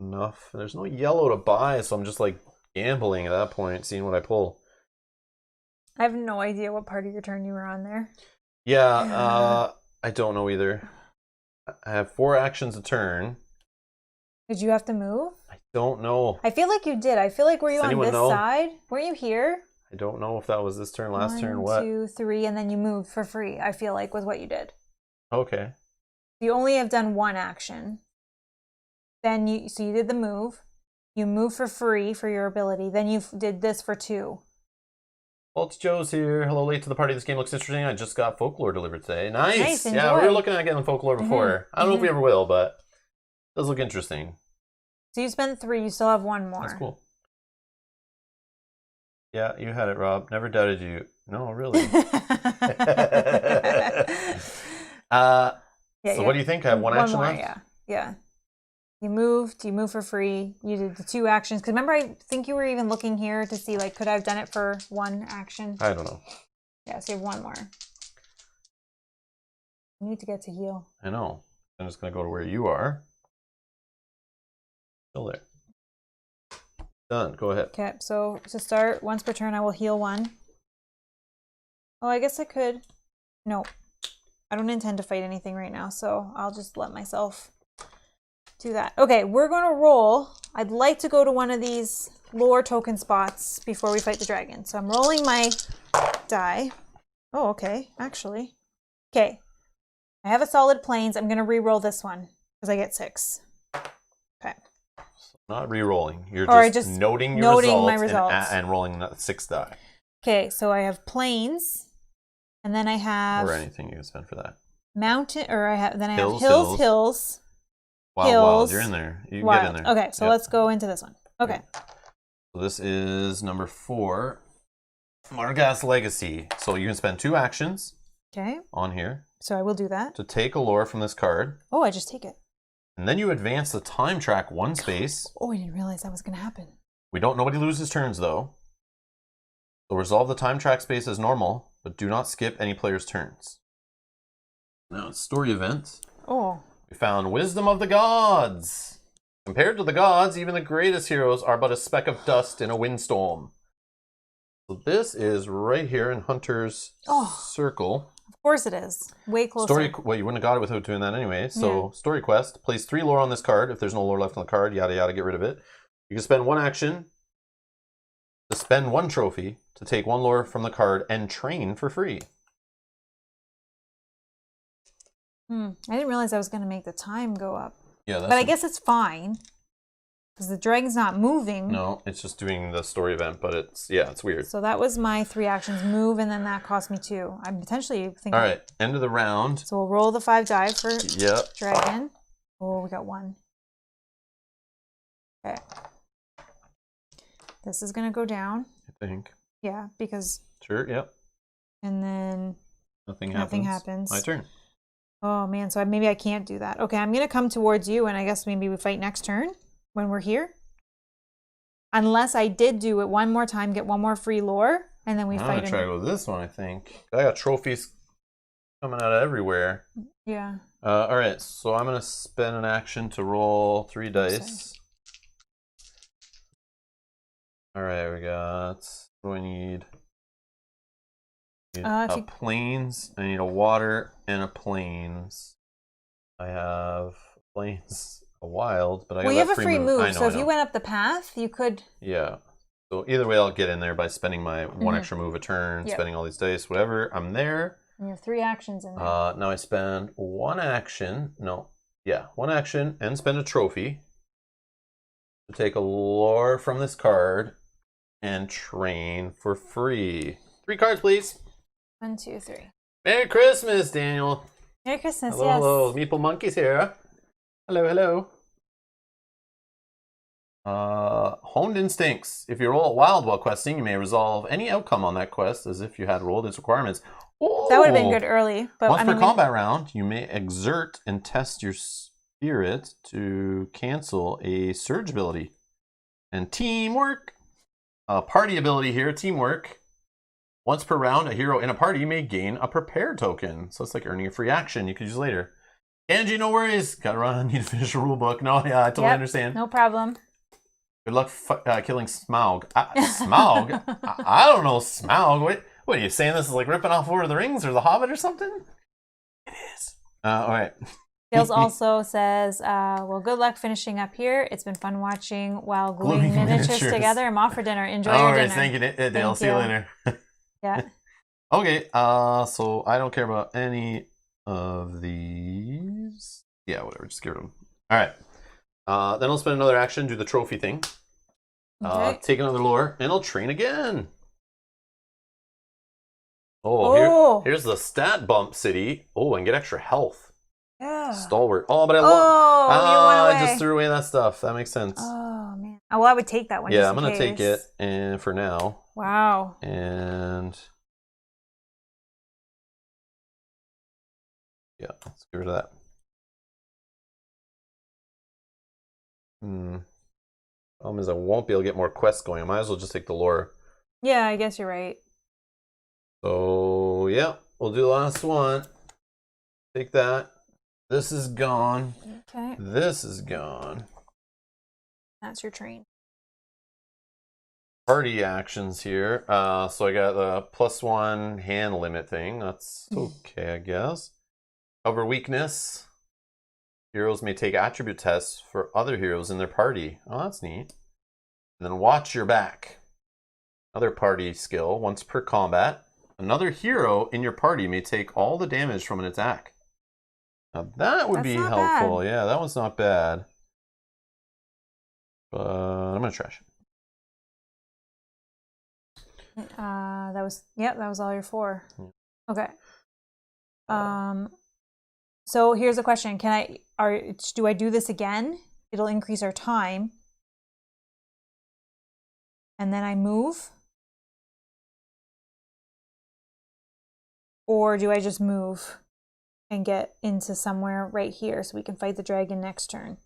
Enough. There's no yellow to buy, so I'm just like gambling at that point, seeing what I pull. I have no idea what part of your turn you were on there. Yeah, I don't know either. I have 4 actions a turn. Did you have to move? I don't know. I feel like you did. I feel like, were you Does on anyone this know? side? Were you here? I don't know if that was this turn, last turn, what? 1, 2, 3, and then you moved for free, I feel like, was what you did. Okay. You only have done 1 action. Then you did the move. You moved for free for your ability. Then you did this for 2. Well, it's Joe's here. Hello, late to the party. This game looks interesting. I just got folklore delivered today. Nice. Nice, Yeah, we were enjoy. looking at getting folklore before. I don't know if we ever will, but it does look interesting. So you spent 3. You still have 1 more. That's cool. Yeah, you had it, Rob. Never doubted you. No, really. So what do you think? I have 1 action more, left? Yeah. You moved for free. You did the 2 actions. Because remember, I think you were even looking here to see, like, could I have done it for 1 action? I don't know. Yeah, so you have 1 more. You need to get to heal. I know. I'm just going to go to where you are. Still there. Done. Go ahead. Okay, so to start, once per turn, I will heal 1. Oh, I guess I could. No. I don't intend to fight anything right now, so I'll just let myself do that. Okay, we're going to roll. I'd like to go to one of these lore token spots before we fight the dragon. So I'm rolling my die. Oh, okay, actually. Okay, I have a solid plains. I'm going to re-roll this one because I get 6. Okay. Not re-rolling. You're just noting your noting results, my results. And rolling 6 die. Okay, so I have plains, and then I have Or anything you can spend for that. mountain, or I have Hills. hills. Wild, Hills. you're in there. You can Wild. get in there. Okay, so Yep. let's go into this one. Okay. So this is number 4. Margath's Legacy. So you can spend 2 actions Okay, on here so I will do that. to take a lore from this card. Oh, I just take it. And then you advance the time track 1 space. Oh, I didn't realize that was going to happen. Nobody loses turns though. So resolve the time track space as normal, but do not skip any player's turns. Now it's story event. Oh. We found Wisdom of the Gods. Compared to the gods, even the greatest heroes are but a speck of dust in a windstorm. So this is right here in Hunter's circle. Of course it is. Way closer. Well, you wouldn't have got it without doing that anyway. So, story quest. Place 3 lore on this card. If there's no lore left on the card, yada yada, get rid of it. You can spend 1 action to spend 1 trophy to take 1 lore from the card and train for free. I didn't realize I was going to make the time go up. Yeah, that's But I guess it's fine. Because the dragon's not moving. No, it's just doing the story event, but it's weird. So that was my 3 actions. Move, and then that cost me 2. I'm potentially thinking... All right, end of the round. So we'll roll the 5 die for Yep. dragon. Oh, we got 1. Okay. This is going to go down. I think. Yeah, because... Sure, yep. And then... Nothing happens. My turn. Oh, man, so maybe I can't do that. Okay, I'm going to come towards you, and I guess maybe we fight next turn when we're here. Unless I did do it one more time, get 1 more free lore, and then we fight. I'm going to try to go with this one, I think. I got trophies coming out of everywhere. Yeah. All right, so I'm going to spend an action to roll 3 dice. All right, we got... What do I need? A plains. I need a water and a plains. I have plains, a wild, but I got you have a free move. I know, so if you went up the path, you could. Yeah. So either way, I'll get in there by spending my 1 extra move a turn, spending all these dice, whatever. I'm there. And you have 3 actions in there. Now I spend 1 action. No, yeah, 1 action and spend a trophy to take a lore from this card and train for free. 3 cards, please. 1, 2, 3. Merry Christmas, Daniel. Merry Christmas, hello, yes. Hello, Meeple Monkeys here. Hello. Honed Instincts. If you roll a wild while questing, you may resolve any outcome on that quest as if you had rolled its requirements. Oh! That would have been good early. But Once per combat round, you may exert and test your spirit to cancel a surge ability. And teamwork. Party ability here, teamwork. Once per round, a hero in a party may gain a prepare token. So it's like earning a free action you could use later. Angie, no worries. Gotta run. Need to finish the rule book. No, yeah, I totally understand. No problem. Good luck killing Smaug. Smaug? I don't know Smaug. What are you saying? This is like ripping off Lord of the Rings or The Hobbit or something? It is. All right. Dales also says, well, good luck finishing up here. It's been fun watching while gluing miniatures together. I'm off for dinner. Enjoy your dinner. Thank you, Dale. See you later. Yeah. Okay, so I don't care about any of these. Yeah, whatever, just get rid of them. All right. Then I'll spend another action, do the trophy thing. Okay. Take another lore, and I'll train again. Here's the stat bump city. Oh, and get extra health. Yeah. Stalwart. Oh, but I I just threw away that stuff. That makes sense. Oh, man. Oh, well, I would take that one. Yeah, I'm going to take it and for now. Wow. And yeah, let's get rid of that. Problem is I won't be able to get more quests going. I might as well just take the lore. Yeah, I guess you're right. So, yeah, we'll do the last one. Take that. This is gone. Okay. This is gone. That's your train. Party actions here. So I got the +1 hand limit thing. That's okay, I guess. Cover weakness. Heroes may take attribute tests for other heroes in their party. Oh, that's neat. And then watch your back. Another party skill. Once per combat, another hero in your party may take all the damage from an attack. Now that would be helpful. Yeah, that one's not bad. But I'm going to trash it. That was all your 4. Okay. So here's a question. Do I do this again? It'll increase our time. And then I move? Or do I just move and get into somewhere right here so we can fight the dragon next turn?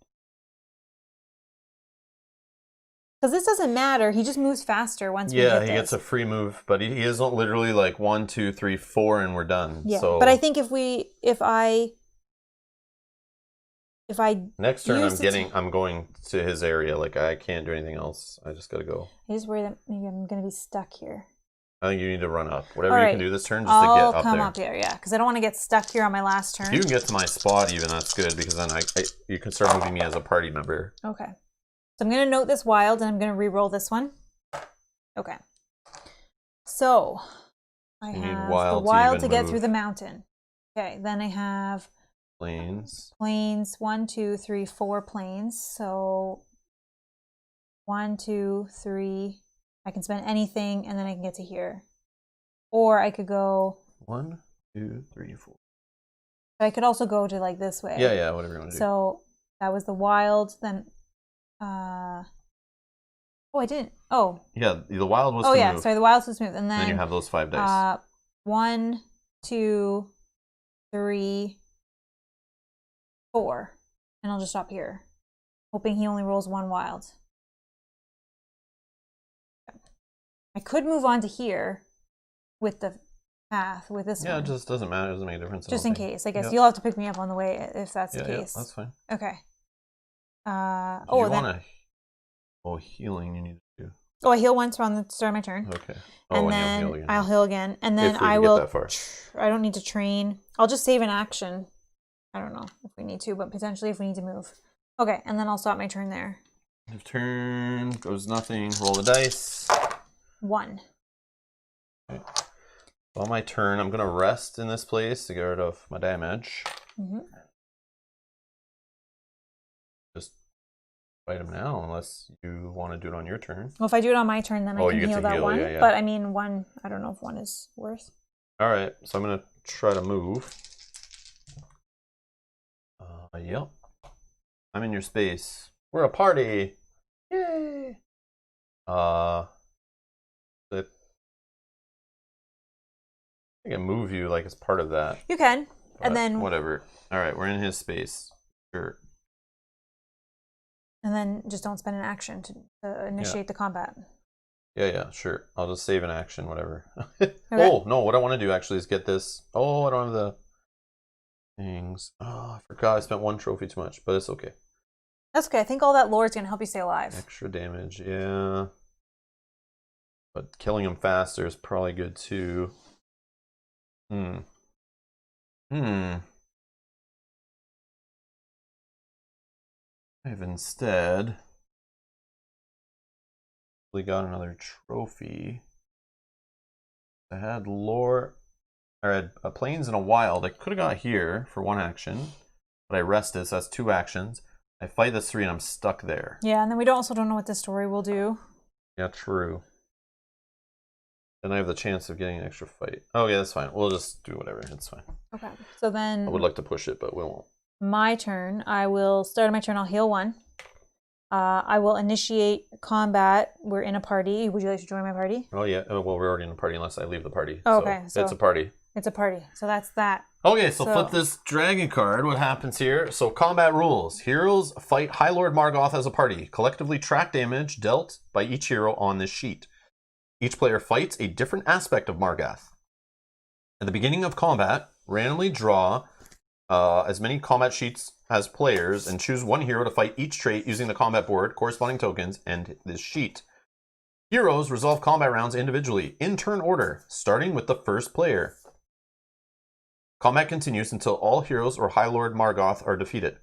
Because this doesn't matter. He just moves faster once we hit this. Yeah, he gets a free move, but he isn't literally like 1, 2, 3, 4, and we're done. Yeah, so but I think if I next turn I'm going to his area. Like I can't do anything else. I just gotta go. I just worry that maybe I'm gonna be stuck here. I think you need to run up. Whatever you can do this turn, just to get up there. I'll come up here, yeah, because I don't want to get stuck here on my last turn. If you can get to my spot, even that's good because then you can start moving me as a party member. Okay. So I'm going to note this wild, and I'm going to re-roll this one. Okay. So I have the wild to get through the mountain. Okay, then I have plains. 1, 2, 3, 4 plains. So 1, 2, 3. I can spend anything, and then I can get to here. Or I could go 1, 2, 3, 4. I could also go to like this way. Yeah, whatever you want to do. So that was the wild. Then, oh, I didn't. Oh. Yeah, the wild was. Oh to yeah, move. sorry, the wild was smooth, and then you have those 5 dice. 1, 2, 3, 4, and I'll just stop here, hoping he only rolls 1 wild. I could move on to here with the path with this one. Yeah, it just doesn't matter. It doesn't make a difference. Just in case. I guess you'll have to pick me up on the way if that's the case. Yeah, that's fine. Okay. Oh, then... healing you need to do. Oh, I heal once on the start of my turn. Okay. And then I'll heal again. And then I will... Get that far. I don't need to train. I'll just save an action. I don't know if we need to, but potentially if we need to move. Okay, and then I'll stop my turn there. Your turn goes nothing. Roll the dice. 1. Okay. On my turn, I'm going to rest in this place to get rid of my damage. Just fight him now, unless you want to do it on your turn. Well, if I do it on my turn, then I can heal that 1. Yeah. But I mean, 1, I don't know if 1 is worth. All right, so I'm going to try to move. Yep. I'm in your space. We're a party. Yay! I can move you like as part of that. You can. And then whatever. All right, we're in his space. Sure. And then just don't spend an action to initiate the combat. Yeah, sure. I'll just save an action, whatever. Okay. Oh, no, what I want to do actually is get this. Oh, I don't have the things. Oh, I forgot I spent 1 trophy too much, but it's okay. That's okay. I think all that lore is going to help you stay alive. Extra damage, yeah. But killing him faster is probably good too. I've instead got another trophy. I had lore, or I had a plains and a wild. I could have got here for 1 action, but I rested, so that's 2 actions. I fight this 3 and I'm stuck there. Yeah, and then we also don't know what this story will do. Yeah, true. Then I have the chance of getting an extra fight. Oh yeah, that's fine. We'll just do whatever. It's fine. Okay. So then... I would like to push it, but we won't. My turn. I will start my turn. I'll heal 1. I will initiate combat. We're in a party. Would you like to join my party? Oh yeah. Well, we're already in a party unless I leave the party. Oh, okay. So it's a party. It's a party. So that's that. Okay, so flip this dragon card. What happens here? So combat rules. Heroes fight High Lord Margath as a party. Collectively track damage dealt by each hero on this sheet. Each player fights a different aspect of Margath. At the beginning of combat, randomly draw as many combat sheets as players and choose 1 hero to fight each trait using the combat board, corresponding tokens, and this sheet. Heroes resolve combat rounds individually, in turn order, starting with the first player. Combat continues until all heroes or High Lord Margath are defeated.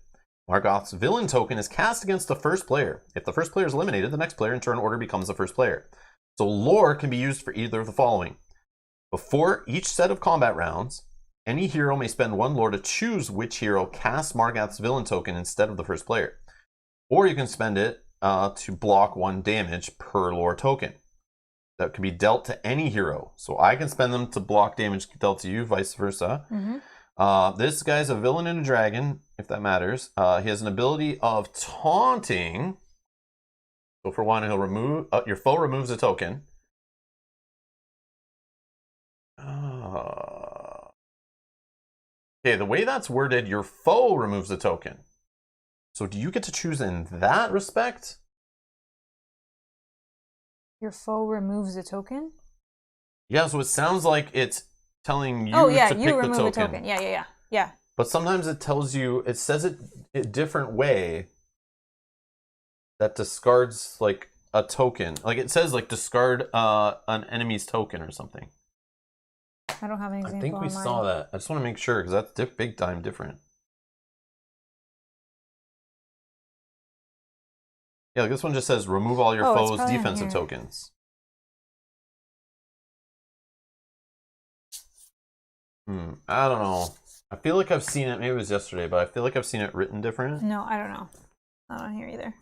Margath's villain token is cast against the first player. If the first player is eliminated, the next player in turn order becomes the first player. So lore can be used for either of the following. Before each set of combat rounds, any hero may spend 1 lore to choose which hero casts Margath's villain token instead of the first player. Or you can spend it to block 1 damage per lore token. That can be dealt to any hero. So I can spend them to block damage dealt to you, vice versa. This guy's a villain and a dragon, if that matters. He has an ability of taunting. So for 1, he'll remove your foe removes a token. Okay, the way that's worded, your foe removes a token. So do you get to choose in that respect? Your foe removes a token? Yeah, so it sounds like it's telling you to pick you remove the a token. Yeah. But sometimes it tells you, it says it a different way that discards like a token. Like it says like discard an enemy's token or something. I don't have an example. I think we saw that. I just want to make sure because that's big time different. Yeah, like this one just says remove all your foes' defensive tokens. I don't know. I feel like I've seen it. Maybe it was yesterday, but I feel like I've seen it written different. No, I don't know. Not on here either.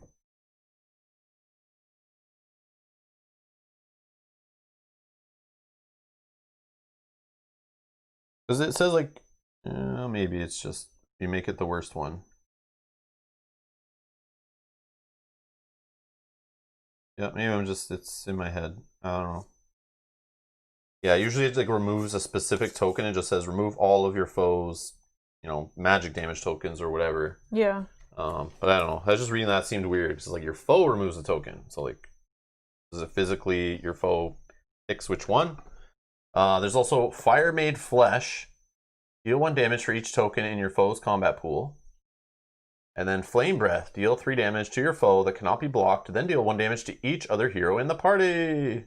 Because it says like, maybe it's just you make it the worst one. Yeah, maybe it's in my head. I don't know. Yeah, usually it like removes a specific token. It just says remove all of your foes, magic damage tokens or whatever. Yeah. But I don't know. I was just reading that seemed weird because like your foe removes a token. So like, does it physically your foe picks which one? There's also Fire Made Flesh. Deal 1 damage for each token in your foe's combat pool. And then Flame Breath. Deal 3 damage to your foe that cannot be blocked. Then deal 1 damage to each other hero in the party.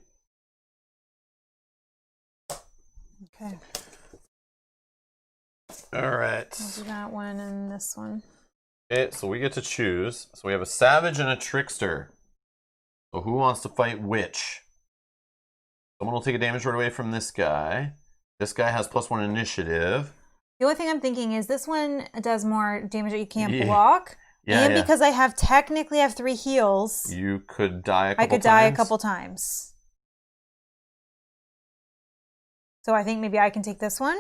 Okay. All right. I'll do that one and this one. Okay, so we get to choose. So we have a Savage and a Trickster. So who wants to fight which? Someone will take a damage right away from this guy. This guy has +1 initiative. The only thing I'm thinking is this one does more damage that you can't block. Yeah, and because I technically have 3 heals. You could die a couple times. I could die a couple times. So I think maybe I can take this one.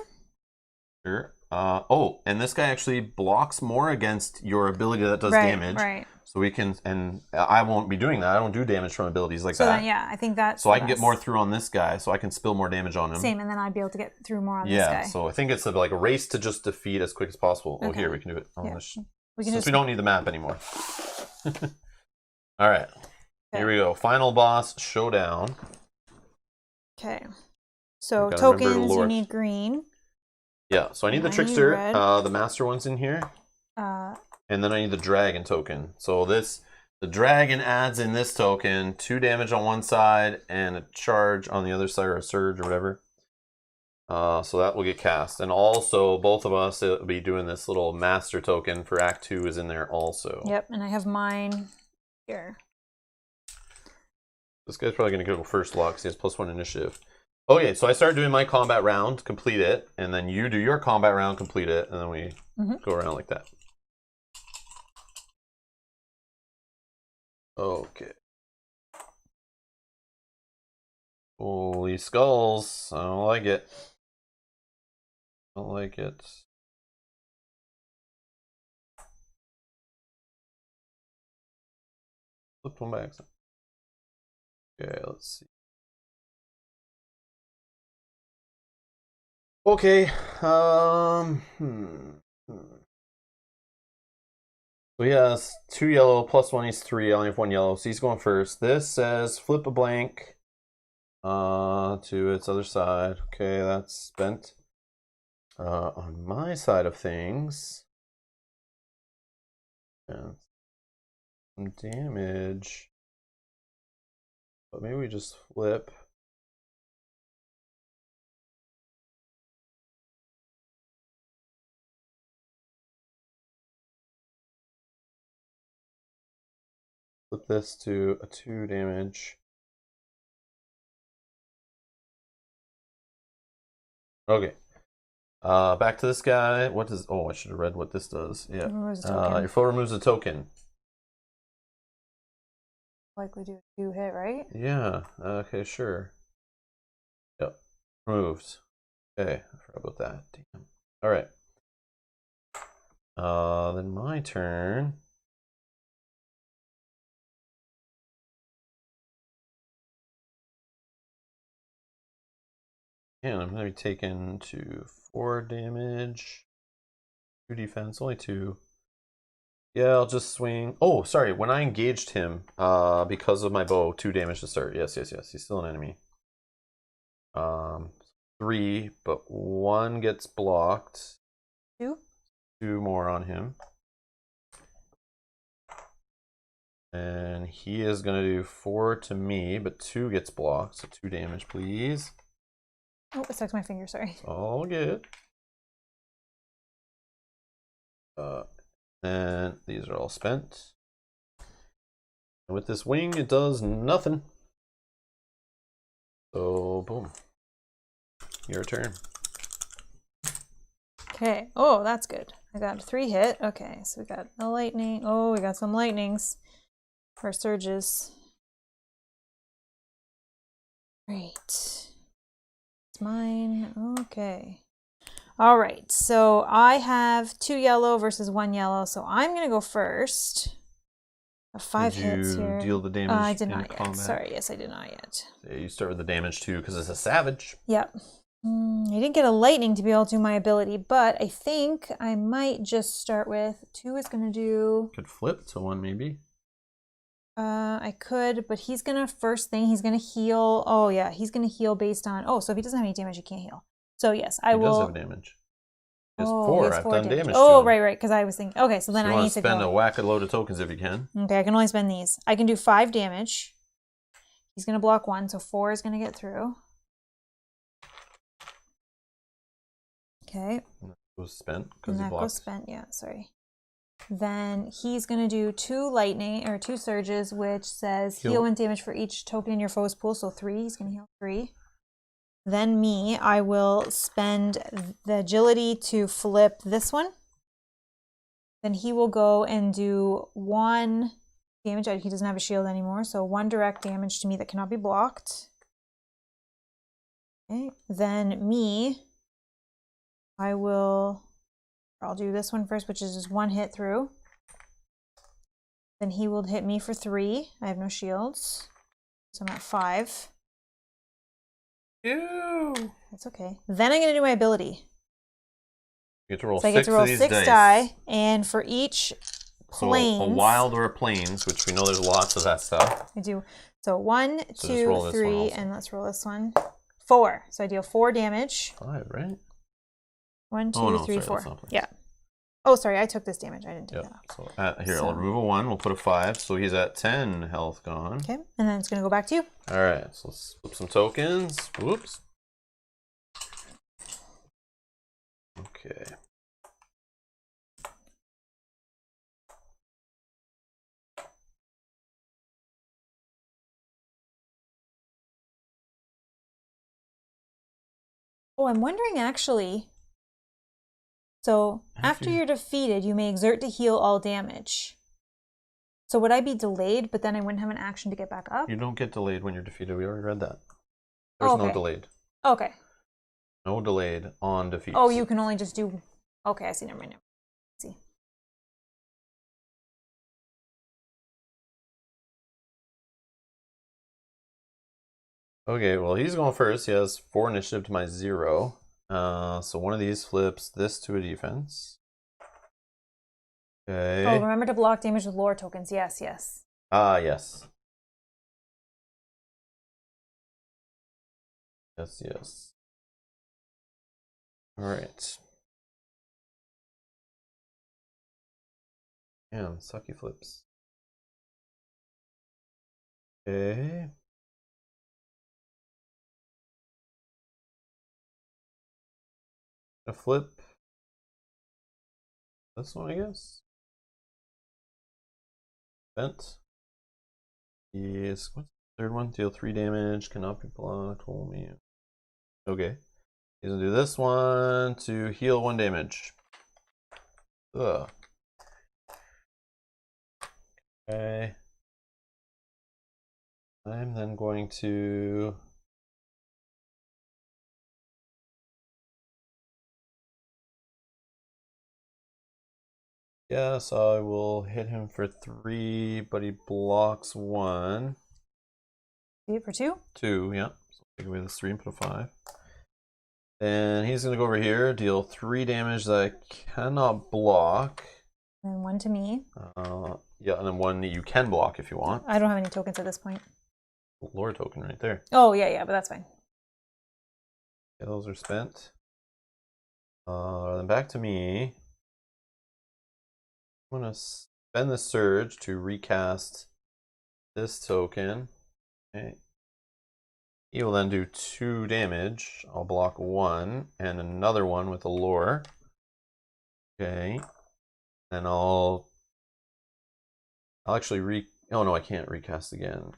Sure. And this guy actually blocks more against your ability that does damage. Right. So we can, and I won't be doing that. I don't do damage from abilities like that. So then, yeah, I think that's so I can get more through on this guy, so I can spill more damage on him. Same, and then I'd be able to get through more on this guy. Yeah, so I think it's like a race to just defeat as quick as possible. Okay. Oh, here, we can do it. Oh, yeah. Since we don't need the map anymore. All right. Okay. Here we go. Final boss showdown. Okay. So tokens, you need green. Yeah, so I need the Trickster. The Master one's in here. And then I need the Dragon token. So the Dragon adds in this token 2 damage on one side and a charge on the other side, or a surge or whatever. So that will get cast. And also, both of us will be doing this little Master token for Act 2 is in there also. Yep, and I have mine here. This guy's probably going to go first lock because he has +1 initiative. Okay, so I start doing my combat round, complete it, and then you do your combat round, complete it, and then we go around like that. Okay. Holy skulls. I don't like it. I don't like it. Flipped one by accident. Okay, let's see. Okay. So he has 2 yellow, +1, he's 3. I only have 1 yellow, so he's going first. This says flip a blank to its other side. Okay, that's spent. On my side of things, and some damage. But maybe we just flip. Flip this to a 2 damage. Okay. Back to this guy. What does... Oh, I should have read what this does. Yeah. Your foe removes a token. Likely do a 2 hit, right? Yeah. Okay, sure. Yep. Removed. Okay. I forgot about that. Damn. All right. Then my turn. And I'm going to be taken to 4 damage. 2 defense, only 2. Yeah, I'll just swing. Oh, sorry. When I engaged him, because of my bow, 2 damage to start. Yes. He's still an enemy. 3, but 1 gets blocked. 2? 2 more on him. And he is going to do 4 to me, but 2 gets blocked. So 2 damage, please. Oh, it stuck to my finger, sorry. It's all good. And these are all spent. And with this wing, it does nothing. So, boom. Your turn. Okay. Oh, that's good. I got a 3 hit. Okay, so we got a lightning. Oh, we got some lightnings for surges. Great. It's mine. Okay. All right, so I have 2 yellow versus 1 yellow, so I'm going to go first. 5 hits here. Did you deal the damage I did in not yet. combat? Sorry, yes, I did not yet. Yeah, you start with the damage too, because it's a savage. Yep. I didn't get a lightning to be able to do my ability, but I think I might just start with 2 is going to do... Could flip to 1 maybe. I could, but he's going to, first thing, he's going to heal. Oh, yeah, he's going to heal based on... Oh, so if he doesn't have any damage, he can't heal. So, yes, I will... He does have damage. He has 4. He has I've 4 done damage. damage to Oh, him. right, because I was thinking... Okay, so then So I need to spend go... a whack a load of tokens if you can. Okay, I can only spend these. I can do 5 damage. He's going to block 1, so 4 is going to get through. Okay. And that goes spent And because he that blocked. goes spent, yeah, sorry. Then he's going to do 2 lightning, or 2 surges, which says heal 1 damage for each token in your foe's pool, so 3. He's going to heal 3. Then me, I will spend the agility to flip this one. Then he will go and do 1 damage. He doesn't have a shield anymore, so 1 direct damage to me that cannot be blocked. Okay. Then me, I'll do this one first, which is just 1 hit through. Then he will hit me for 3. I have no shields, so I'm at 5. Ew. That's okay. Then I'm going to do my ability. You get to roll So I 6 get to roll of these 6 die, and for each planes... So a wild or a plains, which we know there's lots of that stuff. I do. So 1, So 2, 3, and let's roll this one. 4. So I deal 4 damage. 5, right? 1, 2, Oh, no, 3, sorry, 4. Yeah. Oh, sorry, I took this damage. I didn't take that off. So here, I'll remove a 1. We'll put a 5. So he's at 10 health gone. Okay, and then it's going to go back to you. All right, so let's flip some tokens. Whoops. Okay. Oh, I'm wondering actually. So after you're defeated, you may exert to heal all damage. So would I be delayed, but then I wouldn't have an action to get back up? You don't get delayed when you're defeated. We already read that. There's no delayed. Okay. No delayed on defeat. Oh, you can only just do... Okay, I see. Never mind. I see. Okay, well, he's going first. He has 4 initiative to my 0. So one of these flips this to a defense. Okay. Oh, remember to block damage with lore tokens. Yes, yes. Yes. Yes, yes. All right. Damn, sucky flips. Okay. A flip. This one, I guess. Bent. Yes. What's the third one? Deal 3 damage. Cannot be blocked. Hold me. Okay. He's gonna do this one to heal 1 damage. Ugh. Okay. I'm then going to... Yes, I will hit him for 3, but he blocks 1. Do for 2? 2, yeah. So take away this 3 and put a 5. And he's going to go over here, deal 3 damage that I cannot block. And 1 to me. Yeah, and then 1 that you can block if you want. I don't have any tokens at this point. Lore token right there. Oh, yeah, but that's fine. Yeah, those are spent. Then back to me. I'm going to spend the surge to recast this token. Okay. He will then do 2 damage. I'll block 1 and another one with a lore. Okay. And I'll actually oh no, I can't recast again.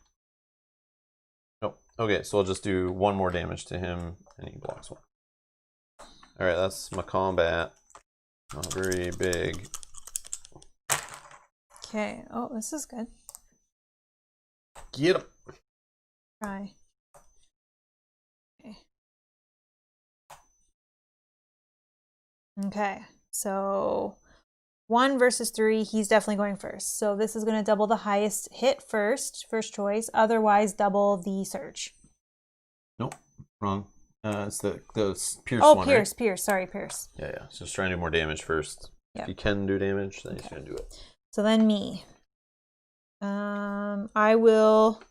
Nope. Okay, so I'll just do 1 more damage to him and he blocks 1. Alright, that's my combat. Not very big. Okay. Oh, this is good. Get him. Try. Okay. Okay, so 1 versus 3, he's definitely going first. So this is going to double the highest hit first choice. Otherwise, double the surge. Nope, wrong. It's the Pierce Oh, one, Pierce, right? Pierce. Sorry, Pierce. Yeah. So just try and do more damage first. Yep. If you can do damage, then he's going to do it. So then me. I will...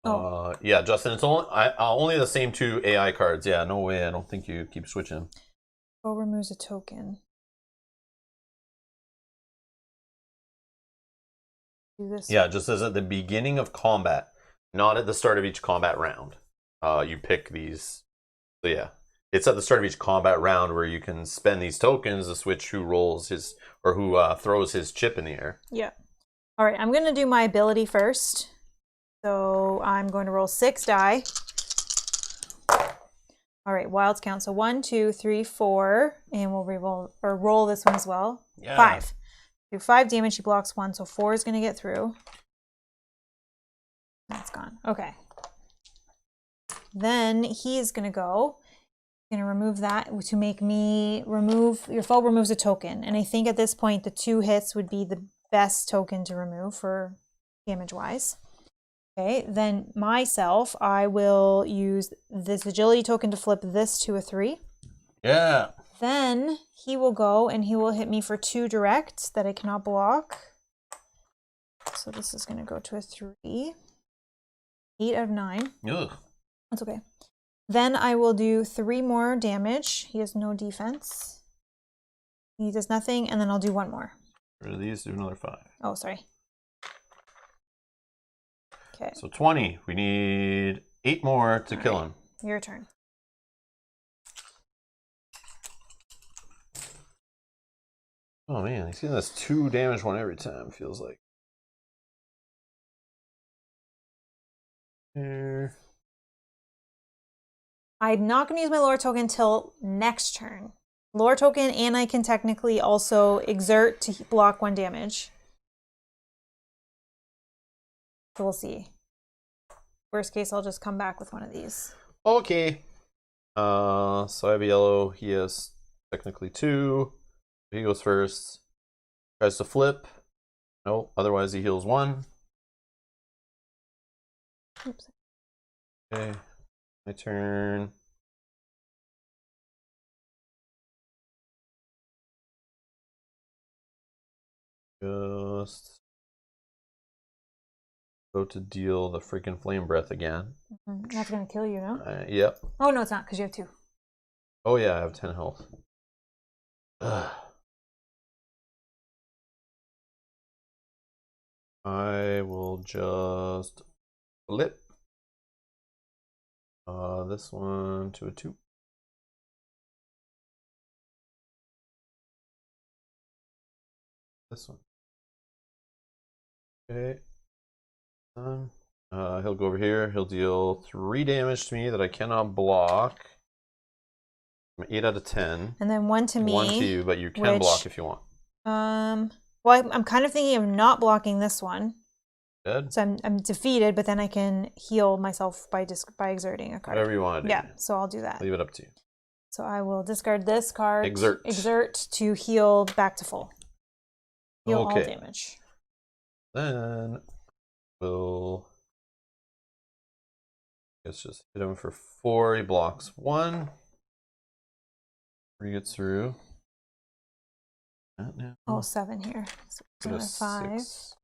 Oh. Yeah, Justin, it's only the same 2 AI cards. Yeah, no way. I don't think you keep switching. Oh, removes a token. Do this. Yeah, just as at the beginning of combat, not at the start of each combat round. You pick these. So yeah, it's at the start of each combat round where you can spend these tokens to switch who rolls his or who throws his chip in the air. Yeah. All right, I'm going to do my ability first. So I'm going to roll 6 die. All right, wilds count. So 1, 2, 3, 4, and we'll re-roll or roll this one as well. Yeah. 5. Do 5 damage. He blocks 1, so 4 is going to get through. That's gone. Okay. Then he's going to go. Going to remove that to make me remove. Your foe removes a token, and I think at this point the 2 hits would be the best token to remove for damage wise. Okay, then myself, I will use this agility token to flip this to a 3. Yeah. Then he will go and he will hit me for 2 direct that I cannot block. So this is going to go to a 3. 8 out of 9. Ugh. That's okay. Then I will do 3 more damage. He has no defense. He does nothing, and then I'll do 1 more. Rid of these, do another 5. Oh, sorry. Okay. So 20. We need 8 more to kill him. Your turn. Oh man, he's getting this 2 damage one every time, feels like. Here. I'm not going to use my lore token till next turn. Lore token, and I can technically also exert to block 1 damage. So we'll see. Worst case, I'll just come back with one of these. Okay. So I have a yellow. He has technically 2. He goes first. Tries to flip. No, otherwise he heals 1. Oops. Okay. My turn. Just go to deal the freaking flame breath again. That's going to kill you, no? Yep. Oh, no, it's not, because you have 2. Oh yeah, I have 10 health. Ugh. I will just flip this one to a 2. This one. Okay. Done. He'll go over here. He'll deal 3 damage to me that I cannot block. I'm 8 out of 10. And then 1 to me. 1 to you, but you can block if you want. Well, I'm kind of thinking of not blocking this one. Dead? So I'm defeated, but then I can heal myself by exerting a card. Whatever you want to do. Yeah, so I'll do that. Leave it up to you. So I will discard this card. Exert to heal back to full. Heal all Okay. damage. Then we'll let's just hit him for 4. He blocks 1. He gets through. Oh, 7 here. So 5. 6.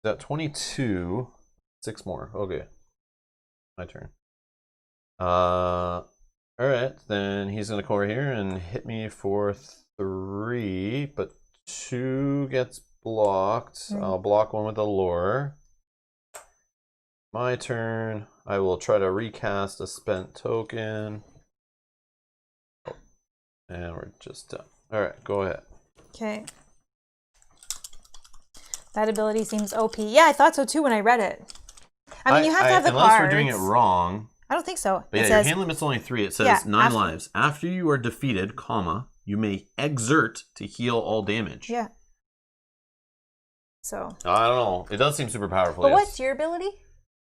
That 22. 6 more. Okay. My turn. Alright, then he's gonna come over here and hit me for 3, but 2 gets blocked. I'll block 1 with the lure. My turn. I will try to recast a spent token. Oh, and we're just done. Alright, go ahead. Okay. That ability seems OP. Yeah, I thought so too when I read it. I mean, you have to have the unless cards. we're doing it wrong. I don't think so. But it yeah, says, your hand limit's only 3. It says 9 lives. After you are defeated, comma, you may exert to heal all damage. Yeah. So. I don't know. It does seem super powerful. But yes. what's your ability?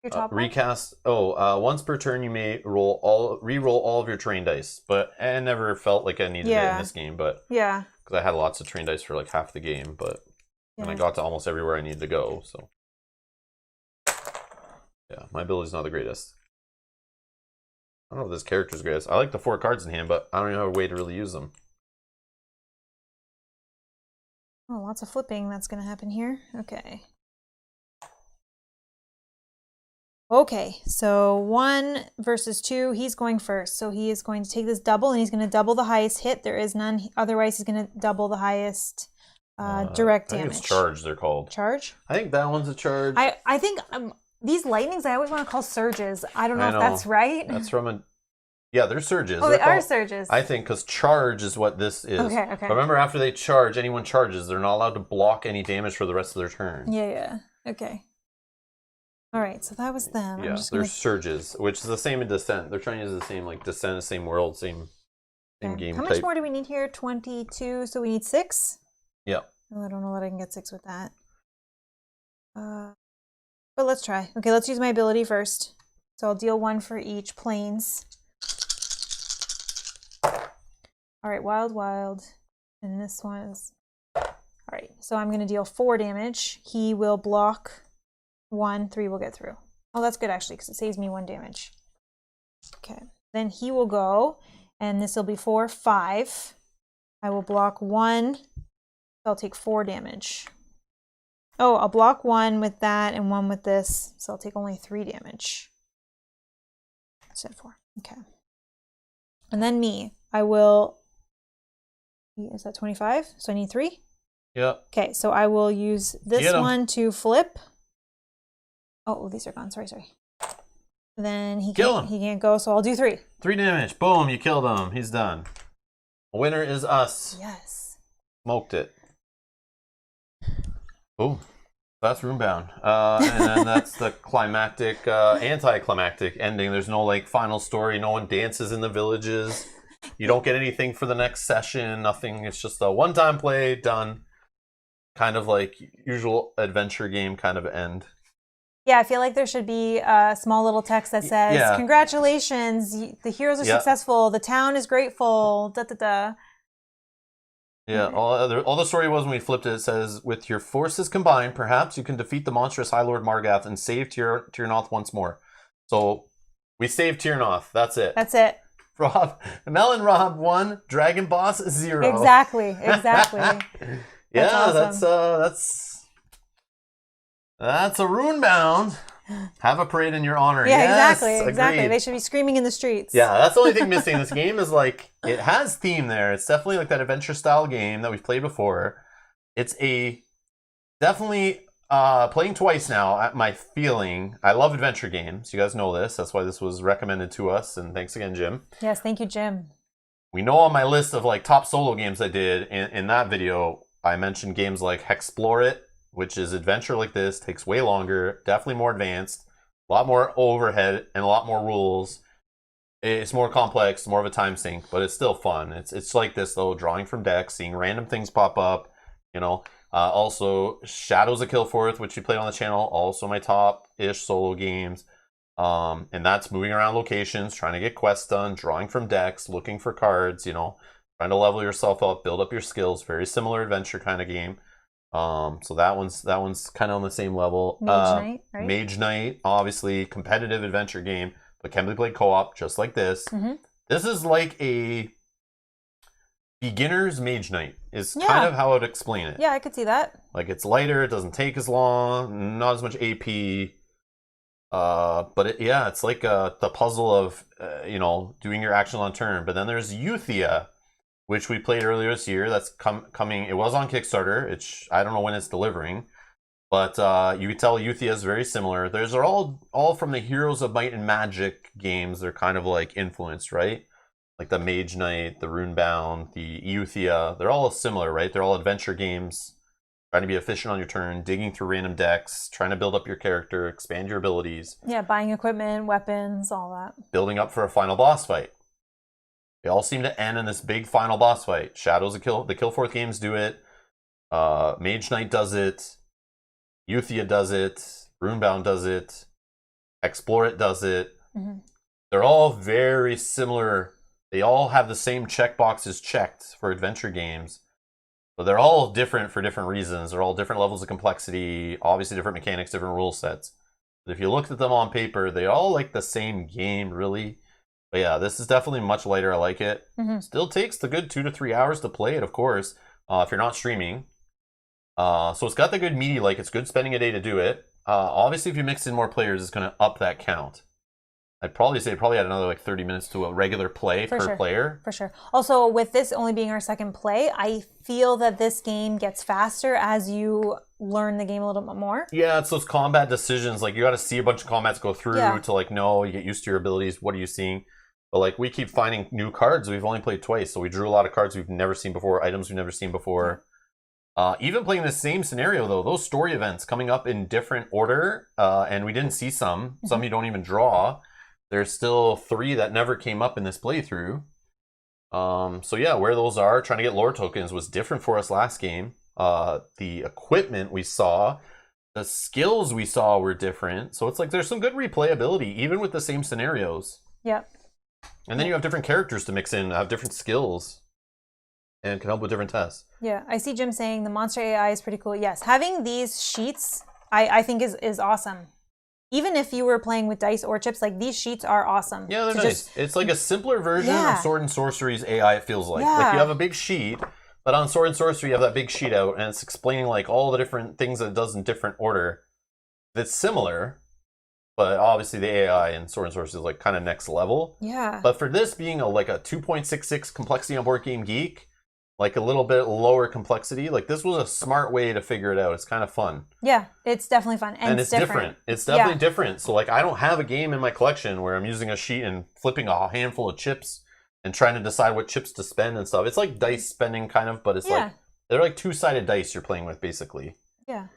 Your top one? Recast. Oh, once per turn you may re-roll all of your terrain dice. But I never felt like I needed it in this game, but yeah, because I had lots of terrain dice for like half the game, but and I got to almost everywhere I needed to go. So yeah, my ability's not the greatest. I don't know if this character's greatest. I like the 4 cards in hand, but I don't even have a way to really use them. Oh, lots of flipping that's going to happen here. Okay. Okay, so 1 versus 2, he's going first. So he is going to take this double, and he's going to double the highest hit. There is none. Otherwise, he's going to double the highest direct damage. I think it's charge, they're called. Charge? I think that one's a charge. I think these lightnings I always want to call surges. I don't know if that's right. That's from a... Yeah, they're surges. Oh, they are surges. I think because charge is what this is. Okay. But remember, after they charge, anyone charges, they're not allowed to block any damage for the rest of their turn. Yeah. Okay. All right, so that was them. Yeah, they're surges, which is the same in Descent. They're trying to use the same, like, Descent, same world, same game How much more do we need here? 22, so we need 6? Yeah. Oh, I don't know that I can get 6 with that. But let's try. Okay, let's use my ability first. So I'll deal 1 for each planes. All right, wild. And this one is... All right, so I'm going to deal 4 damage. He will block 1, 3 will get through. Oh, that's good actually, because it saves me 1 damage. Okay, then he will go, and this will be 4, 5. I will block 1. I'll take 4 damage. Oh, I'll block 1 with that and 1 with this, so I'll take only 3 damage. Instead of 4. Okay. And then me, I will... Is that 25? So I need 3? Yeah. Okay, so I will use this one to flip. Oh, these are gone. Sorry. Then he can't go, so I'll do 3. 3 damage. Boom, you killed him. He's done. The winner is us. Yes. Smoked it. Oh, that's Runebound. And then that's the climactic, anticlimactic ending. There's no like final story. No one dances in the villages. You don't get anything for the next session. Nothing. It's just a one-time play, done. Kind of like usual adventure game kind of end. Yeah, I feel like there should be a small little text that says, congratulations, the heroes are successful, the town is grateful, da-da-da. Yeah, all the story was when we flipped it, it says, with your forces combined, perhaps you can defeat the monstrous High Lord Margath and save Tyrnoth once more. So, we saved Tyrnoth, that's it. That's it. Mel and Rob 1, Dragon Boss 0. Exactly. Yeah, awesome. That's a Runebound. Have a parade in your honor. Yeah, yes, exactly. Agreed. They should be screaming in the streets. Yeah, that's the only thing missing in this game is like it has theme there. It's definitely like that adventure style game that we've played before. It's definitely playing twice now at my feeling. I love adventure games. You guys know this. That's why this was recommended to us. And thanks again, Jim. Yes, thank you, Jim. We know on my list of like top solo games I did in that video, I mentioned games like Hexplore It, which is adventure like this, takes way longer, definitely more advanced, a lot more overhead, and a lot more rules. It's more complex, more of a time sink, but it's still fun. It's like this, though, drawing from decks, seeing random things pop up, you know. Also, Shadows of Kilforth, which we played on the channel, also my top-ish solo games. And that's moving around locations, trying to get quests done, drawing from decks, looking for cards, you know, trying to level yourself up, build up your skills. Very similar adventure kind of game. So that one's kind of on the same level. Mage Knight, right? Mage Knight, obviously competitive adventure game, but can be played co-op just like this. Mm-hmm. This is like a beginner's Mage Knight is kind of how I'd explain it. Yeah, I could see that. Like it's lighter, it doesn't take as long, not as much AP. But it's like the puzzle of doing your action on turn. But then there's Euthia, which we played earlier this year. That's coming. It was on Kickstarter. I don't know when it's delivering, but you can tell Euthia is very similar. Those are all from the Heroes of Might and Magic games. They're kind of like influenced, right? Like the Mage Knight, the Runebound, the Euthia. They're all similar, right? They're all adventure games. Trying to be efficient on your turn, digging through random decks, trying to build up your character, expand your abilities. Yeah, buying equipment, weapons, all that. Building up for a final boss fight. They all seem to end in this big final boss fight. Shadows of the Kilforth games do it. Mage Knight does it. Euthia does it. Runebound does it. Explore It does it. Mm-hmm. They're all very similar. They all have the same checkboxes checked for adventure games. But they're all different for different reasons. They're all different levels of complexity, obviously different mechanics, different rule sets. But if you looked at them on paper, they all like the same game, really. But yeah, this is definitely much lighter. I like it. Mm-hmm. Still takes the good 2 to 3 hours to play it, of course, if you're not streaming. So it's got the good meaty, like it's good spending a day to do it. Obviously, if you mix in more players, it's going to up that count. I'd probably say probably add another like 30 minutes to a regular play per player. For sure. Also, with this only being our second play, I feel that this game gets faster as you learn the game a little bit more. Yeah, it's those combat decisions. Like you got to see a bunch of combats go through to like know, you get used to your abilities. What are you seeing? But like we keep finding new cards. We've only played twice, so we drew a lot of cards we've never seen before, items we've never seen before. Even playing the same scenario though, those story events coming up in different order, and we didn't see some. Some you don't even draw. There's still 3 that never came up in this playthrough. So yeah, where those are, trying to get lore tokens was different for us last game. The equipment we saw, the skills we saw were different. So it's like there's some good replayability, even with the same scenarios. Yep. And then you have different characters to mix in, have different skills, and can help with different tests. Yeah, I see Jim saying the monster AI is pretty cool. Yes, having these sheets, I think is awesome. Even if you were playing with dice or chips, like these sheets are awesome. Yeah, they're nice. It's like a simpler version of Sword and Sorcery's AI, it feels like. Like you have a big sheet, but on Sword and Sorcery you have that big sheet out, and it's explaining like all the different things that it does in different order. That's similar, but obviously the AI in Sword and Sorcery is like kind of next level. Yeah. But for this being like a 2.66 complexity on Board Game Geek, like a little bit lower complexity, like this was a smart way to figure it out. It's kind of fun. Yeah, it's definitely fun. And it's different. It's definitely different. So like I don't have a game in my collection where I'm using a sheet and flipping a handful of chips and trying to decide what chips to spend and stuff. It's like dice spending kind of, but it's like they're like 2-sided dice you're playing with basically. Yeah.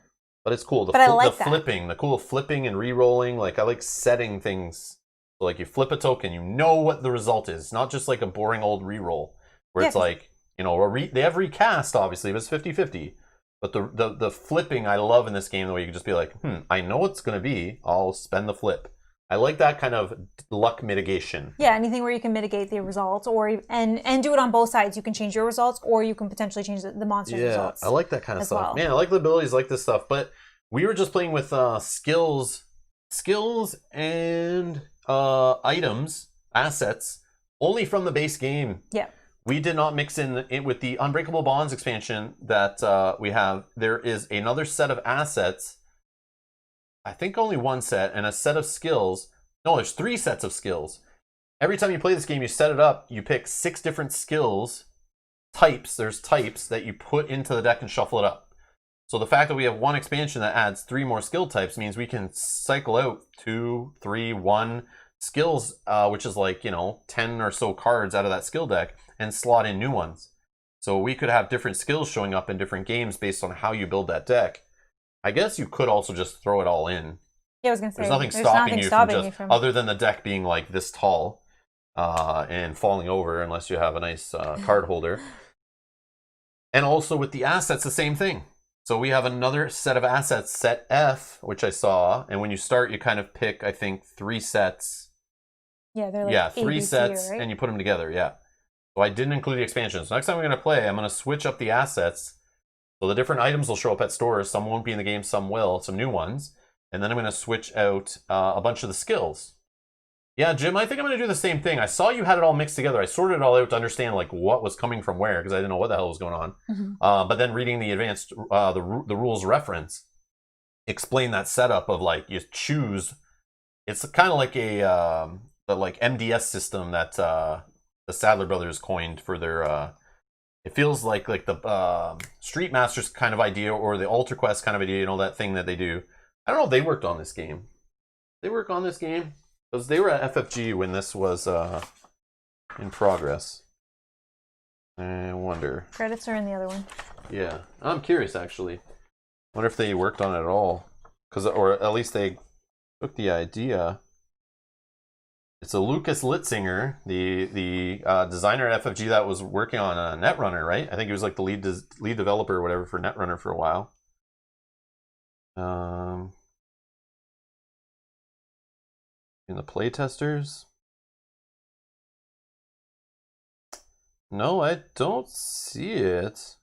But it's cool. I like the flipping, the cool flipping and re-rolling. Like I like setting things. So like you flip a token, you know what the result is. It's not just like a boring old re-roll where it's like, you know, they have recast, obviously, but it's 50-50. But the flipping I love in this game, the way you can just be like, I know what's going to be. I'll spend the flip. I like that kind of luck mitigation. Yeah, anything where you can mitigate the results and do it on both sides. You can change your results or you can potentially change the monster's results. Yeah, I like that kind of stuff. Well. Man, I like the abilities, I like this stuff. But we were just playing with skills and items, assets, only from the base game. Yeah. We did not mix in with the Unbreakable Bonds expansion that we have. There is another set of assets. I think only one set, and a set of skills. No, there's 3 sets of skills. Every time you play this game, you set it up, you pick 6 different skills, types. There's types that you put into the deck and shuffle it up. So the fact that we have one expansion that adds 3 more skill types means we can cycle out 2, 3, 1 skills, which is like, 10 or so cards out of that skill deck, and slot in new ones. So we could have different skills showing up in different games based on how you build that deck. I guess you could also just throw it all in. Yeah, I was going to say, there's nothing stopping you from other than the deck being like this tall and falling over unless you have a nice card holder. And also with the assets, the same thing. So we have another set of assets, set F, which I saw. And when you start, you kind of pick, I think, 3 sets. Yeah, they're like 3 sets, right? And you put them together, So I didn't include the expansions. Next time we're going to play, I'm going to switch up the assets. So the different items will show up at stores. Some won't be in the game, some will. Some new ones. And then I'm going to switch out a bunch of the skills. Yeah, Jim, I think I'm going to do the same thing. I saw you had it all mixed together. I sorted it all out to understand like what was coming from where, because I didn't know what the hell was going on. Mm-hmm. But then reading the advanced, the rules reference, explain that setup of like you choose. It's kind of like the like MDS system that the Sadler brothers coined for their. It feels like the Street Masters kind of idea or the Alter Quest kind of idea, that thing that they do. I don't know if they worked on this game. They work on this game? Because they were at FFG when this was in progress. I wonder. Credits are in the other one. Yeah. I'm curious, actually. Wonder if they worked on it at all. Or at least they took the idea. It's a Lucas Litzinger, the designer at FFG that was working on Netrunner, right? I think he was like the lead developer or whatever for Netrunner for a while. In the playtesters? No, I don't see it.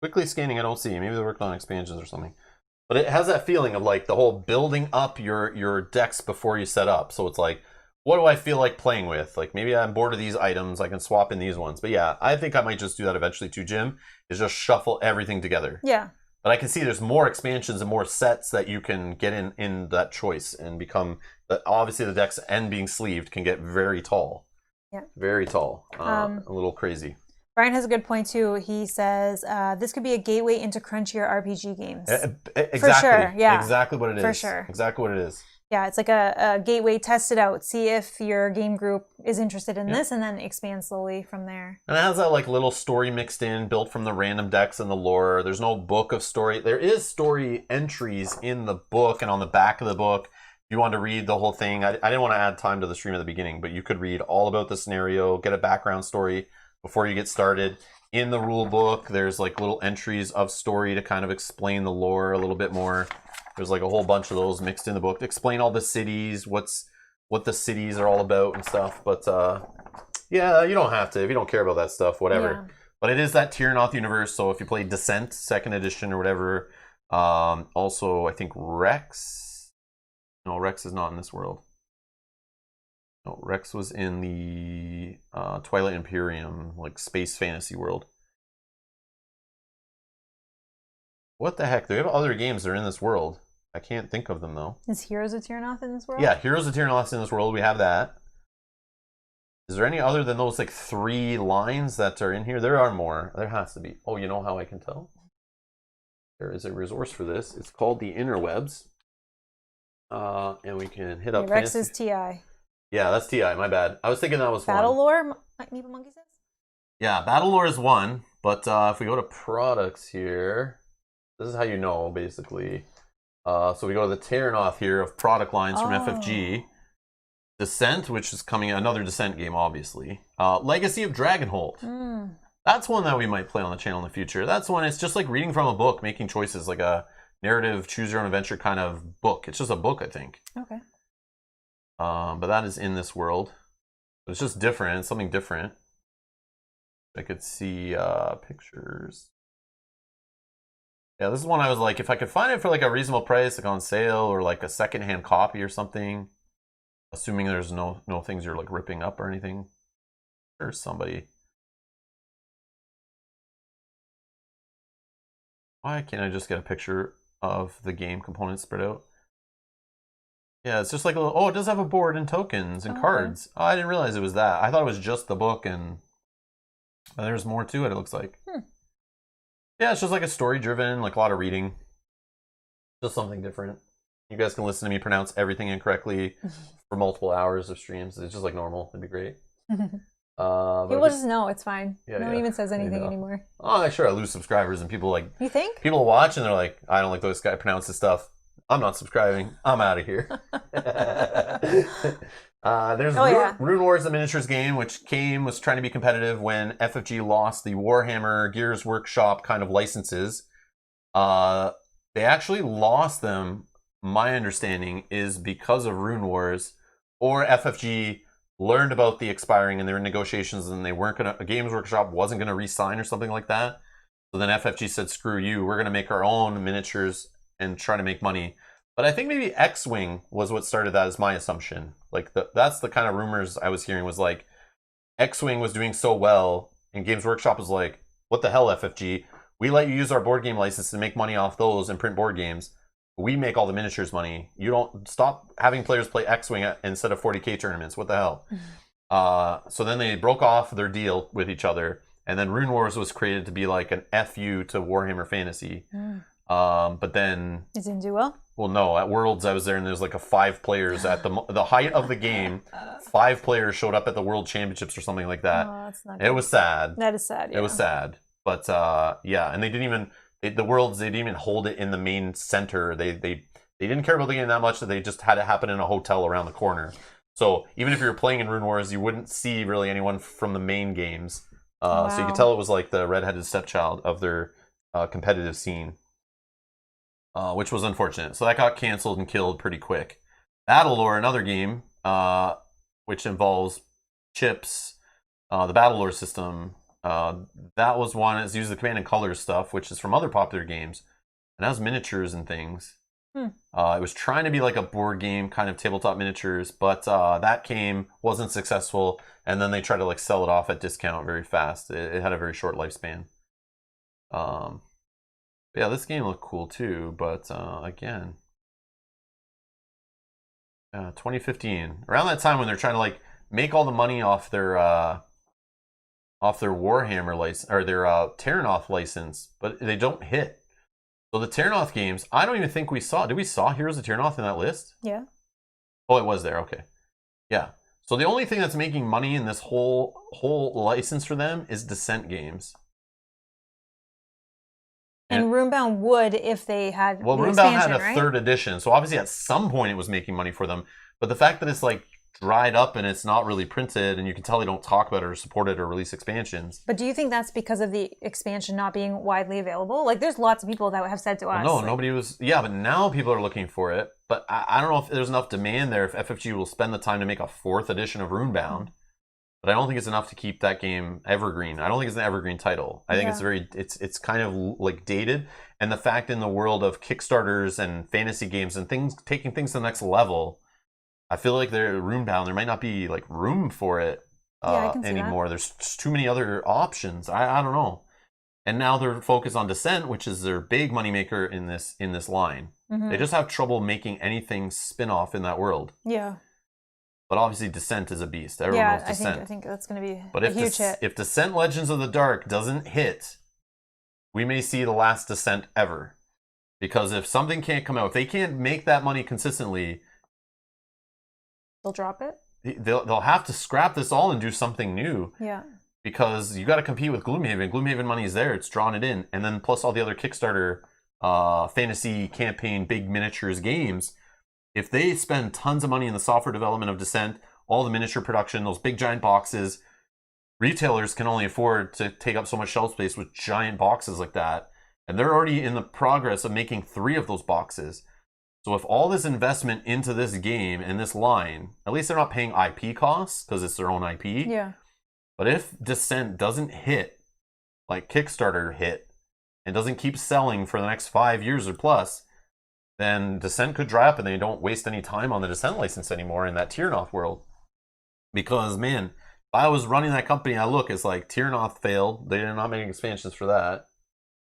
Quickly scanning, I don't see. Maybe they're working on expansions or something. But it has that feeling of like the whole building up your decks before you set up. So it's like, what do I feel like playing with? Like maybe I'm bored of these items, I can swap in these ones. But yeah, I think I might just do that eventually too, Jim, is just shuffle everything together. Yeah. But I can see there's more expansions and more sets that you can get in that choice and become, obviously the decks and being sleeved can get very tall. Yeah. Very tall. A little crazy. Brian has a good point too. He says this could be a gateway into crunchier RPG games. Exactly. For sure, yeah. Exactly what it is. For sure. Exactly what it is. Yeah, it's like a gateway, test it out, see if your game group is interested in this, and then expand slowly from there. And it has that like little story mixed in, built from the random decks and the lore. There's no book of story. There is story entries in the book and on the back of the book. If you want to read the whole thing, I didn't want to add time to the stream at the beginning, but you could read all about the scenario, get a background story before you get started. In the rule book, there's like little entries of story to kind of explain the lore a little bit more. There's like a whole bunch of those mixed in the book to explain all the cities, what the cities are all about and stuff. But yeah, you don't have to if you don't care about that stuff, whatever. Yeah. But it is that Tyranoth universe. So if you play Descent, 2nd edition or whatever, also I think Rex. No, Rex is not in this world. No, Rex was in the Twilight Imperium, like space fantasy world. What the heck? They have other games that are in this world. I can't think of them though. Is Heroes of Tyranoth in this world? Yeah, Heroes of Tyranoth in this world. We have that. Is there any other than those like 3 lines that are in here? There are more. There has to be. Oh, you know how I can tell? There is a resource for this. It's called the Interwebs. And we can hit up Rex is TI. Yeah, that's TI. My bad. I was thinking that was Battle one. Lore, Meeple Monkey says? Yeah, Battle Lore is one. But if we go to products here, this is how you know, basically. So we go to the Tyranoth here of product lines from FFG. Descent, which is coming, another Descent game, obviously. Legacy of Dragonholt. That's one that we might play on the channel in the future. That's one, it's just like reading from a book, making choices, like a narrative, choose your own adventure kind of book. It's just a book, I think. Okay. But that is in this world. It's just different. It's something different. I could see pictures. Yeah, this is one I was like, if I could find it for like a reasonable price, like on sale or like a secondhand copy or something, assuming there's no things you're like ripping up or anything. There's somebody. Why can't I just get a picture of the game components spread out? Yeah, it's just like a little, oh, it does have a board and tokens and cards. Oh, I didn't realize it was that. I thought it was just the book and there's more to it, it looks like. Yeah, it's just like a story-driven, like a lot of reading. Just something different. You guys can listen to me pronounce everything incorrectly for multiple hours of streams. It's just like normal. It'd be great. People just know it's fine. Yeah, no one even says anything anymore. Oh, sure, I lose subscribers and people like... You think? People watch and they're like, I don't like this guy pronounces stuff. I'm not subscribing. I'm out of here. There's Rune Wars, the miniatures game, which was trying to be competitive when FFG lost the Warhammer Gears Workshop kind of licenses. They actually lost them, my understanding, is because of Rune Wars, or FFG learned about the expiring and they were in negotiations and they weren't going to, Games Workshop wasn't going to re-sign or something like that. So then FFG said, screw you, we're going to make our own miniatures and try to make money. But I think maybe X-Wing was what started that, is my assumption. Like that's the kind of rumors I was hearing, was like X-Wing was doing so well and Games Workshop was like, what the hell, FFG? We let you use our board game license to make money off those and print board games. We make all the miniatures money. You don't stop having players play X-Wing instead of 40K tournaments. What the hell? So then they broke off their deal with each other. And then Rune Wars was created to be like an FU to Warhammer Fantasy. But then... It didn't do well? Well, no. At Worlds, I was there and there was like 5 players at the height of the game. 5 players showed up at the World Championships or something like that. Oh, that's not good. It was sad. That is sad, yeah. It was sad. But yeah, and they didn't even... the Worlds, they didn't even hold it in the main center. They didn't care about the game that much, that they just had it happen in a hotel around the corner. So even if you were playing in Rune Wars, you wouldn't see really anyone from the main games. So you could tell it was like the redheaded stepchild of their competitive scene, which was unfortunate. So that got canceled and killed pretty quick. Battle Lore, another game, which involves chips, the battle lore system. That was one. It's used the command and colors stuff, which is from other popular games, and has miniatures and things. It was trying to be like a board game kind of tabletop miniatures, but that wasn't successful, and then they tried to like sell it off at discount very fast. It had a very short lifespan. Yeah, this game looked cool too, but again, 2015, around that time when they're trying to like make all the money off their Warhammer license or their Terranoth license, but they don't hit. So the Terranoth games, I don't even think we saw. Did we saw Heroes of Terranoth in that list? Yeah. Oh, it was there. Okay. Yeah. So the only thing that's making money in this whole license for them is Descent games. And Runebound would if they had well, the Runebound had a right? third edition, so obviously at some point it was making money for them. But the fact that it's like dried up and it's not really printed, and you can tell they don't talk about it or support it or release expansions. But do you think that's because of the expansion not being widely available? Like, there's lots of people that have said to us. No, nobody was. Yeah, but now people are looking for it. But I don't know if there's enough demand there. If FFG will spend the time to make a fourth edition of Runebound, but I don't think it's enough to keep that game evergreen. I don't think it's an evergreen title. I think it's kind of like dated. And the fact in the world of Kickstarters and fantasy games and things taking things to the next level, I feel like Runebound, there might not be like room for it anymore. There's just too many other options. I don't know. And now they're focused on Descent, which is their big moneymaker in this line. They just have trouble making anything spin-off in that world. Yeah. But obviously Descent is a beast. Everyone knows Descent. I think that's going to be a huge hit. If Descent Legends of the Dark doesn't hit, we may see the last Descent ever. Because if something can't come out, if they can't make that money consistently, they'll drop it? They'll have to scrap this all and do something new. Yeah. Because you got to compete with Gloomhaven. Gloomhaven money is there. It's drawn it in. And then plus all the other Kickstarter fantasy campaign, big miniatures games. If they spend tons of money in the software development of Descent, all the miniature production, those big giant boxes, retailers can only afford to take up so much shelf space with giant boxes like that. And they're already in the progress of making 3 of those boxes. So if all this investment into this game and this line, at least they're not paying IP costs because it's their own IP. Yeah. But if Descent doesn't hit like Kickstarter hit and doesn't keep selling for the next 5 years or plus, then Descent could dry up and they don't waste any time on the Descent license anymore in that Terranoth world. Because, man, if I was running that company, it's like Terranoth failed. They did not make expansions for that.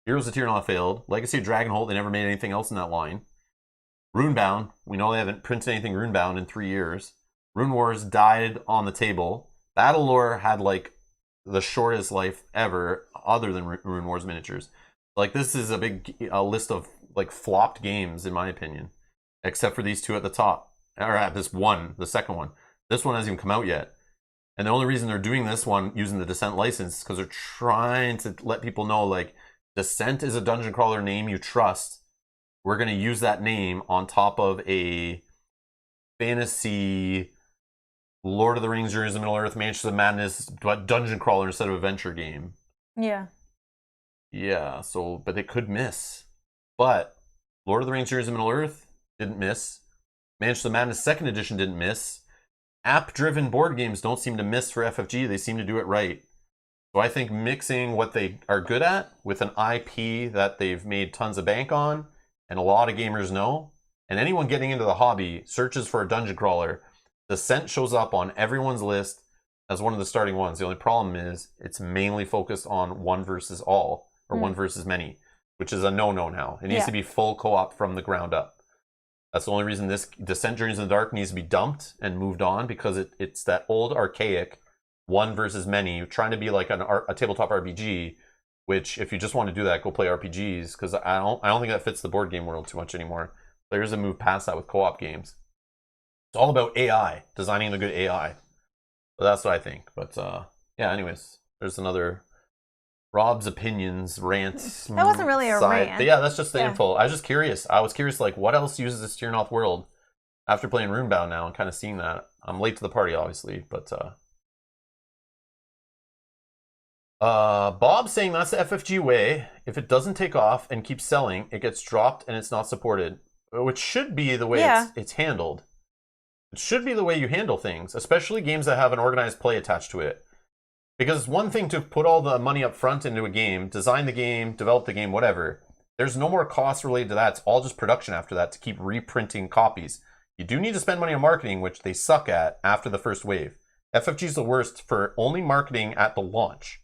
Heroes of Terranoth failed. Legacy of Dragonholt, they never made anything else in that line. Runebound, we know they haven't printed anything Runebound in 3 years. Rune Wars died on the table. Battle Lore had like the shortest life ever other than Rune Wars miniatures. Like, this is a big list of like flopped games in my opinion, except for these 2 at the top, or at this one, the second one. This one hasn't even come out yet. And the only reason they're doing this one using the Descent license is because they're trying to let people know, like, Descent is a dungeon crawler name you trust. We're going to use that name on top of a fantasy Lord of the Rings, Journeys of Middle-earth, Mansions of Madness, but dungeon crawler instead of adventure game. Yeah. Yeah, so, but they could miss. But Lord of the Rings, Journeys of Middle-earth didn't miss. Mansions of Madness 2nd Edition didn't miss. App-driven board games don't seem to miss for FFG. They seem to do it right. So I think mixing what they are good at with an IP that they've made tons of bank on, and a lot of gamers know, and anyone getting into the hobby searches for a dungeon crawler, Descent shows up on everyone's list as one of the starting ones. The only problem is it's mainly focused on one versus all, or one versus many, which is a no-no now. It needs to be full co-op from the ground up. That's the only reason this Descent Journeys in the Dark needs to be dumped and moved on, because it's that old archaic one versus many, trying to be like a tabletop RPG, which if you just want to do that, go play RPGs, because I don't think that fits the board game world too much anymore. Players have moved past that with co-op games. It's all about AI, designing the good AI. So that's what I think. But yeah, anyways, there's another Rob's opinions rant. That wasn't really a rant. But yeah, that's just the info. I was just curious. I was curious, like, what else uses this Terranoth world after playing Runebound now and kind of seeing that. I'm late to the party, obviously, but Bob's saying that's the FFG way. If it doesn't take off and keep selling, it gets dropped and it's not supported, which should be the way it's handled. It should be the way you handle things, especially games that have an organized play attached to it. Because it's one thing to put all the money up front into a game, design the game, develop the game, whatever. There's no more costs related to that. It's all just production after that to keep reprinting copies. You do need to spend money on marketing, which they suck at after the first wave. FFG is the worst for only marketing at the launch.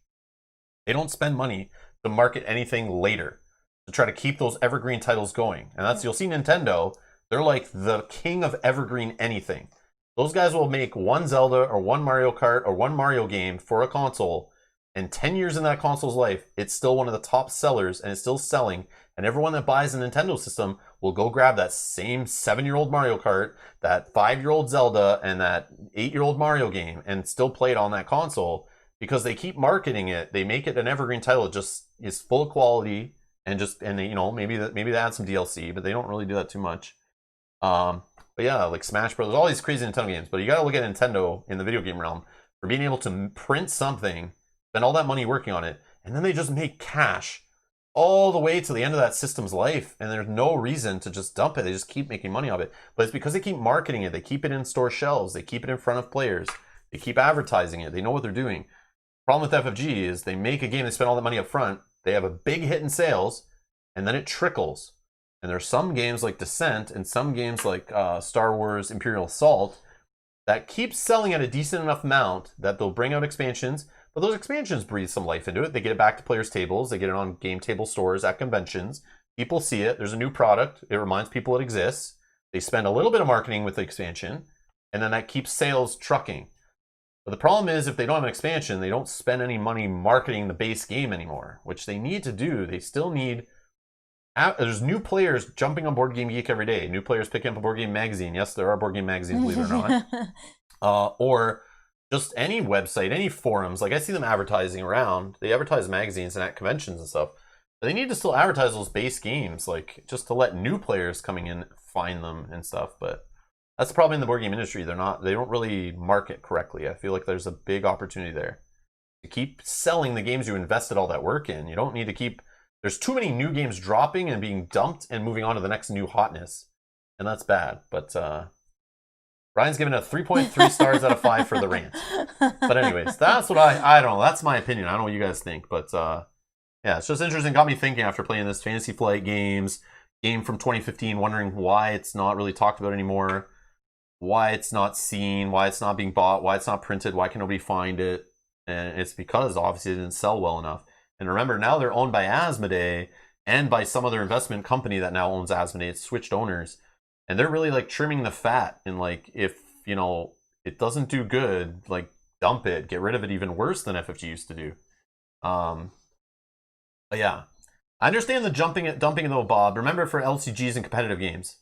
They don't spend money to market anything later to try to keep those evergreen titles going. And that's, you'll see Nintendo, they're like the king of evergreen anything. Those guys will make one Zelda or one Mario Kart or one Mario game for a console, and 10 years in that console's life, it's still one of the top sellers and it's still selling. And everyone that buys a Nintendo system will go grab that same 7-year-old Mario Kart, that 5-year-old Zelda, and that 8-year-old Mario game and still play it on that console because they keep marketing it. They make it an evergreen title. It just is full of quality and you know, maybe they add some DLC, but they don't really do that too much. But yeah, like Smash Brothers, all these crazy Nintendo games. But you got to look at Nintendo in the video game realm for being able to print something, spend all that money working on it, and then they just make cash all the way to the end of that system's life, and there's no reason to just dump it. They just keep making money off it. But it's because they keep marketing it. They keep it in store shelves. They keep it in front of players. They keep advertising it. They know what they're doing. Problem with FFG is they make a game, they spend all that money up front, they have a big hit in sales, and then it trickles. And there's some games like Descent and some games like Star Wars Imperial Assault that keep selling at a decent enough amount that they'll bring out expansions, but those expansions breathe some life into it. They get it back to players' tables. They get it on game table stores at conventions. People see it. There's a new product. It reminds people it exists. They spend a little bit of marketing with the expansion, and then that keeps sales trucking. But the problem is if they don't have an expansion, they don't spend any money marketing the base game anymore, which they need to do. They still need... There's new players jumping on Board Game Geek every day. New players picking up a Board Game magazine. Yes, there are Board Game magazines, believe it or not. Or just any website, any forums. Like I see them advertising around. They advertise magazines and at conventions and stuff. But they need to still advertise those base games, like just to let new players coming in find them and stuff. But that's the problem in the board game industry. They don't really market correctly. I feel like there's a big opportunity there to keep selling the games you invested all that work in. You don't need to keep... There's too many new games dropping and being dumped and moving on to the next new hotness. And that's bad. But Brian's given it 3.3 stars out of 5 for the rant. But anyways, that's what I don't know. That's my opinion. I don't know what you guys think. But yeah, it's just interesting. Got me thinking after playing this Fantasy Flight game from 2015, wondering why it's not really talked about anymore. Why it's not seen. Why it's not being bought. Why it's not printed. Why can nobody find it? And it's because obviously it didn't sell well enough. And remember, now they're owned by Asmodee and by some other investment company that now owns Asmodee. It's switched owners. And they're really like trimming the fat. And like, if, you know, it doesn't do good, like dump it, get rid of it even worse than FFG used to do. But yeah, I understand the dumping it though, Bob. Remember, for LCGs and competitive games,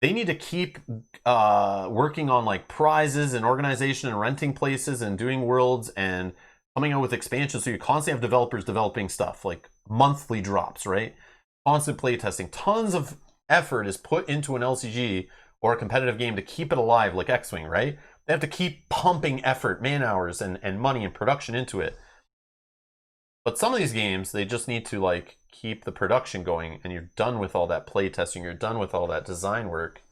they need to keep working on like prizes and organization and renting places and doing worlds and coming out with expansions, so you constantly have developers developing stuff, like monthly drops, right? Constant playtesting. Tons of effort is put into an LCG or a competitive game to keep it alive, like X-Wing, right? They have to keep pumping effort, man hours, and money and production into it. But some of these games, they just need to like keep the production going, and you're done with all that playtesting, you're done with all that design work.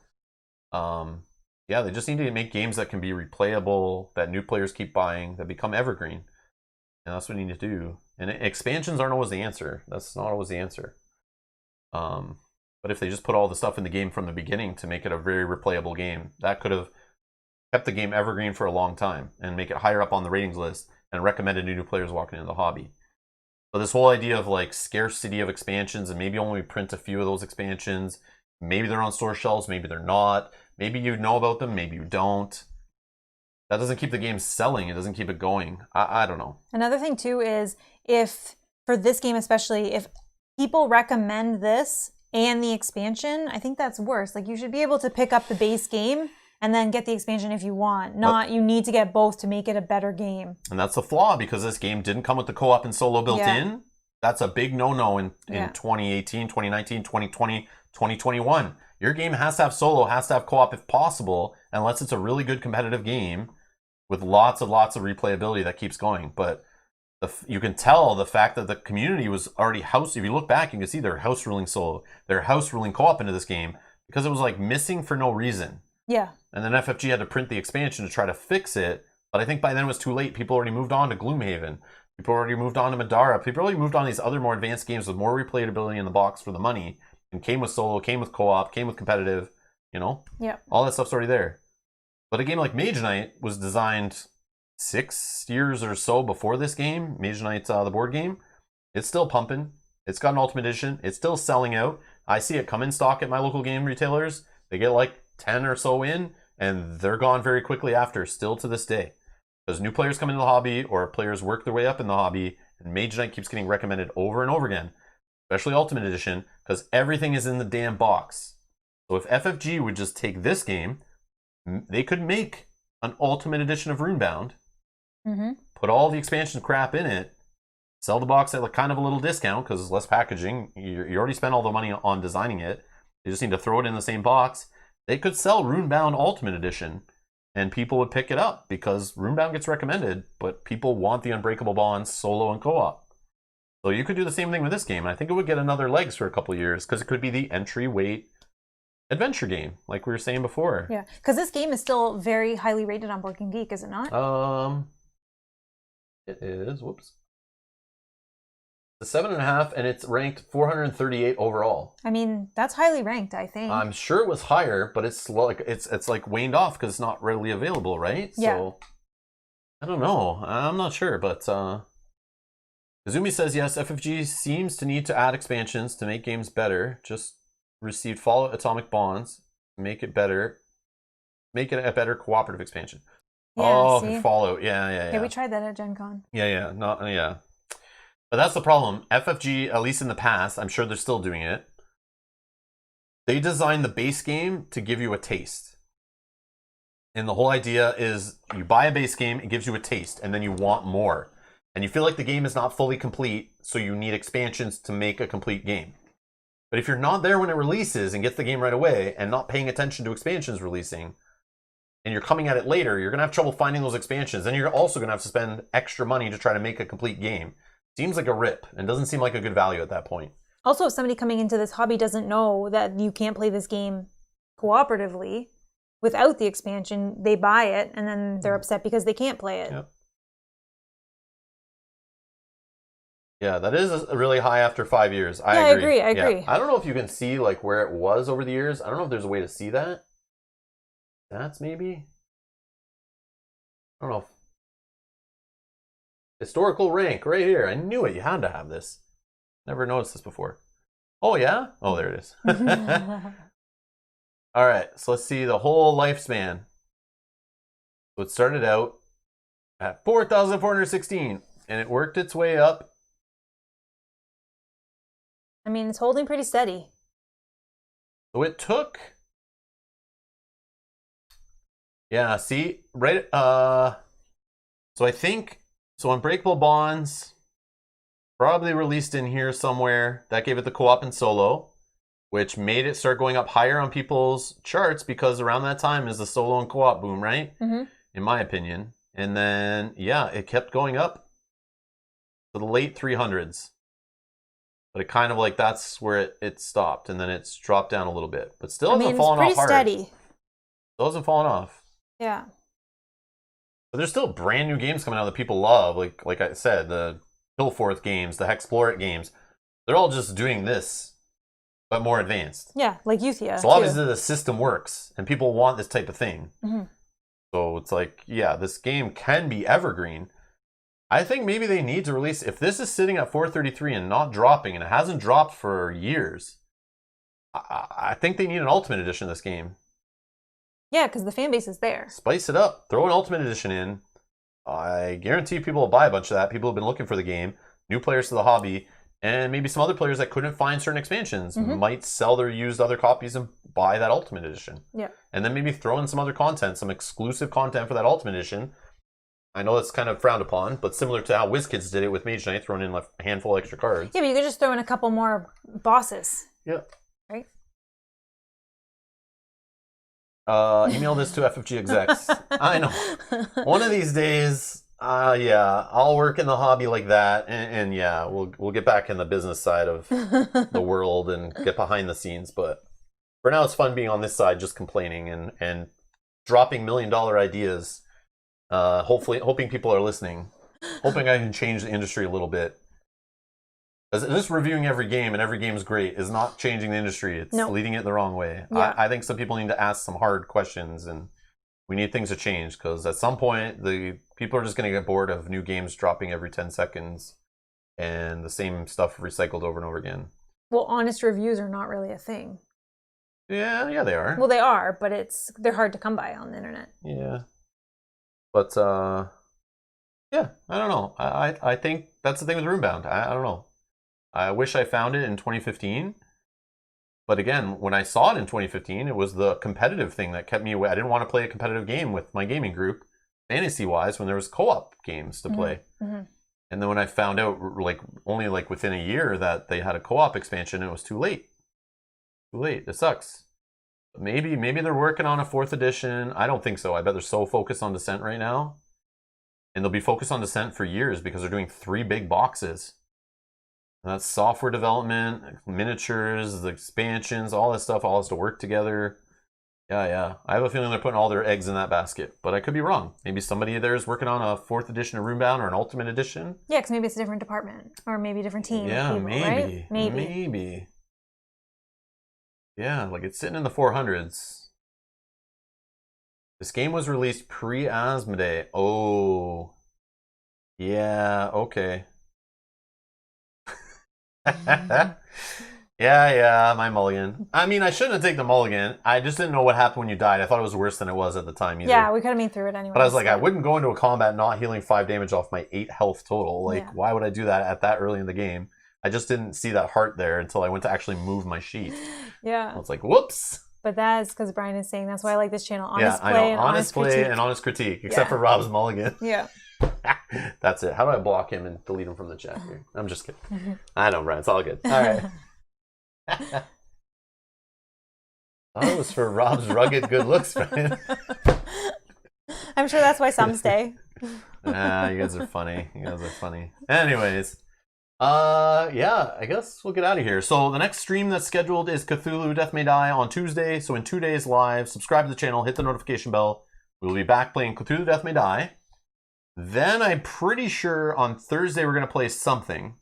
Yeah, they just need to make games that can be replayable, that new players keep buying, that become evergreen. And that's what you need to do. And expansions aren't always the answer. That's not always the answer. But if they just put all the stuff in the game from the beginning to make it a very replayable game, that could have kept the game evergreen for a long time and make it higher up on the ratings list and recommended new players walking into the hobby. So this whole idea of like scarcity of expansions, and maybe only print a few of those expansions, maybe they're on store shelves, maybe they're not, maybe you know about them, maybe you don't. That doesn't keep the game selling. It doesn't keep it going. I don't know. Another thing too is, if for this game especially, if people recommend this and the expansion, I think that's worse. Like, you should be able to pick up the base game and then get the expansion if you want. Not you need to get both to make it a better game. And that's the flaw, because this game didn't come with the co-op and solo built in. That's a big no-no in 2018, 2019, 2020, 2021. Your game has to have solo, has to have co-op if possible, unless it's a really good competitive game with lots of replayability that keeps going. But you can tell the fact that the community was already if you look back, you can see they're house ruling solo, they're house ruling co-op into this game, because it was like missing for no reason. Yeah. and then FFG had to print the expansion to try to fix it. But I think by then it was too late. People already moved on to Gloomhaven. People already moved on to Madara. People already moved on to these other more advanced games with more replayability in the box for the money. And came with solo, came with co-op, came with competitive, you know? Yeah. All that stuff's already there. But a game like Mage Knight was designed 6 years or so before this game. Mage Knight, the board game. It's still pumping. It's got an Ultimate Edition. It's still selling out. I see it come in stock at my local game retailers. They get like 10 or so in, and they're gone very quickly after, still to this day. Because new players come into the hobby, or players work their way up in the hobby, and Mage Knight keeps getting recommended over and over again, especially Ultimate Edition, because everything is in the damn box. So if FFG would just take this game, they could make an Ultimate Edition of Runebound, put all the expansion crap in it, sell the box at like kind of a little discount because it's less packaging. You already spent all the money on designing it. You just need to throw it in the same box. They could sell Runebound Ultimate Edition, and people would pick it up because Runebound gets recommended, but people want the Unbreakable Bonds solo and co-op. So you could do the same thing with this game. I think it would get another legs for a couple of years because it could be the entry weight adventure game, like we were saying before. Yeah, because this game is still very highly rated on Board Game Geek, is it not? It is. Whoops. The 7.5, and it's ranked 438 overall. I mean, that's highly ranked, I think. I'm sure it was higher, but it's like it's like waned off because it's not readily available, right? Yeah. So I don't know. I'm not sure, but Kazumi says yes. FFG seems to need to add expansions to make games better. Just received Fallout Atomic Bonds, make it better, make it a better cooperative expansion. Yeah, see? Fallout. Yeah. Yeah, we tried that at Gen Con. Yeah. But that's the problem. FFG, at least in the past, I'm sure they're still doing it. They designed the base game to give you a taste. And the whole idea is you buy a base game, it gives you a taste, and then you want more. And you feel like the game is not fully complete, so you need expansions to make a complete game. But if you're not there when it releases and gets the game right away, and not paying attention to expansions releasing, and you're coming at it later, you're going to have trouble finding those expansions. And you're also going to have to spend extra money to try to make a complete game. Seems like a rip and doesn't seem like a good value at that point. Also, if somebody coming into this hobby doesn't know that you can't play this game cooperatively without the expansion, they buy it and then they're upset because they can't play it. Yep. Yeah, that is really high after 5 years. I agree. I agree. I don't know if you can see like where it was over the years. I don't know if there's a way to see that. That's maybe. I don't know. Historical rank right here. I knew it. You had to have this. Never noticed this before. Oh, yeah? Oh, there it is. All right. So let's see the whole lifespan. So it started out at 4,416 and it worked its way up. I mean, it's holding pretty steady. So it took. Yeah, see? Right. So I think. So Unbreakable Bonds, probably released in here somewhere. That gave it the co-op and solo, which made it start going up higher on people's charts because around that time is the solo and co-op boom, right? In my opinion. And then, yeah, it kept going up to the late 300s. But it kind of like, that's where it stopped. And then it's dropped down a little bit. But still hasn't fallen off hard. Pretty steady. Still hasn't fallen off. Yeah. But there's still brand new games coming out that people love. Like I said, the Hillforth games, the Hexplorit games. They're all just doing this, but more advanced. Yeah, like Euthia. So obviously the system works, and people want this type of thing. So it's like, yeah, this game can be evergreen. I think maybe they need to release, if this is sitting at 433 and not dropping, and it hasn't dropped for years, I think they need an Ultimate Edition of this game. Yeah, because the fan base is there. Spice it up. Throw an Ultimate Edition in. I guarantee people will buy a bunch of that. People have been looking for the game. New players to the hobby. And maybe some other players that couldn't find certain expansions might sell their used other copies and buy that Ultimate Edition. Yeah. And then maybe throw in some other content, some exclusive content for that Ultimate Edition. I know that's kind of frowned upon, but similar to how WizKids did it with Mage Knight, throwing in a handful of extra cards. Yeah, but you could just throw in a couple more bosses. Yeah. Right? Email this to FFG execs. I know. One of these days, yeah, I'll work in the hobby like that, and yeah, we'll get back in the business side of the world and get behind the scenes. But for now, it's fun being on this side, just complaining and dropping $1 million ideas. Hoping people are listening. Hoping I can change the industry a little bit. Because just reviewing every game and every game is great is not changing the industry. It's leading it the wrong way. Yeah. I think some people need to ask some hard questions, and we need things to change, because at some point the people are just going to get bored of new games dropping every 10 seconds and the same stuff recycled over and over again. Well, honest reviews are not really a thing. Yeah, they are. Well, they are, but they're hard to come by on the internet. Yeah. But, yeah, I don't know. I think that's the thing with Runebound. I don't know. I wish I found it in 2015. But again, when I saw it in 2015, it was the competitive thing that kept me away. I didn't want to play a competitive game with my gaming group, fantasy-wise, when there was co-op games to play. Mm-hmm. And then when I found out, only within a year, that they had a co-op expansion, it was too late. Too late. It sucks. Maybe they're working on a 4th edition. I don't think so. I bet they're so focused on Descent right now. And they'll be focused on Descent for years, because they're doing 3 big boxes. And that's software development, miniatures, the expansions, all that stuff all has to work together. Yeah. I have a feeling they're putting all their eggs in that basket. But I could be wrong. Maybe somebody there is working on a 4th edition of Runebound or an Ultimate Edition. Yeah, because maybe it's a different department. Or maybe a different team. Yeah, of people, maybe. Right? Maybe. Yeah, it's sitting in the 400s. This game was released pre-Asmodee. Oh. Yeah, okay. Yeah, my mulligan. I mean, I shouldn't have taken the mulligan. I just didn't know what happened when you died. I thought it was worse than it was at the time either. Yeah, we could have made through it anyway. But I was like, I wouldn't go into a combat not healing 5 damage off my 8 health total. Why would I do that at that early in the game? I just didn't see that heart there until I went to actually move my sheet. Yeah. I was like, whoops. But that's because Brian is saying that's why I like this channel. Honest play, play and honest critique. And honest critique, except for Rob's mulligan. Yeah. That's it. How do I block him and delete him from the chat here? I'm just kidding. I know, Brian. It's all good. All right. That was for Rob's rugged good looks, Brian. I'm sure that's why some stay. You guys are funny. Anyways. Yeah, I guess we'll get out of here. So the next stream that's scheduled is Cthulhu Death May Die on Tuesday. So in 2 days live, subscribe to the channel, hit the notification bell. We'll be back playing Cthulhu Death May Die. Then I'm pretty sure on Thursday we're going to play something.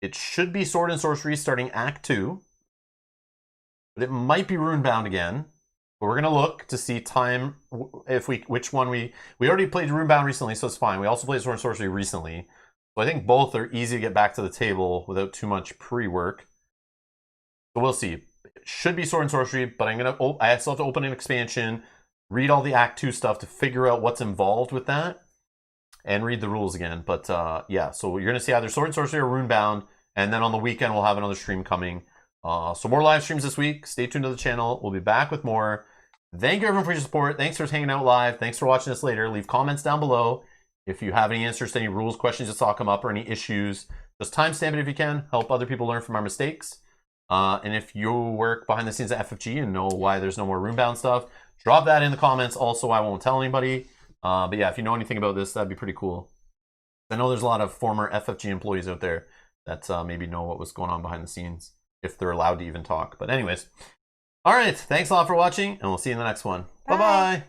It should be Sword and Sorcery starting Act 2. But it might be Runebound again. But we're going to look to see which one we already played Runebound recently, so it's fine. We also played Sword and Sorcery recently. So I think both are easy to get back to the table without too much pre-work. So we'll see. It should be Sword and Sorcery, but I still have to open an expansion, read all the Act 2 stuff to figure out what's involved with that, and read the rules again. But yeah, so you're going to see either Sword and Sorcery or Runebound, and then on the weekend we'll have another stream coming. So more live streams this week. Stay tuned to the channel. We'll be back with more. Thank you everyone for your support. Thanks for hanging out live. Thanks for watching us later. Leave comments down below. If you have any answers to any rules questions that saw come up or any issues, just timestamp it if you can. Help other people learn from our mistakes. And if you work behind the scenes at FFG and know why there's no more Runebound stuff, drop that in the comments. Also, I won't tell anybody. But yeah, if you know anything about this, that'd be pretty cool. I know there's a lot of former FFG employees out there that maybe know what was going on behind the scenes, if they're allowed to even talk. But anyways, all right. Thanks a lot for watching, and we'll see you in the next one. Bye-bye.